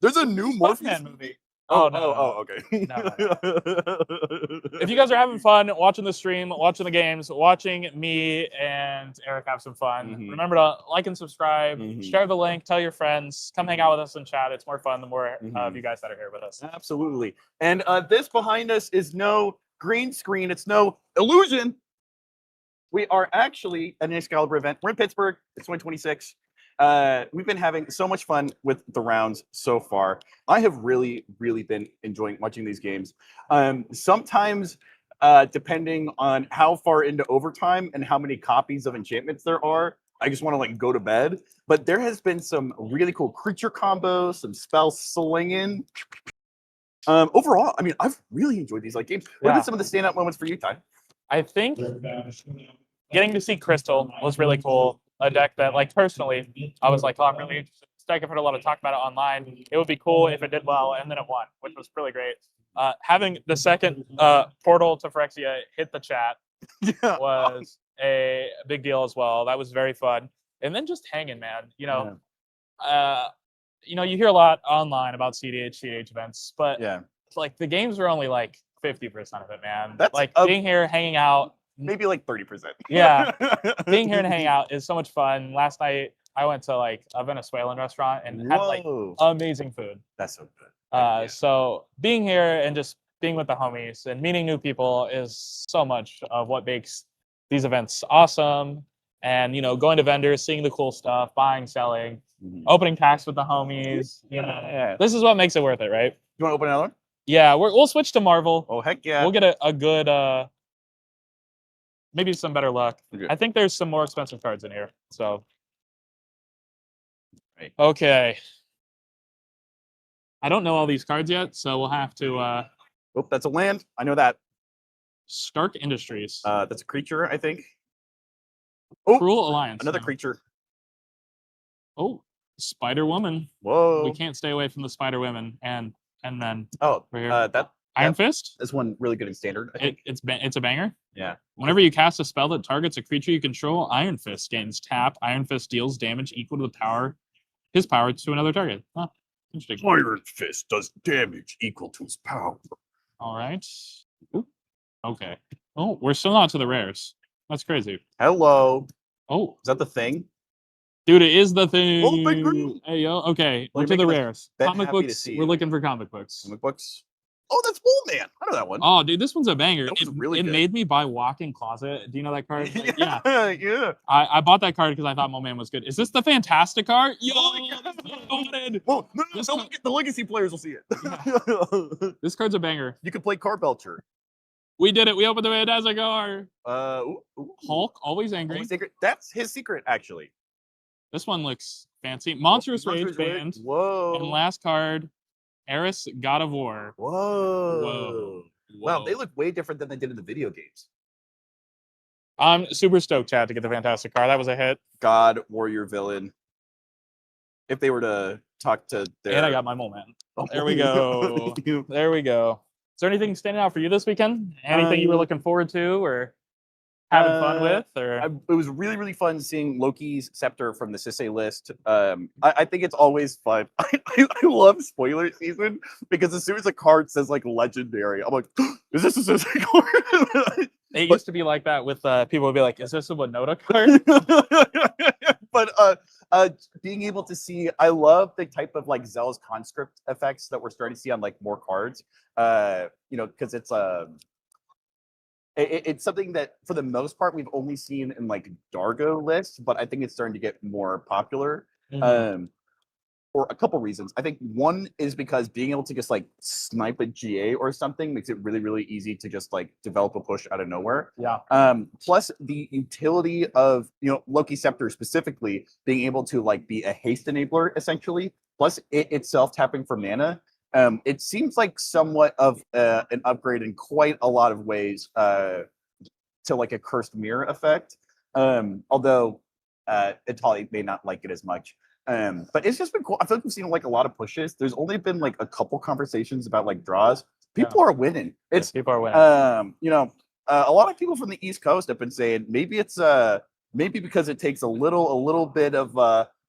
There's a new Morpheus movie. Okay. If you guys are having fun watching the stream, watching the games, watching me and Eric have some fun, remember to like and subscribe, share the link, tell your friends, come hang out with us in chat. It's more fun the more of you guys that are here with us. Absolutely. And this behind us is no green screen. It's no illusion. We are actually at an Excalibur event. We're in Pittsburgh. It's 2026. We've been having so much fun with the rounds so far. I have really been enjoying watching these games. Sometimes, depending on how far into overtime and how many copies of enchantments there are, I just want to like go to bed. But there has been some really cool creature combos, some spell slinging. Overall, I mean, I've really enjoyed these like games. What have Yeah. been some of the standout moments for you, Ty? I think getting to see Crystal was really cool. A deck that, like, personally, I was like, oh, I'm really interested. This deck, I've heard a lot of talk about it online. It would be cool if it did well, and then it won, which was really great. Having the second portal to Phyrexia hit the chat was a big deal as well. That was very fun. And then just hanging, man. You know, you hear a lot online about CDH events, but like the games are only like 50% of it, man. That's like being here, hanging out. Maybe like 30%. Yeah, being here and hanging out is so much fun. Last night I went to like a Venezuelan restaurant and had like amazing food. That's so good. So being here and just being with the homies and meeting new people is so much of what makes these events awesome. And going to vendors, seeing the cool stuff, buying, selling, opening packs with the homies. This is what makes it worth it, right? You want to open another one? Yeah, we'll switch to Marvel. Oh heck yeah! We'll get a good maybe some better luck. Okay. I think there's some more expensive cards in here. So okay. I don't know all these cards yet, so we'll have to Oh, that's a land. I know that. Stark Industries. That's a creature, I think. Oh, Cruel Alliance. another no. creature. Oh, Spider Woman. Whoa. We can't stay away from the Spider Women and then that Iron Fist. This one really good in standard. I think. It's a banger. Yeah. Whenever you cast a spell that targets a creature you control, Iron Fist gains tap. Iron Fist deals damage equal to his power to another target. Huh, interesting. Iron Fist does damage equal to his power. All right. Ooh. Okay. Oh, we're still not to the rares. That's crazy. Hello. Oh, is that the thing? Dude, it is the thing. Oh, big green. Hey, yo. Okay, Well, we're to you're the making rares. Ben Comic happy to books. see We're you. looking for comic books. Comic books. Oh, that's Bull Man. I know that one. Oh, dude, this one's a banger. That was It, really it good. made me buy Walk-in Closet. Do you know that card? Like, yeah. Yeah. I bought that card because I thought Mo Man was good. Is this the Fantastic card? Yo, this is what I wanted. Whoa, no, the legacy players will see it. This card's a banger. You can play Car Belcher. We did it. We opened the Fantastic card. Ooh. Hulk, always angry. Always secret. That's his secret, actually. This one looks fancy. Monstrous Rage banned. Whoa. And last card, Eris, God of War. Whoa. Wow, they look way different than they did in the video games. I'm super stoked, Chad, to get the Fantastic card. That was a hit. God, warrior, villain. If they were to talk to their... And I got my moment. There we go. There we go. Is there anything standing out for you this weekend? Anything you were looking forward to or having fun with? Or it was really, really fun seeing Loki's scepter from the Sisei list. I think it's always fun. I love spoiler season because as soon as a card says like legendary, I'm like, is this a Sisei card? It used to be like that with people would be like, is this a Winota card? But being able to see, I love the type of like Zell's conscript effects that we're starting to see on like more cards. Because it's something that for the most part we've only seen in like Dargo lists, but I think it's starting to get more popular. For a couple reasons. I think one is because being able to just like snipe a GA or something makes it really, really easy to just like develop a push out of nowhere. Yeah. Plus the utility of, Loki Scepter specifically being able to like be a haste enabler essentially, plus it itself tapping for mana. It seems like somewhat of an upgrade in quite a lot of ways to like a cursed mirror effect. Although Italy may not like it as much. But it's just been cool. I feel like we've seen like a lot of pushes. There's only been like a couple conversations about like draws. People are winning. People are winning. A lot of people from the East Coast have been saying maybe it's maybe because it takes a little bit of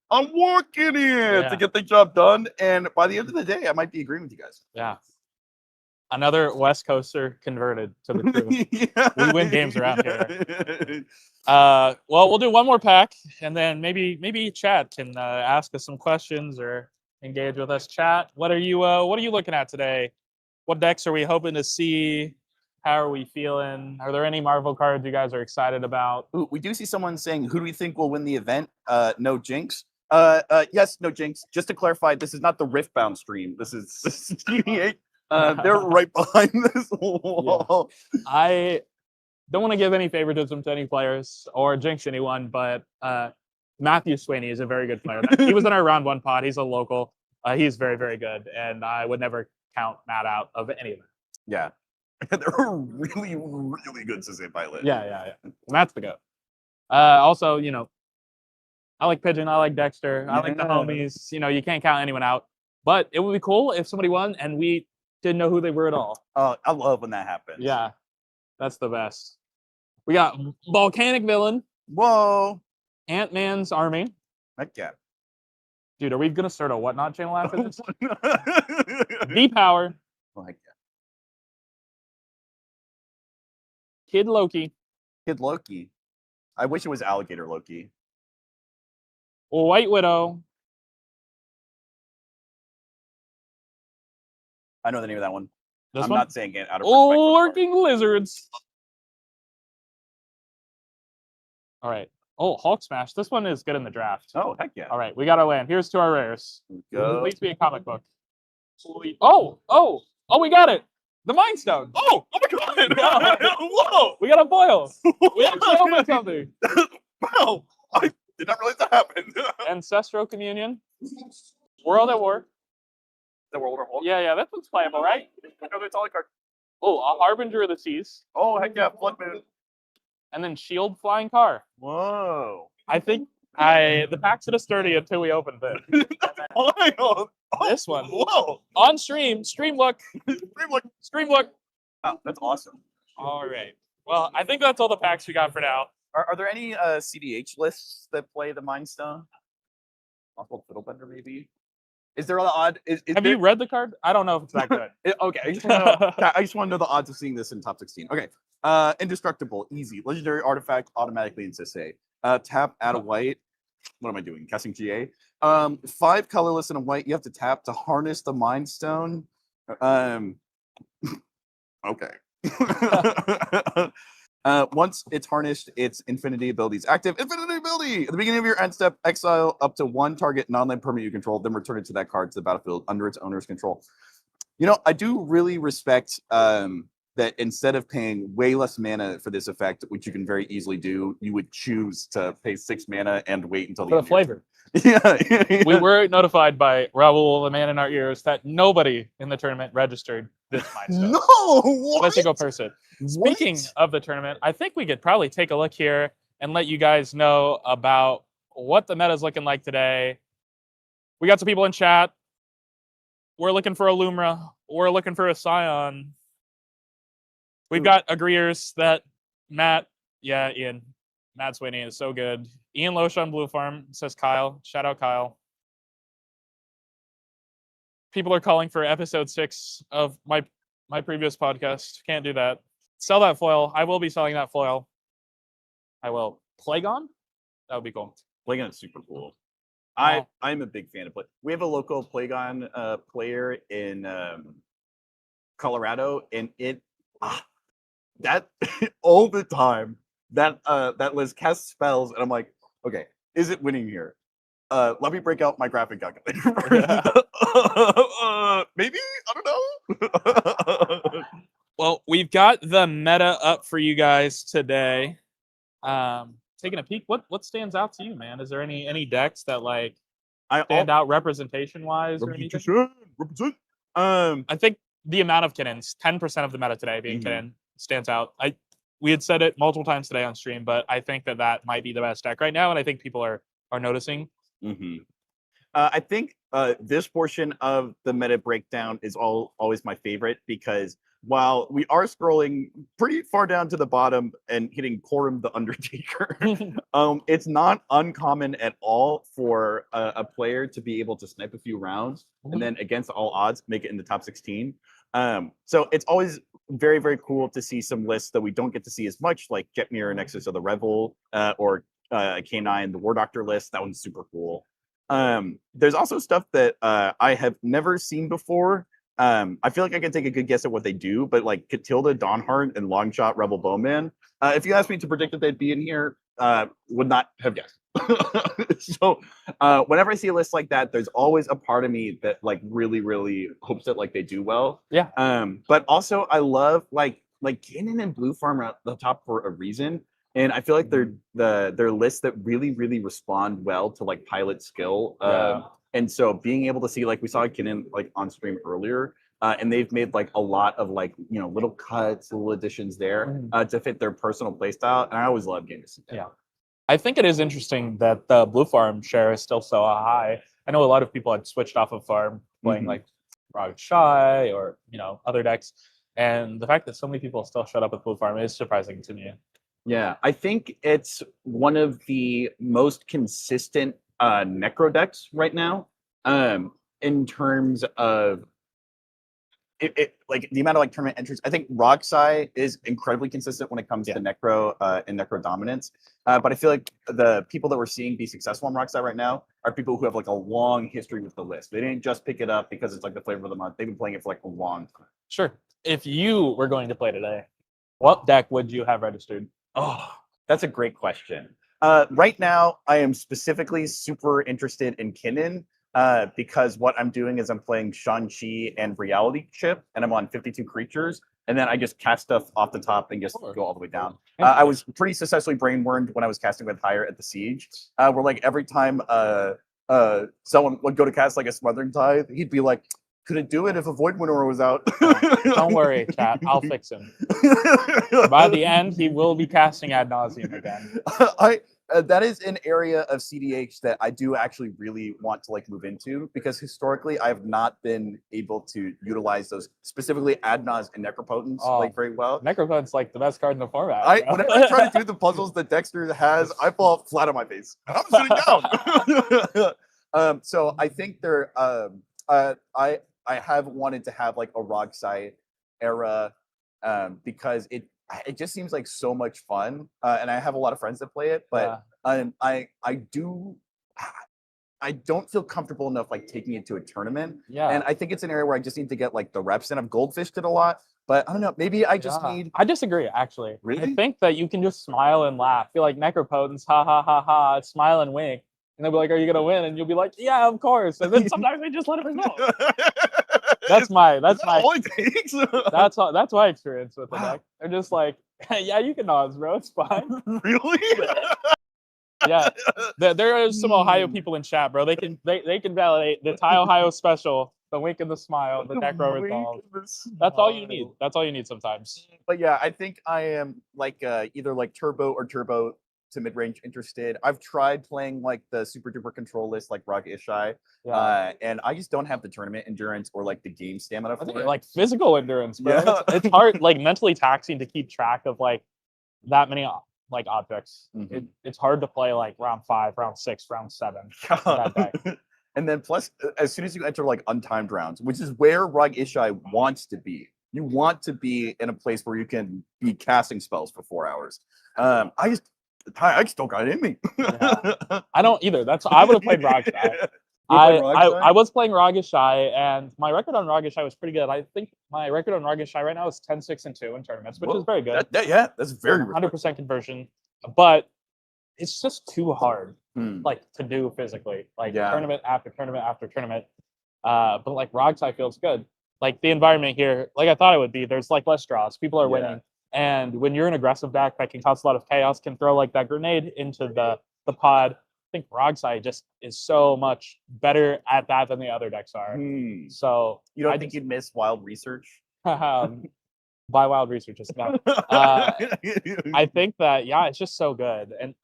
I'm working it to get the job done. And by the end of the day, I might be agreeing with you guys. Yeah. Another West Coaster converted to the truth. We win games around here. Well, we'll do one more pack, and then maybe Chat can ask us some questions or engage with us. Chat, what are you looking at today? What decks are we hoping to see? How are we feeling? Are there any Marvel cards you guys are excited about? Ooh, we do see someone saying, "Who do we think will win the event?" No Jinx. Yes, no Jinx. Just to clarify, this is not the Riftbound stream. This is GDH. They're right behind this wall. Yeah. I don't want to give any favoritism to any players or jinx anyone, but Matthew Sweeney is a very good player. He was in our round one pod. He's a local. He's very, very good, and I would never count Matt out of any of it. Yeah. They're a really, really good Sisei pilot. Yeah. And that's the goat. Also, you know, I like Pigeon, I like Dexter, I like the homies. You know, you can't count anyone out. But it would be cool if somebody won and we didn't know who they were at all. I love when that happens. Yeah, that's the best. We got Volcanic Villain. Whoa. Ant-Man's Army. Heck yeah. Dude, are we gonna start a Whatnot channel after this? V-Power. Oh, heck yeah. Kid Loki. Kid Loki. I wish it was Alligator Loki. White Widow. I know the name of that one. This I'm one? not saying it out of respect. for the Lurking Lizards. All right. Oh, Hulk Smash. This one is good in the draft. Oh, heck yeah. All right, we got our land. Here's to our rares. Go. Please be a comic book. Oh, we got it. The Mind Stone. Oh my god. Whoa. We got a foil. We actually opened something. Wow. I did not realize that happened. Ancestral Communion. World at War. The World of Hulk. Yeah, that one's playable, right? No, that's all I card. Oh, a Harbinger of the Seas. Oh, heck yeah. Flood Moon. And then Shield Flying Car. Whoa. I think the packs are sturdy until we open this. This one. Whoa. On stream. Stream look. Stream look. Oh, that's awesome. All right. Well, I think that's all the packs we got for now. Are there any CDH lists that play the Mind Stone? Awful Fiddlebender, maybe? Is there an odd? Have you read the card? I don't know if it's that good. Okay, I just want to know the odds of seeing this in top 16. Okay, Indestructible, easy. Legendary artifact, automatically in Sisei. Tap, add a white. What am I doing? Casting GA. 5 colorless and a white. You have to tap to harness the Mind Stone. Okay. Once it's harnessed, its infinity ability is active. Infinity ability! At the beginning of your end step, exile up to 1 target non-land permanent you control, then return it to that card to the battlefield under its owner's control. You know, I do really respect that instead of paying way less mana for this effect, which you can very easily do, you would choose to pay 6 mana and wait until For the flavor. Yeah. We were notified by Raul, the man in our ears, that nobody in the tournament registered this Mind Stone. No! What? A single person. Speaking of the tournament, I think we could probably take a look here and let you guys know about what the meta is looking like today. We got some people in chat. We're looking for a Lumra. We're looking for a Scion. We've got agreeers that Ian. Matt Sweeney is so good. Ian Loesch on Blue Farm, says Kyle. Shout out Kyle. People are calling for episode 6 of my previous podcast. Can't do that. Sell that foil. I will be selling that foil. I will. Plagon? That would be cool. Plagon is super cool. Oh. I'm a big fan of Plagon. We have a local Plagon player in Colorado, and that all the time that Liz casts spells, and I'm like, okay, is it winning here? Let me break out my graphic calculator. Maybe? I don't know. Well, we've got the meta up for you guys today. Taking a peek, what stands out to you, man? Is there any decks that like stand out representation wise or anything? Represent. I think the amount of Kinnens, 10% of the meta today being Kinnan, stands out. We had said it multiple times today on stream, but I think that might be the best deck right now, and I think people are noticing. I think this portion of the meta breakdown is always my favorite, because while we are scrolling pretty far down to the bottom and hitting Corum the Undertaker, it's not uncommon at all for a player to be able to snipe a few rounds and then against all odds make it in the top 16. So it's always very, very cool to see some lists that we don't get to see as much, like Jetmir, Nexus of the Revel, or K9, the War Doctor list. That one's super cool. There's also stuff that I have never seen before. I feel like I can take a good guess at what they do, but like Catilda, Dawnheart, and Longshot Rebel Bowman, if you asked me to predict that they'd be in here, would not have guessed. So whenever I see a list like that, there's always a part of me that like really, really hopes that like they do well. Yeah. But also I love like Kanan and Blue Farm are at the top for a reason. And I feel like they're lists that really, really respond well to like pilot skill. And so being able to see, like we saw Kinnan like on stream earlier, and they've made like a lot of like little cuts, little additions there to fit their personal playstyle. And I always love getting to see that. Yeah. I think it is interesting that the blue farm share is still so high. I know a lot of people had switched off of farm playing like Rock Shy or other decks, and the fact that so many people still showed up with blue farm is surprising to me. Yeah, I think it's one of the most consistent necro decks right now, in terms of like the amount of like tournament entries. I think Roxai is incredibly consistent when it comes to necro and necro dominance. But I feel like the people that we're seeing be successful in Roxai right now are people who have like a long history with the list. They didn't just pick it up because it's like the flavor of the month. They've been playing it for like a long time. Sure. If you were going to play today, what deck would you have registered? Oh, that's a great question. Right now, I am specifically super interested in Kinnan. Because what I'm doing is I'm playing Shang-Chi and Reality Chip, and I'm on 52 creatures, and then I just cast stuff off the top and just go all the way down. I was pretty successfully brainwormed when I was casting with Higher at the Siege, where like every time someone would go to cast like a Smothering Tithe, he'd be like, couldn't do it if a Void Winnower was out. Don't worry, chat. I'll fix him. By the end, he will be casting Ad Nauseam again. That is an area of CDH that I do actually really want to like move into, because historically I have not been able to utilize those, specifically Adnaz and Necropotence, like very well. Necropotence like the best card in the format. Whenever I try to do the puzzles that Dexter has, I fall flat on my face. I'm sitting down. So I think I have wanted to have like a Rogsite era, because it just seems like so much fun, and I have a lot of friends that play it, but I don't feel comfortable enough like taking it to a tournament. And I think it's an area where I just need to get like the reps in. I've goldfished it a lot, but I don't know, maybe I just need. I disagree, actually. Really? I think that you can just smile and laugh. Feel like Necropotence, ha ha ha ha, smile and wink, and they'll be like, "Are you gonna win?" And you'll be like, "Yeah, of course." And then sometimes they just let it result. That's my all it takes? that's my experience with the deck. They're just like, yeah, you can Oz, bro. It's fine. Really? Yeah. There are some Ohio people in chat, bro. They can validate the Thai Ohio special, the wink and the smile, the necro resolve. That's all you need. That's all you need sometimes. But yeah, I think I am like either like turbo or turbo to mid-range interested. I've tried playing like the super duper control list like Rock Ishai, and I just don't have the tournament endurance or like the game stamina for it. Like physical endurance, bro. Yeah. It's hard, like mentally taxing to keep track of like that many like objects. It's hard to play like round 5, round 6, round 7. That deck. And then plus, as soon as you enter like untimed rounds, which is where Rug Ishai wants to be, you want to be in a place where you can be casting spells for 4 hours. I still got it in me. I don't either. I would have played Rogshy. I was playing Rogishy, and my record on Rogishy was pretty good. I think my record on Rogishy right now is 10-6-2 in tournaments, which is very good. That's very 100% conversion. But it's just too hard, like to do physically, like tournament after tournament after tournament. But like Rogshy feels good. Like the environment here, like I thought it would be. There's like less draws. People are winning. And when you're an aggressive deck that can cause a lot of chaos, can throw like that grenade into the pod, I think Rogsai just is so much better at that than the other decks are. So you don't think you'd miss Wild Research? By Wild Research, no. I think that it's just so good. And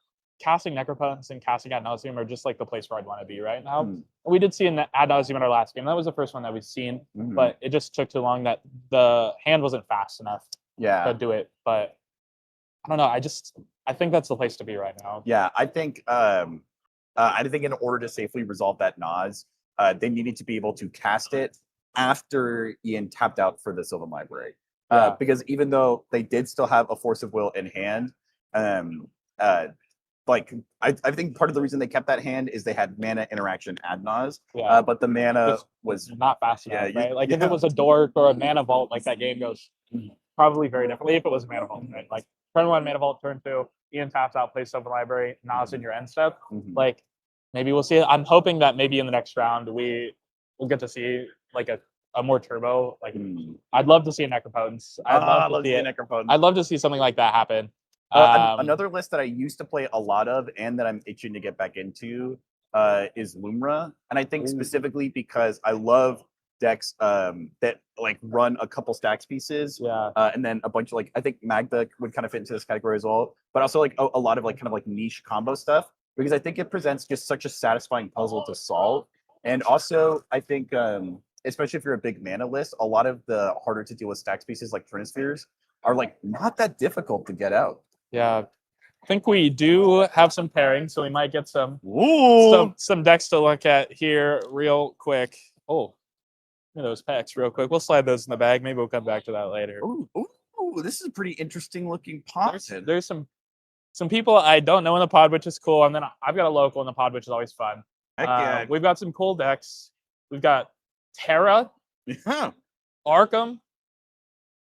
casting Necropotence and casting Ad Nauseam are just like the place where I'd want to be right now. We did see an Ad Nauseam in our last game. That was the first one that we've seen, but it just took too long. That the hand wasn't fast enough. To do it, but I don't know. I think that's the place to be right now. Yeah, I think in order to safely resolve that Nas, they needed to be able to cast it after Ian tapped out for the Sylvan Library. Because even though they did still have a Force of Will in hand, like I think part of the reason they kept that hand is they had mana interaction ad Nas, but the mana was not fast enough. Right? Like if it was a Dork or a Mana Vault, like that game goes probably very differently if it was a Mana Vault, right? Like turn 1 Mana Vault, turn 2 Ian taps out, plays Sylvan Library, Nas in your end step. Like maybe we'll see it. I'm hoping that maybe in the next round we'll get to see like a more turbo. Like I'd love to see a Necropotence. I'd love to see something like that happen. Another list that I used to play a lot of and that I'm itching to get back into is Lumra. And I think specifically because I love decks that like run a couple stacks pieces. Yeah. And then a bunch of like I think Magda would kind of fit into this category as well, but also like a lot of like kind of like niche combo stuff because I think it presents just such a satisfying puzzle to solve. And also I think especially if you're a big mana list, a lot of the harder to deal with stacks pieces like Trinispheres are like not that difficult to get out. Yeah. I think we do have some pairings, so we might get some decks to look at here real quick. Oh, look at those packs real quick. We'll slide those in the bag. Maybe we'll come back to that later. Ooh, this is a pretty interesting looking pod. There's some people I don't know in the pod, which is cool. And then I've got a local in the pod, which is always fun. Heck yeah. We've got some cool decks. We've got Terra, Arkham,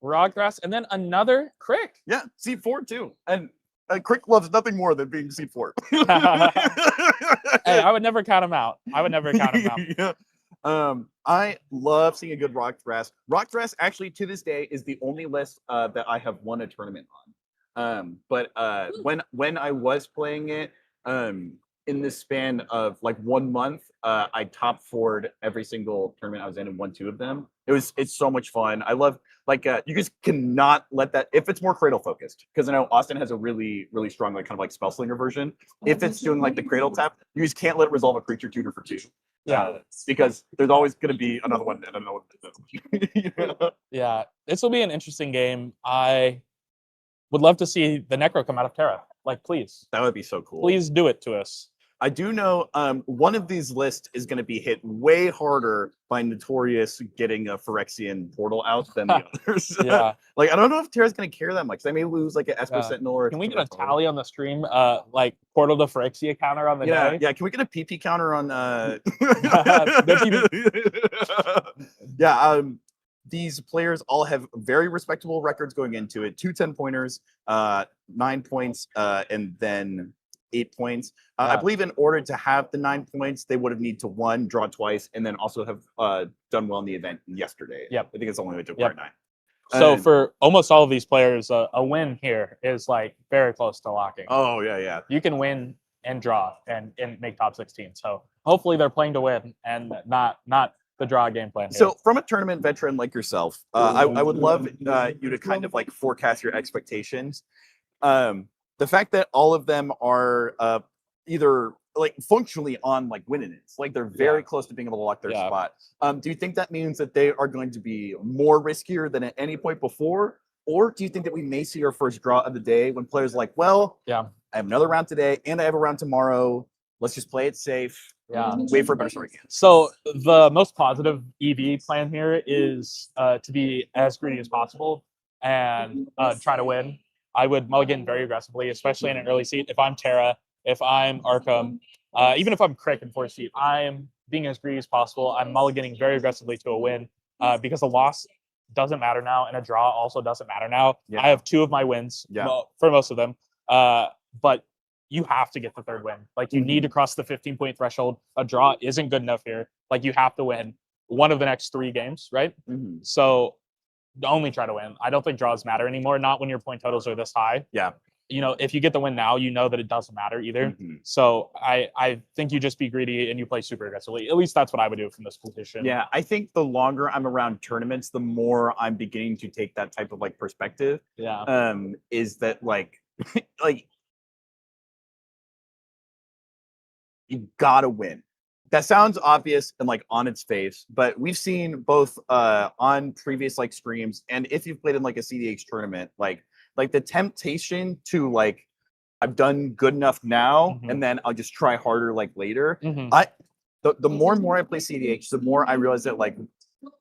Roggrass, and then another Crick. Yeah, C4 too. And Crick loves nothing more than being C4. Hey, I would never count him out. Yeah. I love seeing a good Roggrass. Roggrass actually to this day is the only list that I have won a tournament on. But when I was playing it, in the span of like 1 month, I top 4'd every single tournament I was in and won 2 of them. It's so much fun. I love you just cannot let that if it's more cradle focused, because I know Austin has a really, really strong like kind of like spell slinger version. If it's doing like the cradle tap, you just can't let it resolve a creature tutor for 2. Yeah. Because there's always gonna be another one and another one. Yeah. This will be an interesting game. I would love to see the Necro come out of Terra. Like, please. That would be so cool. Please do it to us. I do know one of these lists is going to be hit way harder by Notorious getting a Phyrexian portal out than the others. Yeah. Like, I don't know if Terra's going to care that much. They may lose like an Esper Sentinel. Or can we get a tally on the stream? Like, portal to Phyrexia counter on the day? Yeah, can we get a PP counter on... these players all have very respectable records going into it. 2 10-pointers, 9 points, and then 8 points. I believe in order to have the 9 points, they would have need to 1, draw twice, and then also have done well in the event yesterday. Yep. I think it's the only way to acquire 9. So for almost all of these players, a win here is like very close to locking. Oh, yeah. You can win and draw and make top 16. So hopefully they're playing to win and not the draw game plan here. So from a tournament veteran like yourself, I would love you to kind of like forecast your expectations. The fact that all of them are either like functionally on like win-ins, like they're very close to being able to lock their spot. Do you think that means that they are going to be more riskier than at any point before? Or do you think that we may see our first draw of the day when players are like, well, I have another round today and I have a round tomorrow. Let's just play it safe. Wait for a better story. So the most positive EV plan here is to be as greedy as possible and try to win. I would mulligan very aggressively, especially in an early seat. If I'm Terra, if I'm Arkham, even if I'm Crick in 4th seat, I'm being as greedy as possible. I'm mulliganing very aggressively to a win because a loss doesn't matter now and a draw also doesn't matter now. I have 2 of my wins for most of them, but you have to get the 3rd win. Like you need to cross the 15-point threshold. A draw isn't good enough here. Like you have to win one of the next 3 games, right? So only try to win. I don't think draws matter anymore. Not when your point totals are this high. Yeah. You know, if you get the win now, you know that it doesn't matter either. So I think you just be greedy and you play super aggressively. At least that's what I would do from this position. Yeah, I think the longer I'm around tournaments, the more I'm beginning to take that type of like perspective. Yeah. Is that like like you gotta win. That sounds obvious and like on its face, but we've seen both on previous like streams and if you've played in like a CDH tournament, like the temptation to like I've done good enough now and then I'll just try harder like later. The more and more I play CDH, the more I realize that like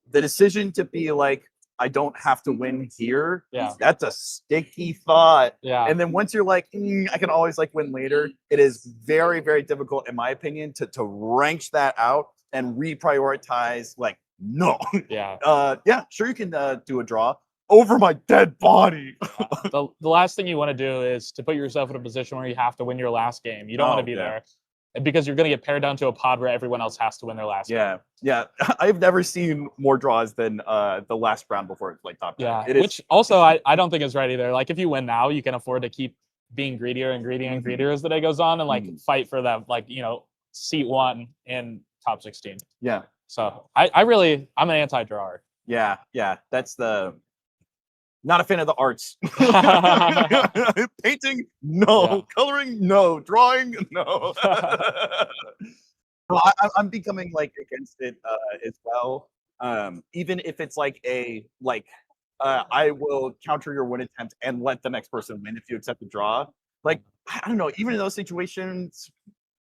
the decision to be like I don't have to win here. That's a sticky thought. And then once you're like, I can always like win later, it is very, very difficult, in my opinion, to wrench that out and reprioritize. Like, no. Sure, you can do a draw over my dead body. The last thing you want to do is to put yourself in a position where you have to win your last game. You don't want to be there. Because you're going to get paired down to a pod where everyone else has to win their last game. Yeah. I've never seen more draws than the last round before it's like top 10. Which also I don't think is right either. Like if you win now, you can afford to keep being greedier and greedier and greedier as the day goes on and like fight for that, like, you know, seat 1 in top 16. Yeah. So I'm an anti-drawer. Yeah, that's the. Not a fan of the arts. Painting, no. Yeah. Coloring, no. Drawing, no. Well, I'm becoming like against it as well. Even if it's like I will counter your win attempt and let the next person win if you accept the draw. Like I don't know. Even in those situations,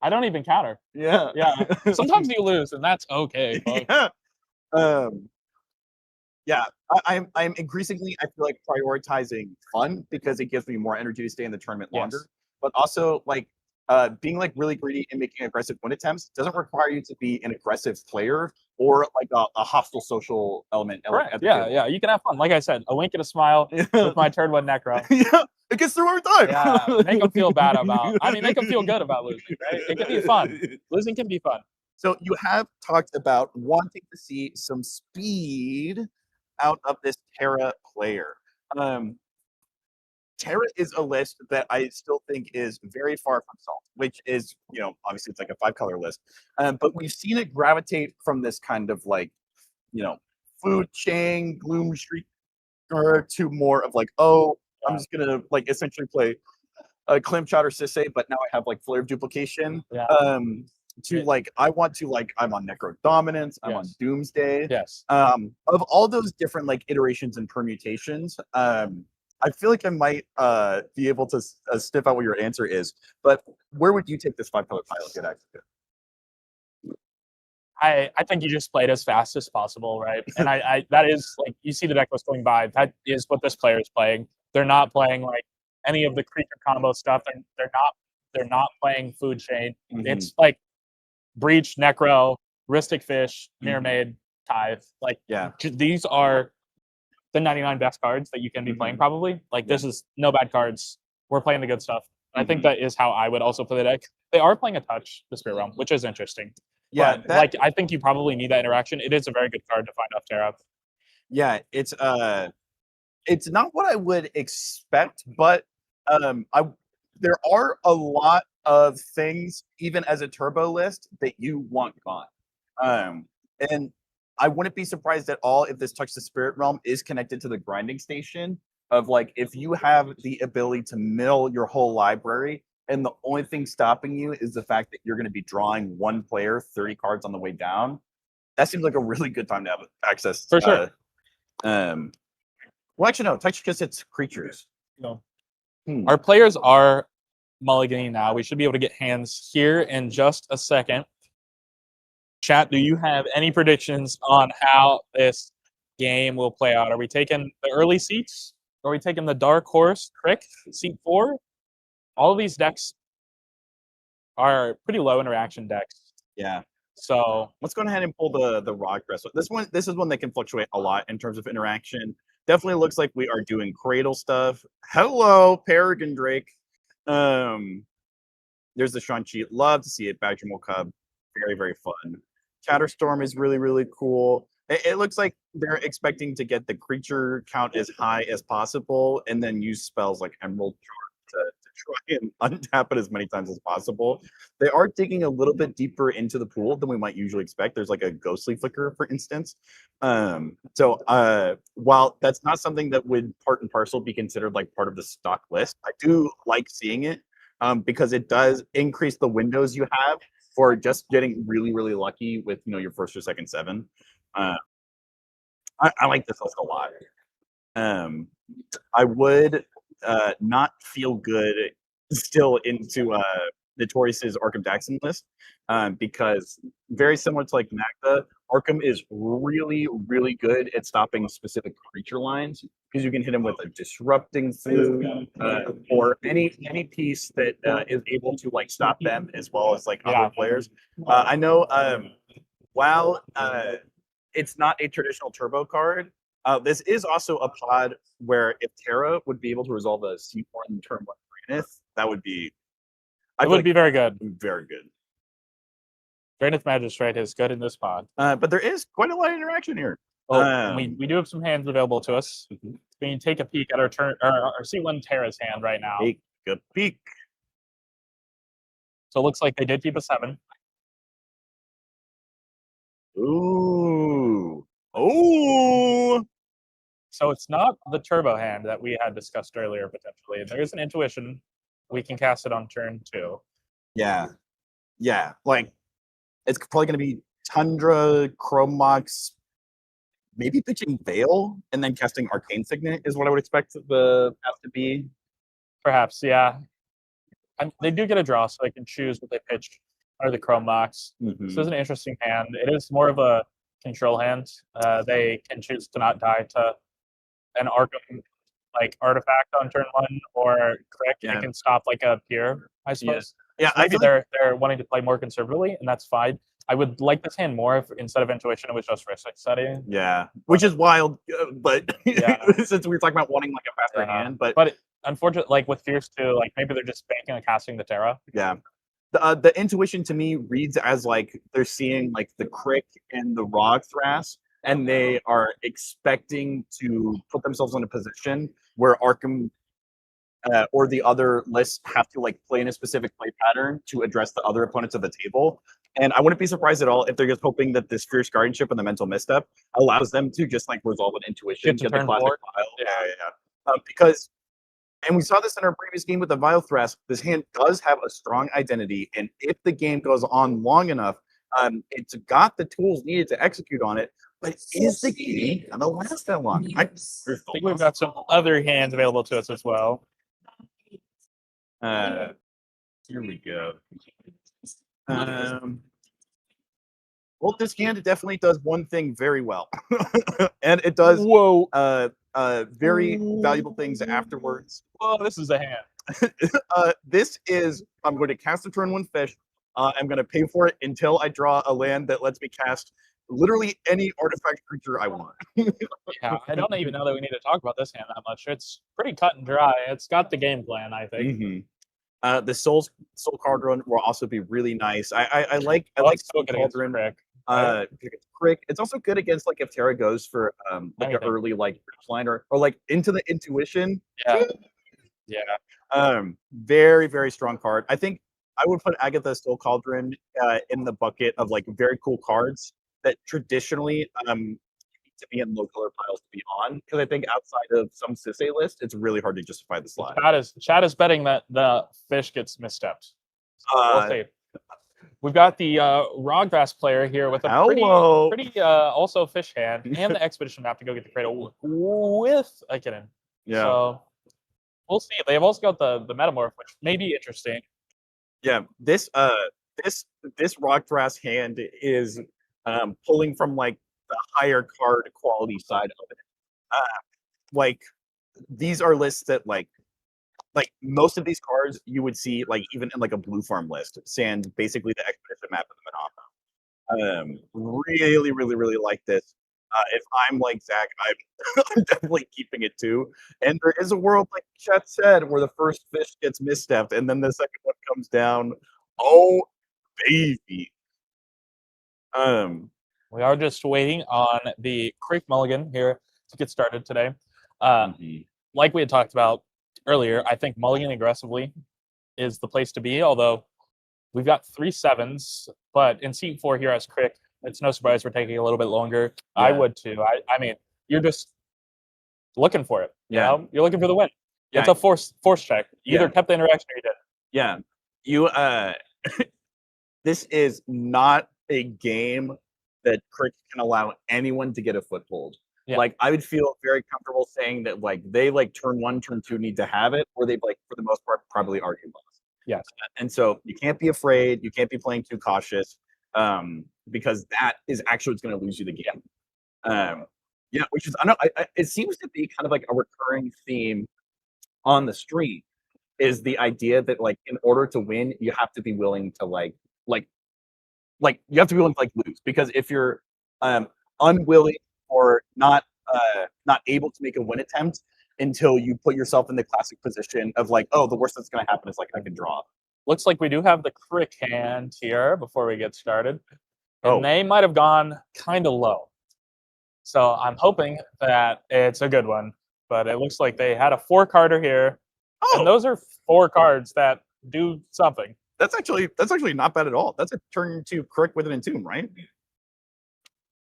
I don't even counter. Yeah. Sometimes you lose, and that's okay. Folks. Yeah. I'm increasingly I feel like prioritizing fun because it gives me more energy to stay in the tournament longer. Yes. But also like being like really greedy and making aggressive win attempts doesn't require you to be an aggressive player or like a hostile social element. Correct. At the Yeah, table. yeah. You can have fun. Like I said, a wink and a smile with my turn one necro. It gets through every time. Yeah, make them feel bad about. I mean, make them feel good about losing. Right? It can be fun. Losing can be fun. So you have talked about wanting to see some speed out of this Terra player. Terra is a list that I still think is very far from Salt, which is, obviously it's like a 5-color list. But we've seen it gravitate from this kind of like, food chain, gloom streaker to more of like, I'm just gonna like essentially play a clam chowder Sisse, but now I have like Flare of Duplication. Yeah. To like, I want to like, I'm on Necro Dominance, I'm on Doomsday. Yes. Of all those different like iterations and permutations, I feel like I might be able to sniff out what your answer is. But where would you take this 5-color pile to get access to? I think you just play it as fast as possible, right? And I that is like you see the deck list going by. That is what this player is playing. They're not playing like any of the creature combo stuff. They're not playing food chain. Mm-hmm. It's like Breach, Necro, Ristic Fish, Mirror Maid, Tithe. Like these are the 99 best cards that you can be playing probably. Like this is no bad cards. We're playing the good stuff. I think that is how I would also play the deck. They are playing a touch, the Spirit Realm, which is interesting. Yeah, but I think you probably need that interaction. It is a very good card to find off Terra. Yeah, it's not what I would expect, but there are a lot of things, even as a turbo list, that you want gone. And I wouldn't be surprised at all if this Touch the Spirit Realm is connected to the grinding station of like, if you have the ability to mill your whole library and the only thing stopping you is the fact that you're going to be drawing one player 30 cards on the way down, that seems like a really good time to have access. For sure. Well, actually, no, Touch because it's creatures. Our players are mulliganing now. We should be able to get hands here in just a second. Chat, do you have any predictions on how this game will play out? Are we taking the early seats? Are we taking the Dark Horse Crick, seat 4? All of these decks are pretty low interaction decks. Yeah. So let's go ahead and pull the Rock Crest. This is one that can fluctuate a lot in terms of interaction. Definitely looks like we are doing Cradle stuff. Hello, Peregrine Drake. There's the Shang-Chi. Love to see it. Badgermole Cub. Very, very fun. Chatterstorm is really, really cool. It looks like they're expecting to get the creature count as high as possible and then use spells like Emerald Charm to try and untap it as many times as possible. They are digging a little bit deeper into the pool than we might usually expect. There's like a Ghostly Flicker, for instance. So while that's not something that would part and parcel be considered like part of the stock list, I do like seeing it because it does increase the windows you have for just getting really, really lucky with your first or second 7. I like this list a lot. I would not feel good still into Notorious's Arkham Daxon list because very similar to like Magda, Arkham is really, really good at stopping specific creature lines because you can hit him with a disrupting food or any piece that is able to like stop them as well as like other players. I know while it's not a traditional turbo card, this is also a pod where if Terra would be able to resolve a C1 turn 1 Granith, that would be it would be very good. Very good. Granith Magistrate is good in this pod. But there is quite a lot of interaction here. We do have some hands available to us. We can take a peek at our turn or C1 Terra's hand right now. Take a peek. So it looks like they did keep a 7. Ooh. Oh. So it's not the turbo hand that we had discussed earlier, potentially. There is an intuition. We can cast it on turn 2. Yeah. Yeah. Like, it's probably going to be Tundra, Chrome Mox, maybe pitching Veil, and then casting Arcane Signet is what I would expect the path to be. Perhaps, yeah. They do get a draw, so they can choose what they pitch under the Chrome Mox. This is an interesting hand. It is more of a control hand. They can choose to not die to an Arkham like artifact on turn 1 or Crick. Yeah. It can stop like a peer, I suppose. Yeah, So I maybe feel they're wanting to play more conservatively, and that's fine. I would like this hand more if instead of intuition, it was just risk study. Yeah, which is wild, but Yeah. since we were talking about wanting like a faster hand, but unfortunately, like with Fierce too, like maybe they're just banking on casting the Terra. yeah, the intuition to me reads as like they're seeing like the Crick and the Rog Thras, and they are expecting to put themselves in a position where Arkham or the other lists have to like play in a specific play pattern to address the other opponents of the table. And I wouldn't be surprised at all if they're just hoping that this Fierce Guardianship and the mental misstep allows them to just like resolve an intuition, Get to the turn classic 4. file. Yeah. Because, and we saw this in our previous game with the Vile Thrask, this hand does have a strong identity, and if the game goes on long enough, it's got the tools needed to execute on it. But is the game gonna last that long? I think we've got some other hands available to us as well. Here we go. Well, this hand definitely does one thing very well, and it does very valuable things afterwards. Oh, this is a hand. This is I'm going to cast a turn 1 fish. I'm going to pay for it until I draw a land that lets me cast literally any artifact creature I want. Yeah, I don't even know that we need to talk about this hand that much. It's pretty cut and dry. It's got the game plan, I think. The Soul Cauldron will also be really nice. I like Soul Cauldron. Against Crick. It's also good against like if Terra goes for like an early like line or like into the intuition. Yeah. Very, very strong card. I think I would put Agatha Soul Cauldron in the bucket of like very cool cards that traditionally need to be in low color piles to be on, because I think outside of some Sisay list, it's really hard to justify the slot. Chad is betting that the fish gets misstepped. We'll see. We've got the Roggrass player here with a pretty also fish hand and the expedition map to go get the cradle with a kitten. Yeah. So we'll see. They've also got the metamorph, which may be interesting. Yeah. This Roggrass hand is pulling from like the higher card quality side of it. Like these are lists that like most of these cards you would see like even in like a blue farm list, sans basically the expedition map of the Monopoly. Really, really, really like this. If I'm like Zach, I'm definitely keeping it too. And there is a world, like Chet said, where the first fish gets misstepped and then the second one comes down. Oh, baby. We are just waiting on the Creek Mulligan here to get started today. Like we had talked about earlier, I think Mulligan aggressively is the place to be, although we've got 3 7s, but in seat 4 here as Crick, it's no surprise we're taking a little bit longer. Yeah. I would too. I mean, you're just looking for it. You know? You're looking for the win. Yeah. It's a force check. You either kept the interaction or you didn't. Yeah. You this is not a game that Crick can allow anyone to get a foothold. Yeah. Like I would feel very comfortable saying that like they like turn 1, turn 2 need to have it, or they like for the most part probably argue lost. Yes. And so you can't be afraid. You can't be playing too cautious, because that is actually what's going to lose you the game. Yeah, which is I know it seems to be kind of like a recurring theme on the stream, is the idea that like in order to win, you have to be willing to like you have to be willing to like lose, because if you're unwilling or not able to make a win attempt until you put yourself in the classic position of like, oh, the worst that's going to happen is like I can draw. Looks like we do have the Crick hand here before we get started. And they might have gone kind of low. So I'm hoping that it's a good one. But it looks like they had a 4-carder here. And those are 4 cards that do something. That's actually not bad at all. That's a turn 2 Crick with an Entomb, right?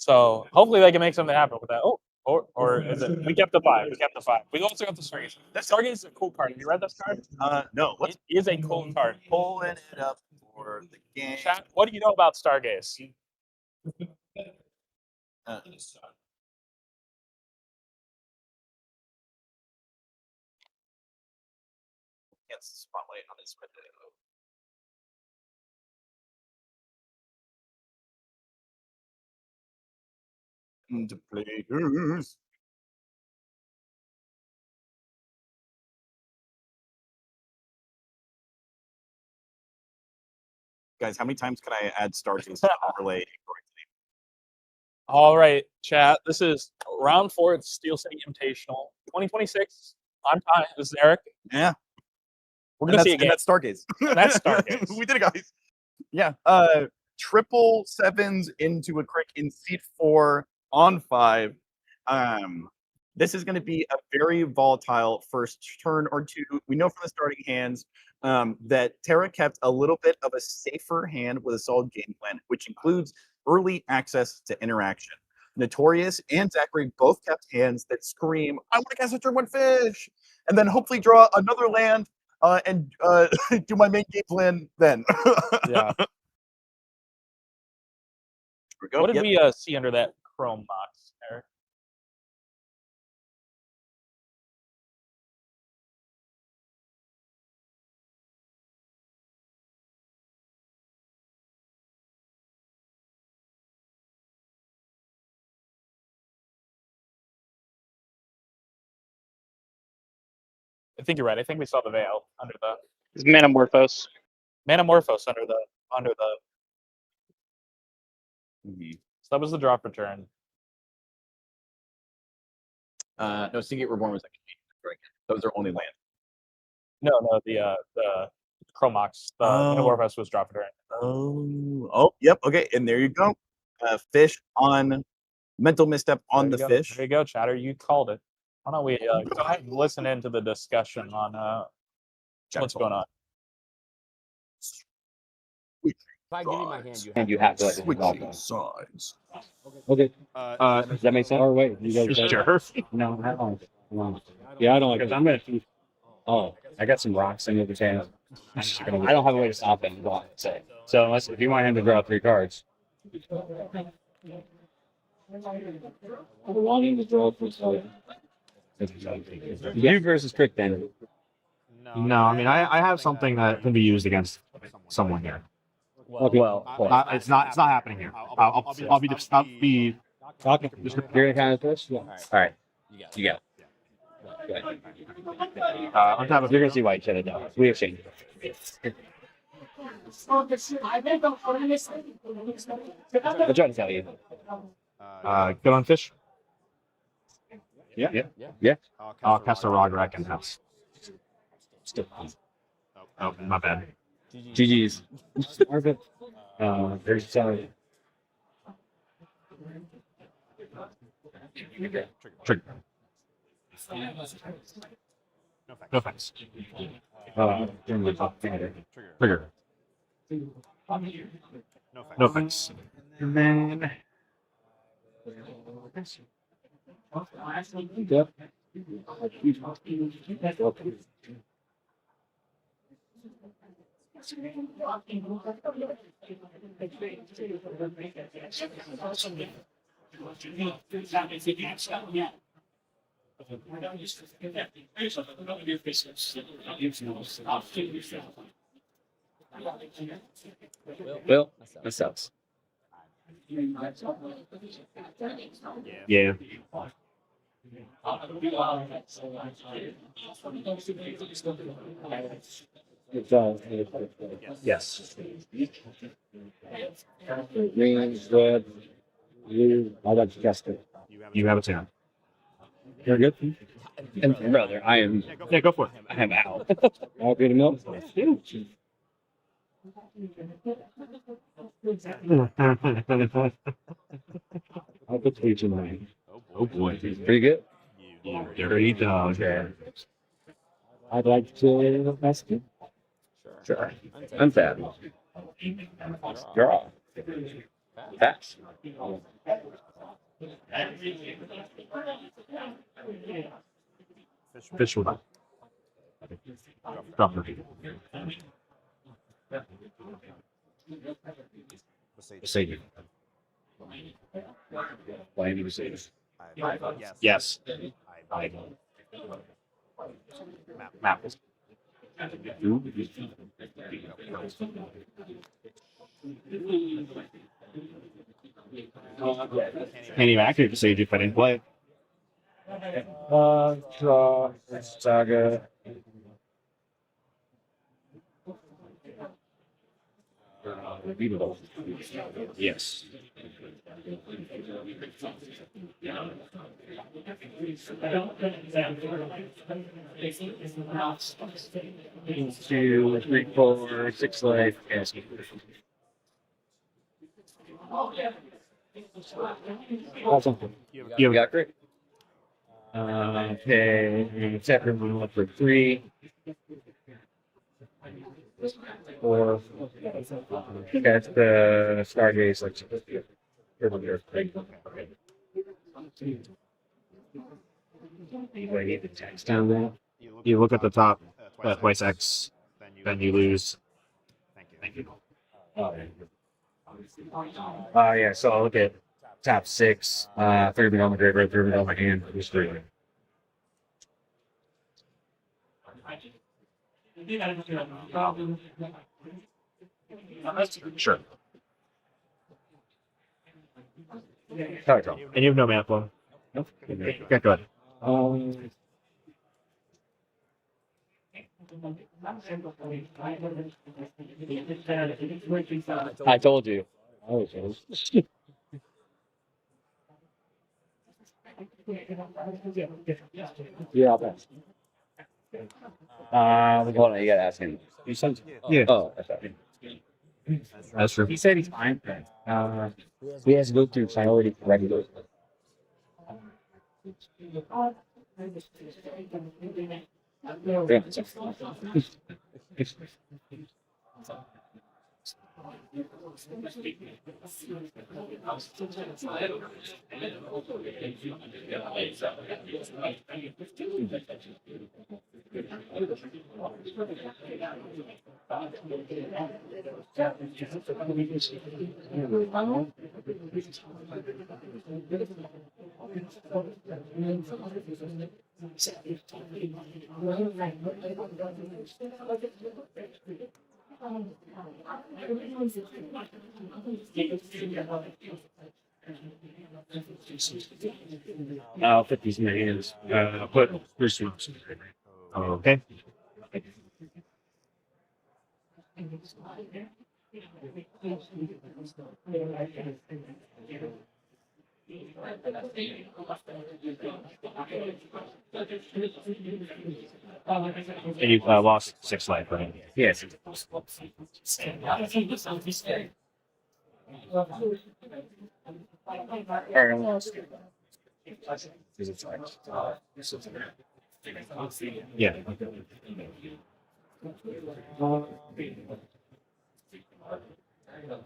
So hopefully they can make something happen with that. Oh, or is it? We kept the 5. We kept the 5. We also got the Stargaze. That Stargaze is a cool card. Have you read this card? No. It is a cool card. Pulling it up for the game. Chat, what do you know about Stargaze? Spotlight on this window. The players. Guys, how many times can I add Stargaze to overlay? All right, chat. This is round 4 at Steel City Invitational 2026. I'm Ty. This is Eric. Yeah. We're gonna see a game. That's Stargaze. That's Stargaze. We did it, guys. Yeah. Triple sevens into a crick in seat 4 on 5. This is going to be a very volatile first turn or two. We know from the starting hands that Terra kept a little bit of a safer hand with a solid game plan, which includes early access to interaction. Notorious and Zachary both kept hands that scream, I want to cast a turn 1 fish, and then hopefully draw another land and do my main game plan then. Yeah. We go. What did we see under that Chrome box, Eric? I think you're right. I think we saw the veil under the. It's Manamorphose. Manamorphose under the. So that was the drop return. No, Seagate Reborn was second. That was their only land. No, the Chromox. The Manamorphose was drop return. Oh, yep. Okay, and there you go. Fish on mental misstep on the fish. There you go, chatter. You called it. Why don't we go ahead and listen into the discussion on what's going on? If I give you my hand, you have to let switching sides. Okay. Does that make sense? Or wait, you guys Sure. No, I don't. Yeah, I don't like because I'm gonna. Oh, I got some rocks in the hand. I don't have a way to stop him. Say so. Unless if you want him to draw 3 cards. You versus Crick then. No, I mean I have something that can be used against someone here. Okay. It's not happening here. I'll be talking. You're gonna kind of this. Yeah. All right. You got it. On top of you're gonna see why you said it though. We exchange. I'm trying to tell you. Good on fish. Yeah. I'll cast a Rograk and house. Oh, my bad. GG's. Very sorry. Trigger. No thanks. Trigger. No thanks. And then. Yep. Well, that sucks. Yeah. It does. Yes. Green, red, blue. I'll let you guess it. You have a turn. You're good. And brother, I am. Yeah, go for it. I am out. I'll get a milk. I'll put 3 to 9. Oh boy. Pretty good. You dirty dog. I'd like to ask you. Sure. Untap. Draw. Pass. Fish with drop her. Sage. Why do you say this? Yes. I map. Can't even activate the Sage if I didn't play it. Draw, Saga. Yes. Two, three, four, 6 life. Yes. Awesome. You got great. Okay, separate one up for 3. 4. That's the Stargaze, like you need the text down there. You look at the top, twice X, then you lose. Thank you. Yeah, so I'll look at top 6, 3 of on the graveyard, 3 on my hand, just 3. Sure. And you have no mana flow. Nope. Okay, go ahead. I told you. Yeah, I'll pass. Hold on, you gotta ask him. You said, yeah. Oh, that's true. He said he's fine. He has to go through priority regular. I'll put these in my hands. I'll put first ones. Okay. And you've lost 6 life, right? Yes. Yeah.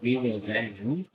We will then.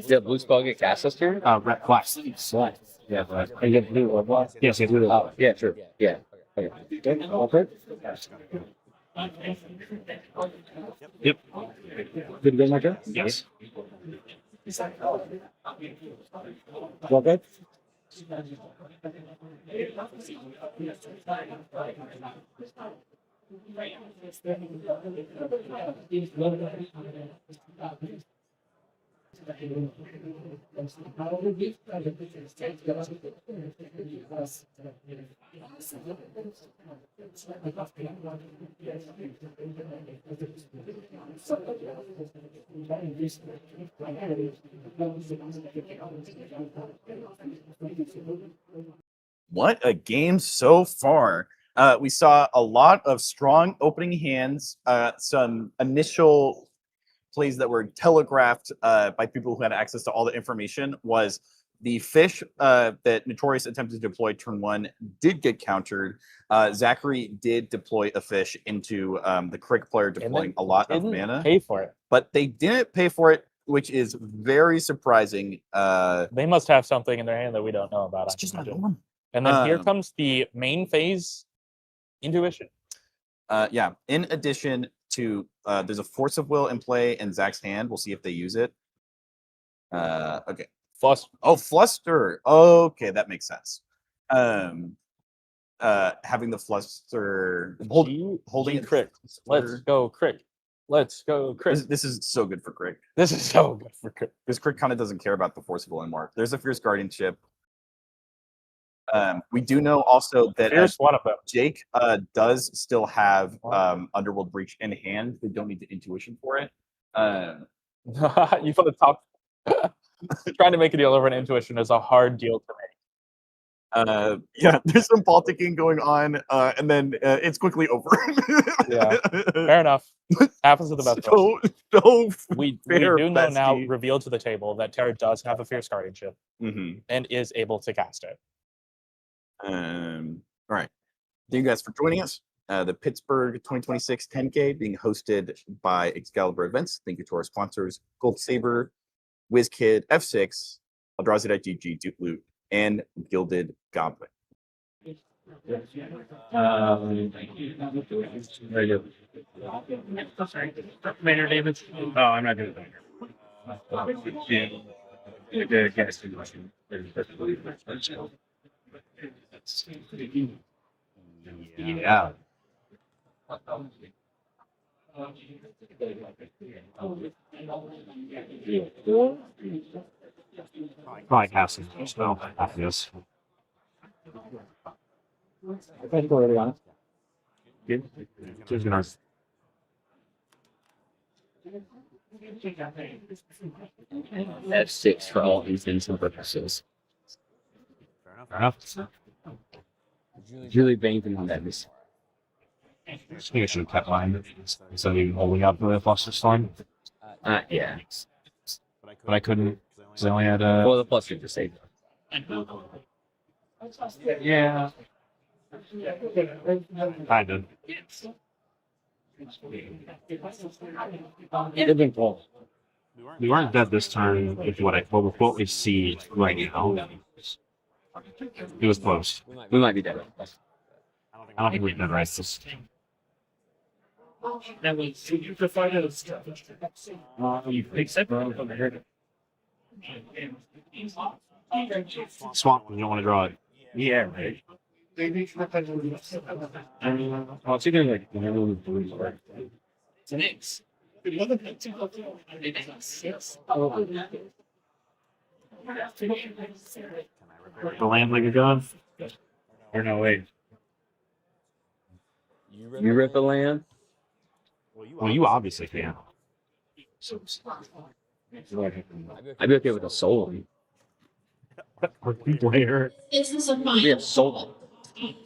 Yeah, blue spell get cast this turn? Red black. Yeah, black. And you get blue or black? Yes, you have blue. Oh, yeah, sure. Yeah. Okay. Okay. Yep. Good to go, my turn? Yes. Okay. What a game so far. We saw a lot of strong opening hands, some initial plays that were telegraphed by people who had access to all the information. Was the fish that Notorious attempted to deploy turn 1 did get countered. Zachary did deploy a fish into the Crick player, deploying a lot of mana. Pay for it. But they didn't pay for it, which is very surprising. They must have something in their hand that we don't know about. It's just not imagine. normal. And then here comes the main phase, intuition. Yeah. In addition to, there's a Force of Will in play in Zach's hand. We'll see if they use it. Okay. Fluster. Oh, Fluster. Okay, that makes sense. Having the Fluster holding Crick. Let's go Crick. Let's go Crick. This is so good for Crick. This is so good for Crick. Because Crick kind of doesn't care about the Force of Will anymore. There's a Fierce Guardianship. We do know also that one of them. Jake does still have Underworld Breach in hand. They don't need the intuition for it. You put the top. Trying to make a deal over an intuition is a hard deal to make. Yeah, there's some politicking going on, and then it's quickly over. Yeah, fair enough. Happens to the best of us. So we fair, do know now, bestie. revealed to the table, that Terra does have a Fierce Guardianship and is able to cast it. All right. Thank you guys for joining us. The Pittsburgh 2026 10K being hosted by Excalibur Events. Thank you to our sponsors, Gold Saber, WizKid, F6, Eldrazi.gg, Duke Loot, and Gilded Goblin. Very good. Commander David. Oh, I'm not doing Yeah. Probably casting. So after this. I go early on. Good. Just gonna. F6 for all intents and purposes. Fair enough. Julie Bankman on that. I think I should have kept mine instead of even holding up the Fluster Storm. Yeah. But I couldn't because I only had Well, the Fluster just saved Yeah. Kind of. It'd have been cool. We weren't dead this turn with what we see right now. It was close. We might be dead. I don't think we're dead right this. That was you provide us. Except Swamp, you don't want to draw it. yeah, right. Well, it's either like It's an X. the land like a gun. Or no, wait. You rip a land? Well, you obviously can. I'd be okay with a soul. Player. This is a We have soul.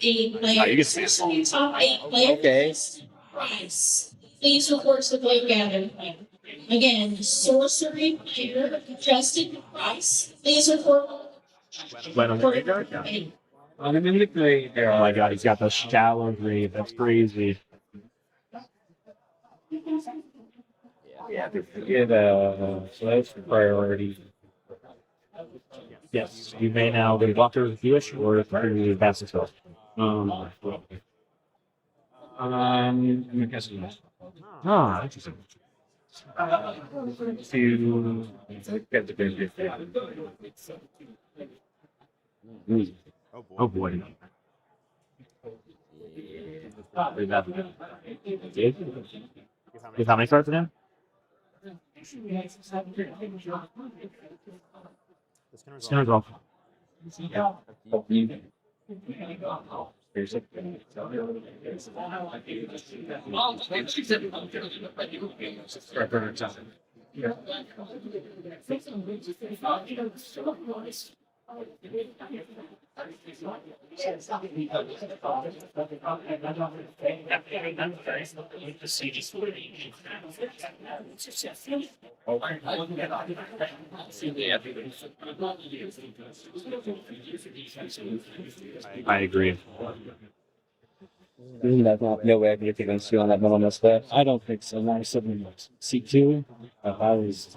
eight Oh, you can see it. top 8 players. Okay. Price. These reports the player gathered. Again, sorcery player adjusted price. These are for When on the graveyard? Yeah. I'm in the graveyard. Oh my god, he's got the shallow grave. That's crazy. Yeah, so that's the priority. Yes, you may now go to blocker if you wish, or through advance itself. I'm guessing. Ah, interesting. To get the benefit. Oh boy. How many cards in him? Skinner's off. I agree. There's no way I can get to Vinci on that middle miss there. I don't think so. Now sitting C2. I was.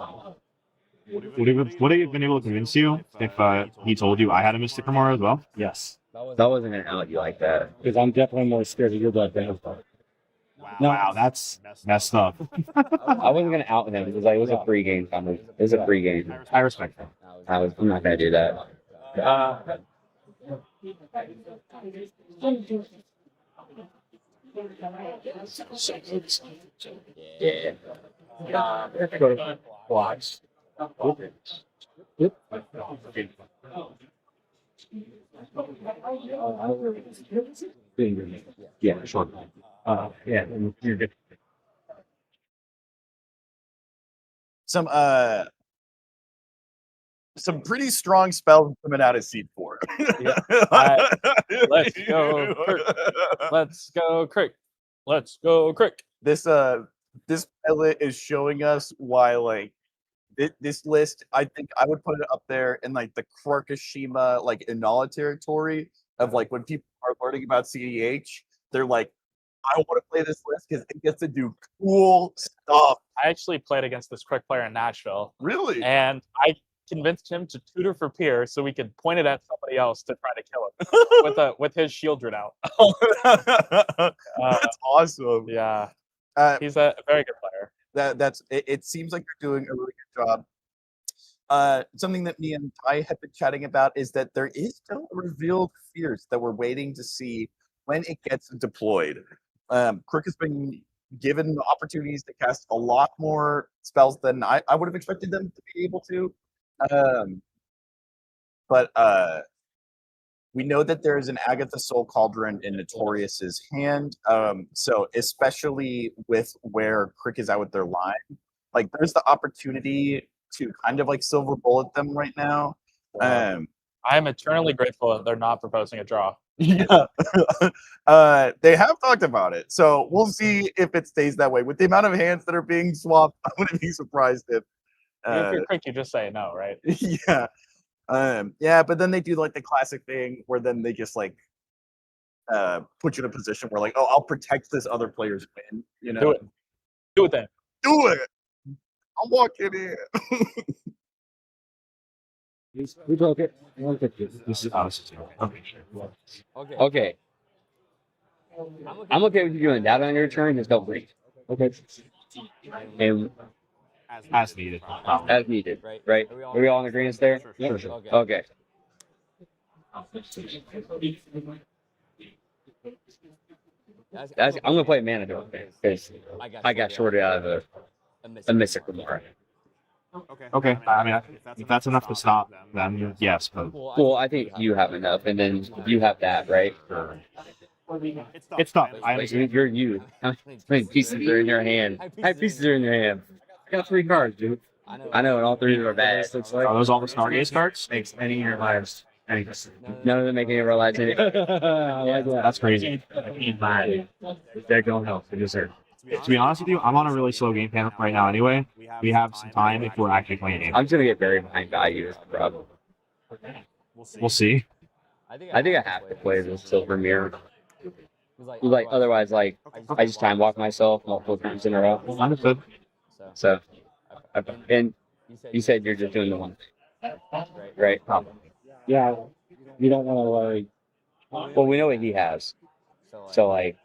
Would he have been able to convince you if he told you I had a Mystic Remora as well? Yes. That wasn't gonna out you like that. Because I'm definitely more scared of your blood than his blood. No, wow, that's messed up. I wasn't gonna out him because like, it was a free game. It was a free game. I respect that. I'm not gonna do that. Yeah. Go to blocks. Yep. Yeah, sure. Yeah, you're good. Some pretty strong spells coming out of seed 4. Let's go, Crick. Let's go, Crick. Let's go, Crick. This pilot is showing us why like this list. I think I would put it up there in like the Krakashima like Inala territory of like when people are learning about CDH, they're like, I want to play this list because it gets to do cool stuff. I actually played against this Crick player in Nashville. Really? And I convinced him to tutor for Pier so we could point it at somebody else to try to kill him with his Shieldred out. That's awesome. Yeah. He's a very good player. It seems like you're doing a really good job. Something that me and Ty have been chatting about is that there is still revealed fears that we're waiting to see when it gets deployed. Crick has been given opportunities to cast a lot more spells than I would have expected them to be able to. But we know that there is an Agatha Soul Cauldron in Notorious's hand. So especially with where Crick is out with their line, like there's the opportunity to kind of like silver bullet them right now. I'm eternally grateful that they're not proposing a draw. Yeah. They have talked about it, so we'll see if it stays that way. With the amount of hands that are being swapped, I wouldn't be surprised if. If you're Crick, you just say no, right? Yeah. Yeah, but then they do like the classic thing where then they just like put you in a position where like, oh, I'll protect this other player's win. You know, do it then. Do it. I'm walking in. We broke it. This is us. Okay. I'm okay with you doing that on your turn. Just don't break. Okay. And as needed. As needed, right? Are we all in agreement there? Yeah. Sure. Okay. I'm gonna play Manador because I got shorted out of a Mystic Remora. Okay. I mean, if that's enough to stop, then yes. But Well, I think you have enough, and then you have that, right? it's not. I understand. You're you. How many pieces are in your hand? How many pieces are in your hand? I got 3 cards, dude. I know, and all 3 are bad. Are those all the Stargaze cards? Makes any of your lives any. None of them make any of our lives any. I like that. That's crazy. They're going help. They deserve. To be honest with you, I'm on a really slow game plan right now anyway. We have some time if we're actually playing a game. I'm just gonna get very behind value is the problem. We'll see. I think I have to play this Silver Mirror. Like otherwise, like I just time walk myself multiple times in a row. Understood. So, and you said you're just doing the one, right? Yeah. You don't want to like. Well, we know what he has. So like.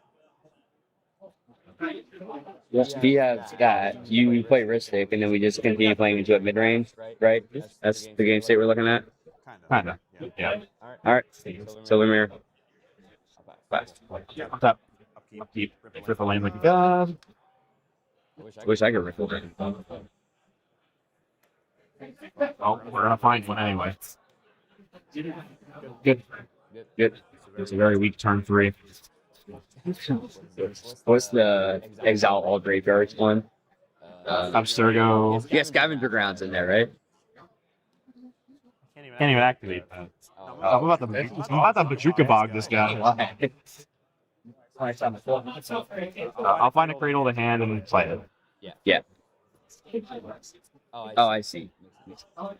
He has that. You play Ristic, and then we just continue playing into it mid range, right? That's the game state we're looking at. Kinda. Yeah. All right. Silver Mirror. Up. Upkeep. Rip a lane like God. Wish I could riffle it. Oh, we're gonna find one anyway. Good. Good. It's a very weak turn 3. What's the Exile All Graveyards one? Abstergo. Yeah, Scavenger Grounds in there, right? Can't even activate that. I'm about to Bajuka Bog this guy. I'll find a Cradle to hand and play it. Yeah. Oh, I see. Now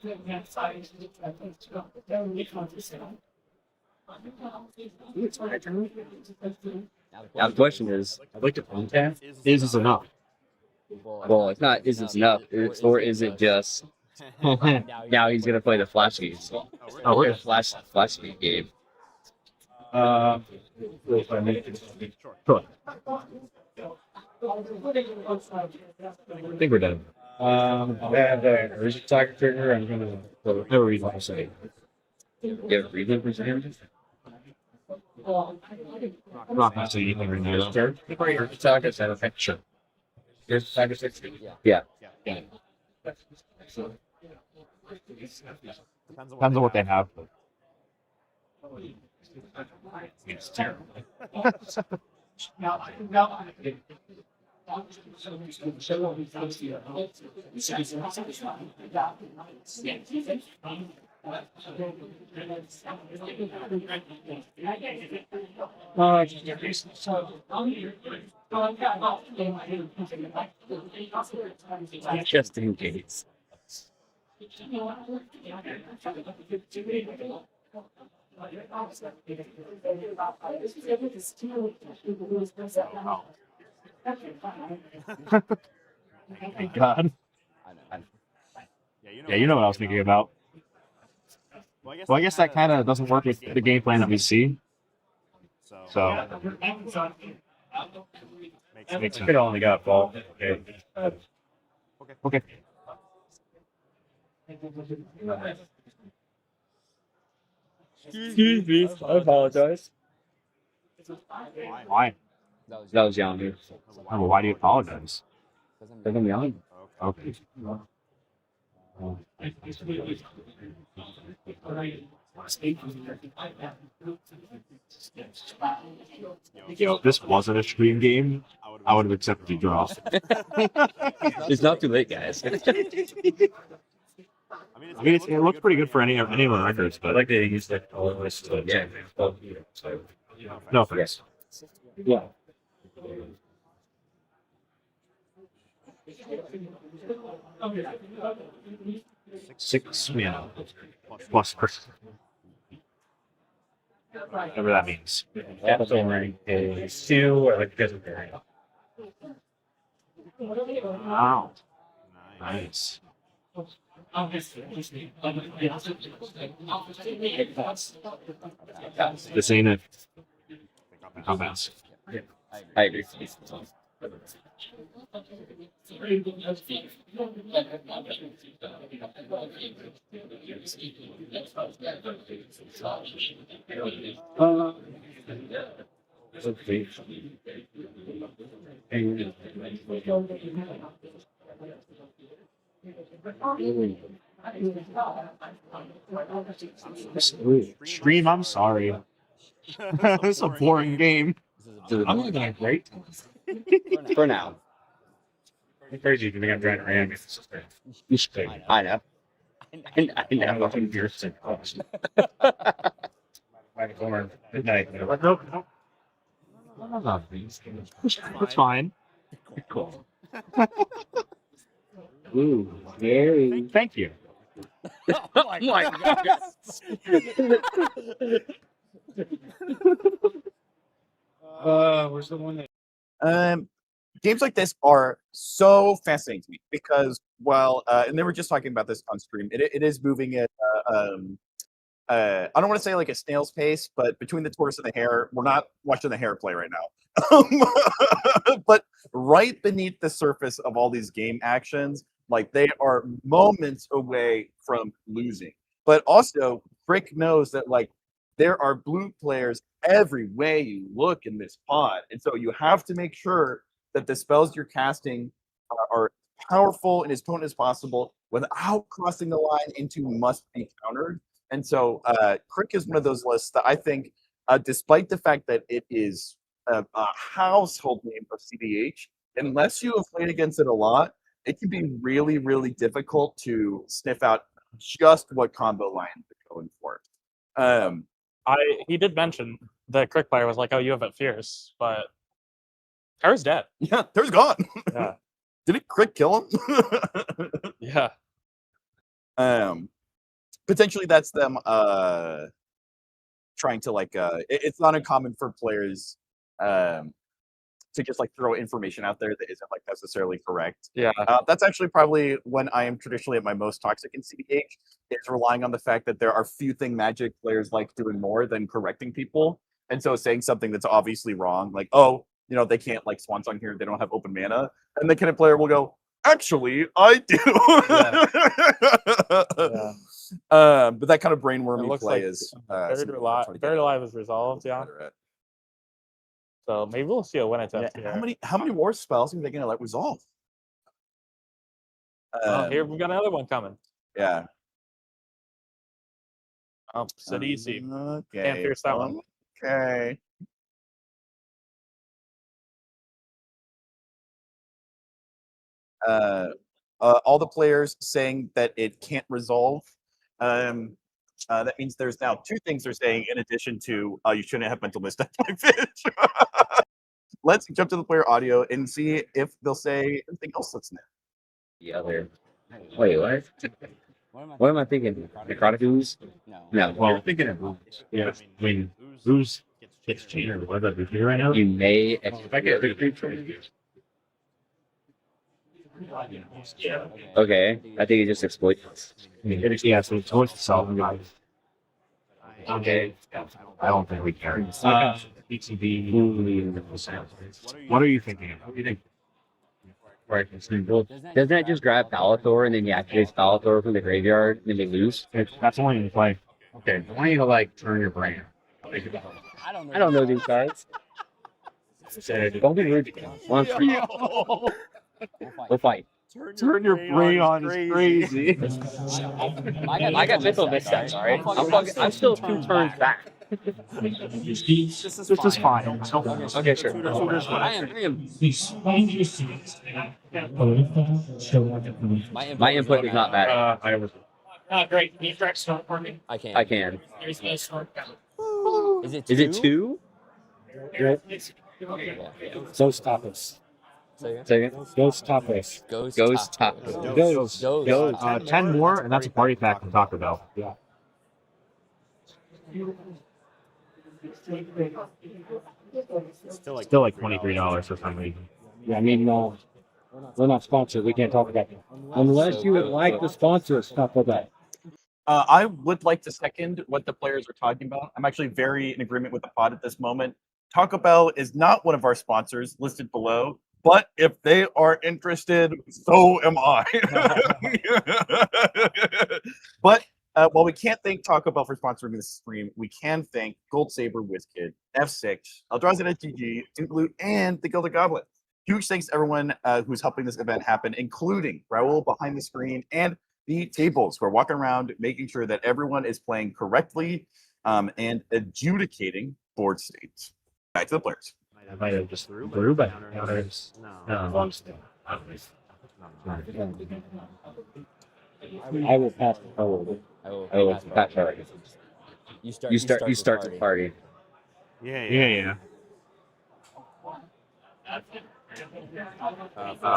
the question is, I'd like to untap. Is this enough? well, it's not. Is this enough, or is it just now he's gonna play the flash games? Oh, we're flash speed game. Sure. I think we're done. I have the urgent target trigger. I'm gonna no reason to say. You have a reason for saying? I'm not gonna say anything right now. Sure. Urgent target. Okay. Sure. Here's target 6. Yeah. Depends on what they have. It's terrible. Just in case. Thank God. Yeah, you know what I was thinking about. Well, I guess that kind of doesn't work with the game plan that we see. So makes sense. Could only got ball. Okay. Okay. Excuse me. I apologize. Why? That was young, dude. Oh, well, why do you apologize? Because I'm young. Okay. If this wasn't a stream game, I would have accepted the draw. It's not too late, guys. I mean, it looks pretty good for any of the records, but I like to use that all this to so, no thanks. Yeah. Six, yeah, plus person. Whatever that means. Capital rank is 2, or like physical rank. Wow. Nice. This ain't it. Comments. I agree. Okay. Stream, I'm sorry. This is a boring game. I'm not gonna great. For now. It's crazy if you think I'm trying to ram you. I know. I know. Midnight. Nope. It's fine. Cool. Ooh, very. Thank you. Oh my God. Where's the one that? Games like this are so fascinating to me because and they were just talking about this on stream. It is moving at I don't want to say like a snail's pace, but between the tortoise and the hare, we're not watching the hare play right now. But right beneath the surface of all these game actions, like they are moments away from losing. But also, Frick knows that like there are blue players every way you look in this pod, and so you have to make sure that the spells you're casting are powerful and as potent as possible without crossing the line into must be countered. And so Crick is one of those lists that I think despite the fact that it is a household name of CDH, unless you have played against it a lot, it can be really, really difficult to sniff out just what combo line they're going for. He did mention the Crick player was like, "Oh, you have it fierce," but Terra's dead. Yeah, Terra's gone. Yeah. Did it Crick kill him? Yeah. Potentially that's them trying to it's not uncommon for players to just throw information out there that isn't necessarily correct. Yeah. That's actually probably when I am traditionally at my most toxic in CDH, is relying on the fact that there are few thing Magic players like doing more than correcting people. And so saying something that's obviously wrong, like, oh, they can't Swansong here, they don't have open mana. And the Kinect player will go, actually, I do. Yeah. But that kind of brainwormy play like is Buried Alive is resolved, yeah. So maybe we'll see a win attempt here. How many war spells are they gonna resolve? Here we got another one coming. Yeah. Oh, sit easy. Okay. Can't pierce that one. Okay. All the players saying that it can't resolve. That means there's now two things they're saying in addition to you shouldn't have mental misstep like fish. Let's jump to the player audio and see if they'll say anything else that's new. The other. Wait, what? What am I thinking? Necrotic Ooze? No. Well, thinking of Ooze. Yeah. I mean, Ooze gets chain or what that be right now? You may. If I get the creature. Okay, I think it just exploits. Yeah, so it's always solve. Okay. I don't think we care. ETB. What are you thinking? What do you think? Right. Doesn't that just grab Palathor and then you activate Palathor from the graveyard and then they lose? That's only in play. Okay, I want you to turn your brain. I don't know these cards. Don't be rude. We'll fight. Turn your brain on is crazy. I got mental missteps, alright? I'm still 2 turns back. This is fine. Okay, sure. My input does not matter. Great. Can you direct start for me? I can. There's no start. Is it 2? Ghost Tapas. Second. Ghost Tapas. Ghost Tapas. Ghost. 10 more, and that's a party pack from Taco Bell. Yeah. Still like $23 for some reason. Yeah, I mean, we're not sponsored. We can't talk about that. Unless you would like to sponsor us, stuff like that. I would like to second what the players are talking about. I'm actually very in agreement with the pod at this moment. Taco Bell is not one of our sponsors listed below, but if they are interested, so am I. But while we can't thank Taco Bell for sponsoring this stream, we can thank Gold Saber, WizKid, F6, Eldrazi MTG, Duke and the Gilded Goblet. Huge thanks to everyone who's helping this event happen, including Raul behind the screen and the tables who are walking around making sure that everyone is playing correctly and adjudicating board states. Back to the players. I might have just threw, but no. I will pass the forward. I will pass forward. You start the party. Yeah.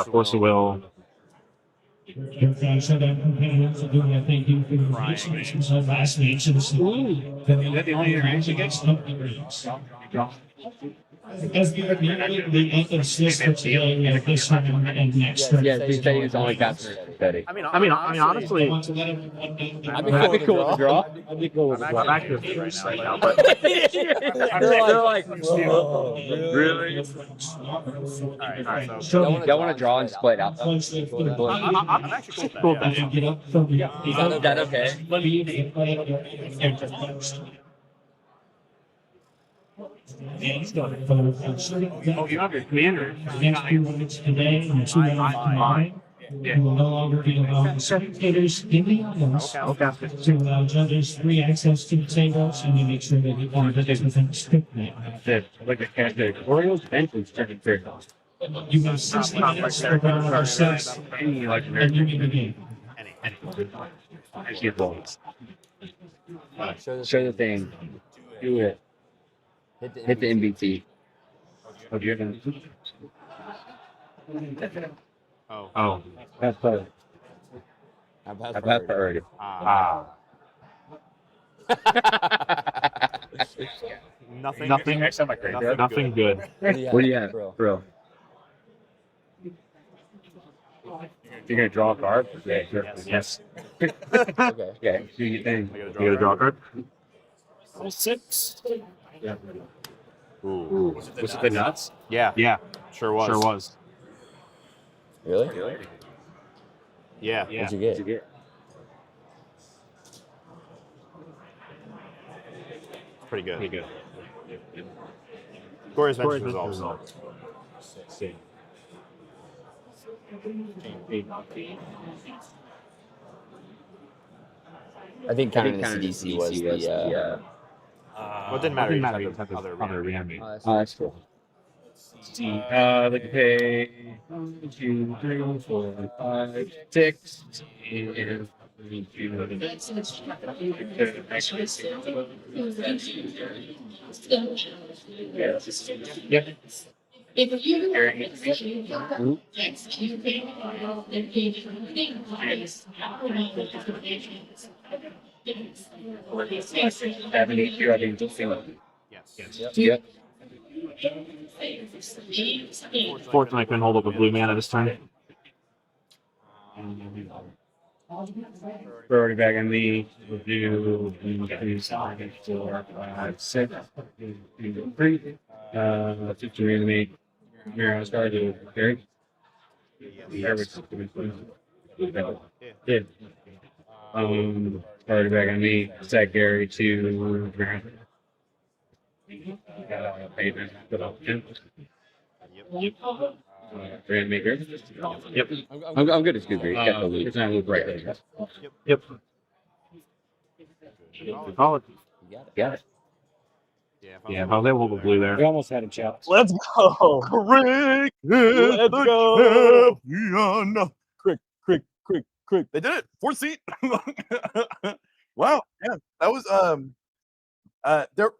Force of Will. Thanks for that companions are doing a thank you for the resources of last week to the school. Is that the only interaction against As the month of Swiss for today, this time and next. Yeah, these things only capture Betty. I mean, honestly, I'd be cool with the draw. I'd be cool with the draw. I'm active right now, but They're like, really? Y'all want to draw and just play it out? I'm actually cool with that. Is that okay? Oh, you have your commander. The next 2 minutes today and 2 minutes tomorrow. We will no longer be allowing spectators in the audience to allow judges free access to the tables and to make sure that you are within strictly. Like a cat there. Orioles bench is turning fair. You have 60 minutes for round number 6, and you may begin. Show the thing. Do it. Hit the MBT. Oh, do you have Oh. That's priority. That's priority. Nothing good. What do you have, bro? You're gonna draw a card? Yeah, sure. Yes. Okay. Yeah. Do your thing. You gotta draw a card. 6. Yeah. Ooh. Was it the nuts? Yeah. Sure was. Really? Yeah. What'd you get? Pretty good. Corey's bench results. I think counting the CDC was the. Well, it didn't matter. You just had the other reanimate. Oh, that's cool. They can pay 1, 2, 3, 4, 5, 6, and If you Yep. Fortunately, I couldn't hold up a blue mana this turn. We're already back on the review. 3, 4, 5, 6, 3. 50 reanimate. Mirror Star to Gary. Yeah. Already back on me. Set Gary to Marathon. Payment. Grandmaker. Yep. I'm good as good. It's not loop right there. Yep. Call it. Got it. Yeah, if I was able to blue there. We almost had a chat. Let's go. Crick. Let's go. Crick. They did it. 4th seat. Wow. Yeah. That was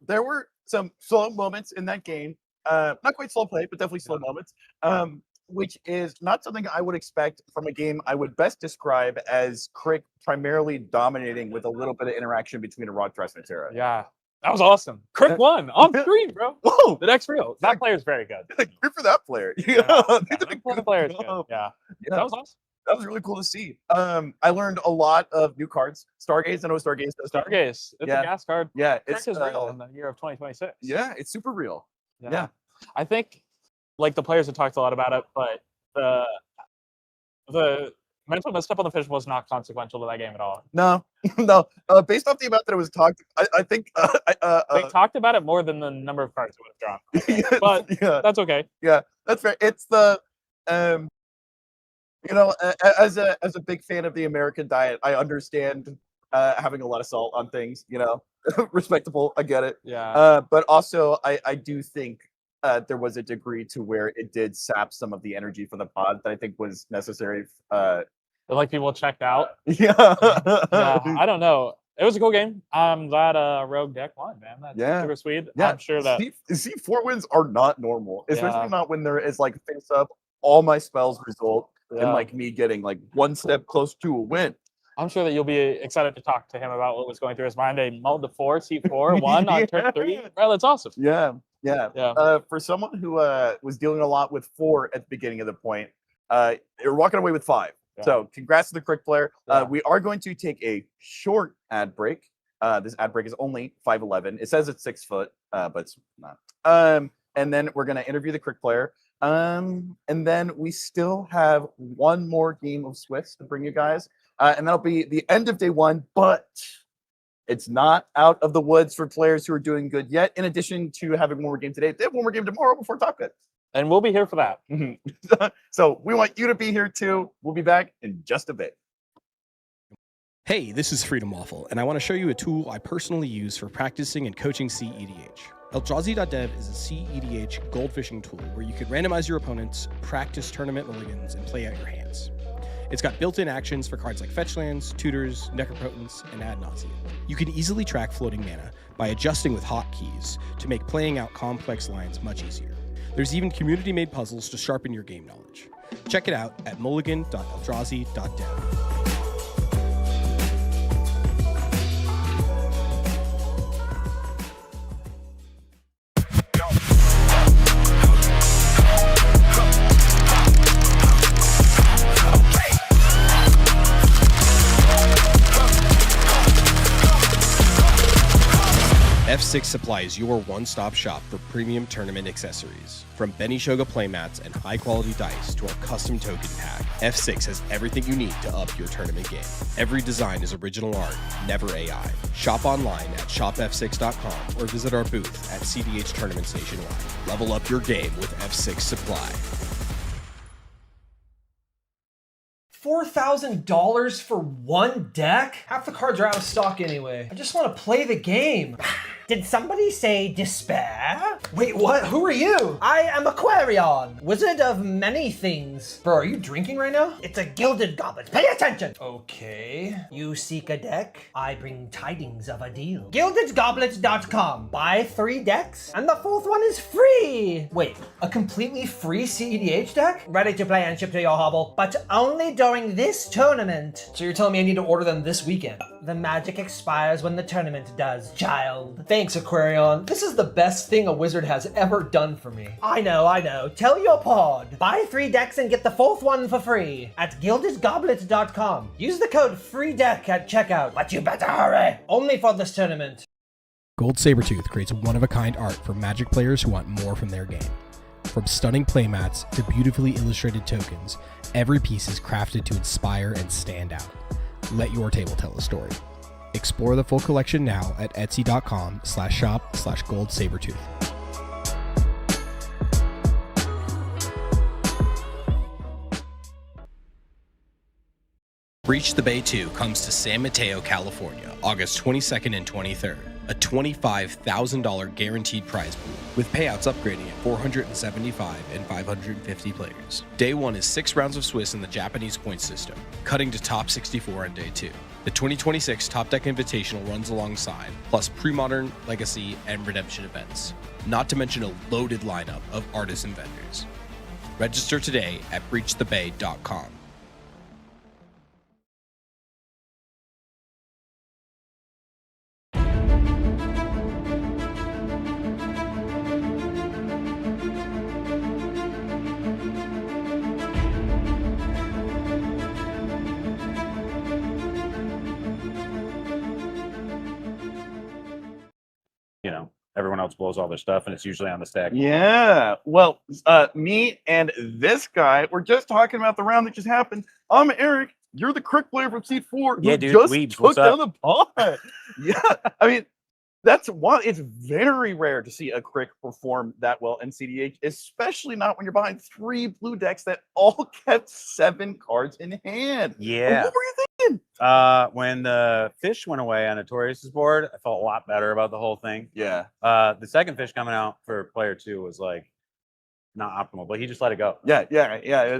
there were some slow moments in that game. Not quite slow play, but definitely slow moments. Which is not something I would expect from a game I would best describe as Crick primarily dominating with a little bit of interaction between a Rodtress and Terra. Yeah. That was awesome. Crick won on screen, bro. Whoa. The next real. That player's very good. Good for that player. Yeah. That player's good. Yeah. That was awesome. That was really cool to see. I learned a lot of new cards. Stargaze, I know Stargaze does. Stargaze. It's a gas card. Yeah, Crick is real in the year of 2026. Yeah, it's super real. Yeah. I think like the players have talked a lot about it, but the mental misstep on the fish was not consequential to that game at all. No. Based off the amount that it was talked, I think they talked about it more than the number of cards it would have drawn. But that's okay. Yeah, that's fair. It's the as a big fan of the American diet, I understand having a lot of salt on things. Respectable. I get it. Yeah. But also, I do think there was a degree to where it did sap some of the energy for the pod that I think was necessary. Like people checked out. Yeah. I don't know. It was a cool game. I'm glad Rogue deck won, man. That's super sweet. Yeah. I'm sure that see 4 wins are not normal, especially not when there is like face up all my spells result and like me getting like 1 step close to a win. I'm sure that you'll be excited to talk to him about what was going through his mind. They mulled to 4, seat 4, 1 on turn 3. Well, that's awesome. Yeah. For someone who was dealing a lot with 4 at the beginning of the point, you're walking away with 5. Yeah. So congrats to the Crick player. We are going to take a short ad break. This ad break is only 5:11. It says it's 6 foot, but it's not. And then we're going to interview the Crick player. And then we still have one more game of Swifts to bring you guys. And that'll be the end of day 1, but it's not out of the woods for players who are doing good yet. In addition to having one more game today, they have one more game tomorrow before Top Cut. And we'll be here for that. So we want you to be here too. We'll be back in just a bit. Hey, this is Freedom Waffle, and I want to show you a tool I personally use for practicing and coaching CEDH. Eldrazi.dev is a CEDH gold fishing tool where you can randomize your opponents, practice tournament mulligans, and play out your hands. It's got built-in actions for cards like fetch lands, tutors, necropotents, and ad nauseam. You can easily track floating mana by adjusting with hotkeys to make playing out complex lines much easier. There's even community-made puzzles to sharpen your game knowledge. Check it out at mulligan.eldrazi.dev. F6 Supply is your one-stop shop for premium tournament accessories. From Benishoga playmats and high-quality dice to our custom token pack, F6 has everything you need to up your tournament game. Every design is original art, never AI. Shop online at shopf6.com or visit our booth at CDH Tournaments nationwide. Level up your game with F6 Supply. $4,000 for one deck? Half the cards are out of stock anyway. I just want to play the game. Did somebody say despair? Wait, what? Who are you? I am Aquarion, wizard of many things. Bro, are you drinking right now? It's a gilded goblet. Pay attention. Okay. You seek a deck? I bring tidings of a deal. GildedGoblet.com. Buy 3 decks, and the 4th one is free. Wait, a completely free CEDH deck? Ready to play and ship to your hovel, but only during this tournament. So you're telling me I need to order them this weekend? The magic expires when the tournament does, child. Thanks, Aquarion. This is the best thing a wizard has ever done for me. I know. Tell your pod. Buy 3 decks and get the 4th one for free at GildedGoblet.com. Use the code FREEDECK at checkout, but you better hurry. Only for this tournament. Gold Sabertooth creates one-of-a-kind art for Magic players who want more from their game. From stunning playmats to beautifully illustrated tokens, every piece is crafted to inspire and stand out. Let your table tell a story. Explore the full collection now at etsy.com/shop/goldsabertooth. Breach the Bay 2 comes to San Mateo, California, August 22nd and 23rd. A $25,000 guaranteed prize pool, with payouts upgrading at 475 and 550 players. Day 1 is 6 rounds of Swiss in the Japanese point system, cutting to top 64 on day 2. The 2026 Top Deck Invitational runs alongside, plus pre-modern, legacy, and redemption events. Not to mention a loaded lineup of artists and vendors. Register today at breachthebay.com. You know, everyone else blows all their stuff and it's usually on the stack. Yeah. Well, me and this guy were just talking about the round that just happened. I'm Eric. You're the Crick player from Seed 4 who Yeah, dude, just Weebs, took what's down up? the pot. Yeah. I mean, that's one. It's very rare to see a Crick perform that well in CDH, especially not when you're behind 3 blue decks that all kept 7 cards in hand. Yeah. What were you thinking? When the fish went away on Notorious's board, I felt a lot better about the whole thing. Yeah. The second fish coming out for player 2 was like not optimal, but he just let it go. Yeah. It's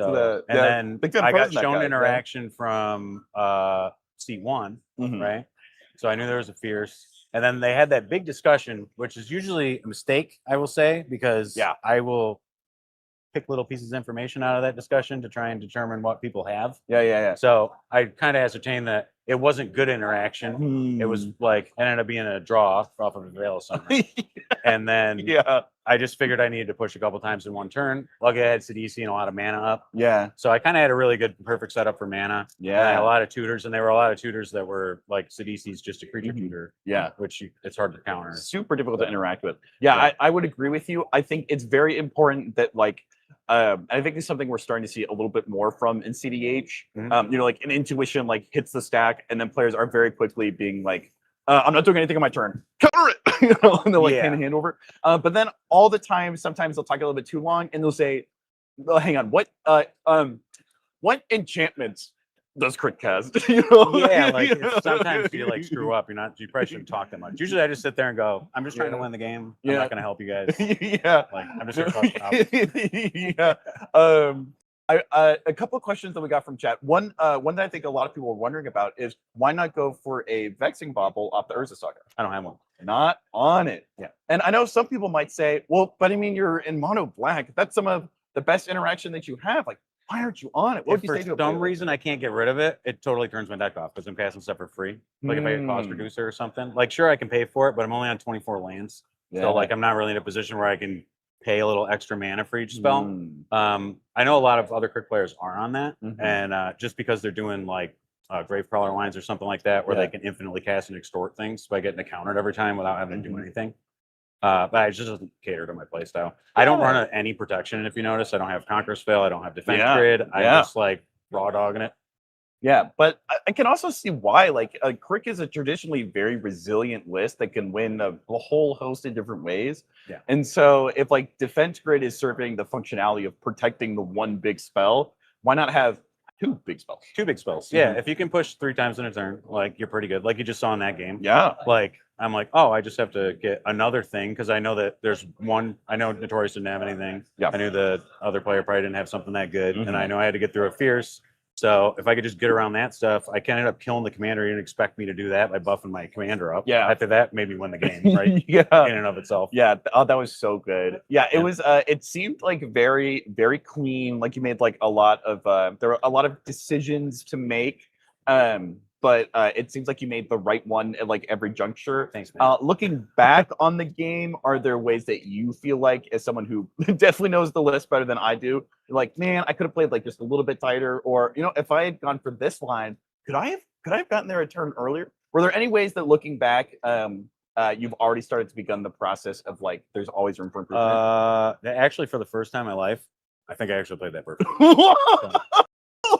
So, and then the good I got person that shown guy, yeah. interaction from seat 1, right? So I knew there was a fierce. And then they had that big discussion, which is usually a mistake, I will say, because I will pick little pieces of information out of that discussion to try and determine what people have. Yeah. So I kind of ascertained that it wasn't good interaction. It was like ended up being a draw off of a Veil of Summer. And then I just figured I needed to push a couple times in one turn. Luckily, I had Sidisi and a lot of mana up. Yeah. So I kind of had a really good, perfect setup for mana. Yeah. And I had a lot of tutors, and there were a lot of tutors that were like Sidisi's just a creature tutor. Yeah. Which it's hard to counter. Super difficult to interact with. Yeah. I would agree with you. I think it's very important that I think it's something we're starting to see a little bit more from in CDH. Like an intuition hits the stack, and then players are very quickly being like, "I'm not doing anything on my turn. Counter it." and they'll like hand over. But then all the time, sometimes they'll talk a little bit too long, and they'll say, oh, "Hang on, what enchantments does crit cast?" Yeah, like sometimes you like screw up. You probably shouldn't talk that much. Usually, I just sit there and go, "I'm just trying to win the game. I'm not going to help you guys." Like I'm just here to A couple of questions that we got from chat. One that I think a lot of people are wondering about is why not go for a Vexing Bauble off the Urza Saga? I don't have one. Not on it. Yeah. And I know some people might say, well, but I mean, you're in mono black. That's some of the best interaction that you have. Like, why aren't you on it? What would you say to for some reason I can't get rid of it, it totally turns my deck off because I'm casting stuff for free. Like if I get cost reducer or something. Like sure I can pay for it, but I'm only on 24 lands. So like I'm not really in a position where I can pay a little extra mana for each spell. I know a lot of other crit players are on that, and just because they're doing like Gravecrawler lines or something like that, where they can infinitely cast and extort things by getting it countered every time without having to do anything. But it just doesn't cater to my playstyle. I don't run any protection. If you notice, I don't have Conqueror's Veil. I don't have Defense Grid. I'm just like raw dogging it. Yeah, but I can also see why. Like, Crick is a traditionally very resilient list that can win a whole host of different ways. Yeah. And so, if like Defense Grid is serving the functionality of protecting the one big spell, why not have two big spells? Two big spells. Yeah, if you can push 3 times in a turn, like you're pretty good. Like you just saw in that game. Yeah. Like I'm like, oh, I just have to get another thing because I know that there's one. I know Notorious didn't have anything. Yeah. I knew the other player probably didn't have something that good, and I know I had to get through a Fierce. So if I could just get around that stuff, I can end up killing the commander. You didn't expect me to do that by buffing my commander up. Yeah. After that, made me win the game, right? Yeah. In and of itself. Yeah. Oh, that was so good. Yeah. It was. It seemed like very, very clean. Like you made like a lot of. There were a lot of decisions to make. But it seems like you made the right one at like every juncture. Thanks, man. Looking back on the game, are there ways that you feel like, as someone who definitely knows the list better than I do, like, man, I could have played like just a little bit tighter, or if I had gone for this line, could I have gotten there a turn earlier? Were there any ways that looking back, you've already started to begin the process of like, there's always room for improvement? Actually, for the first time in my life, I think I actually played that perfectly.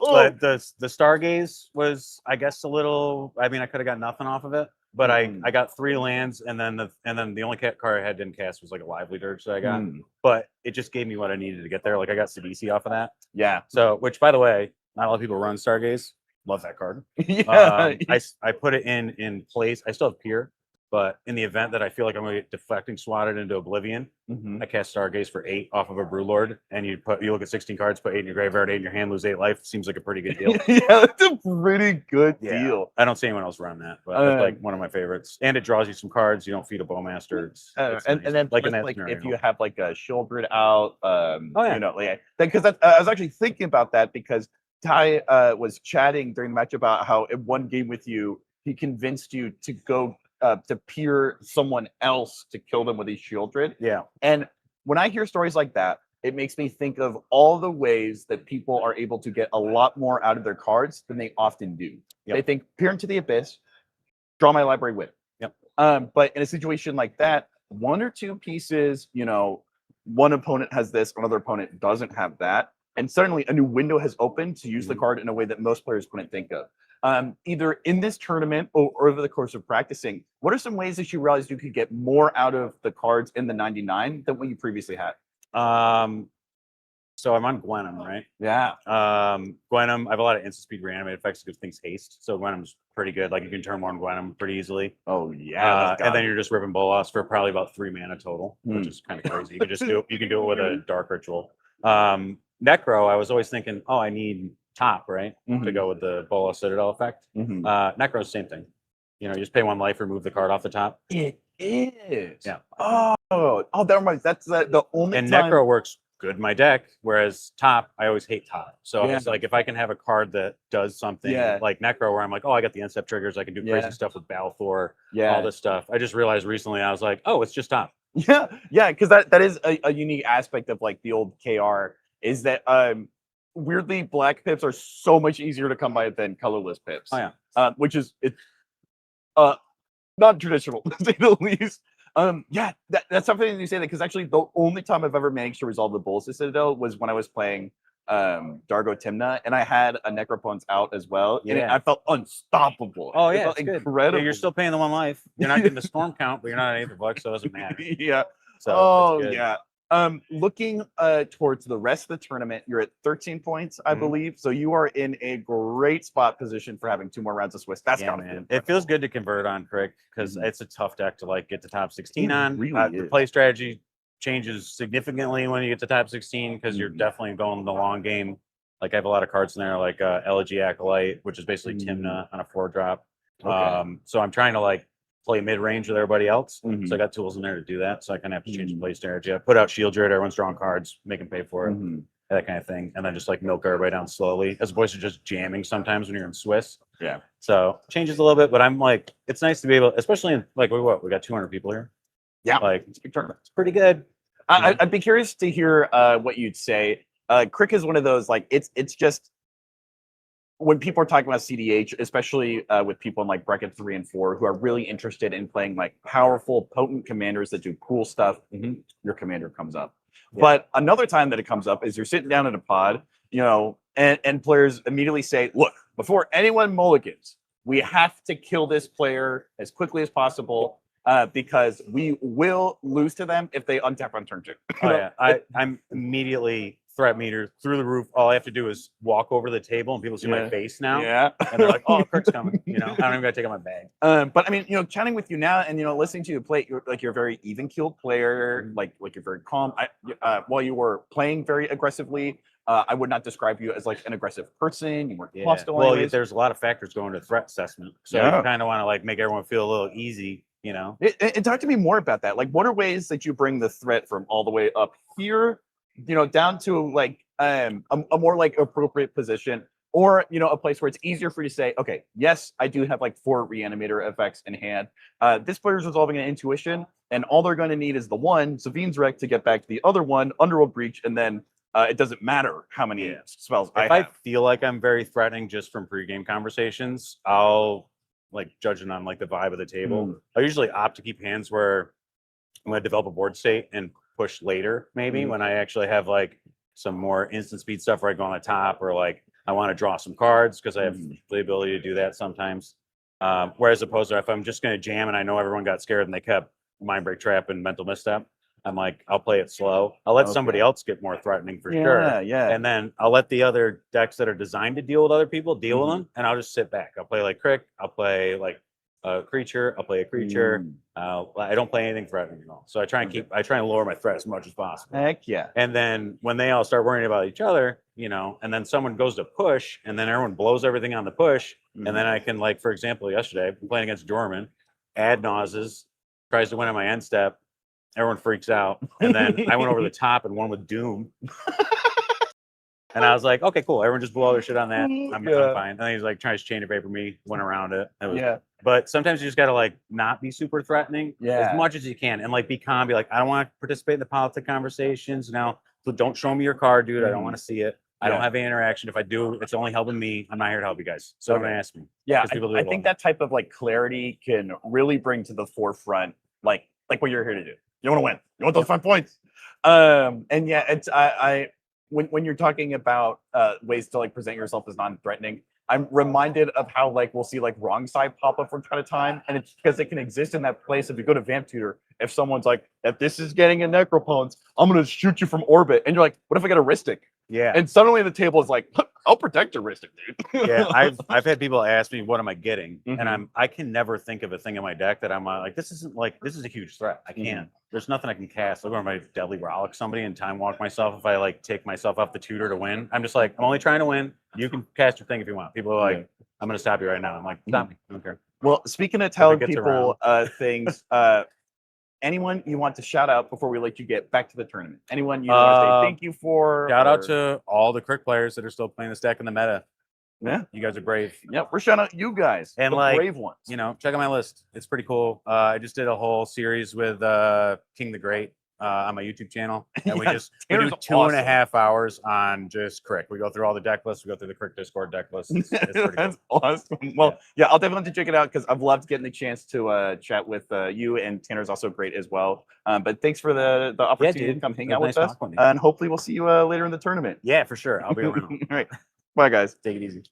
But the Stargaze was, I guess, a little. I mean, I could have got nothing off of it, but I got 3 lands, and then the only card I had didn't cast was like a Lively Dirge that I got. But it just gave me what I needed to get there. Like I got Sidisi off of that. Yeah. So, which by the way, not a lot of people run Stargaze. Love that card. I put it in place. I still have Peer. But in the event that I feel like I'm going to get deflecting swatted into Oblivion, I cast Stargaze for 8 off of a Brewlord, and you look at 16 cards, put 8 in your graveyard, 8 in your hand, lose 8 life. Seems like a pretty good deal. Yeah, that's a pretty good deal. I don't see anyone else run that, but that's like one of my favorites. And it draws you some cards. You don't feed a Bowmaster. It's and nice. then like plus, in that like scenario. if you have like a Shieldred out, yeah. like because I was actually thinking about that because Ty was chatting during the match about how in one game with you, he convinced you to go to peer someone else to kill them with his Shieldred. Yeah. And when I hear stories like that, it makes me think of all the ways that people are able to get a lot more out of their cards than they often do. They think peer into the abyss, draw my library with. But in a situation like that, 1 or 2 pieces, one opponent has this, another opponent doesn't have that. And suddenly a new window has opened to use the card in a way that most players couldn't think of. Either in this tournament or over the course of practicing, what are some ways that you realized you could get more out of the cards in the 99 than what you previously had? So I'm on Gwenum, right? Yeah. Gwenum, I have a lot of instant speed reanimate effects because things haste. So Gwenum's pretty good. Like you can turn 1 Gwenum pretty easily. Oh yeah. And then you're just ripping Bolas for probably about 3 mana total, which is kind of crazy. You can just do it with a Dark Ritual. Necro, I was always thinking, oh, I need top, right? To go with the Bolas Citadel effect. Necro's same thing. You just pay 1 life, remove the card off the top. It is. Yeah. Oh, that reminds. That's the only and time. Necro works good in my deck, whereas top, I always hate top. So it's like if I can have a card that does something like Necro, where I'm like, oh, I got the end-step triggers, I can do crazy stuff with Balthor, all this stuff. I just realized recently, I was like, oh, it's just top. Yeah, because that is a unique aspect of like the old KR is that weirdly black pips are so much easier to come by than colorless pips. Oh yeah, which is not traditional to say the least. That's something you say that because actually the only time I've ever managed to resolve the Bolas Citadel was when I was playing Dargo Timna, and I had a Necropons out as well. And Yeah. I felt unstoppable. Oh It yeah, felt it's good. incredible. Yeah, you're still paying the 1 life. You're not getting the storm count, but you're not at $8, so it doesn't matter. Yeah. So Oh it's good. yeah. Looking towards the rest of the tournament, you're at 13 points, I believe. So you are in a great spot position for having 2 more rounds of Swiss. That's Yeah, gotta be man. It feels good to convert on Crick because it's a tough deck to like get to top 16 It on. really The is. play strategy changes significantly when you get to top 16 because you're definitely going the long game. Like I have a lot of cards in there, like Elegy Acolyte, which is basically Timna on a 4-drop. Okay. So I'm trying to like play mid range with everybody else. So I got tools in there to do that. So I kind of have to change the play strategy. I put out Shield Druid, everyone's drawing cards, make them pay for it, that kind of thing. And then just like milk everybody down slowly, as opposed to just jamming sometimes when you're in Swiss. Yeah. So changes a little bit, but I'm like, it's nice to be able, especially in like we got 200 people here. Yeah. Like it's a big tournament. It's pretty good. I'd be curious to hear what you'd say. Crick is one of those like it's just when people are talking about CDH, especially with people in like bracket 3 and 4 who are really interested in playing like powerful, potent commanders that do cool stuff, your commander comes up. Yeah. But another time that it comes up is you're sitting down in a pod, you know, and players immediately say, look, before anyone mulligans, we have to kill this player as quickly as possible because we will lose to them if they untap on turn 2. Oh, yeah. I'm immediately threat meter through the roof. All I have to do is walk over the table and people see my face now. Yeah. And they're like, oh, Crick's coming. You know, I don't even got to take out my bag. But I mean, you know, chatting with you now and, you know, listening to you play, you're a very even keeled player. Like you're very calm. While you were playing very aggressively, I would not describe you as like an aggressive person. You weren't hostile. Well, anyways. there's a lot of factors going to threat assessment. So you kind of want to like make everyone feel a little easy, you know? And talk to me more about that. Like, what are ways that you bring the threat from all the way up here, you know, down to like a more like appropriate position, or you know, a place where it's easier for you to say, okay, yes, I do have like 4 reanimator effects in hand. This player's resolving an intuition, and all they're going to need is the one Savine's Wreck to get back to the other one, Underworld Breach, and then it doesn't matter how many spells If I have. I feel like I'm very threatening just from pregame conversations, I'll like judging on like the vibe of the table. I usually opt to keep hands where I'm going to develop a board state and push later, maybe when I actually have like some more instant speed stuff where I go on the top, or like I want to draw some cards because I have the ability to do that sometimes. Whereas opposed to if I'm just going to jam and I know everyone got scared and they kept Mind Break Trap and Mental Misstep, I'm like, I'll play it slow. I'll let somebody else get more threatening for sure. Yeah. And then I'll let the other decks that are designed to deal with other people deal with them, and I'll just sit back. I'll play like Crick. I'll play like a creature. I'll play a creature. I don't play anything threatening at all. So I try and lower my threat as much as possible. Heck yeah. And then when they all start worrying about each other, you know, and then someone goes to push, and then everyone blows everything on the push, and then I can, like, for example, yesterday I'm playing against Jorman, ad nauses, tries to win on my end step. Everyone freaks out, and then I went over the top and won with Doom. And I was like, okay, cool. Everyone just blew all their shit on that. I'm fine. And then he's like, tries to chain a paper me, went around it. But sometimes you just got to like not be super threatening as much as you can, and like be calm. Be like, I don't want to participate in the politic conversations now. So don't show me your card, dude. I don't want to see it. I don't have any interaction. If I do, it's only helping me. I'm not here to help you guys. So don't ask me. Yeah, I think that type of like clarity can really bring to the forefront like what you're here to do. You want to win. You want those 5 points. And yeah, it's when you're talking about ways to like present yourself as non-threatening, I'm reminded of how like we'll see like wrong side pop up from time to time, and it's because it can exist in that place. If you go to Vamp Tutor, if someone's like, if this is getting a Necropons, I'm gonna shoot you from orbit, and you're like, what if I get a Ristic? Yeah. And suddenly the table is like, I'll protect your Ristic, dude. Yeah, I've had people ask me, what am I getting? And I can never think of a thing in my deck that I'm like, this is a huge threat. I can't. There's nothing I can cast. I'll go to my Deadly Rollick somebody and time walk myself if I like take myself off the tutor to win. I'm just like, I'm only trying to win. You can cast your thing if you want. People are like, I'm gonna stop you right now. I'm like, stop me. I don't care. Well, speaking of telling people things, anyone you want to shout out before we let you get back to the tournament? Anyone you want to say thank you for? Shout out to all the Crick players that are still playing this deck in the meta. Yeah, you guys are brave. Yeah, we're shouting out you guys, and the like brave ones. You know, check out my list. It's pretty cool. I just did a whole series with King the Great. on my YouTube channel, and we Yeah, just we do Tanner's 2.5 hours on just Crick. We go through all the deck lists. We go through the Crick Discord deck list. It's pretty That's cool. awesome. Well, yeah, I'll definitely have to check it out because I've loved getting the chance to chat with you, and Tanner's also great as well. But thanks for the opportunity to come hang out with us, and hopefully we'll see you later in the tournament. Yeah, for sure. I'll be around. All right, bye guys. Take it easy.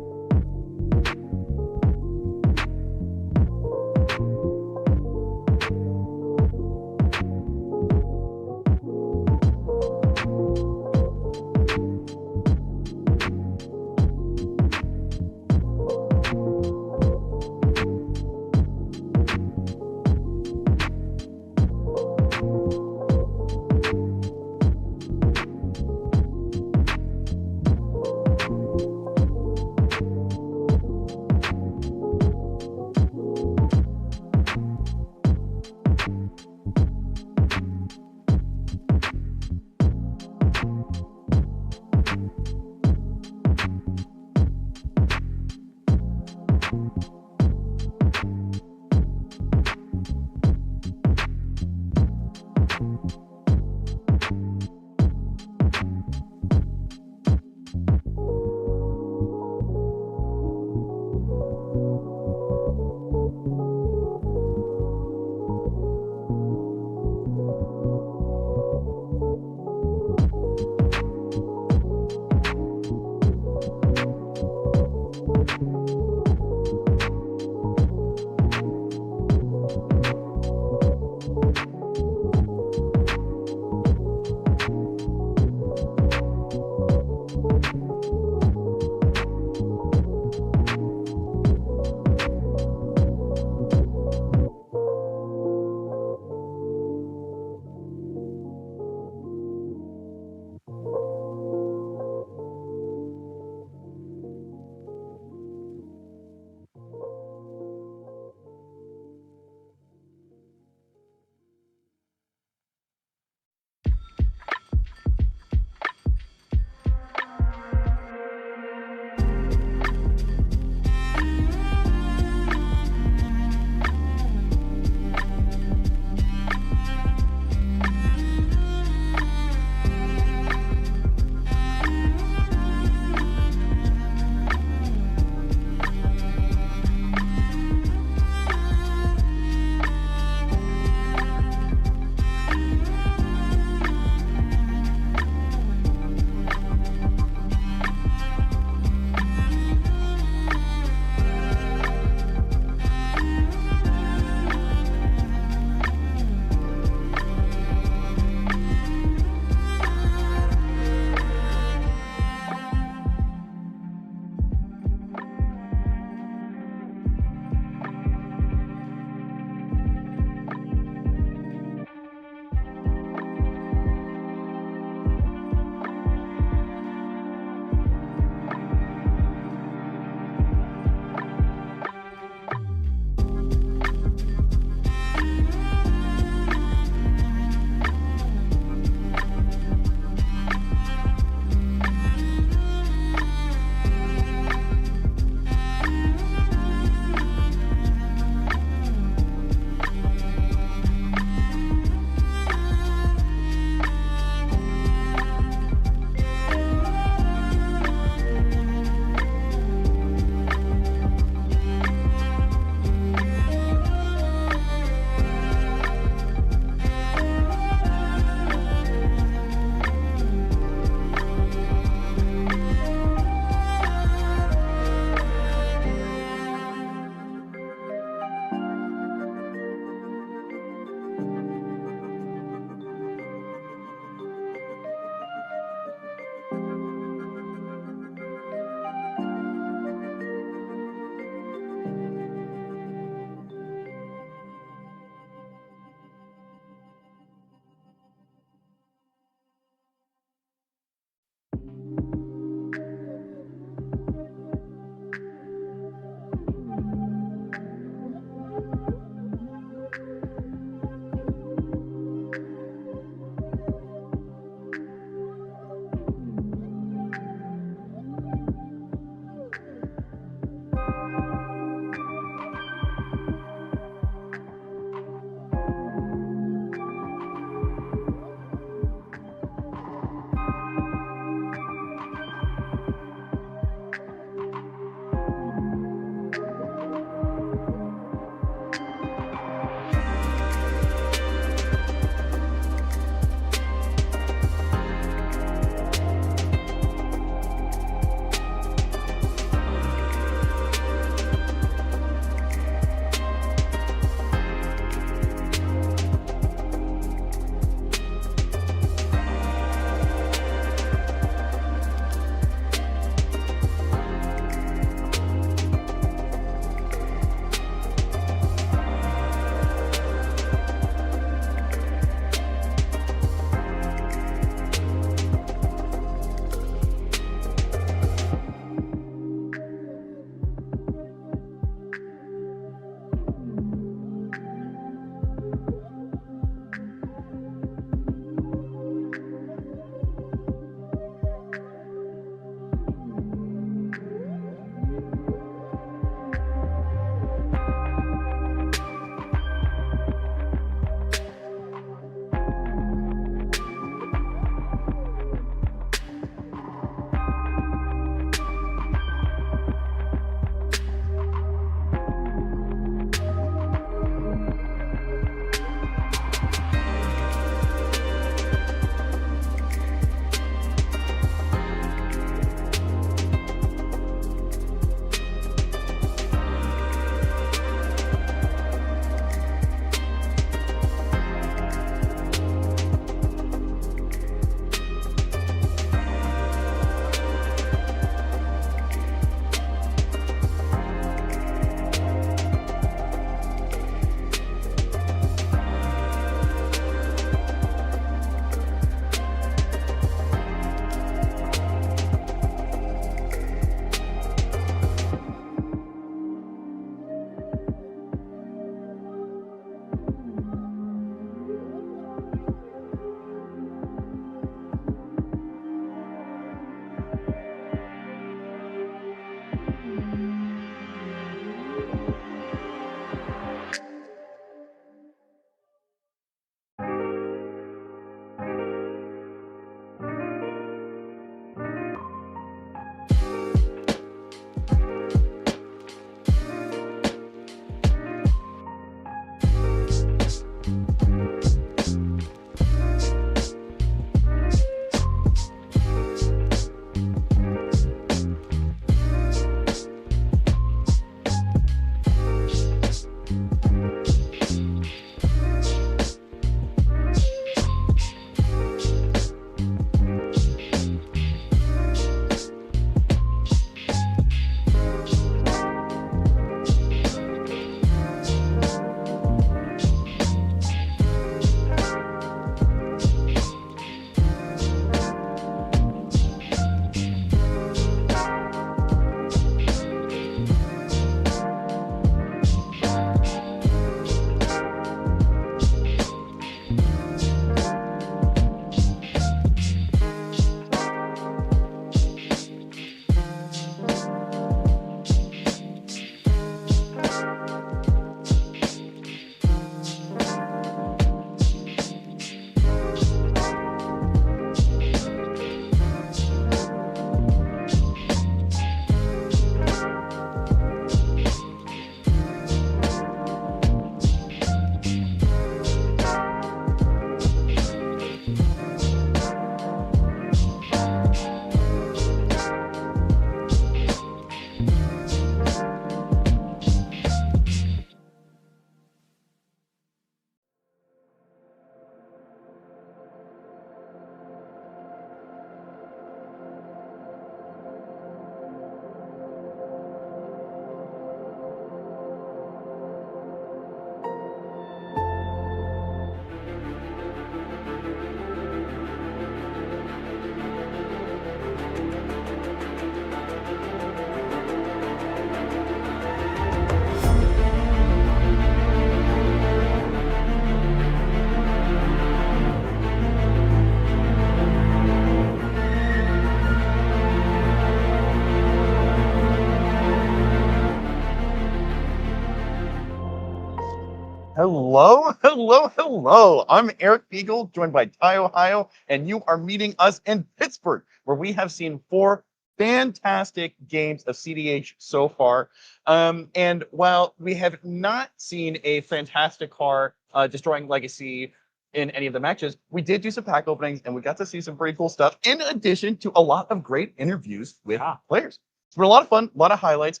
Hello, hello, hello. I'm Eric Beagle, joined by Ty Ohio, and you are meeting us in Pittsburgh, where we have seen 4 fantastic games of CDH so far. And while we have not seen a fantastic car destroying Legacy in any of the matches, we did do some pack openings, and we got to see some pretty cool stuff, in addition to a lot of great interviews with players. It's been a lot of fun, a lot of highlights.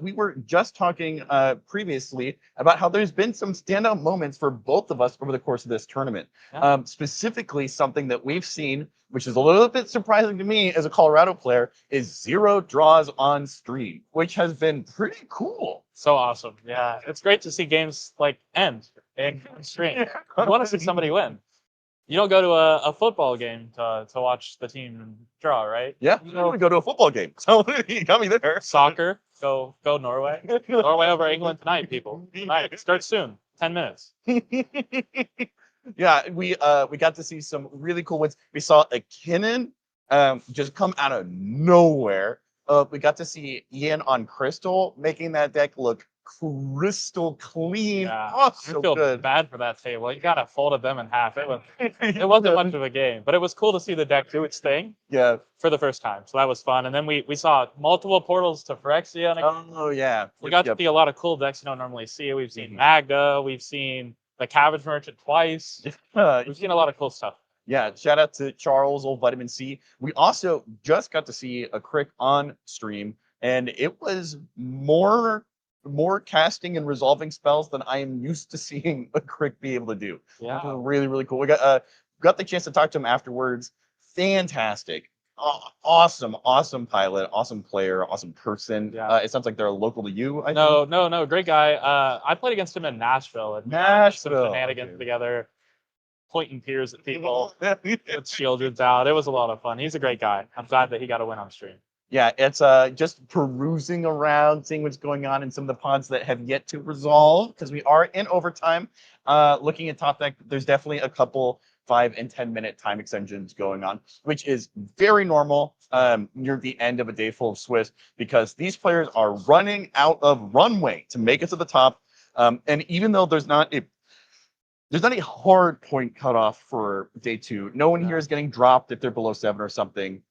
We were just talking previously about how there's been some standout moments for both of us over the course of this tournament. Specifically, something that we've seen, which is a little bit surprising to me as a Colorado player, is 0 draws on stream, which has been pretty cool. So awesome. Yeah, it's great to see games like end and stream. I want to see somebody win. You don't go to a football game to watch the team draw, right? Yeah, you don't go to a football game. So you got me there. Soccer, go Norway. Norway over England tonight, people. Tonight, starts soon. 10 minutes. Yeah, we got to see some really cool wins. We saw a Kinnan just come out of nowhere. We got to see Ian on Crystal making that deck look crystal clean. Yeah, Oh, I so feel good. bad for that table. You gotta folded them in half. It wasn't much of a game, but it was cool to see the deck do its thing. Yeah, for the first time, so that was fun. And then we saw multiple portals to Phyrexia. Oh yeah, we got to see a lot of cool decks you don't normally see. We've seen Magda, we've seen the Cabbage Merchant twice. We've seen a lot of cool stuff. Yeah, shout out to Charles, old Vitamin C. We also just got to see a Crick on stream, and it was more casting and resolving spells than I am used to seeing a Crick be able to do. Yeah, really, really cool. We got the chance to talk to him afterwards. Fantastic. Awesome pilot, awesome player, awesome person. Yeah. It sounds like they're local to you. I think. No, great guy. I played against him in Nashville. And some shenanigans together, pointing tears at people with Shieldred's out. It was a lot of fun. He's a great guy. I'm glad that he got a win on stream. Yeah, it's just perusing around, seeing what's going on in some of the pods that have yet to resolve, because we are in overtime. Looking at top deck, there's definitely a couple 5 and 10 minute time extensions going on, which is very normal near the end of a day full of Swiss, because these players are running out of runway to make it to the top. And even though there's not a hard point cutoff for day 2, no one here is getting dropped if they're below 7 or something.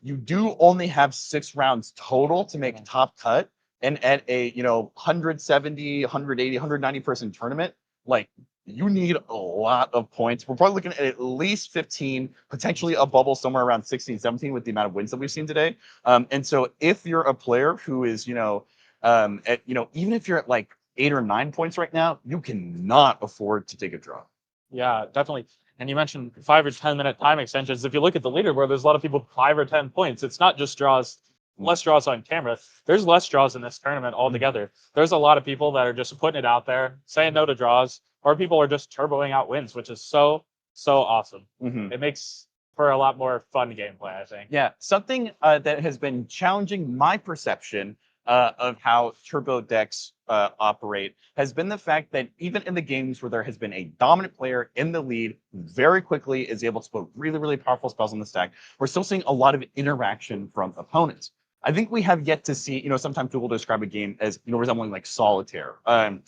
You do only have 6 rounds total to make top cut, and at a 170, 180, 190 person tournament, like, you need a lot of points. We're probably looking at least 15, potentially a bubble somewhere around 16, 17 with the amount of wins that we've seen today. And so if you're a player who is, even if you're at like 8 or 9 points right now, you cannot afford to take a draw. Yeah, definitely. And you mentioned 5 or 10 minute time extensions. If you look at the leaderboard, there's a lot of people with 5 or 10 points. It's not just draws, less draws on camera. There's less draws in this tournament altogether. There's a lot of people that are just putting it out there, saying no to draws, or people are just turboing out wins, which is so awesome. It makes for a lot more fun gameplay, I think. Yeah, something that has been challenging my perception of how turbo decks operate has been the fact that even in the games where there has been a dominant player in the lead, very quickly is able to put really, really powerful spells on the stack, we're still seeing a lot of interaction from opponents. I think we have yet to see, sometimes people describe a game as, resembling like solitaire. And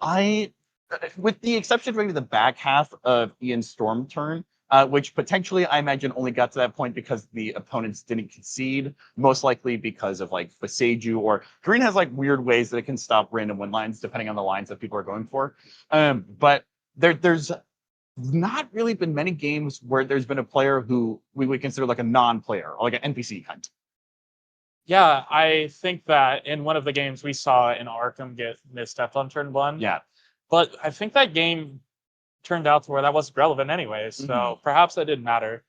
I, with the exception of maybe the back half of Ian's Storm turn, which potentially I imagine only got to that point because the opponents didn't concede, most likely because of like Beseju, or Green has like weird ways that it can stop random win lines depending on the lines that people are going for. But there's not really been many games where there's been a player who we would consider like a non-player, or like an NPC kind. Yeah, I think that in one of the games we saw in Arkham get misstepped on turn 1. Yeah. But I think that game turned out to where that wasn't relevant anyways, so perhaps that didn't matter.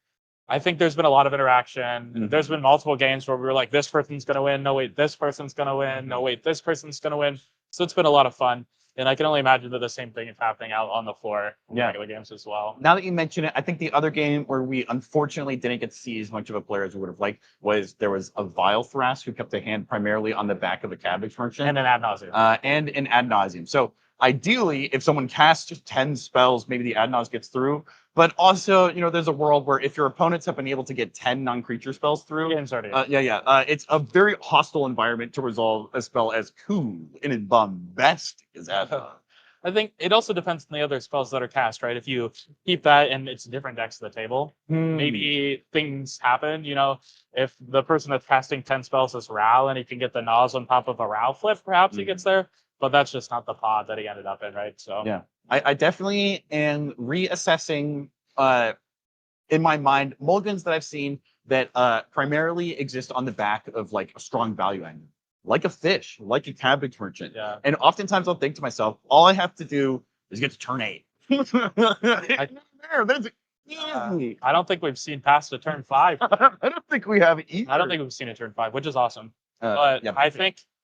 I think there's been a lot of interaction. There's been multiple games where we were like, this person's going to win. No, wait, this person's going to win. No, wait, this person's going to win. So it's been a lot of fun. And I can only imagine that the same thing is happening out on the floor in regular games as well. Now that you mention it, I think the other game where we unfortunately didn't get to see as much of a player as we would have liked was there was a Vile Thras who kept a hand primarily on the back of the Cabbage Merchant. And an Ad Nauseam. So ideally, if someone casts just 10 spells, maybe the Ad Nauseam gets through. But also, there's a world where if your opponents have been able to get 10 non-creature spells through, it's a very hostile environment to resolve a spell as cool and as bombastic as Ad Nauseam. I think it also depends on the other spells that are cast, right? If you keep that and it's different decks to the table, maybe things happen. You know, if the person that's casting 10 spells is Ral and he can get the Nas on top of a Ral flip, perhaps he gets there. But that's just not the pod that he ended up in, right? So yeah, I definitely am reassessing in my mind mulligans that I've seen that primarily exist on the back of like a strong value angle, like a fish, like a cabbage merchant. Yeah. And oftentimes I'll think to myself, all I have to do is get to turn 8. I don't think we've seen past a turn 5. I don't think we have either. I don't think we've seen a turn 5, which is awesome. Yeah. But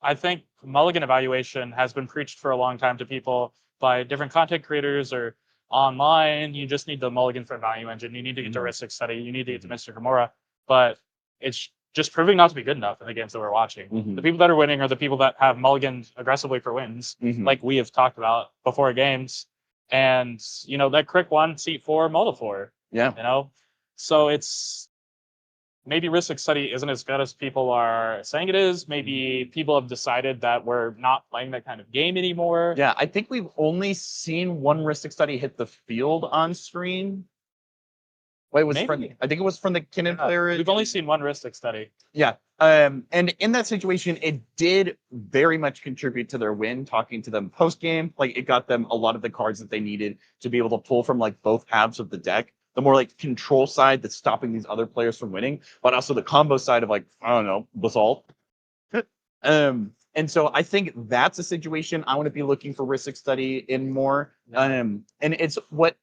I think mulligan evaluation has been preached for a long time to people by different content creators or online. You just need the mulligan for value engine. You need to get to Ristic Study. You need to get to Mr. Gamora. But it's just proving not to be good enough in the games that we're watching. The people that are winning are the people that have mulliganed aggressively for wins, like we have talked about before games. And, you know, that Crick 1, Seat 4, Multi 4. Yeah. You know? So it's maybe Ristic Study isn't as good as people are saying it is. Maybe people have decided that we're not playing that kind of game anymore. Yeah, I think we've only seen one Ristic Study hit the field on screen. Wait, it was from, I think it was from the Kinnan player. We've only seen one Ristic Study. Yeah. And in that situation, it did very much contribute to their win, talking to them post game. Like, it got them a lot of the cards that they needed to be able to pull from like both halves of the deck. The more like control side that's stopping these other players from winning, but also the combo side of like, I don't know, Basalt. And so I think that's a situation I want to be looking for Ristic Study in more. And it's what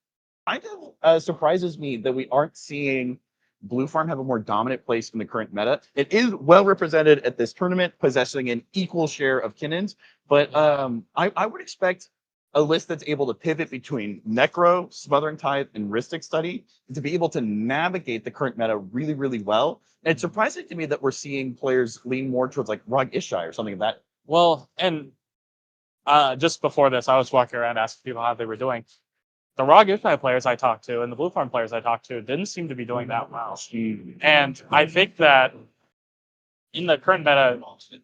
kind of surprises me that we aren't seeing Blue Farm have a more dominant place in the current meta. It is well represented at this tournament, possessing an equal share of Kinnans, but I would expect a list that's able to pivot between Necro, Smothering Tithe, and Ristic Study to be able to navigate the current meta really, really well. And it's surprising to me that we're seeing players lean more towards like Rog Ishai or something of that. Well, and just before this, I was walking around asking people how they were doing. The Rog Ishai players I talked to and the Blue Farm players I talked to didn't seem to be doing that well. And I think that in the current meta,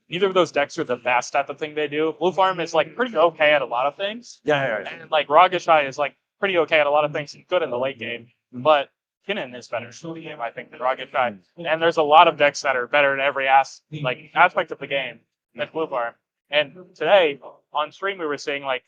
neither of those decks are the best at the thing they do. Blue Farm is like pretty okay at a lot of things. Yeah. And like Rog Ishai is like pretty okay at a lot of things and good in the late game. But Kinnan is better in the game, I think, than Rog Ishai. And there's a lot of decks that are better in every aspect of the game than Blue Farm. And today on stream we were seeing like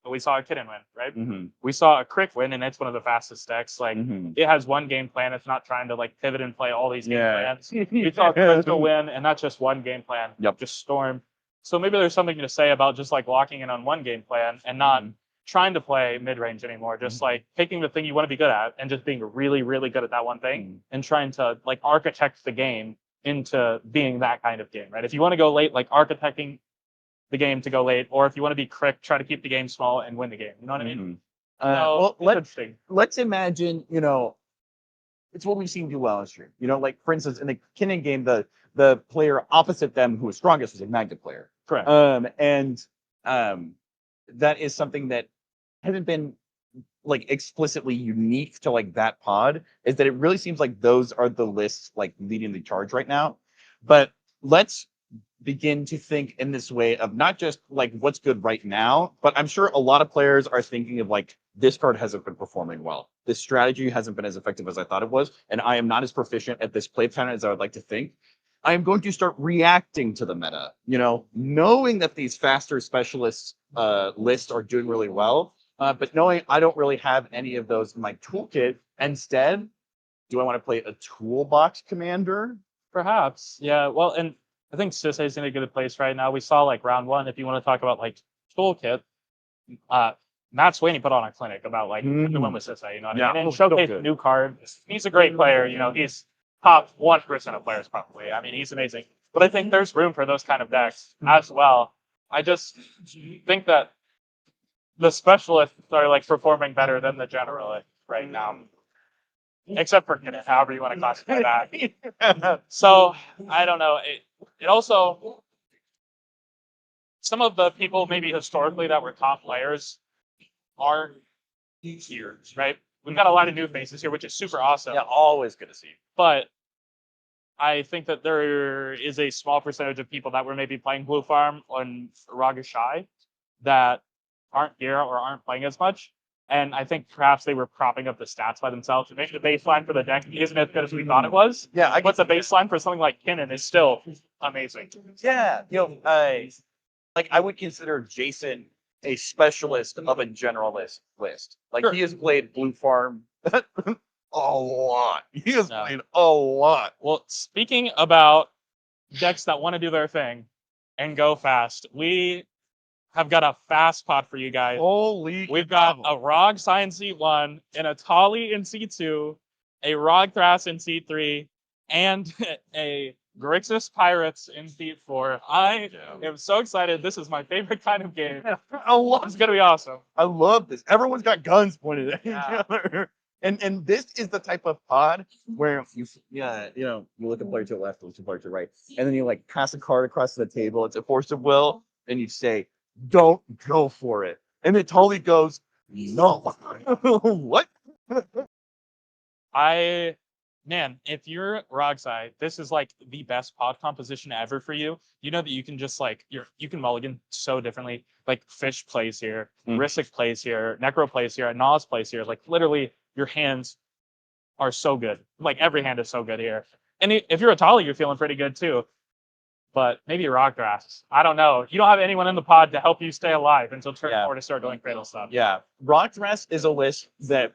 we saw a Kinnan win, right? We saw a Crick win, and it's one of the fastest decks. Like it has one game plan. It's not trying to like pivot and play all these game plans. We saw Crystal win, and not just one game plan. Just Storm. So maybe there's something to say about just like locking in on one game plan and not trying to play mid range anymore. Just like picking the thing you want to be good at and just being really, really good at that one thing and trying to like architect the game into being that kind of game, right? If you want to go late, like architecting the game to go late, or if you want to be Crick, try to keep the game small and win the game. You know what I mean? Well, let's imagine, you know, it's what we've seen do well on stream. You know, like for instance, in the Kinnan game, the player opposite them who was strongest was a Magnet player. Correct. That is something that hasn't been like explicitly unique to like that pod, is that it really seems like those are the lists like leading the charge right now. But let's begin to think in this way of not just like what's good right now, but I'm sure a lot of players are thinking of like, this card hasn't been performing well. This strategy hasn't been as effective as I thought it was, and I am not as proficient at this play pattern as I would like to think. I am going to start reacting to the meta, you know, knowing that these faster specialists lists are doing really well, but knowing I don't really have any of those in my toolkit. Instead, do I want to play a toolbox commander? Perhaps, yeah. Well, and I think Sisei is in a good place right now. We saw like round one. If you want to talk about like toolkit, Matt Sweeney put on a clinic about like the one with Sisei, you know what I mean? And showcase a new card. He's a great player. You know, he's top 1% of players probably. I mean, he's amazing. But I think there's room for those kind of decks as well. I just think that the specialists are like performing better than the generalists right now. Except for Kinnan, however you want to classify that. So I don't know. It also, some of the people maybe historically that were top players aren't here, right? We've got a lot of new faces here, which is super awesome. Yeah, always good to see. But I think that there is a small percentage of people that were maybe playing Blue Farm on Rog Ishai that aren't here or aren't playing as much. And I think perhaps they were propping up the stats by themselves. Maybe the baseline for the deck isn't as good as we thought it was. Yeah, but the baseline for something like Kinnan is still amazing. Yeah, like I would consider Jason a specialist of a generalist list. Like he has played Blue Farm a lot. He has played a lot. Well, speaking about decks that want to do their thing and go fast, we have got a fast pot for you guys. Holy We've got a Rog Sai in seat 1, an Atali in seat 2, a Rog Thras in seat 3, and a Grixis Pirates in seat 4. I am so excited. This is my favorite kind of game. It's gonna be awesome. I love this. Everyone's got guns pointed at each other. And this is the type of pod where you look at player to the left, look at player to the right, and then you like pass a card across the table. It's a force of will, and you say, "Don't go for it," and it totally goes, "No." What? If you're Rogsai, this is like the best pod composition ever for you. You know that you can just like you can mulligan so differently. Like Fish plays here, Risic plays here, Necro plays here, Nas plays here. Like literally, your hands are so good. Like every hand is so good here. And if you're a Tali, you're feeling pretty good too. But maybe Rock Thras. I don't know. You don't have anyone in the pod to help you stay alive until turn 4 to start doing Cradle stuff. Yeah, Rock Thras is a list that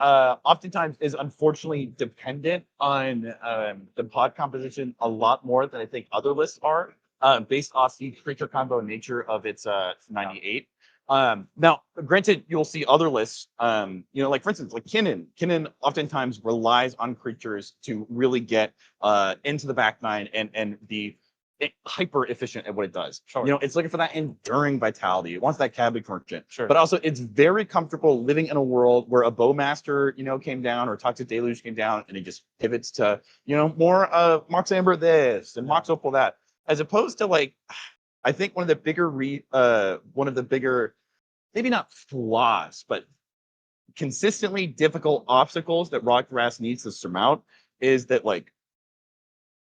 oftentimes is unfortunately dependent on the pod composition a lot more than I think other lists are, based off the creature combo nature of its 98. Now, granted, you'll see other lists, like for instance, like Kinnan. Kinnan oftentimes relies on creatures to really get into the back nine and be hyper efficient at what it does. Sure. It's looking for that enduring vitality. It wants that cabbage merchant. Sure. But also, it's very comfortable living in a world where a Bowmaster, came down, or Toxic Deluge came down, and it just pivots to, more Mox Amber this and Mox Opal that, as opposed to like, I think one of the bigger, maybe not flaws, but consistently difficult obstacles that Rock Thras needs to surmount is that like,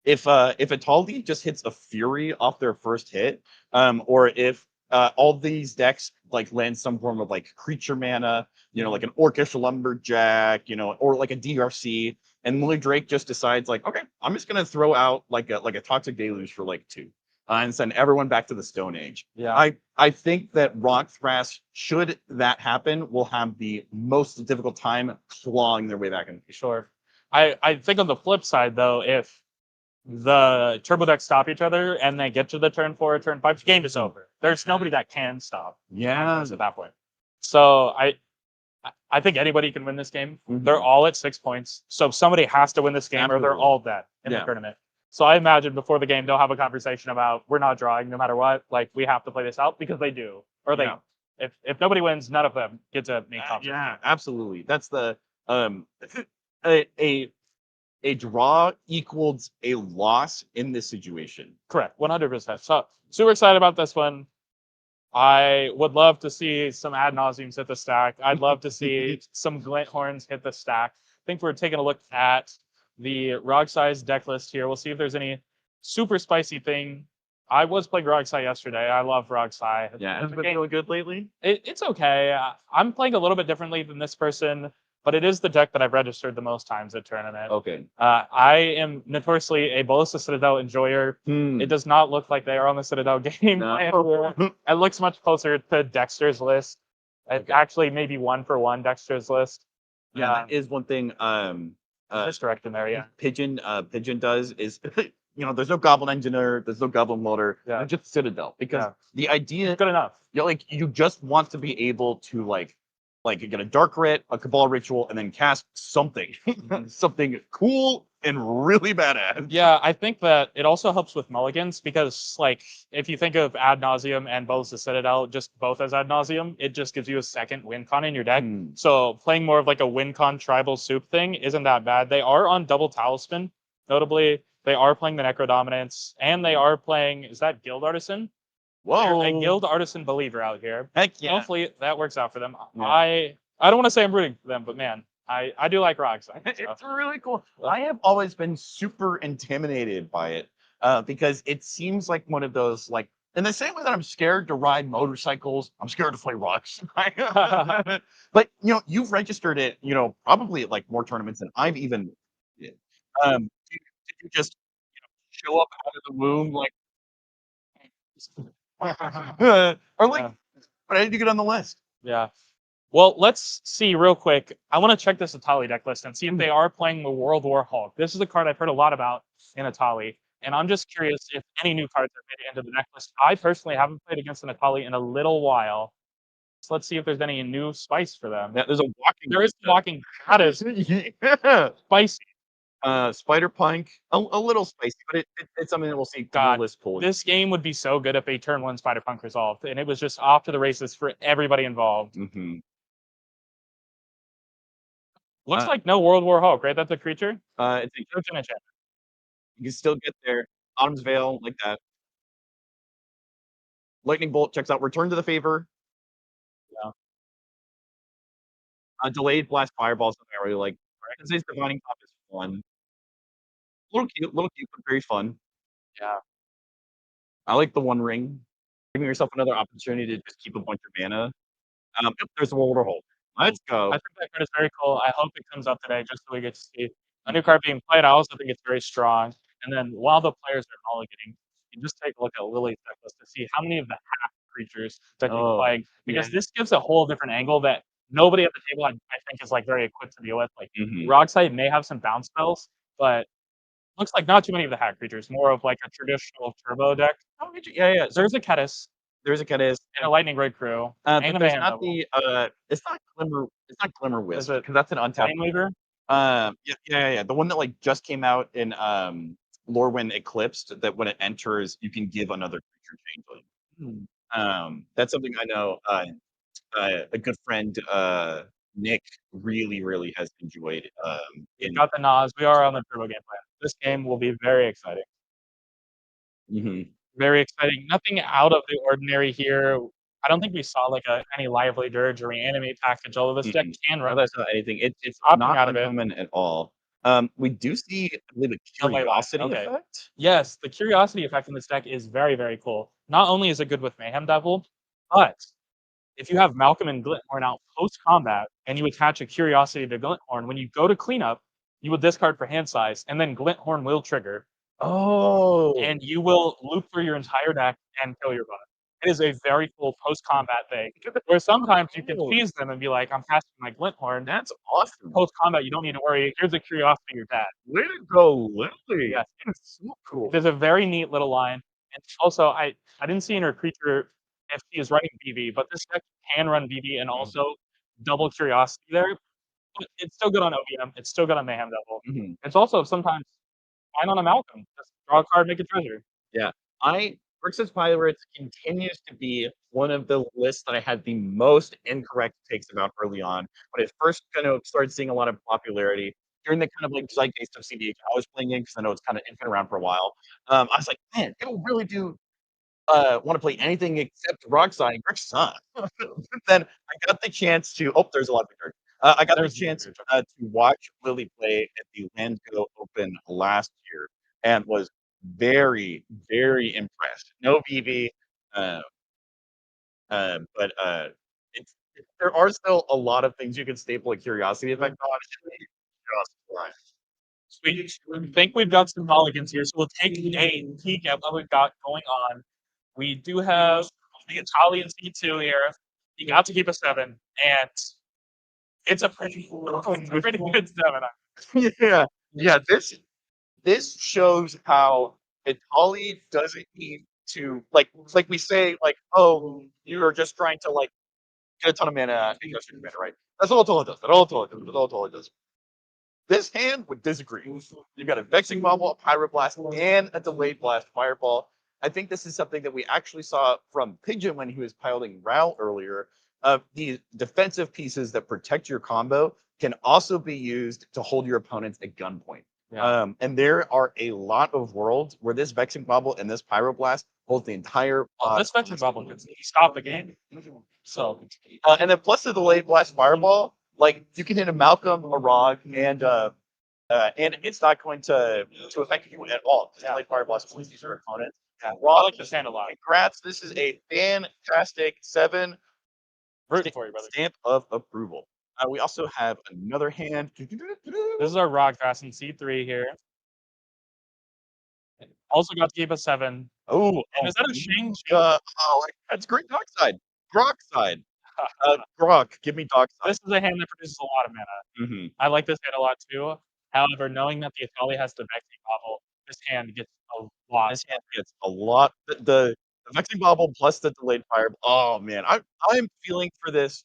if a Taldi just hits a Fury off their first hit, or if all these decks like land some form of like creature mana, like an Orcish Lumberjack, or like a DRC, and Lily Drake just decides like, okay, I'm just gonna throw out like a Toxic Deluge for like 2, and send everyone back to the Stone Age. Yeah. I think that Rock Thras, should that happen, will have the most difficult time clawing their way back in. Sure. I think on the flip side though, if the turbo decks stop each other and they get to the turn 4 or turn 5, the game is over. There's nobody that can stop. Yeah. At that point. So I think anybody can win this game. They're all at 6 points. So somebody has to win this game or they're all dead in the tournament. So I imagine before the game they'll have a conversation about, we're not drawing no matter what. Like we have to play this out, because they do. Or they if nobody wins, none of them get to make conference. Yeah, absolutely. That's the a draw equals a loss in this situation. Correct, 100%. So super excited about this one. I would love to see some ad nauseums hit the stack. I'd love to see some glint horns hit the stack. I think we're taking a look at the Rogsai's deck list here. We'll see if there's any super spicy thing. I was playing Rogsai yesterday. I love Rogsai. Yeah, has it been really good lately? It's okay. I'm playing a little bit differently than this person, but it is the deck that I've registered the most times at tournament. Okay. I am notoriously a Bolus Citadel enjoyer. It does not look like they are on the Citadel game. No. It looks much closer to Dexter's list. It's actually maybe 1-for-1 Dexter's list. Yeah, that is one thing. Misdirect in there, yeah. Pigeon does is, there's no Goblin Engineer, there's no Goblin Loader, there's just Citadel, because the idea is good enough. You just want to be able to like get a Dark Rit, a Cabal Ritual, and then cast something, something cool and really badass. Yeah, I think that it also helps with mulligans, because like if you think of Ad Nauseam and Bolus the Citadel just both as Ad Nauseam, it just gives you a second win con in your deck. So playing more of like a win con tribal soup thing isn't that bad. They are on double Talisman, notably. They are playing the Necro Dominance, and they are playing, is that Guild Artisan? Whoa. A Guild Artisan believer out here. Heck yeah. Hopefully that works out for them. Yeah. I don't want to say I'm rooting for them, but man, I do like Rogsai. It's really cool. I have always been super intimidated by it, because it seems like one of those like In the same way that I'm scared to ride motorcycles, I'm scared to play rocks. But you've registered it, probably at like more tournaments than I've even did. Did you just show up out of the womb like, or like, what did you get on the list? Yeah. Well, let's see real quick. I want to check this Atali deck list and see if they are playing the World War Hulk. This is a card I've heard a lot about in Atali, and I'm just curious if any new cards have made it into the deck list. I personally haven't played against an Atali in a little while, so let's see if there's any new spice for them. Yeah, there's a walking. There is walking. That is spicy. Spider Punk, a little spicy, but it's something that we'll see. God, list pull. this game would be so good if a turn 1 Spider Punk resolved, and it was just off to the races for everybody involved. Mm-hmm. Looks like no World War Hulk, right? That's a creature? It's a Token enchantment. You can still get there. Autumn's Veil, like that. Lightning Bolt checks out. Return to the Favor. Yeah. Delayed Blast Fireball is something I really like. Sensei's Divining Top is fun. Little cute, but very fun. Yeah. I like the One Ring. Giving yourself another opportunity to just keep a bunch of mana. Yep, there's the World War Hulk. Let's go. I think that card is very cool. I hope it comes up today just so we get to see a new card being played. I also think it's very strong. And then while the players are mulliganing, you just take a look at Lily's deck list to see how many of the half creatures that she's playing. Because this gives a whole different angle that nobody at the table, I think, is like very equipped to deal with. Like Rockside may have some bounce spells, but looks like not too many of the hack creatures. More of like a traditional turbo deck. Oh, yeah. There's a Ketis. There's a Ketis And a Lightning Red Crew. But and a there's Mayhem not Devil. the it's not Glimmer Wisp Is it because that's an untapped. Weaver? Yeah. The one that like just came out in Lorwyn Eclipsed, that when it enters, you can give another creature changeling. That's something I know a good friend Nick really has enjoyed. We got the Nas. We are on the turbo game plan. This game will be very exciting. Very exciting. Nothing out of the ordinary here. I don't think we saw like any Lively Dirge or Reanimate package, although this deck can run. That's not anything. It's Opting not out of it. uncommon at all. We do see, I believe, a curiosity Okay. effect. Yes, the curiosity effect in this deck is very cool. Not only is it good with Mayhem Devil, but if you have Malcolm and Glinthorn out post-combat and you attach a curiosity to Glinthorn, when you go to cleanup, you will discard for hand size, and then Glinthorn will trigger. Oh. And you will loop through your entire deck and kill your opponent. It is a very cool post-combat thing, where sometimes you can tease them and be like, I'm casting my Glinthorn. That's awesome. Post-combat, you don't need to worry. Here's a curiosity you're dead. Way to go, Lily. Yes. It's so cool. There's a very neat little line. And also, I didn't see in her creature if she is running BV, but this deck can run BV and also double curiosity there. But it's still good on OVM. It's still good on Mayhem Devil. It's also sometimes fine on a Malcolm. Just draw a card, make a treasure. Yeah. Versus Pirates continues to be one of the lists that I had the most incorrect takes about early on. When it first kind of started seeing a lot of popularity during the kind of like zeitgeist of CDH I was playing in, because I know it's kind of been around for a while. I was like, man, people really do want to play anything except Rockside. Rich son. Then I got the chance to. Oh, there's a lot of cards. I got the chance to watch Lily play at the Landco Open last year, and was very impressed. No BB, but there are still a lot of things you can staple a curiosity effect on. Sweet. I think we've got some mulligans here, so we'll take a peek at what we've got going on. We do have the Italian C2 here. You got to keep a 7, and it's a pretty good 7. Yeah. This shows how Itali doesn't need to like we say, like, oh, you're just trying to like get a ton of mana, right? That's all Itali does. That's all Itali does. This hand would disagree. You've got a Vexing Bubble, a Pyroblast, and a Delayed Blast Fireball. I think this is something that we actually saw from Pigeon when he was piloting Rao earlier. The defensive pieces that protect your combo can also be used to hold your opponents at gunpoint. Yeah. And there are a lot of worlds where this Vexing Bubble and this Pyroblast holds the entire. This Vexing Bubble can stop the game. So, and then plus the Delayed Blast Fireball, like you can hit a Malcolm, a Rog, and it's not going to affect you at all. Delayed Fireball is these are opponents. Yeah, I like this hand a lot. Congrats. This is a fantastic 7 Rooting for you, brother. stamp of approval. We also have another hand. This is our Rock Fast in C3 here. Also got to keep a 7. Oh, and is that a Shang? That's great dog side. Grok side. Grok, give me dog side. This is a hand that produces a lot of mana. Mhm. I like this hand a lot too. However, knowing that the Akali has the Vexing Bobble, this hand gets a lot. This hand gets a lot. The Vexing Bobble plus the delayed fire. Oh man, I am feeling for this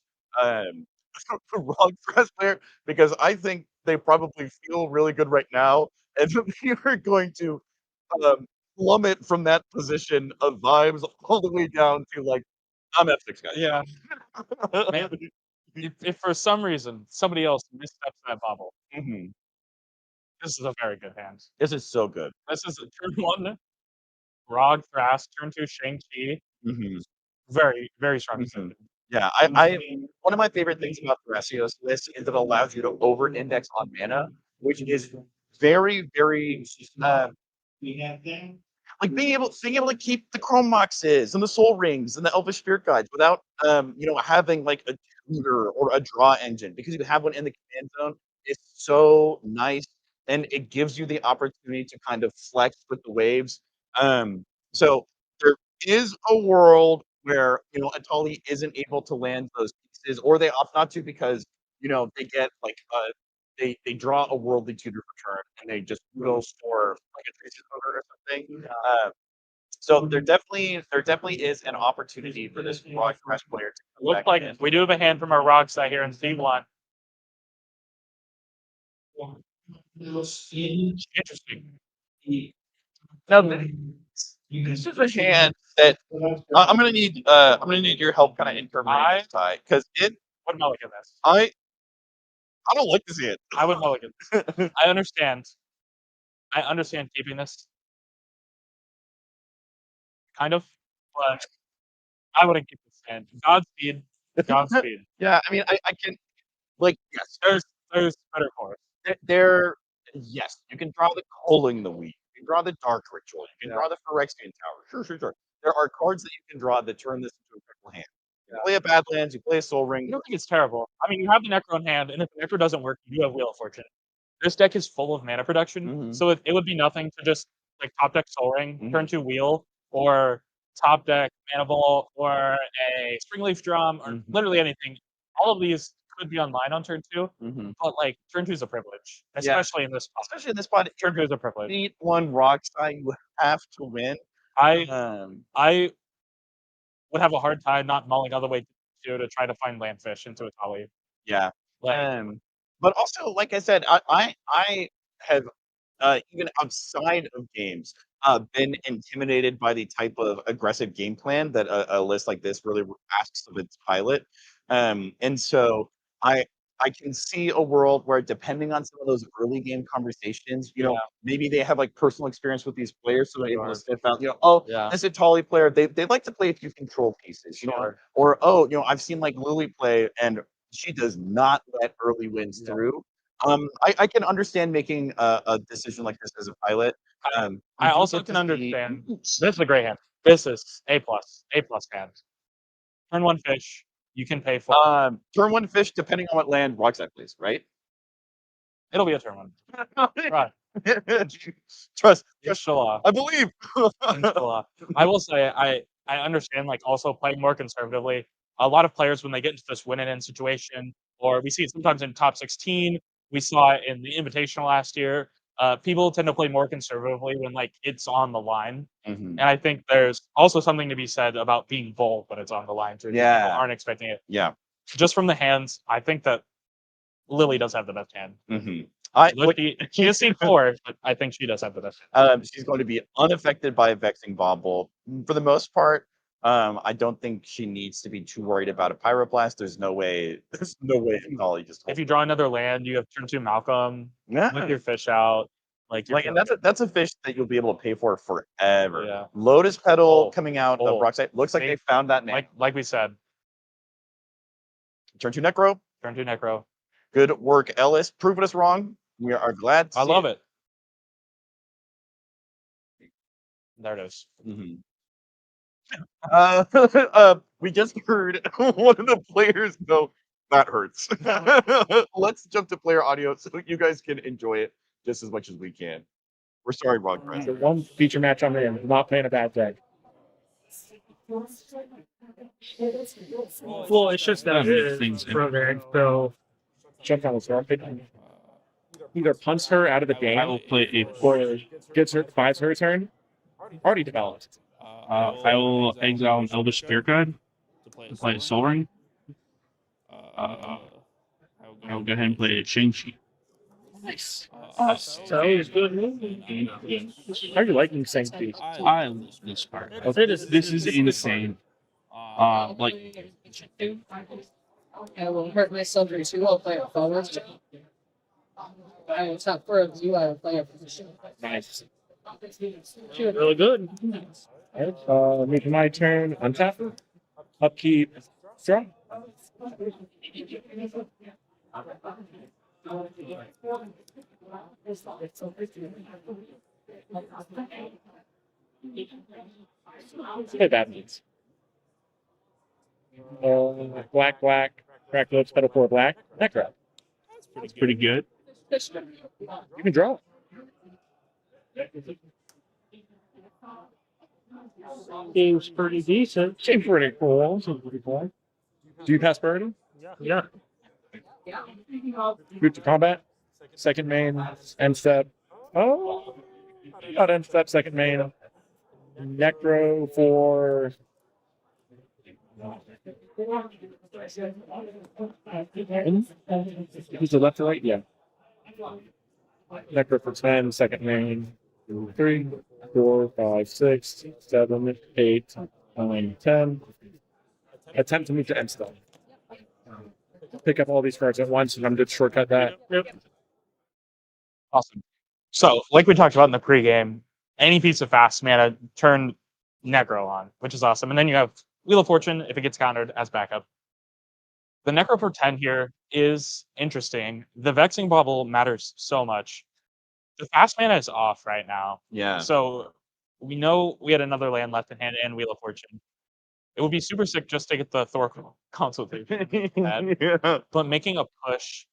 Rock Press player because I think they probably feel really good right now, and we are going to plummet from that position of vibes all the way down to like I'm F6 guys. Yeah. Man, if for some reason somebody else missteps that bobble, Mhm. this is a very good hand. This is so good. This is a turn 1 Grog Thras, turn 2 Shang-Chi. Mhm. Very, very strong Mhm. decision. Yeah, I one of my favorite things about Thrasios list is it allows you to over-index on mana, which is very, very like being able to keep the Chrome Moxes and the Soul Rings and the Elvish Spirit Guides without having like a tutor or a draw engine because you have one in the command zone is so nice and it gives you the opportunity to kind of flex with the waves. So there is a world where Atali isn't able to land those pieces, or they opt not to because they get like they draw a worldly tutor for turn and they just go for like a Tracer's Ogre or something. So there definitely is an opportunity for this Rock Crash player to come Looks back like in. we do have a hand from our Rock side here in C1. Interesting. Now this is a hand that I'm gonna need your help kind of interpreting this tie because it would mulligan this. I don't like this hand. I would mulligan. I understand. I understand keeping this. Kind of, but I wouldn't keep this hand. Godspeed. Godspeed. Yeah, I mean I can like yes, There's better cards. Yes, you can draw the Culling the Weed. You can draw the Dark Ritual. You can draw the Phyrexian Tower. Sure. There are cards that you can draw that turn this into a critical hand. You play a Badlands, you play a Soul Ring. I don't think it's terrible. I mean, you have the Necro in hand, and if the Necro doesn't work, you do have Wheel of Fortune. This deck is full of mana production, so it would be nothing to just like top deck Soul Ring, turn 2 Wheel, or top deck Mana Ball, or a Springleaf Drum, or literally anything. All of these could be online on turn 2, but like turn 2 is a privilege, especially in this spot. Especially in this spot, turn 2 is a privilege. Beat one rock side, you have to win. I would have a hard time not mulling all the way to try to find Landfish into a Tali. Yeah. Like, But also, like I said, I have even outside of games been intimidated by the type of aggressive game plan that a list like this really asks of its pilot. And so I can see a world where, depending on some of those early game conversations, maybe they have like personal experience with these players, so they're able to sniff out, this Atali player, they like to play a few control pieces, or I've seen like Lily play, and she does not let early wins through. I can understand making a decision like this as a pilot. I also can understand. This is a great hand. This is A+, A+ hand. Turn 1 fish. You can pay for. Turn 1 fish, depending on what land Rockside plays, right? It'll be a turn 1. Right. Trust. Inshallah. I believe. Inshallah. I will say I understand like also playing more conservatively. A lot of players when they get into this win and end situation, or we see it sometimes in top 16. We saw it in the Invitational last year. People tend to play more conservatively when like it's on the line, and I think there's also something to be said about being bold when it's on the line too. People aren't expecting it. Yeah. Just from the hands, I think that Lily does have the best hand. She has seen 4, but I think she does have the best hand. She's going to be unaffected by a Vexing Bobble for the most part. I don't think she needs to be too worried about a Pyroblast. There's no way Ollie just. If you draw another land, you have turn 2 Malcolm with your fish out. And that's a fish that you'll be able to pay for forever. Yeah. Lotus Petal coming out of Rockside. Looks like they found that name. Like we said. Turn 2 Necro. Turn 2 Necro. Good work, Ellis. Proving us wrong. We are glad to I love it. There it is. We just heard one of the players go, that hurts. Let's jump to player audio so you guys can enjoy it just as much as we can. We're sorry, Rod. The one feature match I'm in, not playing a bad deck. Well, it's just that it's programmed, so Check out what's wrong. Either punts her out of the game, I will play or gets her, buys her a turn. Already developed. I will exile an Elvish Spirit Guide to play a Soul Ring. I will go ahead and play a Shang-Chi. Nice. So it's good. How are you liking Shang-Chi? I love this card. This is insane. Like, I will hurt myself if you will play a forward. I will top for you. I will play a position. Nice. Really good. Alright, make my turn. Untap. Upkeep. Draw. Hey, bad means. Black, crack lips, pedal 4 black, necro. That's pretty good. You can draw. Seems pretty decent. Seems pretty cool. Do you pass burden? Yeah. Root to combat. Second main. End step. Oh, not end step. Second main. Necro for. Who's the left or right? Yeah. Necro for 10. Second main. 3, 4, 5, 6, 7, 8, 9, 10. Attempt to move to end step. Pick up all these cards at once, and I'm just shortcut that. Yep. Awesome. So, like we talked about in the pregame, any piece of fast mana turn Necro on, which is awesome. And then you have Wheel of Fortune if it gets countered as backup. The Necro for 10 here is interesting. The Vexing Bubble matters so much. The fast mana is off right now. Yeah. So we know we had another land left in hand and Wheel of Fortune. It would be super sick just to get the Thor consultation. Yeah. But making a push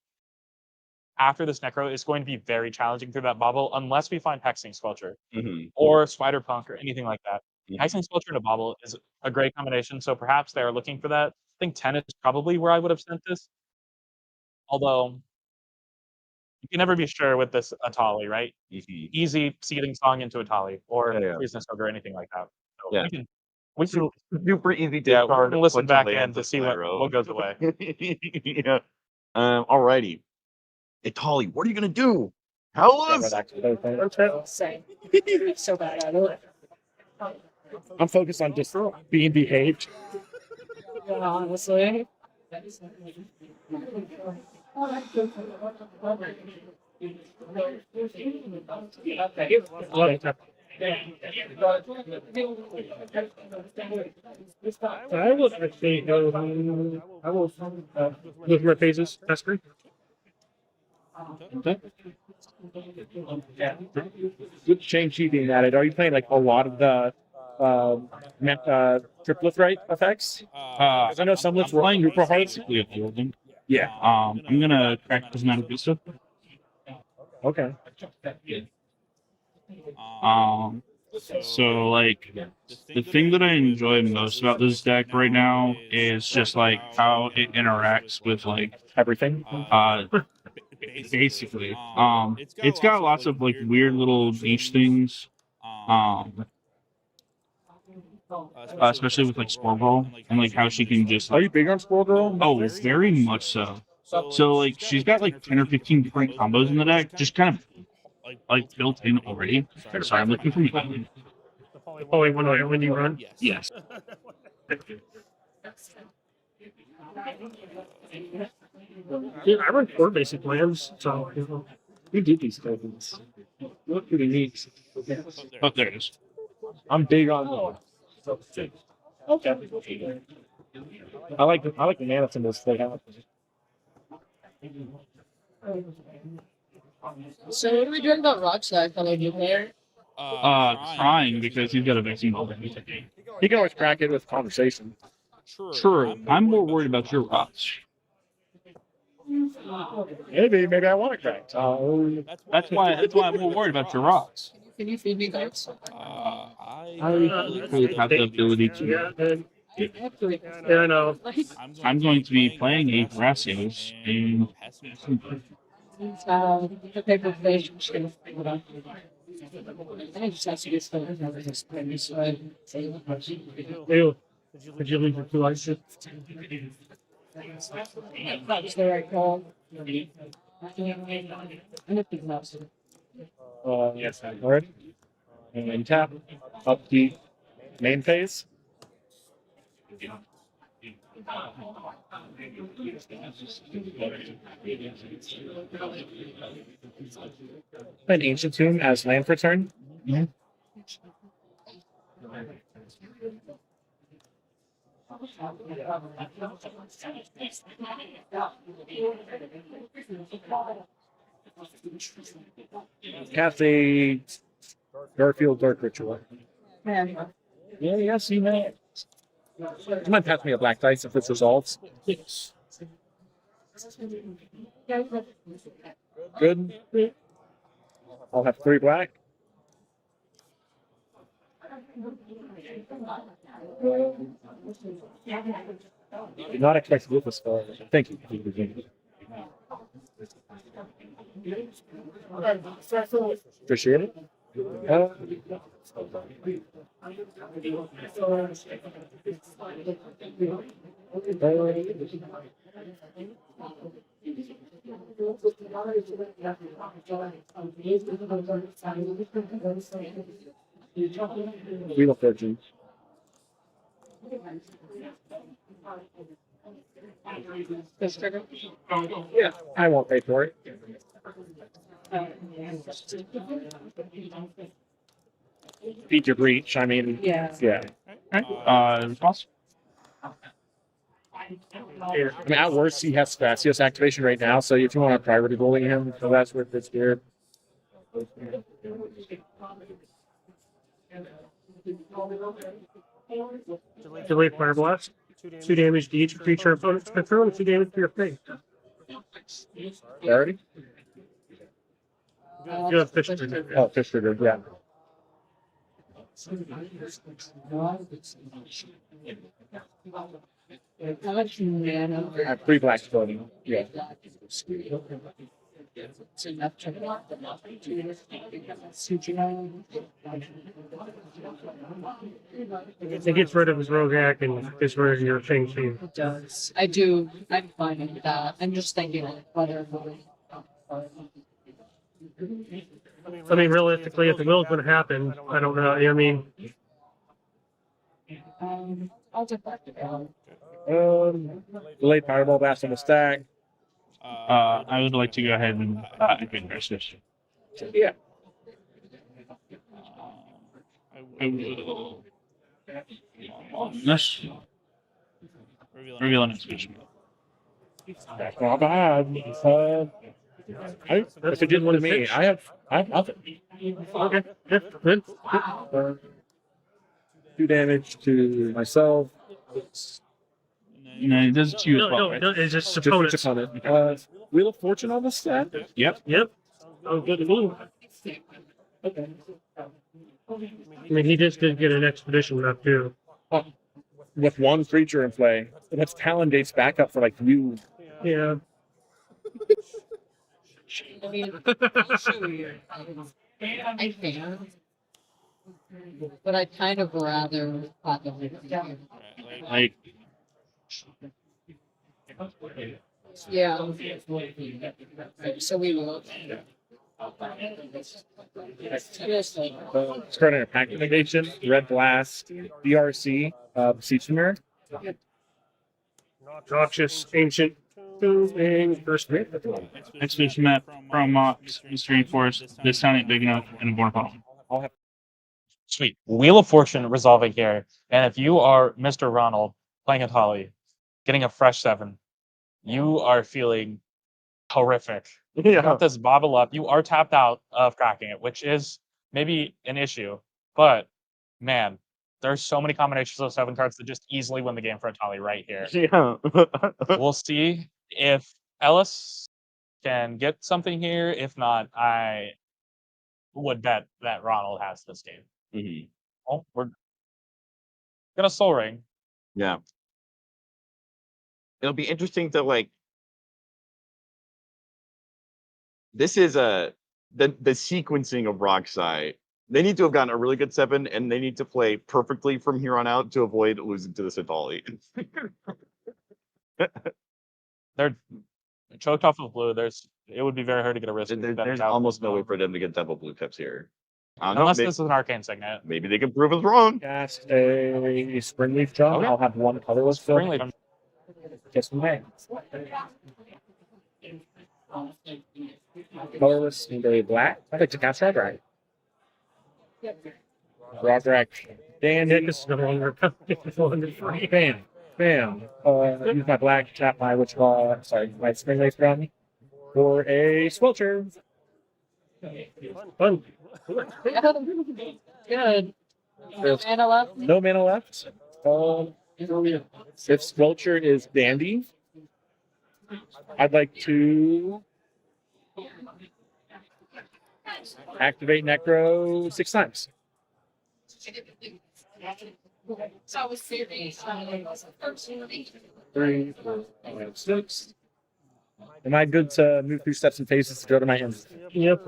after this Necro is going to be very challenging through that bobble unless we find Hexing Squelcher or Spider Punk or anything like that. Hexing Squelcher and a bobble is a great combination, so perhaps they are looking for that. I think 10 is probably where I would have sent this. Although, you can never be sure with this Atali, right? Easy Seething Song into Atali or Poisonous Ogre or anything like that. So Yeah. we can Super easy yeah, discard. we'll listen bunch of back in lands to of see what Spyro. goes away. Yeah. Alrighty. Itali, what are you gonna do? Tell us. So bad. I know it. I'm focused on just being behaved. Honestly. I will actually go. I will look for phases. That's great. Okay. Good Shang-Chi being added. Are you playing like a lot of the triplet right effects? 'Cause I know some lists were playing super hard. basically a few of them. Yeah. I'm gonna crack Prismatic Vista. Okay. So like the thing that I enjoy most about this deck right now is just like how it interacts with like everything. Basically, it's got lots of like weird little niche things. Especially with like Spore Girl and like how she can just. Are you big on Spore Girl? Oh, very much so. So like she's got like 10 or 15 different combos in the deck, just kind of like built in already. Sorry, I'm looking for you. Only one way when you run. Yes. Yeah, I run 4 basic lands, so we do these things. Look pretty neat. Oh, there it is. I'm big on. Okay. I like the mana symbols they have. So what are we doing about Rockslide, fellow new player? Trying because he's got a vaccine bubble. He can always crack it with conversation. True. I'm more worried about your rocks. Maybe I want to crack. That's why I'm more worried about your rocks. Can you feed me guys? I really have the ability to. Yeah, no. I'm going to be playing a Gracios and the paper fish. I just have to get started. Ew. Did you leave your 2 ices? That was the right call. Yes, I heard. And tap up the main phase. An ancient tomb as land for turn. Cast a Garfield Dark Ritual. Yeah, see that. You might pass me a black dice if this resolves. Good. I'll have 3 black. Did not expect to do this far. Thank you. Appreciate it. Wheel of Fortune. Yeah, I won't pay for it. Beat your breach. I mean, yeah. Response? I mean, at worst, he has Spacios activation right now, so if you want to priority bully him, so that's where it's weird. Delay Fire Blast. 2 damage to each creature opponent's control and 2 damage to your face. Already? You have fish trigger. Oh, fish trigger, yeah. How much mana? I have 3 blacks floating. Yeah. It's enough to It gets rid of his rogue hack and gets rid of your thing too. It does. I do. I'm fine with that. I'm just thinking like whether. I mean, realistically, if the will's going to happen, I don't know. I mean, I'll get back to that. Delayed Fireball Blast on the stack. I would like to go ahead and advance this. Yeah. I will. This. Reveal an exhibition. That's not bad. If it didn't want me, I have nothing. Okay. Good. 2 damage to myself. No, it does to you as well, right? No, it's just opponents. Wheel of Fortune on the stat? Yep. Oh, good to me. Okay. I mean, he just did get an expedition map too. With 1 creature in play. And that's Talon dates back up for like you. Yeah. I mean, I'll show you. I can. But I'd kind of rather Like. yeah. So we will. Starting a pack negation, Red Blast, DRC, Siege Mirror. Noxious, Ancient, and First Mate. Expedition map from Mystery Forest. This town ain't big enough and a born problem. Sweet. Wheel of Fortune resolving here. And if you are Mr. Ronald playing at Holly, getting a fresh 7, you are feeling horrific. You got this bobble up. You are tapped out of cracking it, which is maybe an issue. But man, there's so many combinations of 7 cards that just easily win the game for Atali right here. Yeah. We'll see if Ellis can get something here. If not, I would bet that Ronald has this game. Mm-hmm. Oh, we're gonna Soul Ring. Yeah. It'll be interesting to like. This is the sequencing of Rocksai. They need to have gotten a really good 7, and they need to play perfectly from here on out to avoid losing to the Sitali. They're choked off with blue. It would be very hard to get a risk. There's almost no way for them to get double blue pips here. I don't know, Unless this is an arcane signet. Maybe they can prove us wrong. Cast a Springleaf Drum. Okay. I'll have one colorless fill. Springleaf. Guess from May. Colorless and a black. I'd like to cast Rodrak. Rodrak. Dan is no longer free. Bam. Bam. Use my black, tap my my Springleaf Drum for a Squelcher. Fun. Good. There's Mana left? no mana left. If Squelcher is Dandy, I'd like to activate Necro 6 times. So was serious. 3, 4, 5, 6. Am I good to move through steps and phases to go to my end? Yep.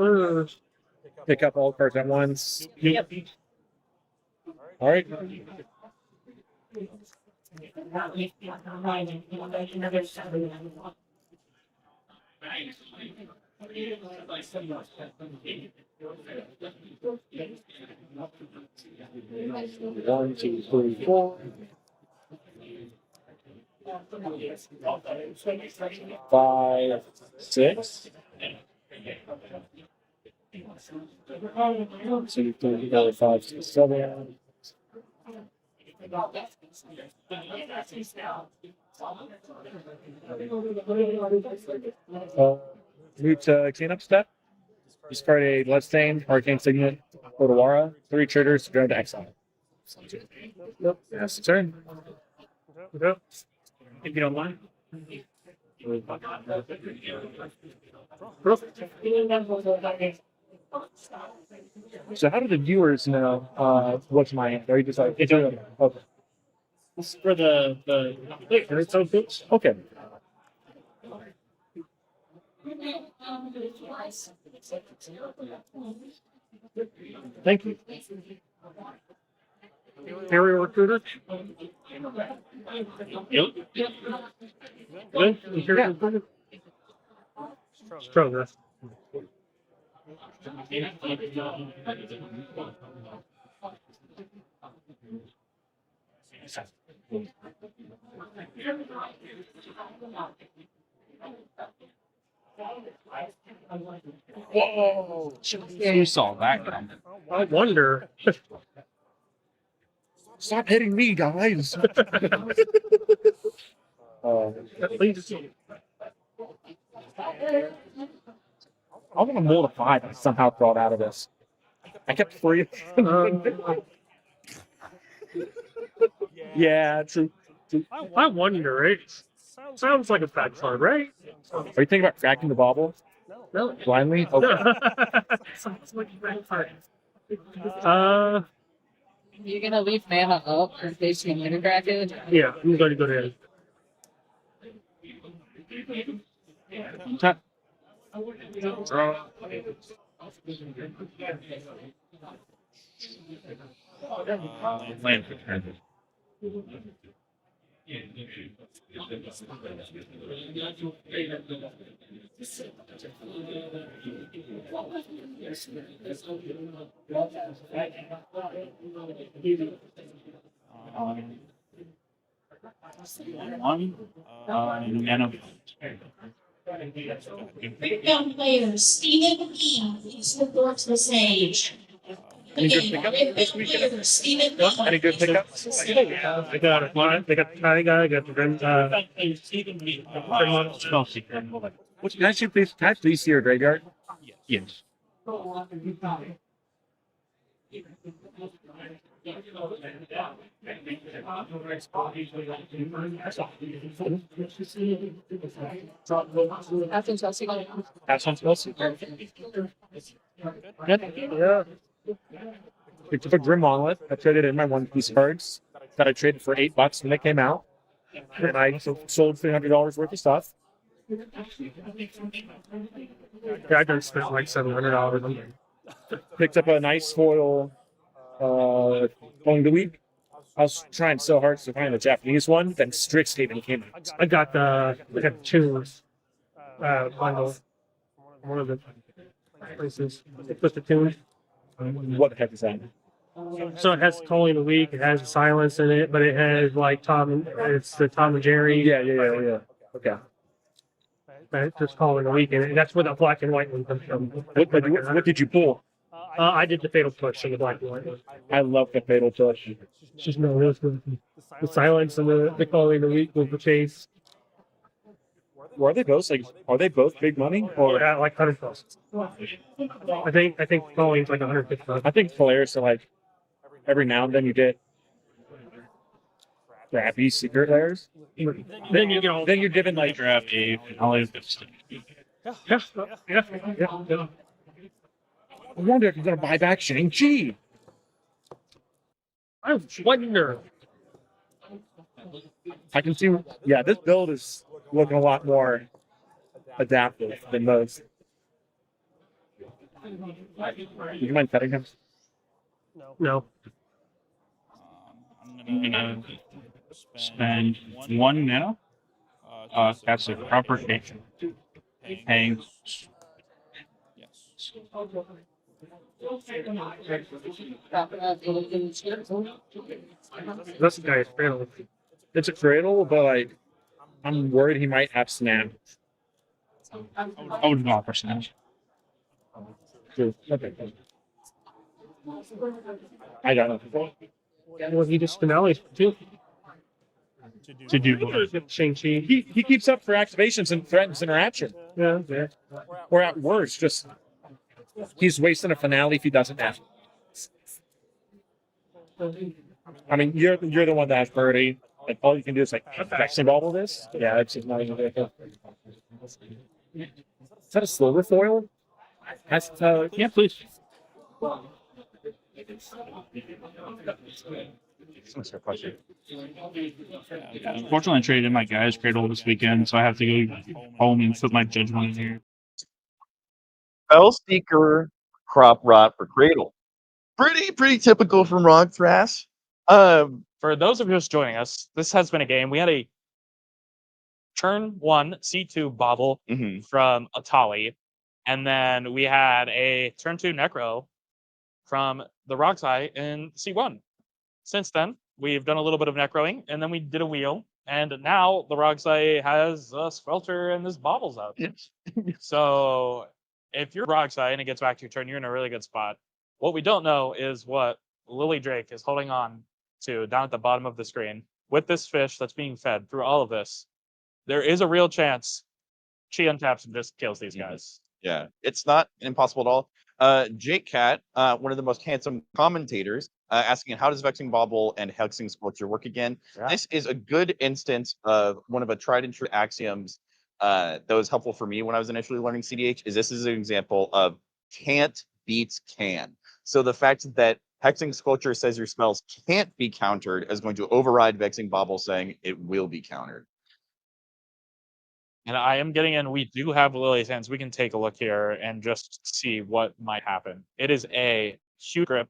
Pick up all cards at once. Yep. All right. One, 2, 3, 4. 5, 6. 2, 3, 4, 5, 6, 7. Move to cleanup step. Discard a Bloodstained, Arcane Signet, Odawara. 3 triggers to go to exile. Yep. That's the turn. Yep. If you don't mind. So how do the viewers know what's my hand? Are you just like it's okay? This is for the okay. Thank you. Aerial recruiter. Yep. Good. Yeah. Stronger. Whoa! You saw that coming. I wonder. Stop hitting me, guys. At least. I want to multiply that somehow brought out of this. I kept 3. Yeah, true. I wonder, right? Sounds like a bad card, right? Are you thinking about cracking the bauble? No. Blindly? Okay. Sounds like a bad card. You're gonna leave mana up in case you need to crack it? Yeah, I'm going to go to tap. Draw. Land for turn. Breakdown players, Stephen Lee, please report to the stage. Any good pickups? Any good pickups? Yeah, I got one. They got the Tiger, I got the Grim. What can I please see your graveyard? Yes. After Chelsea. Have some Chelsea. Yeah. Picked up a Grim Monolith. I traded in my One Piece cards that I traded for $8 when they came out. And I sold $300 worth of stuff. Yeah, I just spent like $700 on them. Picked up a nice foil on the week. I was trying so hard to find the Japanese one, then Strixhaven came out. I got the two bundle from one of the places. It was the two. What the heck is that? So it has Coley the Week. It has Silence in it, but it has like it's the Tom and Jerry. Yeah. Okay. Right, just Coley the Week, and that's where the black and white one comes from. What did you pull? I did the Fatal Push in the black and white one. I love the Fatal Push. It's just no, it was the Silence and the Coley the Week with the Chase. Were they both are they both big money or Yeah, like $100. I think Coley's like $150. I think players are like every now and then you get crappy secret layers. Then you get all. Then you're given like Crappy. All these good stuff. Yeah. I wonder if you're gonna buy back Shang-Chi. I wonder. I can see. Yeah, this build is looking a lot more adaptive than most. You mind petting him? No. I'm gonna spend 1 now. That's a proper nation. Paying. This guy is Cradle. It's a Cradle, but like, I'm worried he might have Snap. I would not for Snap. Okay. I don't know. Well, he just finales too. To do Shang-Chi. He keeps up for activations and threatens interaction. Yeah. Or at worst, just he's wasting a finale if he doesn't have. I mean, you're the one that has birdie, and all you can do is like vexing bobble this. Yeah, it's just not even good. Is that a silver foil? That's yeah, please. Unfortunately, I traded in my guy's cradle this weekend, so I have to go home and put my judgment in here. Spellseeker crop rot for Cradle. Pretty typical from Rog Thras. For those of you just joining us, this has been a game. We had a turn 1 C2 bobble from Atali, and then we had a turn 2 Necro from the Roxai in C1. Since then, we've done a little bit of necroing, and then we did a wheel, and now the Roxai has a Swelter and this bobbles out. Yes. So if you're Roxai and it gets back to your turn, you're in a really good spot. What we don't know is what Lily Drake is holding on to down at the bottom of the screen. With this fish that's being fed through all of this, there is a real chance she untaps and just kills these guys. Yeah, it's not impossible at all. Jake Cat, one of the most handsome commentators, asking how does Vexing Bobble and Hexing Sculpture work again? Yeah. This is a good instance of one of a tried and true axioms that was helpful for me when I was initially learning CDH. This is an example of can't beats can. So the fact that Hexing Sculpture says your spells can't be countered is going to override Vexing Bobble saying it will be countered. And I am getting in. We do have Lily's hands. We can take a look here and just see what might happen. It is a huge grip.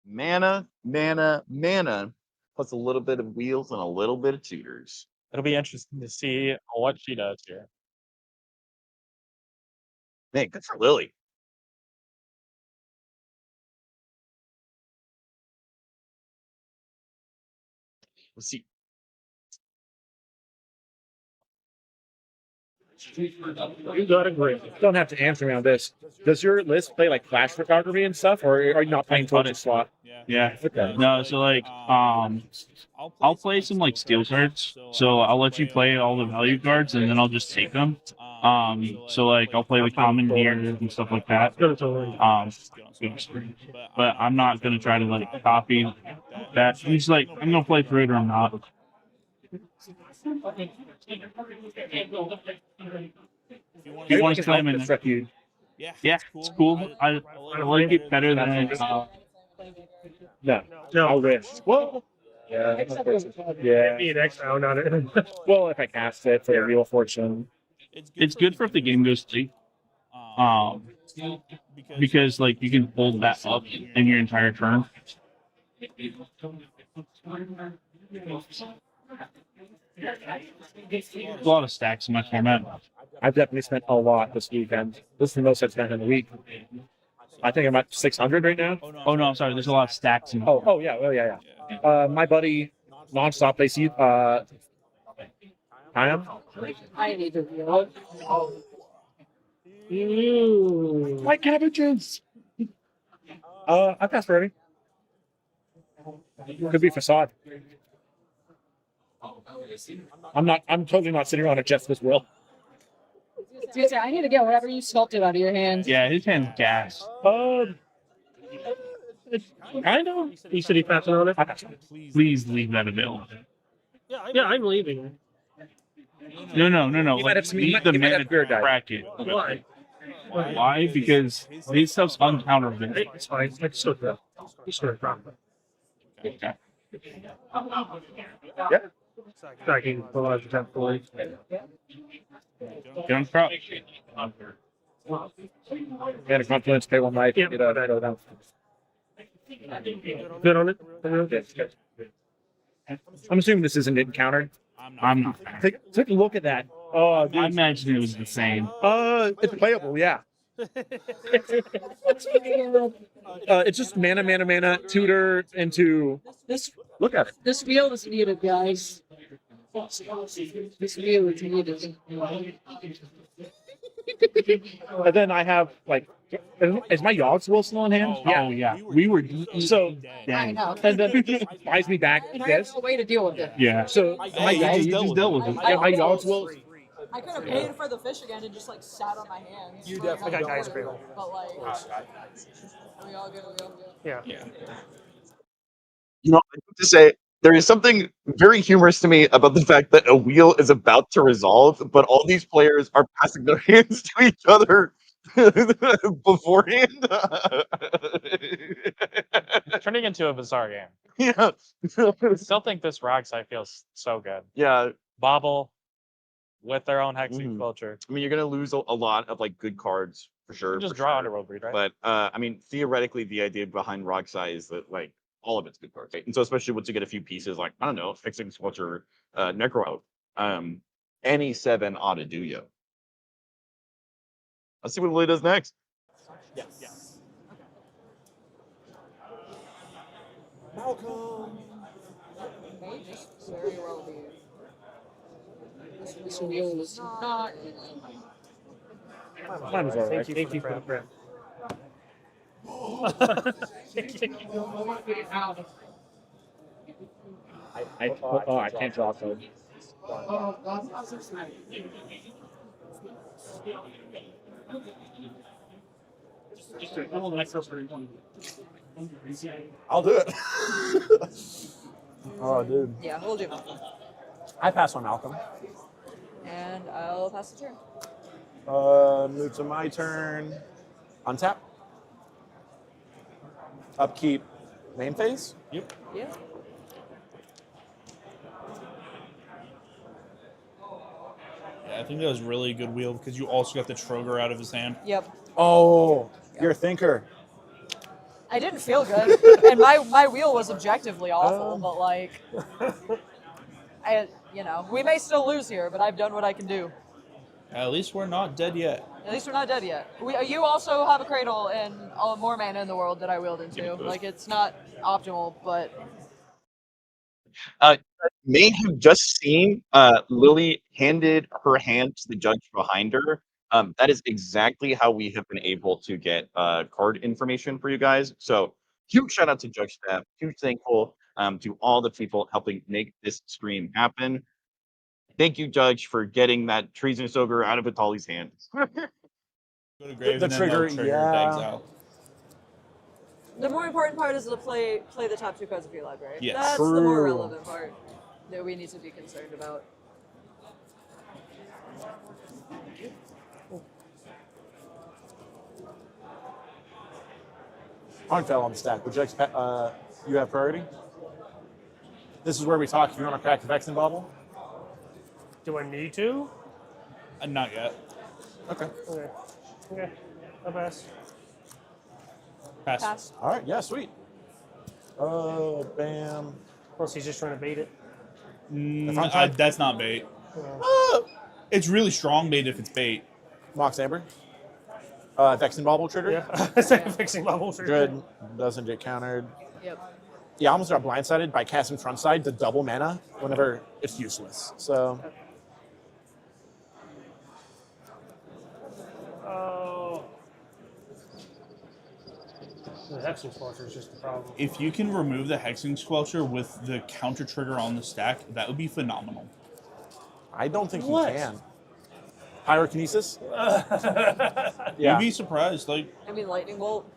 Mana, plus a little bit of wheels and a little bit of tutors. It'll be interesting to see what she does here. Man, good for Lily. Let's see. You gotta agree. Don't have to answer me on this. Does your list play like flash photography and stuff, or are you not playing towards a slot? Yeah. Okay. No, so like, I'll play some like steel cards. So I'll let you play all the value cards, and then I'll just take them. So like I'll play the common here and stuff like that. But I'm not gonna try to like copy that. He's like, I'm gonna play through it or I'm not. You want to play him in there? Yeah, it's cool. I like it better than No, I'll risk. Well, yeah. Be an X round on it. Well, if I cast it for a Wheel of Fortune, it's good for if the game goes 3. Because like you can hold that up in your entire turn. A lot of stacks in my format. I've definitely spent a lot this weekend. This is the most I've spent in a week. I think I'm at 600 right now. Oh no, I'm sorry. There's a lot of stacks in. Oh yeah. My buddy, nonstop. They see I am. I need to reload. My cabbages. I passed already. Could be facade. I'm totally not sitting on a Jessica's will. I need to get whatever you sculpted out of your hands. Yeah, his hand's gas. Kind of. You said he passed on it? Please leave that available. Yeah, I'm leaving. No. You might have Leave the mana bracket. Why? Why? Because these stuff's uncounterable. It's fine. I just took that. Just sort of drop it. Okay. Yeah. Stacking the large temple. Get on crop. And a confluence table might get go down. Good on it? I'm assuming this isn't encountered. I'm not. Take a look at that. Oh, dude. I imagine it was the same. It's playable, yeah. It's just mana, tutor into. This Look at it. This wheel is needed, guys. This wheel is needed. And then I have like, is my Yogg's will still in hand? Oh yeah, we were so. I know. And then it buys me back And I have this. no way to deal with it. Yeah. So my you just dealt with it. Yeah, my Yogg's will. I could have paid for the fish again and just like sat on my hands. You definitely got guys fail. But like, are we all good? Yeah. You know, I have to say, there is something very humorous to me about the fact that a wheel is about to resolve, but all these players are passing their hands to each other beforehand. It's turning into a bizarre game. Yeah. I still think this rag side feels so good. Yeah. Bobble with their own hexing culture. I mean, you're going to lose a lot of like good cards for sure. Just for draw sure. Underworld Breed, right? But I mean, theoretically, the idea behind Rogsai is that like all of it's good cards, right? And so especially once you get a few pieces like I don't know, Fixing Sculpture, Necro, any 7 ought to do you. Let's see what Willie does next. Yes. Malcolm. May just very well be. This wheel is not. Mine was alright. Thank you for the prep. I can't draw code. I'll do it. Oh, dude. Yeah, we'll do. I pass on Malcolm. And I'll pass the turn. Move to my turn. Untap. Upkeep. Main phase? Yep. Yeah. Yeah, I think that was really a good wheel because you also got the Troger out of his hand. Yep. Oh, you're a thinker. I didn't feel good, and my wheel was objectively awful. But like, we may still lose here, but I've done what I can do. At least we're not dead yet. At least we're not dead yet. You also have a cradle and more mana in the world that I wheeled into. Like, it's not optimal, but may have just seen Lily handed her hand to the judge behind her. That is exactly how we have been able to get card information for you guys. So huge shout out to judge staff. Huge thankful to all the people helping make this stream happen. Thank you, Judge, for getting that treasonous ogre out of Vitali's hands. Go to Graves The and then trigger, they'll trigger yeah. exile. The more important part is to play the top 2 cards of your library. Yes. That's the more True. relevant part that we need to be concerned about. Fell on the stack. Would you expect you have priority? This is where we talk if you want to crack the Vexen bubble. Do I need to? Not yet. Okay. Okay. Okay. I'll pass. Pass. All right. Yeah. Sweet. Bam. Plus, he's just trying to bait it. That's not bait. It's really strong bait if it's bait. Mox Amber. Vexen bubble trigger. Yeah. Fixing bubble trigger. Good. Doesn't get countered. Yep. Yeah, I almost got blindsided by casting frontside to double mana whenever it's useless. So. Oh. The Hexing Squelcher is just the problem. If you can remove the Hexing Squelcher with the counter trigger on the stack, that would be phenomenal. I don't think you can. Pyrokinesis? You'd be surprised. Like, I mean, Lightning Bolt,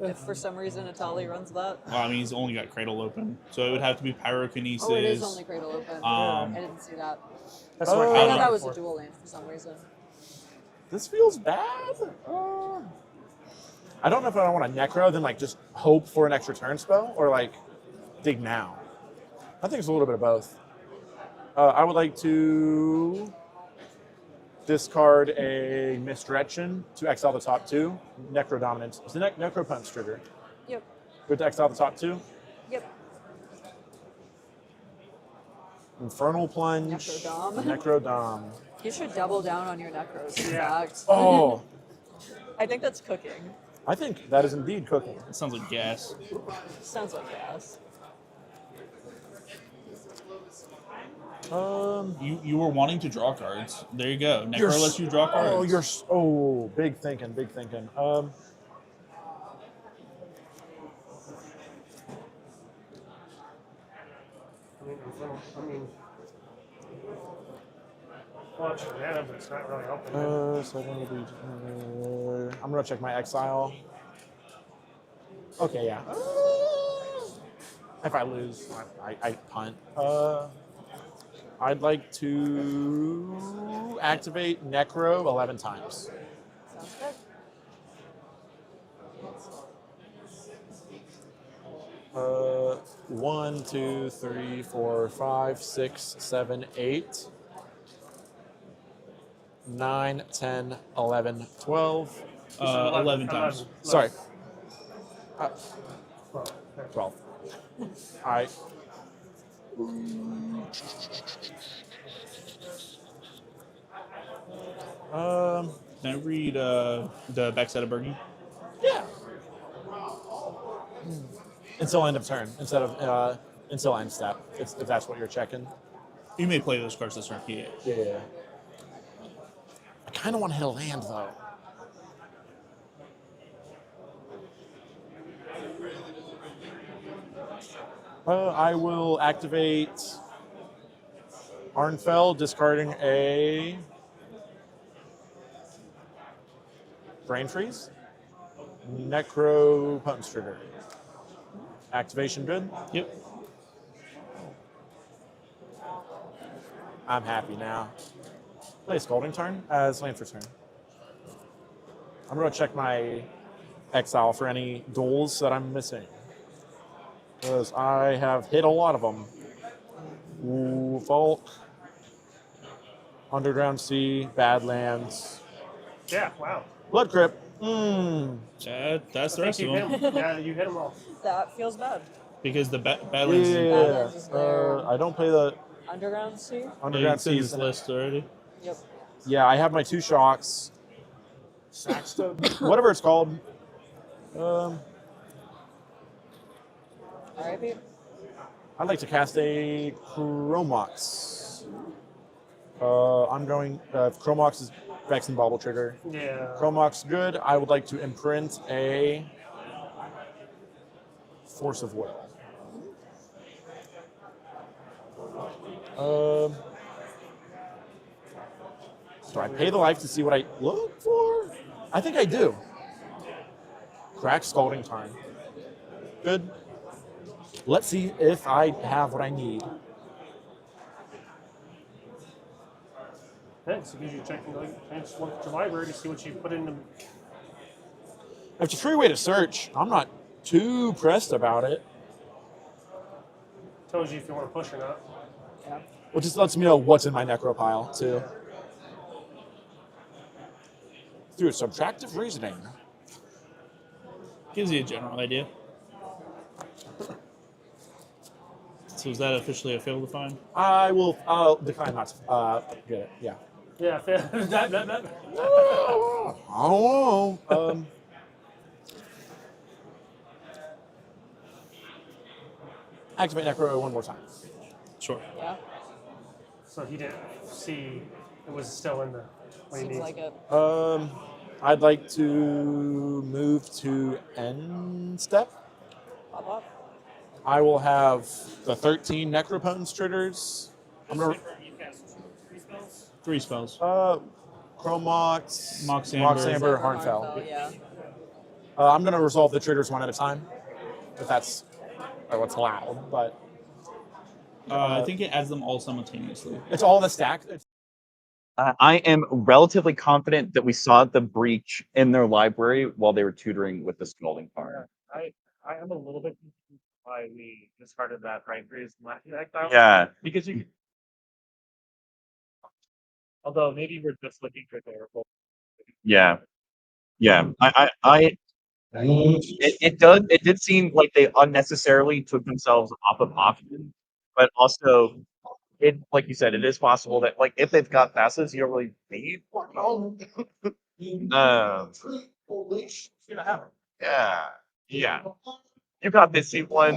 if for some reason Atali runs that. well, I mean, he's only got Cradle open, so it would have to be Pyrokinesis. Oh, it is only Cradle Open. I didn't see that. That's I what thought that was a dual land for some reason. This feels bad. I don't know if I want to Necro, then like just hope for an extra turn spell, or like dig now. I think it's a little bit of both. I would like to discard a Misdirection to exile the top 2. Necro Dominance. It's the Necro Punch trigger. Yep. Good to exile the top 2. Yep. Infernal Plunge. Necrodom. Necrodom. You should double down on your Necros, in fact. Oh. I think that's cooking. I think that is indeed cooking. It sounds like gas. Sounds like gas. You were wanting to draw cards. There you go. Necro lets you draw cards. Big thinking, big thinking. I mean, watching that, but it's not really helping. So I'm gonna check my exile. Okay, yeah. If I lose, I punt. I'd like to activate Necro 11 times. Sounds good. 1, 2, 3, 4, 5, 6, 7, 8, 9, 10, 11, 12. 11 times. Sorry. 12. All right. Can I read the backside of Bergie? Yeah. Until end of turn, instead of until end step, if that's what you're checking. You may play those cards this turn. Yeah. Yeah. I kind of want to hit a land though. I will activate Arnfell, discarding a Brain Freeze. Necro Punch trigger. Activation good? Yep. I'm happy now. Play a Scalding turn as land for turn. I'm going to check my exile for any duels that I'm missing, because I have hit a lot of them. Ooh, Falk, Underground Sea, Badlands. Yeah, wow. Blood Crypt. That's the rest of them. Yeah, you hit them all. That feels bad. Because the Badlands. Yeah. I don't play the Underground Sea? Underground Sea Seas list already. Yep. Yeah, I have my 2 shocks. Saxton, whatever it's called. R.I.P. I'd like to cast a Chromox. I'm going. Chromox is Vexing Bauble trigger. Yeah. Chromox good. I would like to imprint a Force of Will. Do I pay the life to see what I look for? I think I do. Crack Scalding Tarn. Good. Let's see if I have what I need. Thanks. It gives you a chance to look at your library to see what you put in them. If it's a free way to search, I'm not too pressed about it. Tells you if you want to push or not. Yeah. Well, just lets me know what's in my necro pile, too. Through subtractive reasoning. Gives you a general idea. So is that officially a fail to find? I'll decline not to get it, yeah. Yeah, Oh, activate necro one more time. Sure. Yeah. So he didn't see it was still in the. Seems like it. I'd like to move to end step. Pop up. I will have the 13 Necropotence triggers. I'm gonna 3 spells. Chromox, Mox Amber, Amber, Harnfell. Yeah. I'm gonna resolve the triggers one at a time, if that's what's allowed. But I think it adds them all simultaneously. it's all in the stack. I am relatively confident that we saw the breach in their library while they were tutoring with the Scalding Tarn. I am a little bit confused why we discarded that right freeze and left exile. Yeah. Because you. Although maybe we're just looking for their. Yeah. It did seem like they unnecessarily took themselves off of options, but also like you said, it is possible that like if they've got passes, you don't really need one. Yeah. You got this, C1.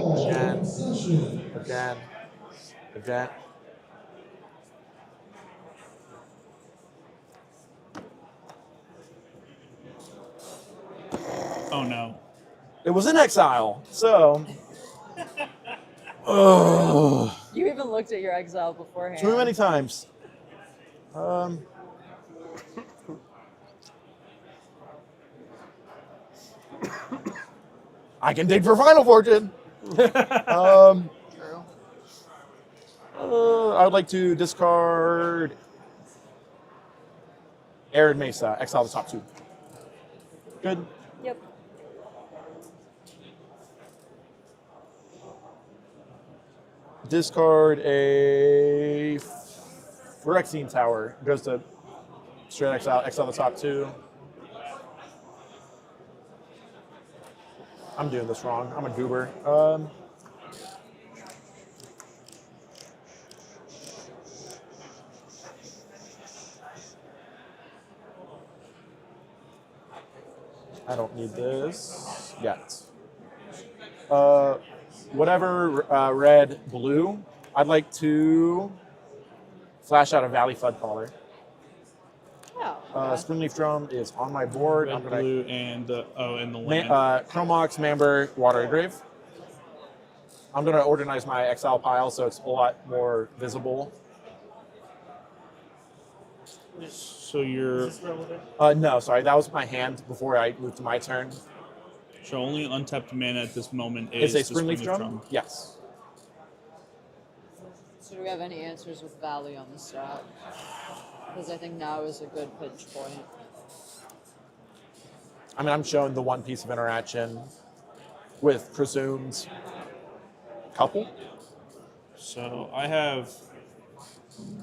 Again. Oh no. It was in exile, so. You even looked at your exile beforehand. Too many times. I can dig for Final Fortune. True. I would like to discard Arid Mesa, exile the top 2. Good. Yep. Discard a Phyrexian Tower. Goes to straight exile the top 2. I'm doing this wrong. I'm a goober. I don't need this yet. Whatever red, blue, I'd like to flash out a Valley Flood Caller. Springleaf Drum is on my board. Red, I'm gonna blue, and the land. Chromox, Mamber, Water Grave. I'm gonna organize my exile pile so it's a lot more visible. So you're. No, sorry, that was my hand before I moved to my turn. So only untapped mana at this moment is It's a the Springleaf Drum? Yes. So do we have any answers with Valley on the strat? Because I think now is a good pinch point. I mean, I'm showing the one piece of interaction with presumed couple. So I have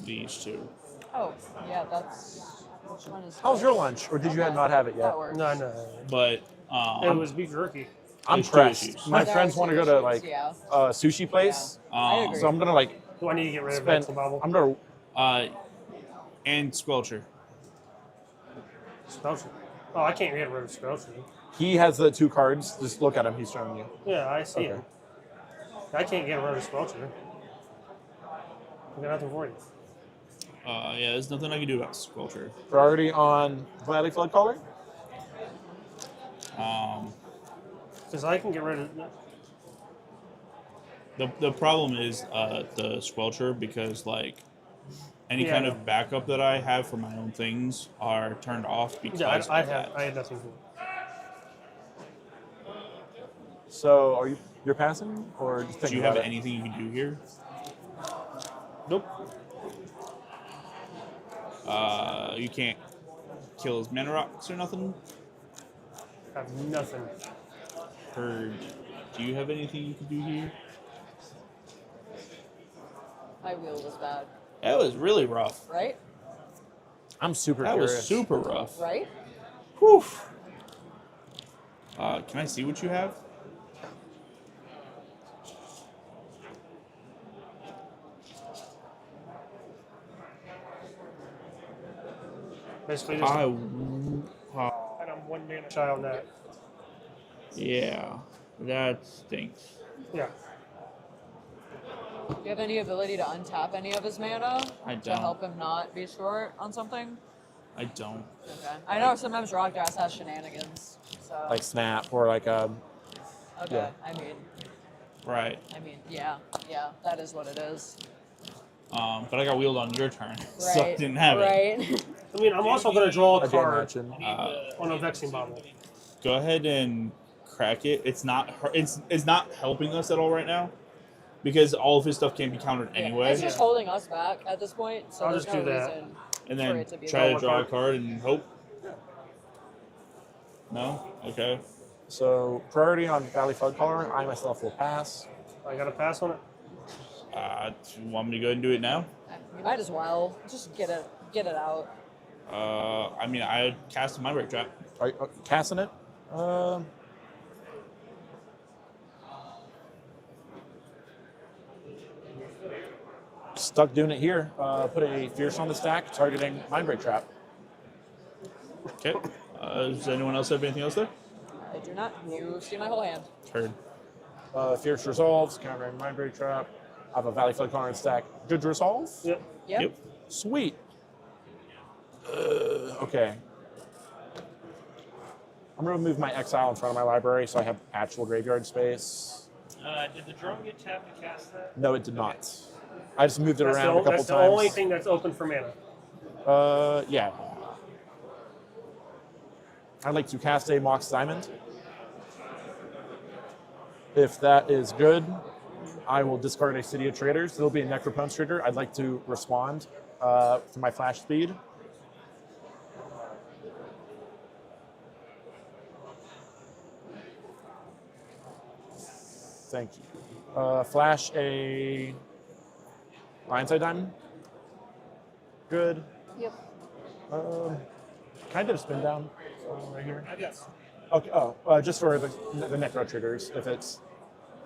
these two. Oh, yeah, that's. Which one is How's your lunch? Or did you not have it yet? That works. No. But It was beef jerky. I'm There's two pressed. issues. My There friends are want to two go to issues, like yeah. a sushi place. I agree. So I'm gonna like Do I need to get rid of spend. Vexel Bubble? I'm gonna. And Squelcher. Squelcher. Oh, I can't get rid of Squelcher. He has the 2 cards. Just look at him. He's showing you. Yeah, I see him. I can't get rid of Squelcher. I got nothing for you. Yeah, there's nothing I can do about Squelcher. Priority on Valley Flood Caller? Because I can get rid of. The problem is the Squelcher, because like any kind of backup that I have for my own things are turned off because I of that. had nothing for it. So are you're passing or just Do thinking you have about it? anything you can do here? Nope. You can't kill his mana rocks or nothing? I have nothing. Or do you have anything you can do here? My wheel was bad. That was really rough. Right? I'm super That curious. was super rough. Right? Whew. Can I see what you have? Basically, just. Wow. And I'm one mana child net. Yeah, that stinks. Yeah. Do you have any ability to untap any of his mana? I To don't. help him not be short on something? I don't. Okay. I know sometimes Rockdrass has shenanigans. So. Like Snap or like Okay. yeah. I mean, Right. yeah, that is what it is. But I got wheeled on your turn, so I Right, didn't have it. right. I mean, I'm also going to draw a Again, card matching. on a Vexing Bottle. Go ahead and crack it. It's not not helping us at all right now, because all of his stuff can be countered anyway. It's just holding us back at this point, so I'll there's just no do that. reason And for then it to be try to Draw draw a a card and hope. No? Okay. So priority on Valley Flood Caller, I myself will pass. I got to pass on it. Do you want me to go ahead and do it now? You might as well just get it out. I mean, I cast my break trap. Are you casting it? Stuck doing it here. Put a Fierce on the stack, targeting Mindbreak Trap. Okay. Does anyone else have anything else there? I do not. You see my whole hand. Heard. Fierce resolves, countering Mindbreak Trap. I have a Valley Flood Caller in stack. Good resolve? Yep. Yep. Sweet. Okay. I'm going to move my Exile in front of my library so I have actual graveyard space. Did the drone get tapped to cast that? No, it did not. I just moved it That's around a couple that's times. the only thing that's open for mana. Yeah. I'd like to cast a Mox Diamond. If that is good, I will discard a City of Traders. There'll be a Necropunch trigger. I'd like to respond to my flash speed. Thank you. Flash a Blindside Diamond. Good. Yep. Kind of spin down right here. Yes. Okay. Just for the necro triggers, if it's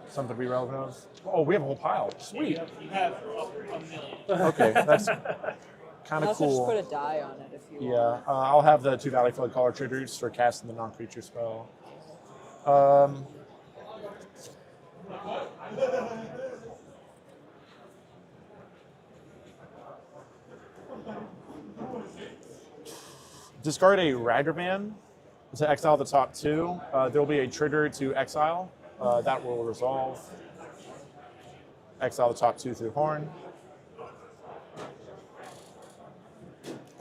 something to be relevant of. Oh, we have a whole pile. Sweet. You have a million. Okay, that's kind of Also, just cool. put a die on it if you Yeah, want. I'll have the 2 Valley Flood Caller triggers for casting the non-creature spell. Discard a Ragavan to exile the top 2. There'll be a trigger to exile. That will resolve. Exile the top 2 through Horn.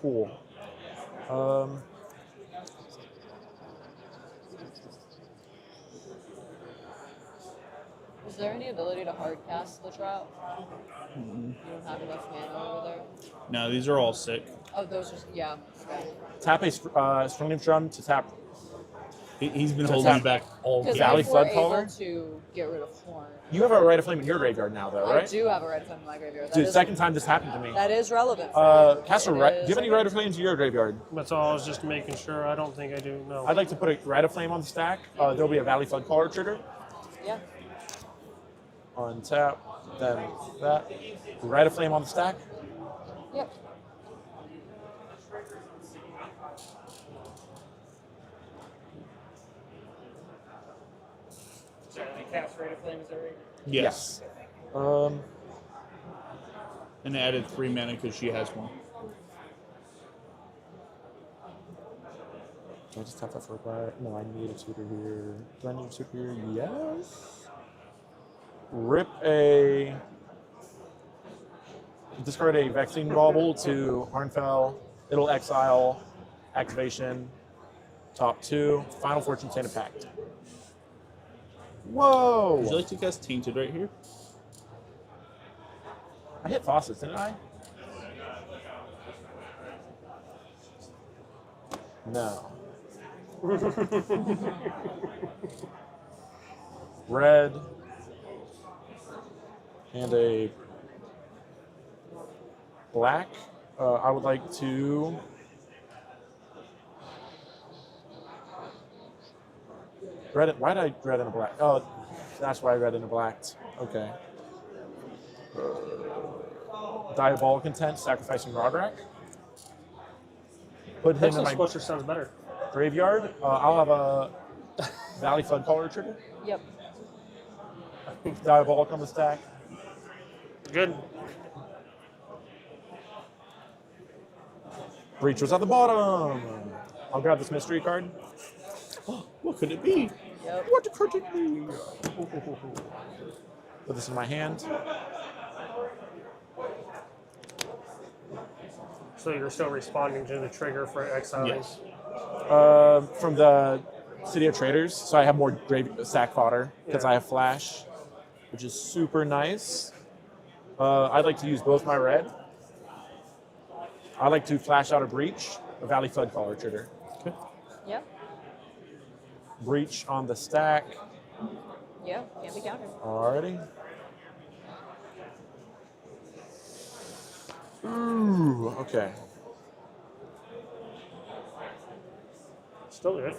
Cool. Is there any ability to hard cast the trap? Mm-mm. You don't have enough mana over there. No, these are all sick. Oh, those are yeah. Okay. Tap a Stringleaf Drum to tap. He's been to holding tap me back all Because game. Valley if we're Flood able Caller. to get rid of Horn. You have a Rite of Flame in your graveyard now, though, right? I do have a red flame in my graveyard. That Dude, is- second time this happened to me. That is relevant. Cast a It do you is- have any Rite of Flames in your graveyard? That's all. I was just making sure. I don't think I do. No. I'd like to put a Rite of Flame on the stack. There'll be a Valley Flood Caller trigger. Yeah. Untap, then that. Rite of Flame on the stack. Yep. castrated flames every. Yes. Um, And added 3 mana because she has one. do I just tap that for a black? No, I need a tutor here. Do I need a tutor here? Yes. Rip a. Discard a Vexing Bauble to Harnfell. It'll exile. Activation. Top 2. Final Fortune Tainted Pact. Whoa! Would you like to cast Tainted right here? I hit faucets, didn't I? No. Red. And a black. I would like to. Red. Why did I red and a black? Oh, that's why I red and a black. Okay. Diabolic Intent, sacrificing Rodrak. Put him in my Squelcher sounds better. graveyard. I'll have a Valley Floodcaller trigger. Yep. Diabolic on the stack. Good. Breach was at the bottom. I'll grab this mystery card. What could it be? Yep. What could it be? Put this in my hand. So you're still responding to the trigger for exiling? Yes. From the City of Traders, so I have more sack fodder because I have flash, which is super nice. I'd like to use both my red. I'd like to flash out a Breach, a Valley Floodcaller trigger. Okay. Yep. Breach on the stack. Yep. Can't be countered. Alrighty. Ooh, okay. Still good.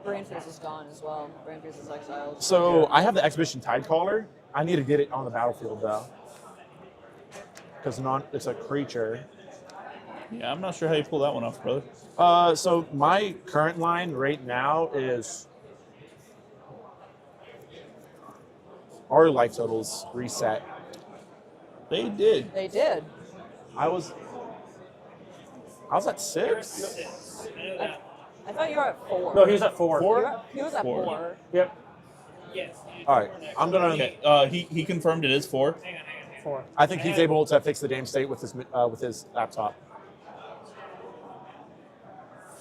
Brainface is gone as well. Brainface is exiled. So I have the Exhibition Tidecaller. I need to get it on the battlefield though, because it's a creature. Yeah, I'm not sure how you pull that one off, brother. So my current line right now is our life totals reset. They did. They did. I was at 6. I thought you were at 4. No, he was at 4. He was at 4. Yep. All right, I'm gonna. Okay. He confirmed it is 4. 4. I think he's able to fix the game state with his laptop.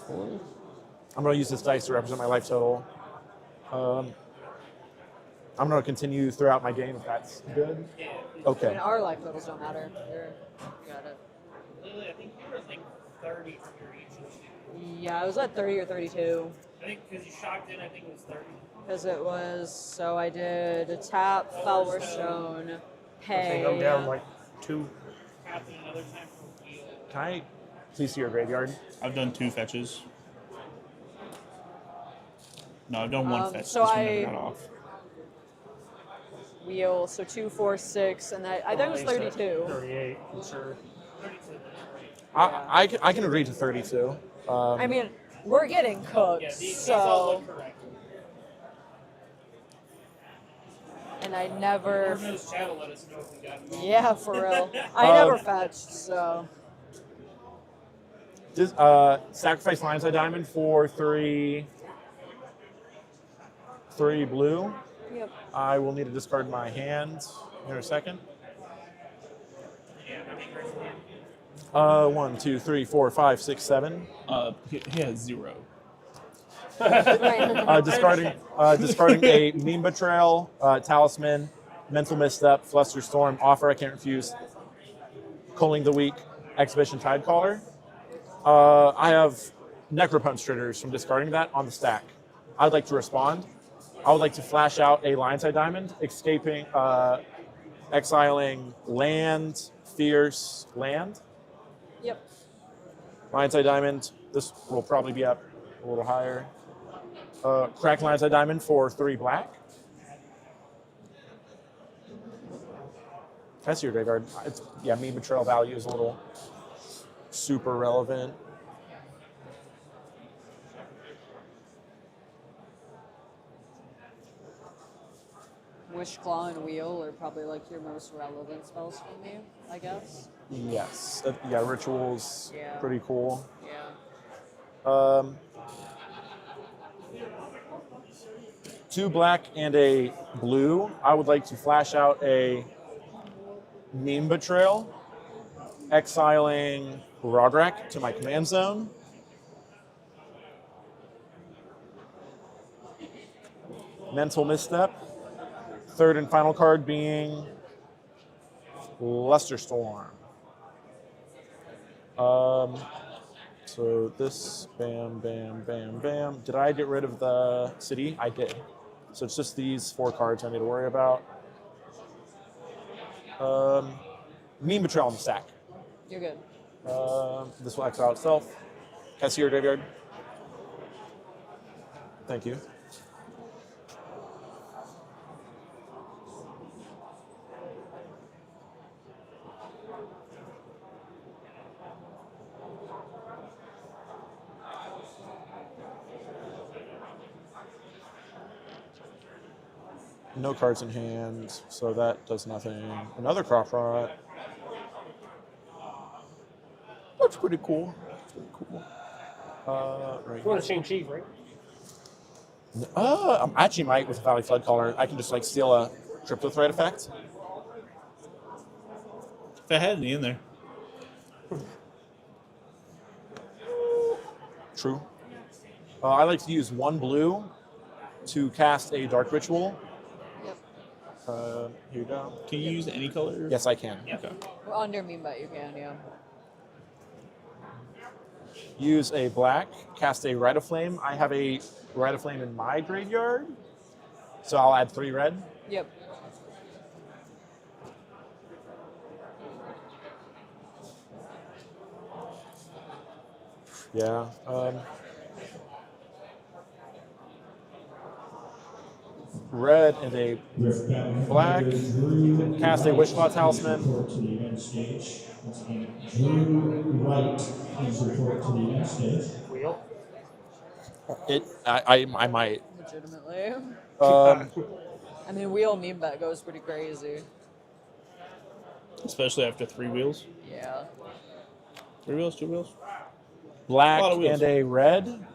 I'm gonna use this dice to represent my life total. I'm gonna continue throughout my game if that's good. Okay. I mean, our life totals don't matter. You got it. Lily, I think you were like 30 for your each. Yeah, I was at 30 or 32. I think because you shocked in, I think it was 30. Because it was, so I did a tap, Foulware Stone, I pay. think I'm down like 2. Can I please see your graveyard? I've done 2 fetches. No, I've done 1 fetch. So this one I never got off. wheel, so 2, 4, 6, and I think it was 32. 38, I'm sure. I can agree to 32. I mean, we're getting cooked, so. And I never. Yeah, for real. I never fetched, so. Sacrifice Lion's Eye Diamond for 3 blue. Yep. I will need to discard my hand in a second. 1, 2, 3, 4, 5, 6, 7. He has 0. Discarding a Meme Betrayal, Talisman, Mental Misstep, Flusterstorm, Offer I Can't Refuse, Culling the Weak, Exhibition Tidecaller. I have Necropunch triggers from discarding that on the stack. I'd like to respond. I would like to flash out a Lion's Eye Diamond, escaping, exiling land, fierce, land. Yep. Lion's Eye Diamond, this will probably be up a little higher. Crack Lion's Eye Diamond for 3 black. That's your graveyard. Meme Betrayal value is a little super relevant. Wish, Claw, and Wheel are probably like your most relevant spells for me, I guess. Yes. Yeah, Ritual's Yeah. pretty cool. Yeah. 2 black and a blue. I would like to flash out a Meme Betrayal, exiling Rodrak to my command zone. Mental Misstep. 3rd and final card being Luster Storm. So this, bam, bam, bam, bam. Did I get rid of the city? I did. So it's just these 4 cards I need to worry about. Meme Betrayal on the stack. You're good. This will exile itself. Can I see your graveyard? Thank you. No cards in hand, so that does nothing. Another crop rot. That's pretty cool. That's pretty cool. Right. You want to change chief, right? I actually might with Valley Flood Caller. I can just like steal a Crypto Threat effect. If I had any in there. True. I like to use 1 blue to cast a Dark Ritual. Here you go. Can you use any color? Yes, I can. Okay. Well, under Meme Bet you can, yeah. Use a black, cast a Rite of Flame. I have a Rite of Flame in my graveyard, so I'll add 3 red. Yep. Yeah. Red and a black. Cast a Wishclaw Talisman. I might. Legitimately. I mean, Wheel Meme Bet goes pretty crazy. Especially after 3 wheels. Yeah. 3 wheels, 2 wheels. Black A lot of wheels. and a red.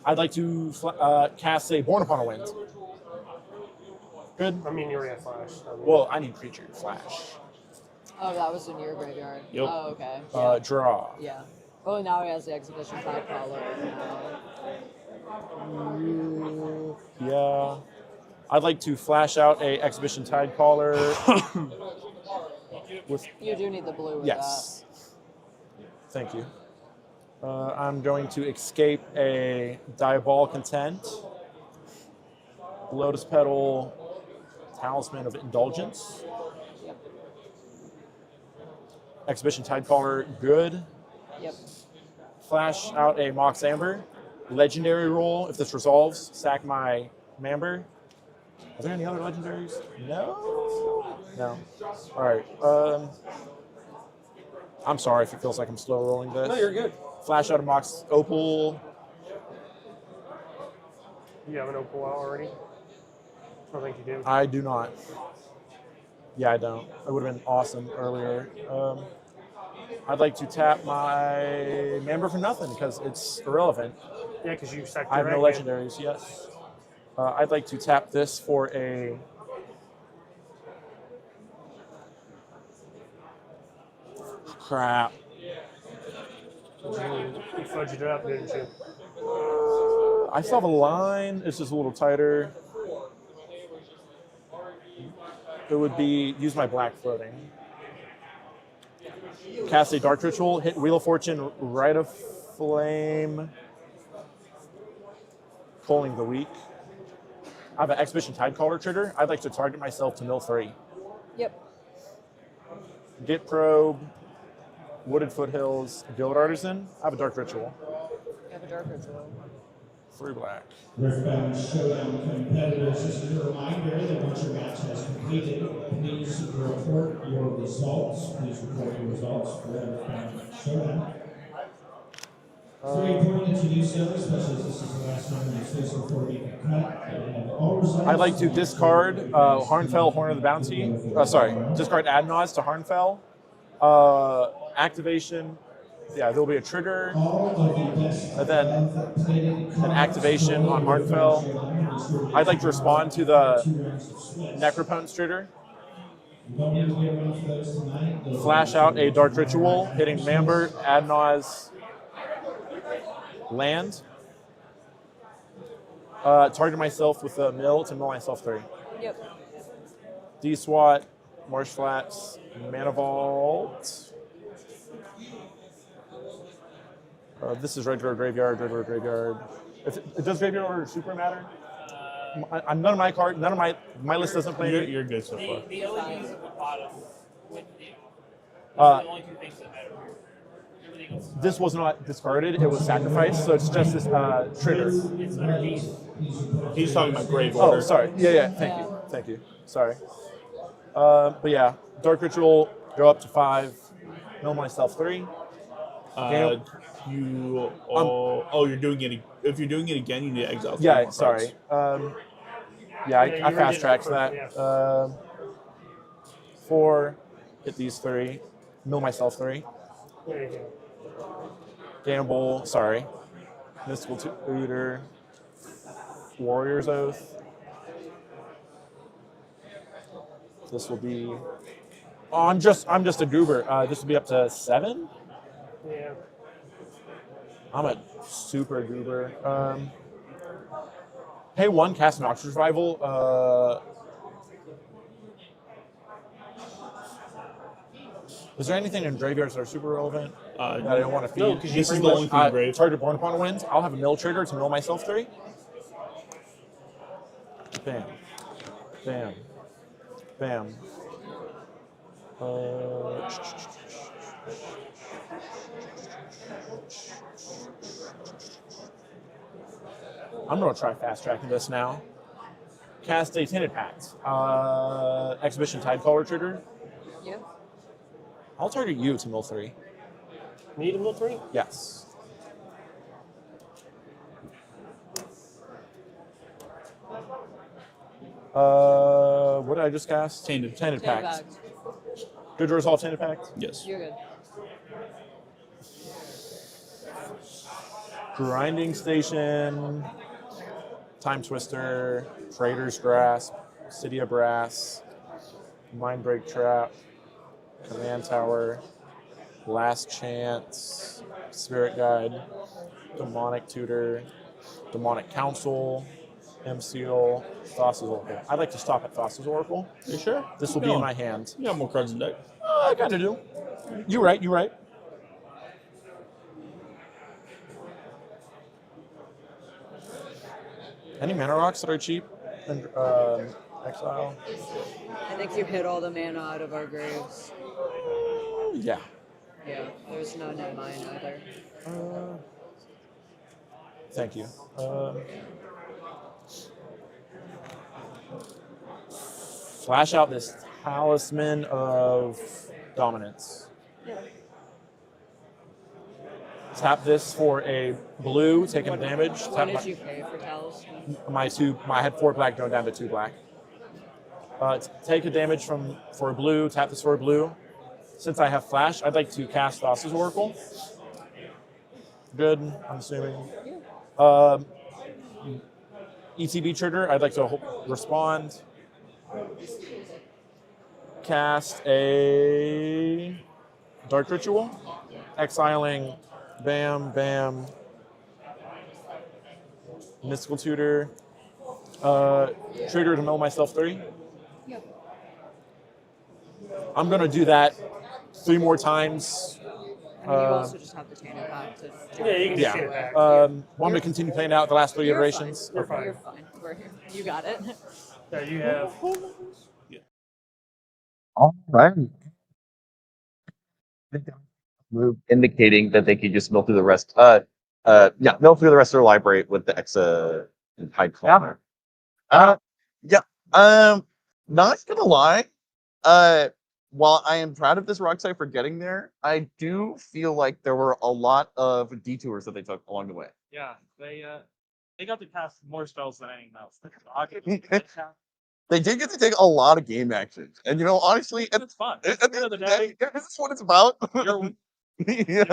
I'd like to cast a Born Upon a Wind. Good. I mean, you already have flash. Well, I need creature flash. Oh, that was in your graveyard. Yep. Oh, okay. Draw. Yeah. Well, now he has the Exhibition Tide Caller. Yeah. I'd like to flash out a Exhibition Tide Caller. with You do need the blue with yes. Thank you. I'm going to escape a Diabolic Intent, Lotus Petal, Talisman of Indulgence. Yep. Exhibition Tidecaller, good. Yep. Flash out a Mox Amber. Legendary roll. If this resolves, sack my Mamber. Are there any other legendaries? No. No. All right. I'm sorry if it feels like I'm slow rolling this. No, you're good. Flash out a Mox Opal. You have an opal out already? I don't think you do. I do not. Yeah, I don't. It would have been awesome earlier. I'd like to tap my Member for nothing because it's irrelevant. Yeah, because you sacked I have no your egg, legendaries, yes. I'd like to tap this for a... Crap. You fudged it up, didn't you? I still have a line. It's just a little tighter. It would be use my black floating. Cast a Dark Ritual, hit Wheel of Fortune, Rite of Flame, Culling the Weak. I have an Exhibition Tidecaller trigger. I'd like to target myself to mill 3. Yep. Git Probe, Wooded Foothills, Guild Artisan. I have a Dark Ritual. You have a Dark Ritual. 3 black. Riftbound Showdown competitors, this is a reminder that once your match has completed, please report your results. Please report your results for Riftbound Showdown. Very important to do so, especially as this is the last time the space will be cut. All results. I'd like to discard Harnfell, Horn of the Bounty. Discard Adnaz to Harnfell. Activation. Yeah, there'll be a trigger, and then an activation on Harnfell. I'd like to respond to the Necropotence trigger. Flash out a Dark Ritual, hitting Mambert, Adnaz, land. Target myself with a mill to mill myself 3. Yep. D-SWAT, Marsh Flats, Mana Vault. This is regular graveyard, regular graveyard. Does graveyard order super matter? None of my list doesn't play. You're good so far. The LEDs at the bottom with the only two things that matter here. Everything else. This was not discarded, it was sacrificed, so it's just this trigger. It's underneath. He's talking about grave order. Oh, sorry. Yeah, thank you. Sorry. But yeah, Dark Ritual, go up to 5, mill myself 3. You're doing it. If you're doing it again, you need to exile. Yeah, sorry. I fast tracked that. 4, hit these 3, mill myself 3. There you go. Gamble, sorry. Mystical Tutor, Warrior's Oath. This will be. Oh, I'm just a goober. This will be up to 7. Yeah. I'm a super goober. Pay 1, cast Noxious Rival. Is there anything in graveyards that are super relevant that I don't want to feed? No, this is the only thing in grave. Target Born Upon wins. I'll have a mill trigger to mill myself 3. Bam. Bam. Bam. I'm going to try fast tracking this now. Cast a Tinted Pact. Exhibition Tidecaller trigger. Yeah. I'll target you to mill 3. Need a mill 3? Yes. What did I just cast? Tainted Pact. Good resolve Tainted Pact? Yes. You're good. Grinding Station, Time Twister, Trader's Grasp, City of Brass, Mindbreak Trap, Command Tower, Last Chance, Spirit Guide, Demonic Tutor, Demonic Council, M-Seal, Thassa's Oracle. I'd like to stop at Thassa's Oracle. You sure? This will be in my hand. You got more cards in deck. I kind of do. You're right. Any mana rocks that are cheap and exile? I think you hit all the mana out of our graves. Yeah. Yeah, there's none in mine either. Thank you. Flash out this Talisman of Dominance. Yeah. Tap this for a blue, taking a damage. What did you pay for Talisman? I had 4 black, going down to 2 black. Take a damage for a blue, tap this for a blue. Since I have flash, I'd like to cast Thassa's Oracle. Good, I'm assuming. ETB trigger, I'd like to respond. Cast a Dark Ritual, exiling Bam, Bam, Mystical Tutor, trigger to mill myself 3. Yep. I'm going to do that 3 more times. And you also just have the Tainted Pact to do Yeah, you can just Yeah. get it back. Want me to continue playing out the last 3 You're iterations? Fine. You're You're fine. We're here. You got it. So you have. All right. Move indicating that they could just mill through the rest. Mill through the rest of their library with the Exa and while I am proud of this rock site for getting there, I do feel like there were a lot of detours that they took along the way. Yeah, they got to cast more spells than anything else. They did get to take a lot of game actions, and honestly, it's fun. At the end of the day, this is what it's about. Yeah.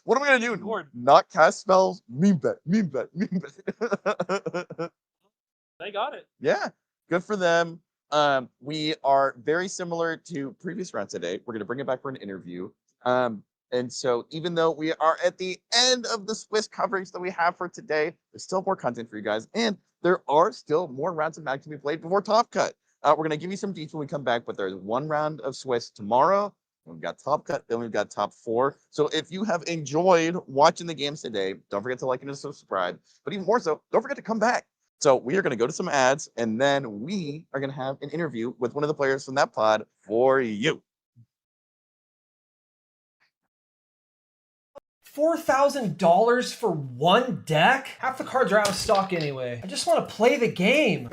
What am I gonna do? Not cast spells? Meme bet. They got it. Yeah, good for them. We are very similar to previous rounds today. We're gonna bring it back for an interview. And so even though we are at the end of the Swiss coverage that we have for today, there's still more content for you guys, and there are still more rounds of Magic to be played before Top Cut. We're gonna give you some details when we come back, but there's one round of Swiss tomorrow. We've got Top Cut, then we've got Top 4. So if you have enjoyed watching the games today, don't forget to like and subscribe. But even more so, don't forget to come back. So we are going to go to some ads, and then we are going to have an interview with one of the players from that pod for you. $4,000 for one deck? Half the cards are out of stock anyway. I just want to play the game.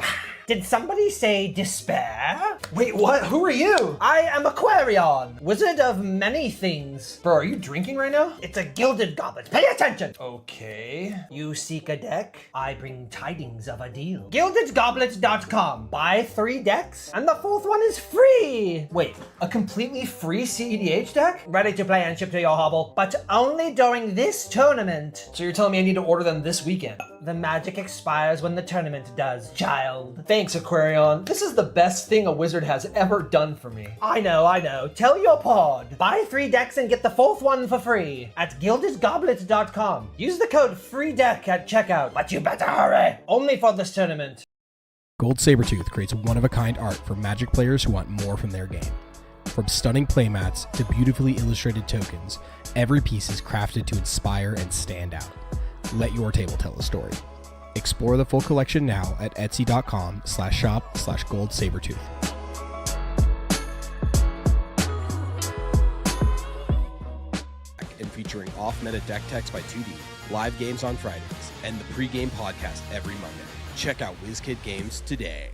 Did somebody say despair? Wait, what? Who are you? I am Aquarion, wizard of many things. Bro, are you drinking right now? It's a gilded goblet. Pay attention. Okay. You seek a deck? I bring tidings of a deal. GildedGoblets.com. Buy 3 decks, and the 4th one is free. Wait, a completely free CEDH deck? Ready to play and ship to your hovel, but only during this tournament. So you're telling me I need to order them this weekend? The magic expires when the tournament does, child. Thanks, Aquarion. This is the best thing a wizard has ever done for me. I know. Tell your pod. Buy 3 decks and get the 4th one for free at GildedGoblets.com. Use the code FREEDECK at checkout, but you better hurry. Only for this tournament. Gold Sabertooth creates one-of-a-kind art for Magic players who want more from their game. From stunning playmats to beautifully illustrated tokens, every piece is crafted to inspire and stand out. Let your table tell a story. Explore the full collection now at etsy.com/shop/goldsabertooth. And featuring off-meta deck techs by 2D, live games on Fridays, and the pregame podcast every Monday. Check out WizKid Games today.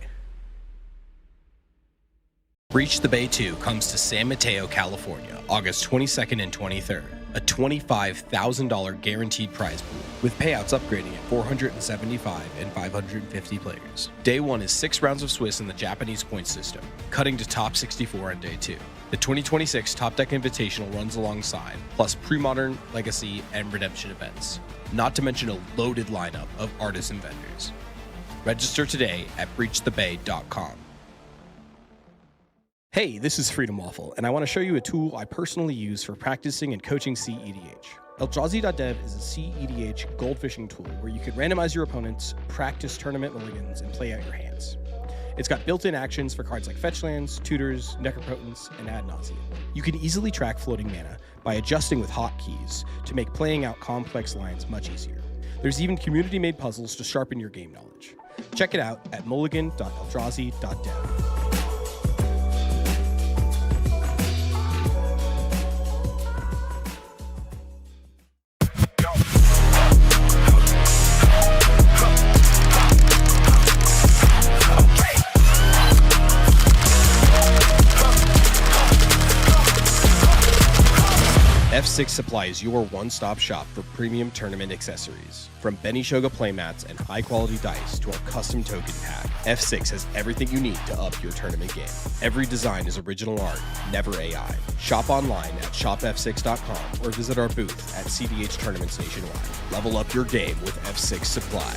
Breach the Bay 2 comes to San Mateo, California, August 22nd and 23rd. A $25,000 guaranteed prize pool, with payouts upgrading at 475 and 550 players. Day 1 is 6 rounds of Swiss in the Japanese point system, cutting to top 64 on Day 2. The 2026 Top Deck Invitational runs alongside, plus pre-modern, legacy, and redemption events. Not to mention a loaded lineup of artists and vendors. Register today at breachthebay.com. Hey, this is Freedom Waffle, and I want to show you a tool I personally use for practicing and coaching CEDH. Eldrazi.dev is a CEDH gold fishing tool where you can randomize your opponents, practice tournament mulligans, and play out your hands. It's got built-in actions for cards like fetch lands, tutors, necropotents, and ad nauseam. You can easily track floating mana by adjusting with hotkeys to make playing out complex lines much easier. There's even community-made puzzles to sharpen your game knowledge. Check it out at mulligan.eldrazi.dev. F6 Supply is your one-stop shop for premium tournament accessories. From Benishoga playmats and high-quality dice to our custom token pack, F6 has everything you need to up your tournament game. Every design is original art, never AI. Shop online at shopf6.com or visit our booth at CDH Tournaments nationwide. Level up your game with F6 Supply.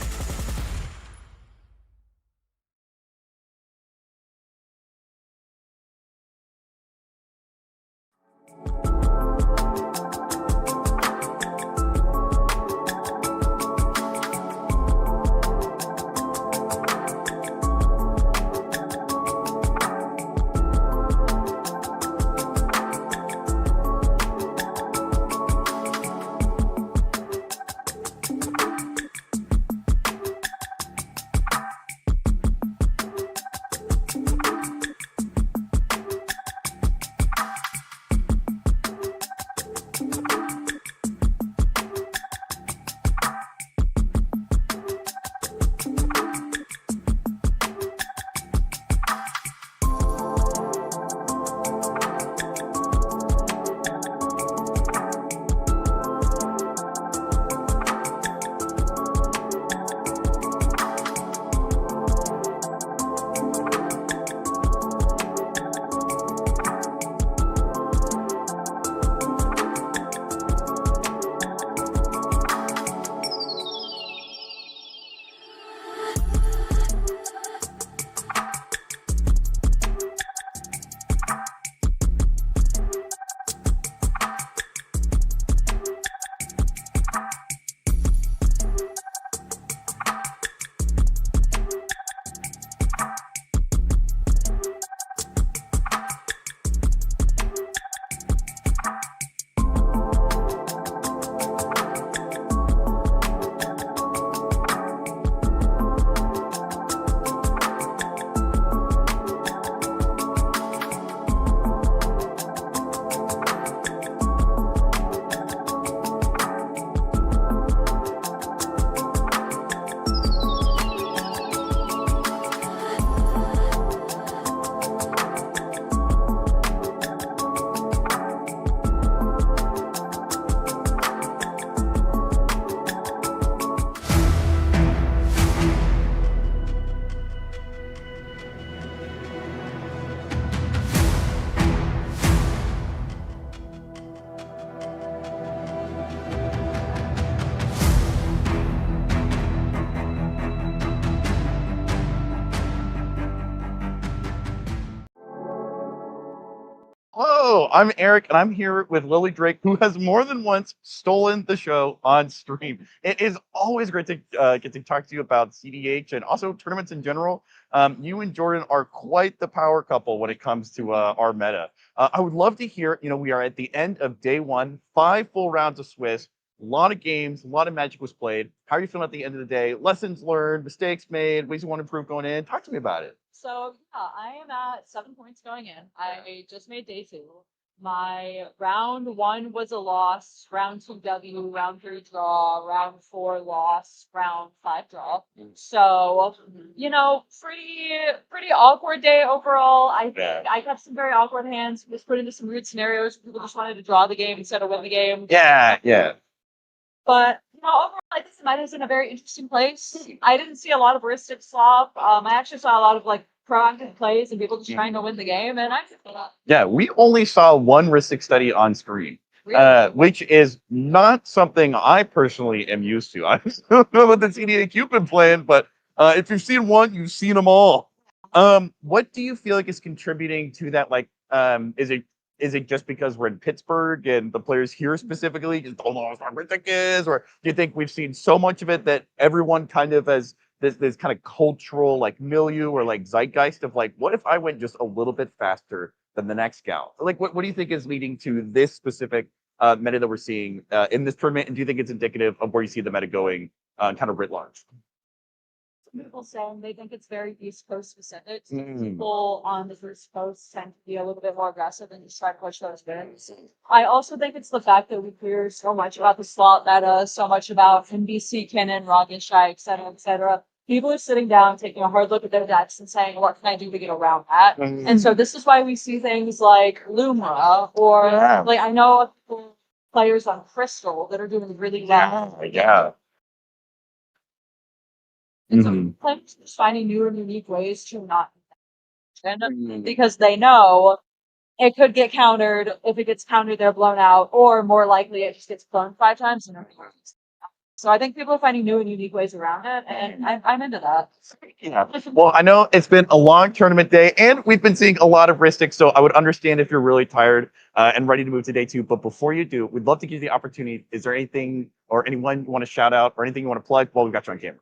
Hello, I'm Eric, and I'm here with Lily Drake, who has more than once stolen the show on stream. It is always great to get to talk to you about CDH and also tournaments in general. You and Jordan are quite the power couple when it comes to our meta. I would love to hear, we are at the end of day one, 5 full rounds of Swiss, a lot of games, a lot of Magic was played. How are you feeling at the end of the day? Lessons learned, mistakes made, ways you want to improve going in. Talk to me about it. So yeah, I am at 7 points going in. I just made day 2. My round 1 was a loss, round 2 W, round 3 draw, round 4 loss, round 5 draw. So, pretty awkward day overall. I think I got some very awkward hands. Was put into some weird scenarios. People just wanted to draw the game instead of win the game. Yeah. But overall, I think the meta is in a very interesting place. I didn't see a lot of Ristic slop. I actually saw a lot of proactive plays and people just trying to win the game, and I feel that. Yeah, we only saw one Ristic study on screen, which is not something I personally am used to. I don't know what the CDH you've been playing, but if you've seen one, you've seen them all. What do you feel like is contributing to that? Is it just because we're in Pittsburgh and the players here specifically just don't know what Ristic is, or do you think we've seen so much of it that everyone kind of has this kind of cultural milieu or zeitgeist of what if I went just a little bit faster than the next gal? What do you think is leading to this specific meta that we're seeing in this tournament, and do you think it's indicative of where you see the meta going kind of writ large? People saying they think it's very East Coast specific. People on the East Coast tend to be a little bit more aggressive and just try to push those wins. I also think it's the fact that we hear so much about the slot meta, so much about NBC, Kinnan, Rogan Shy, etc., etc. People are sitting down, taking a hard look at their decks and saying, what can I do to get around that? And so this is why we see things like Lumra, or I know players on Crystal that are doing really well. Yeah. And so players just finding new and unique ways to not because they know it could get countered. If it gets countered, they're blown out, or more likely it just gets blown 5 times. So I think people are finding new and unique ways around it, and I'm into that. Yeah. Well, I know it's been a long tournament day, and we've been seeing a lot of Ristic, so I would understand if you're really tired and ready to move to day 2. But before you do, we'd love to give you the opportunity. Is there anything or anyone you want to shout out or anything you want to plug while we've got you on camera?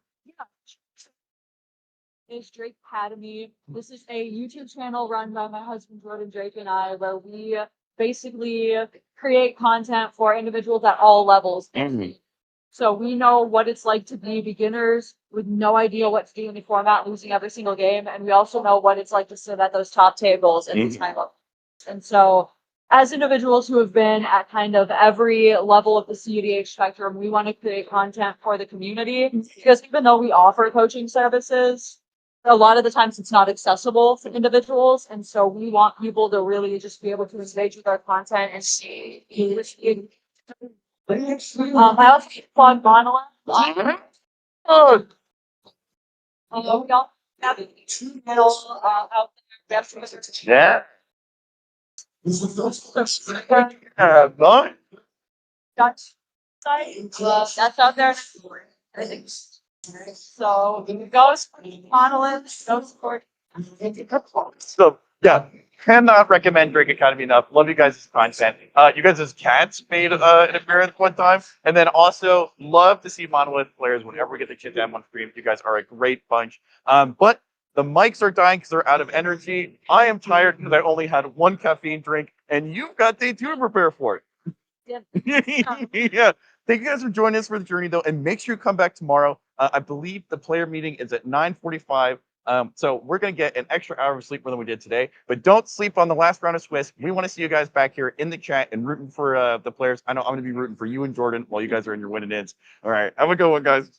Is Drake Academy. This is a YouTube channel run by my husband Jordan Drake and I, where we basically create content for individuals at all levels. So we know what it's like to be beginners with no idea what to do in the format, losing every single game, and we also know what it's like to sit at those top tables and these high levels. And so, as individuals who have been at kind of every level of the CDH spectrum, we want to create content for the community, because even though we offer coaching services, a lot of the times it's not accessible for individuals, and so we want people to really just be able to engage with our content and see. I also plug Monolith. We all have a channel out there. Yeah. Dutch site. That's out there. So go support Monolith. Go support. So yeah, cannot recommend Drake Academy enough. Love you guys' content. You guys' cats made an appearance one time, and then also love to see Monolith players whenever we get the chit chat on stream. You guys are a great bunch. But the mics are dying because they're out of energy. I am tired because I only had 1 caffeine drink, and you've got day 2 to prepare for it. Yeah. Thank you guys for joining us for the journey, though, and make sure you come back tomorrow. I believe the player meeting is at 9:45. So we're going to get an extra hour of sleep more than we did today. But don't sleep on the last round of Swiss. We want to see you guys back here in the chat and rooting for the players. I know I'm going to be rooting for you and Jordan while you guys are in your winning ends. All right. Have a good one, guys.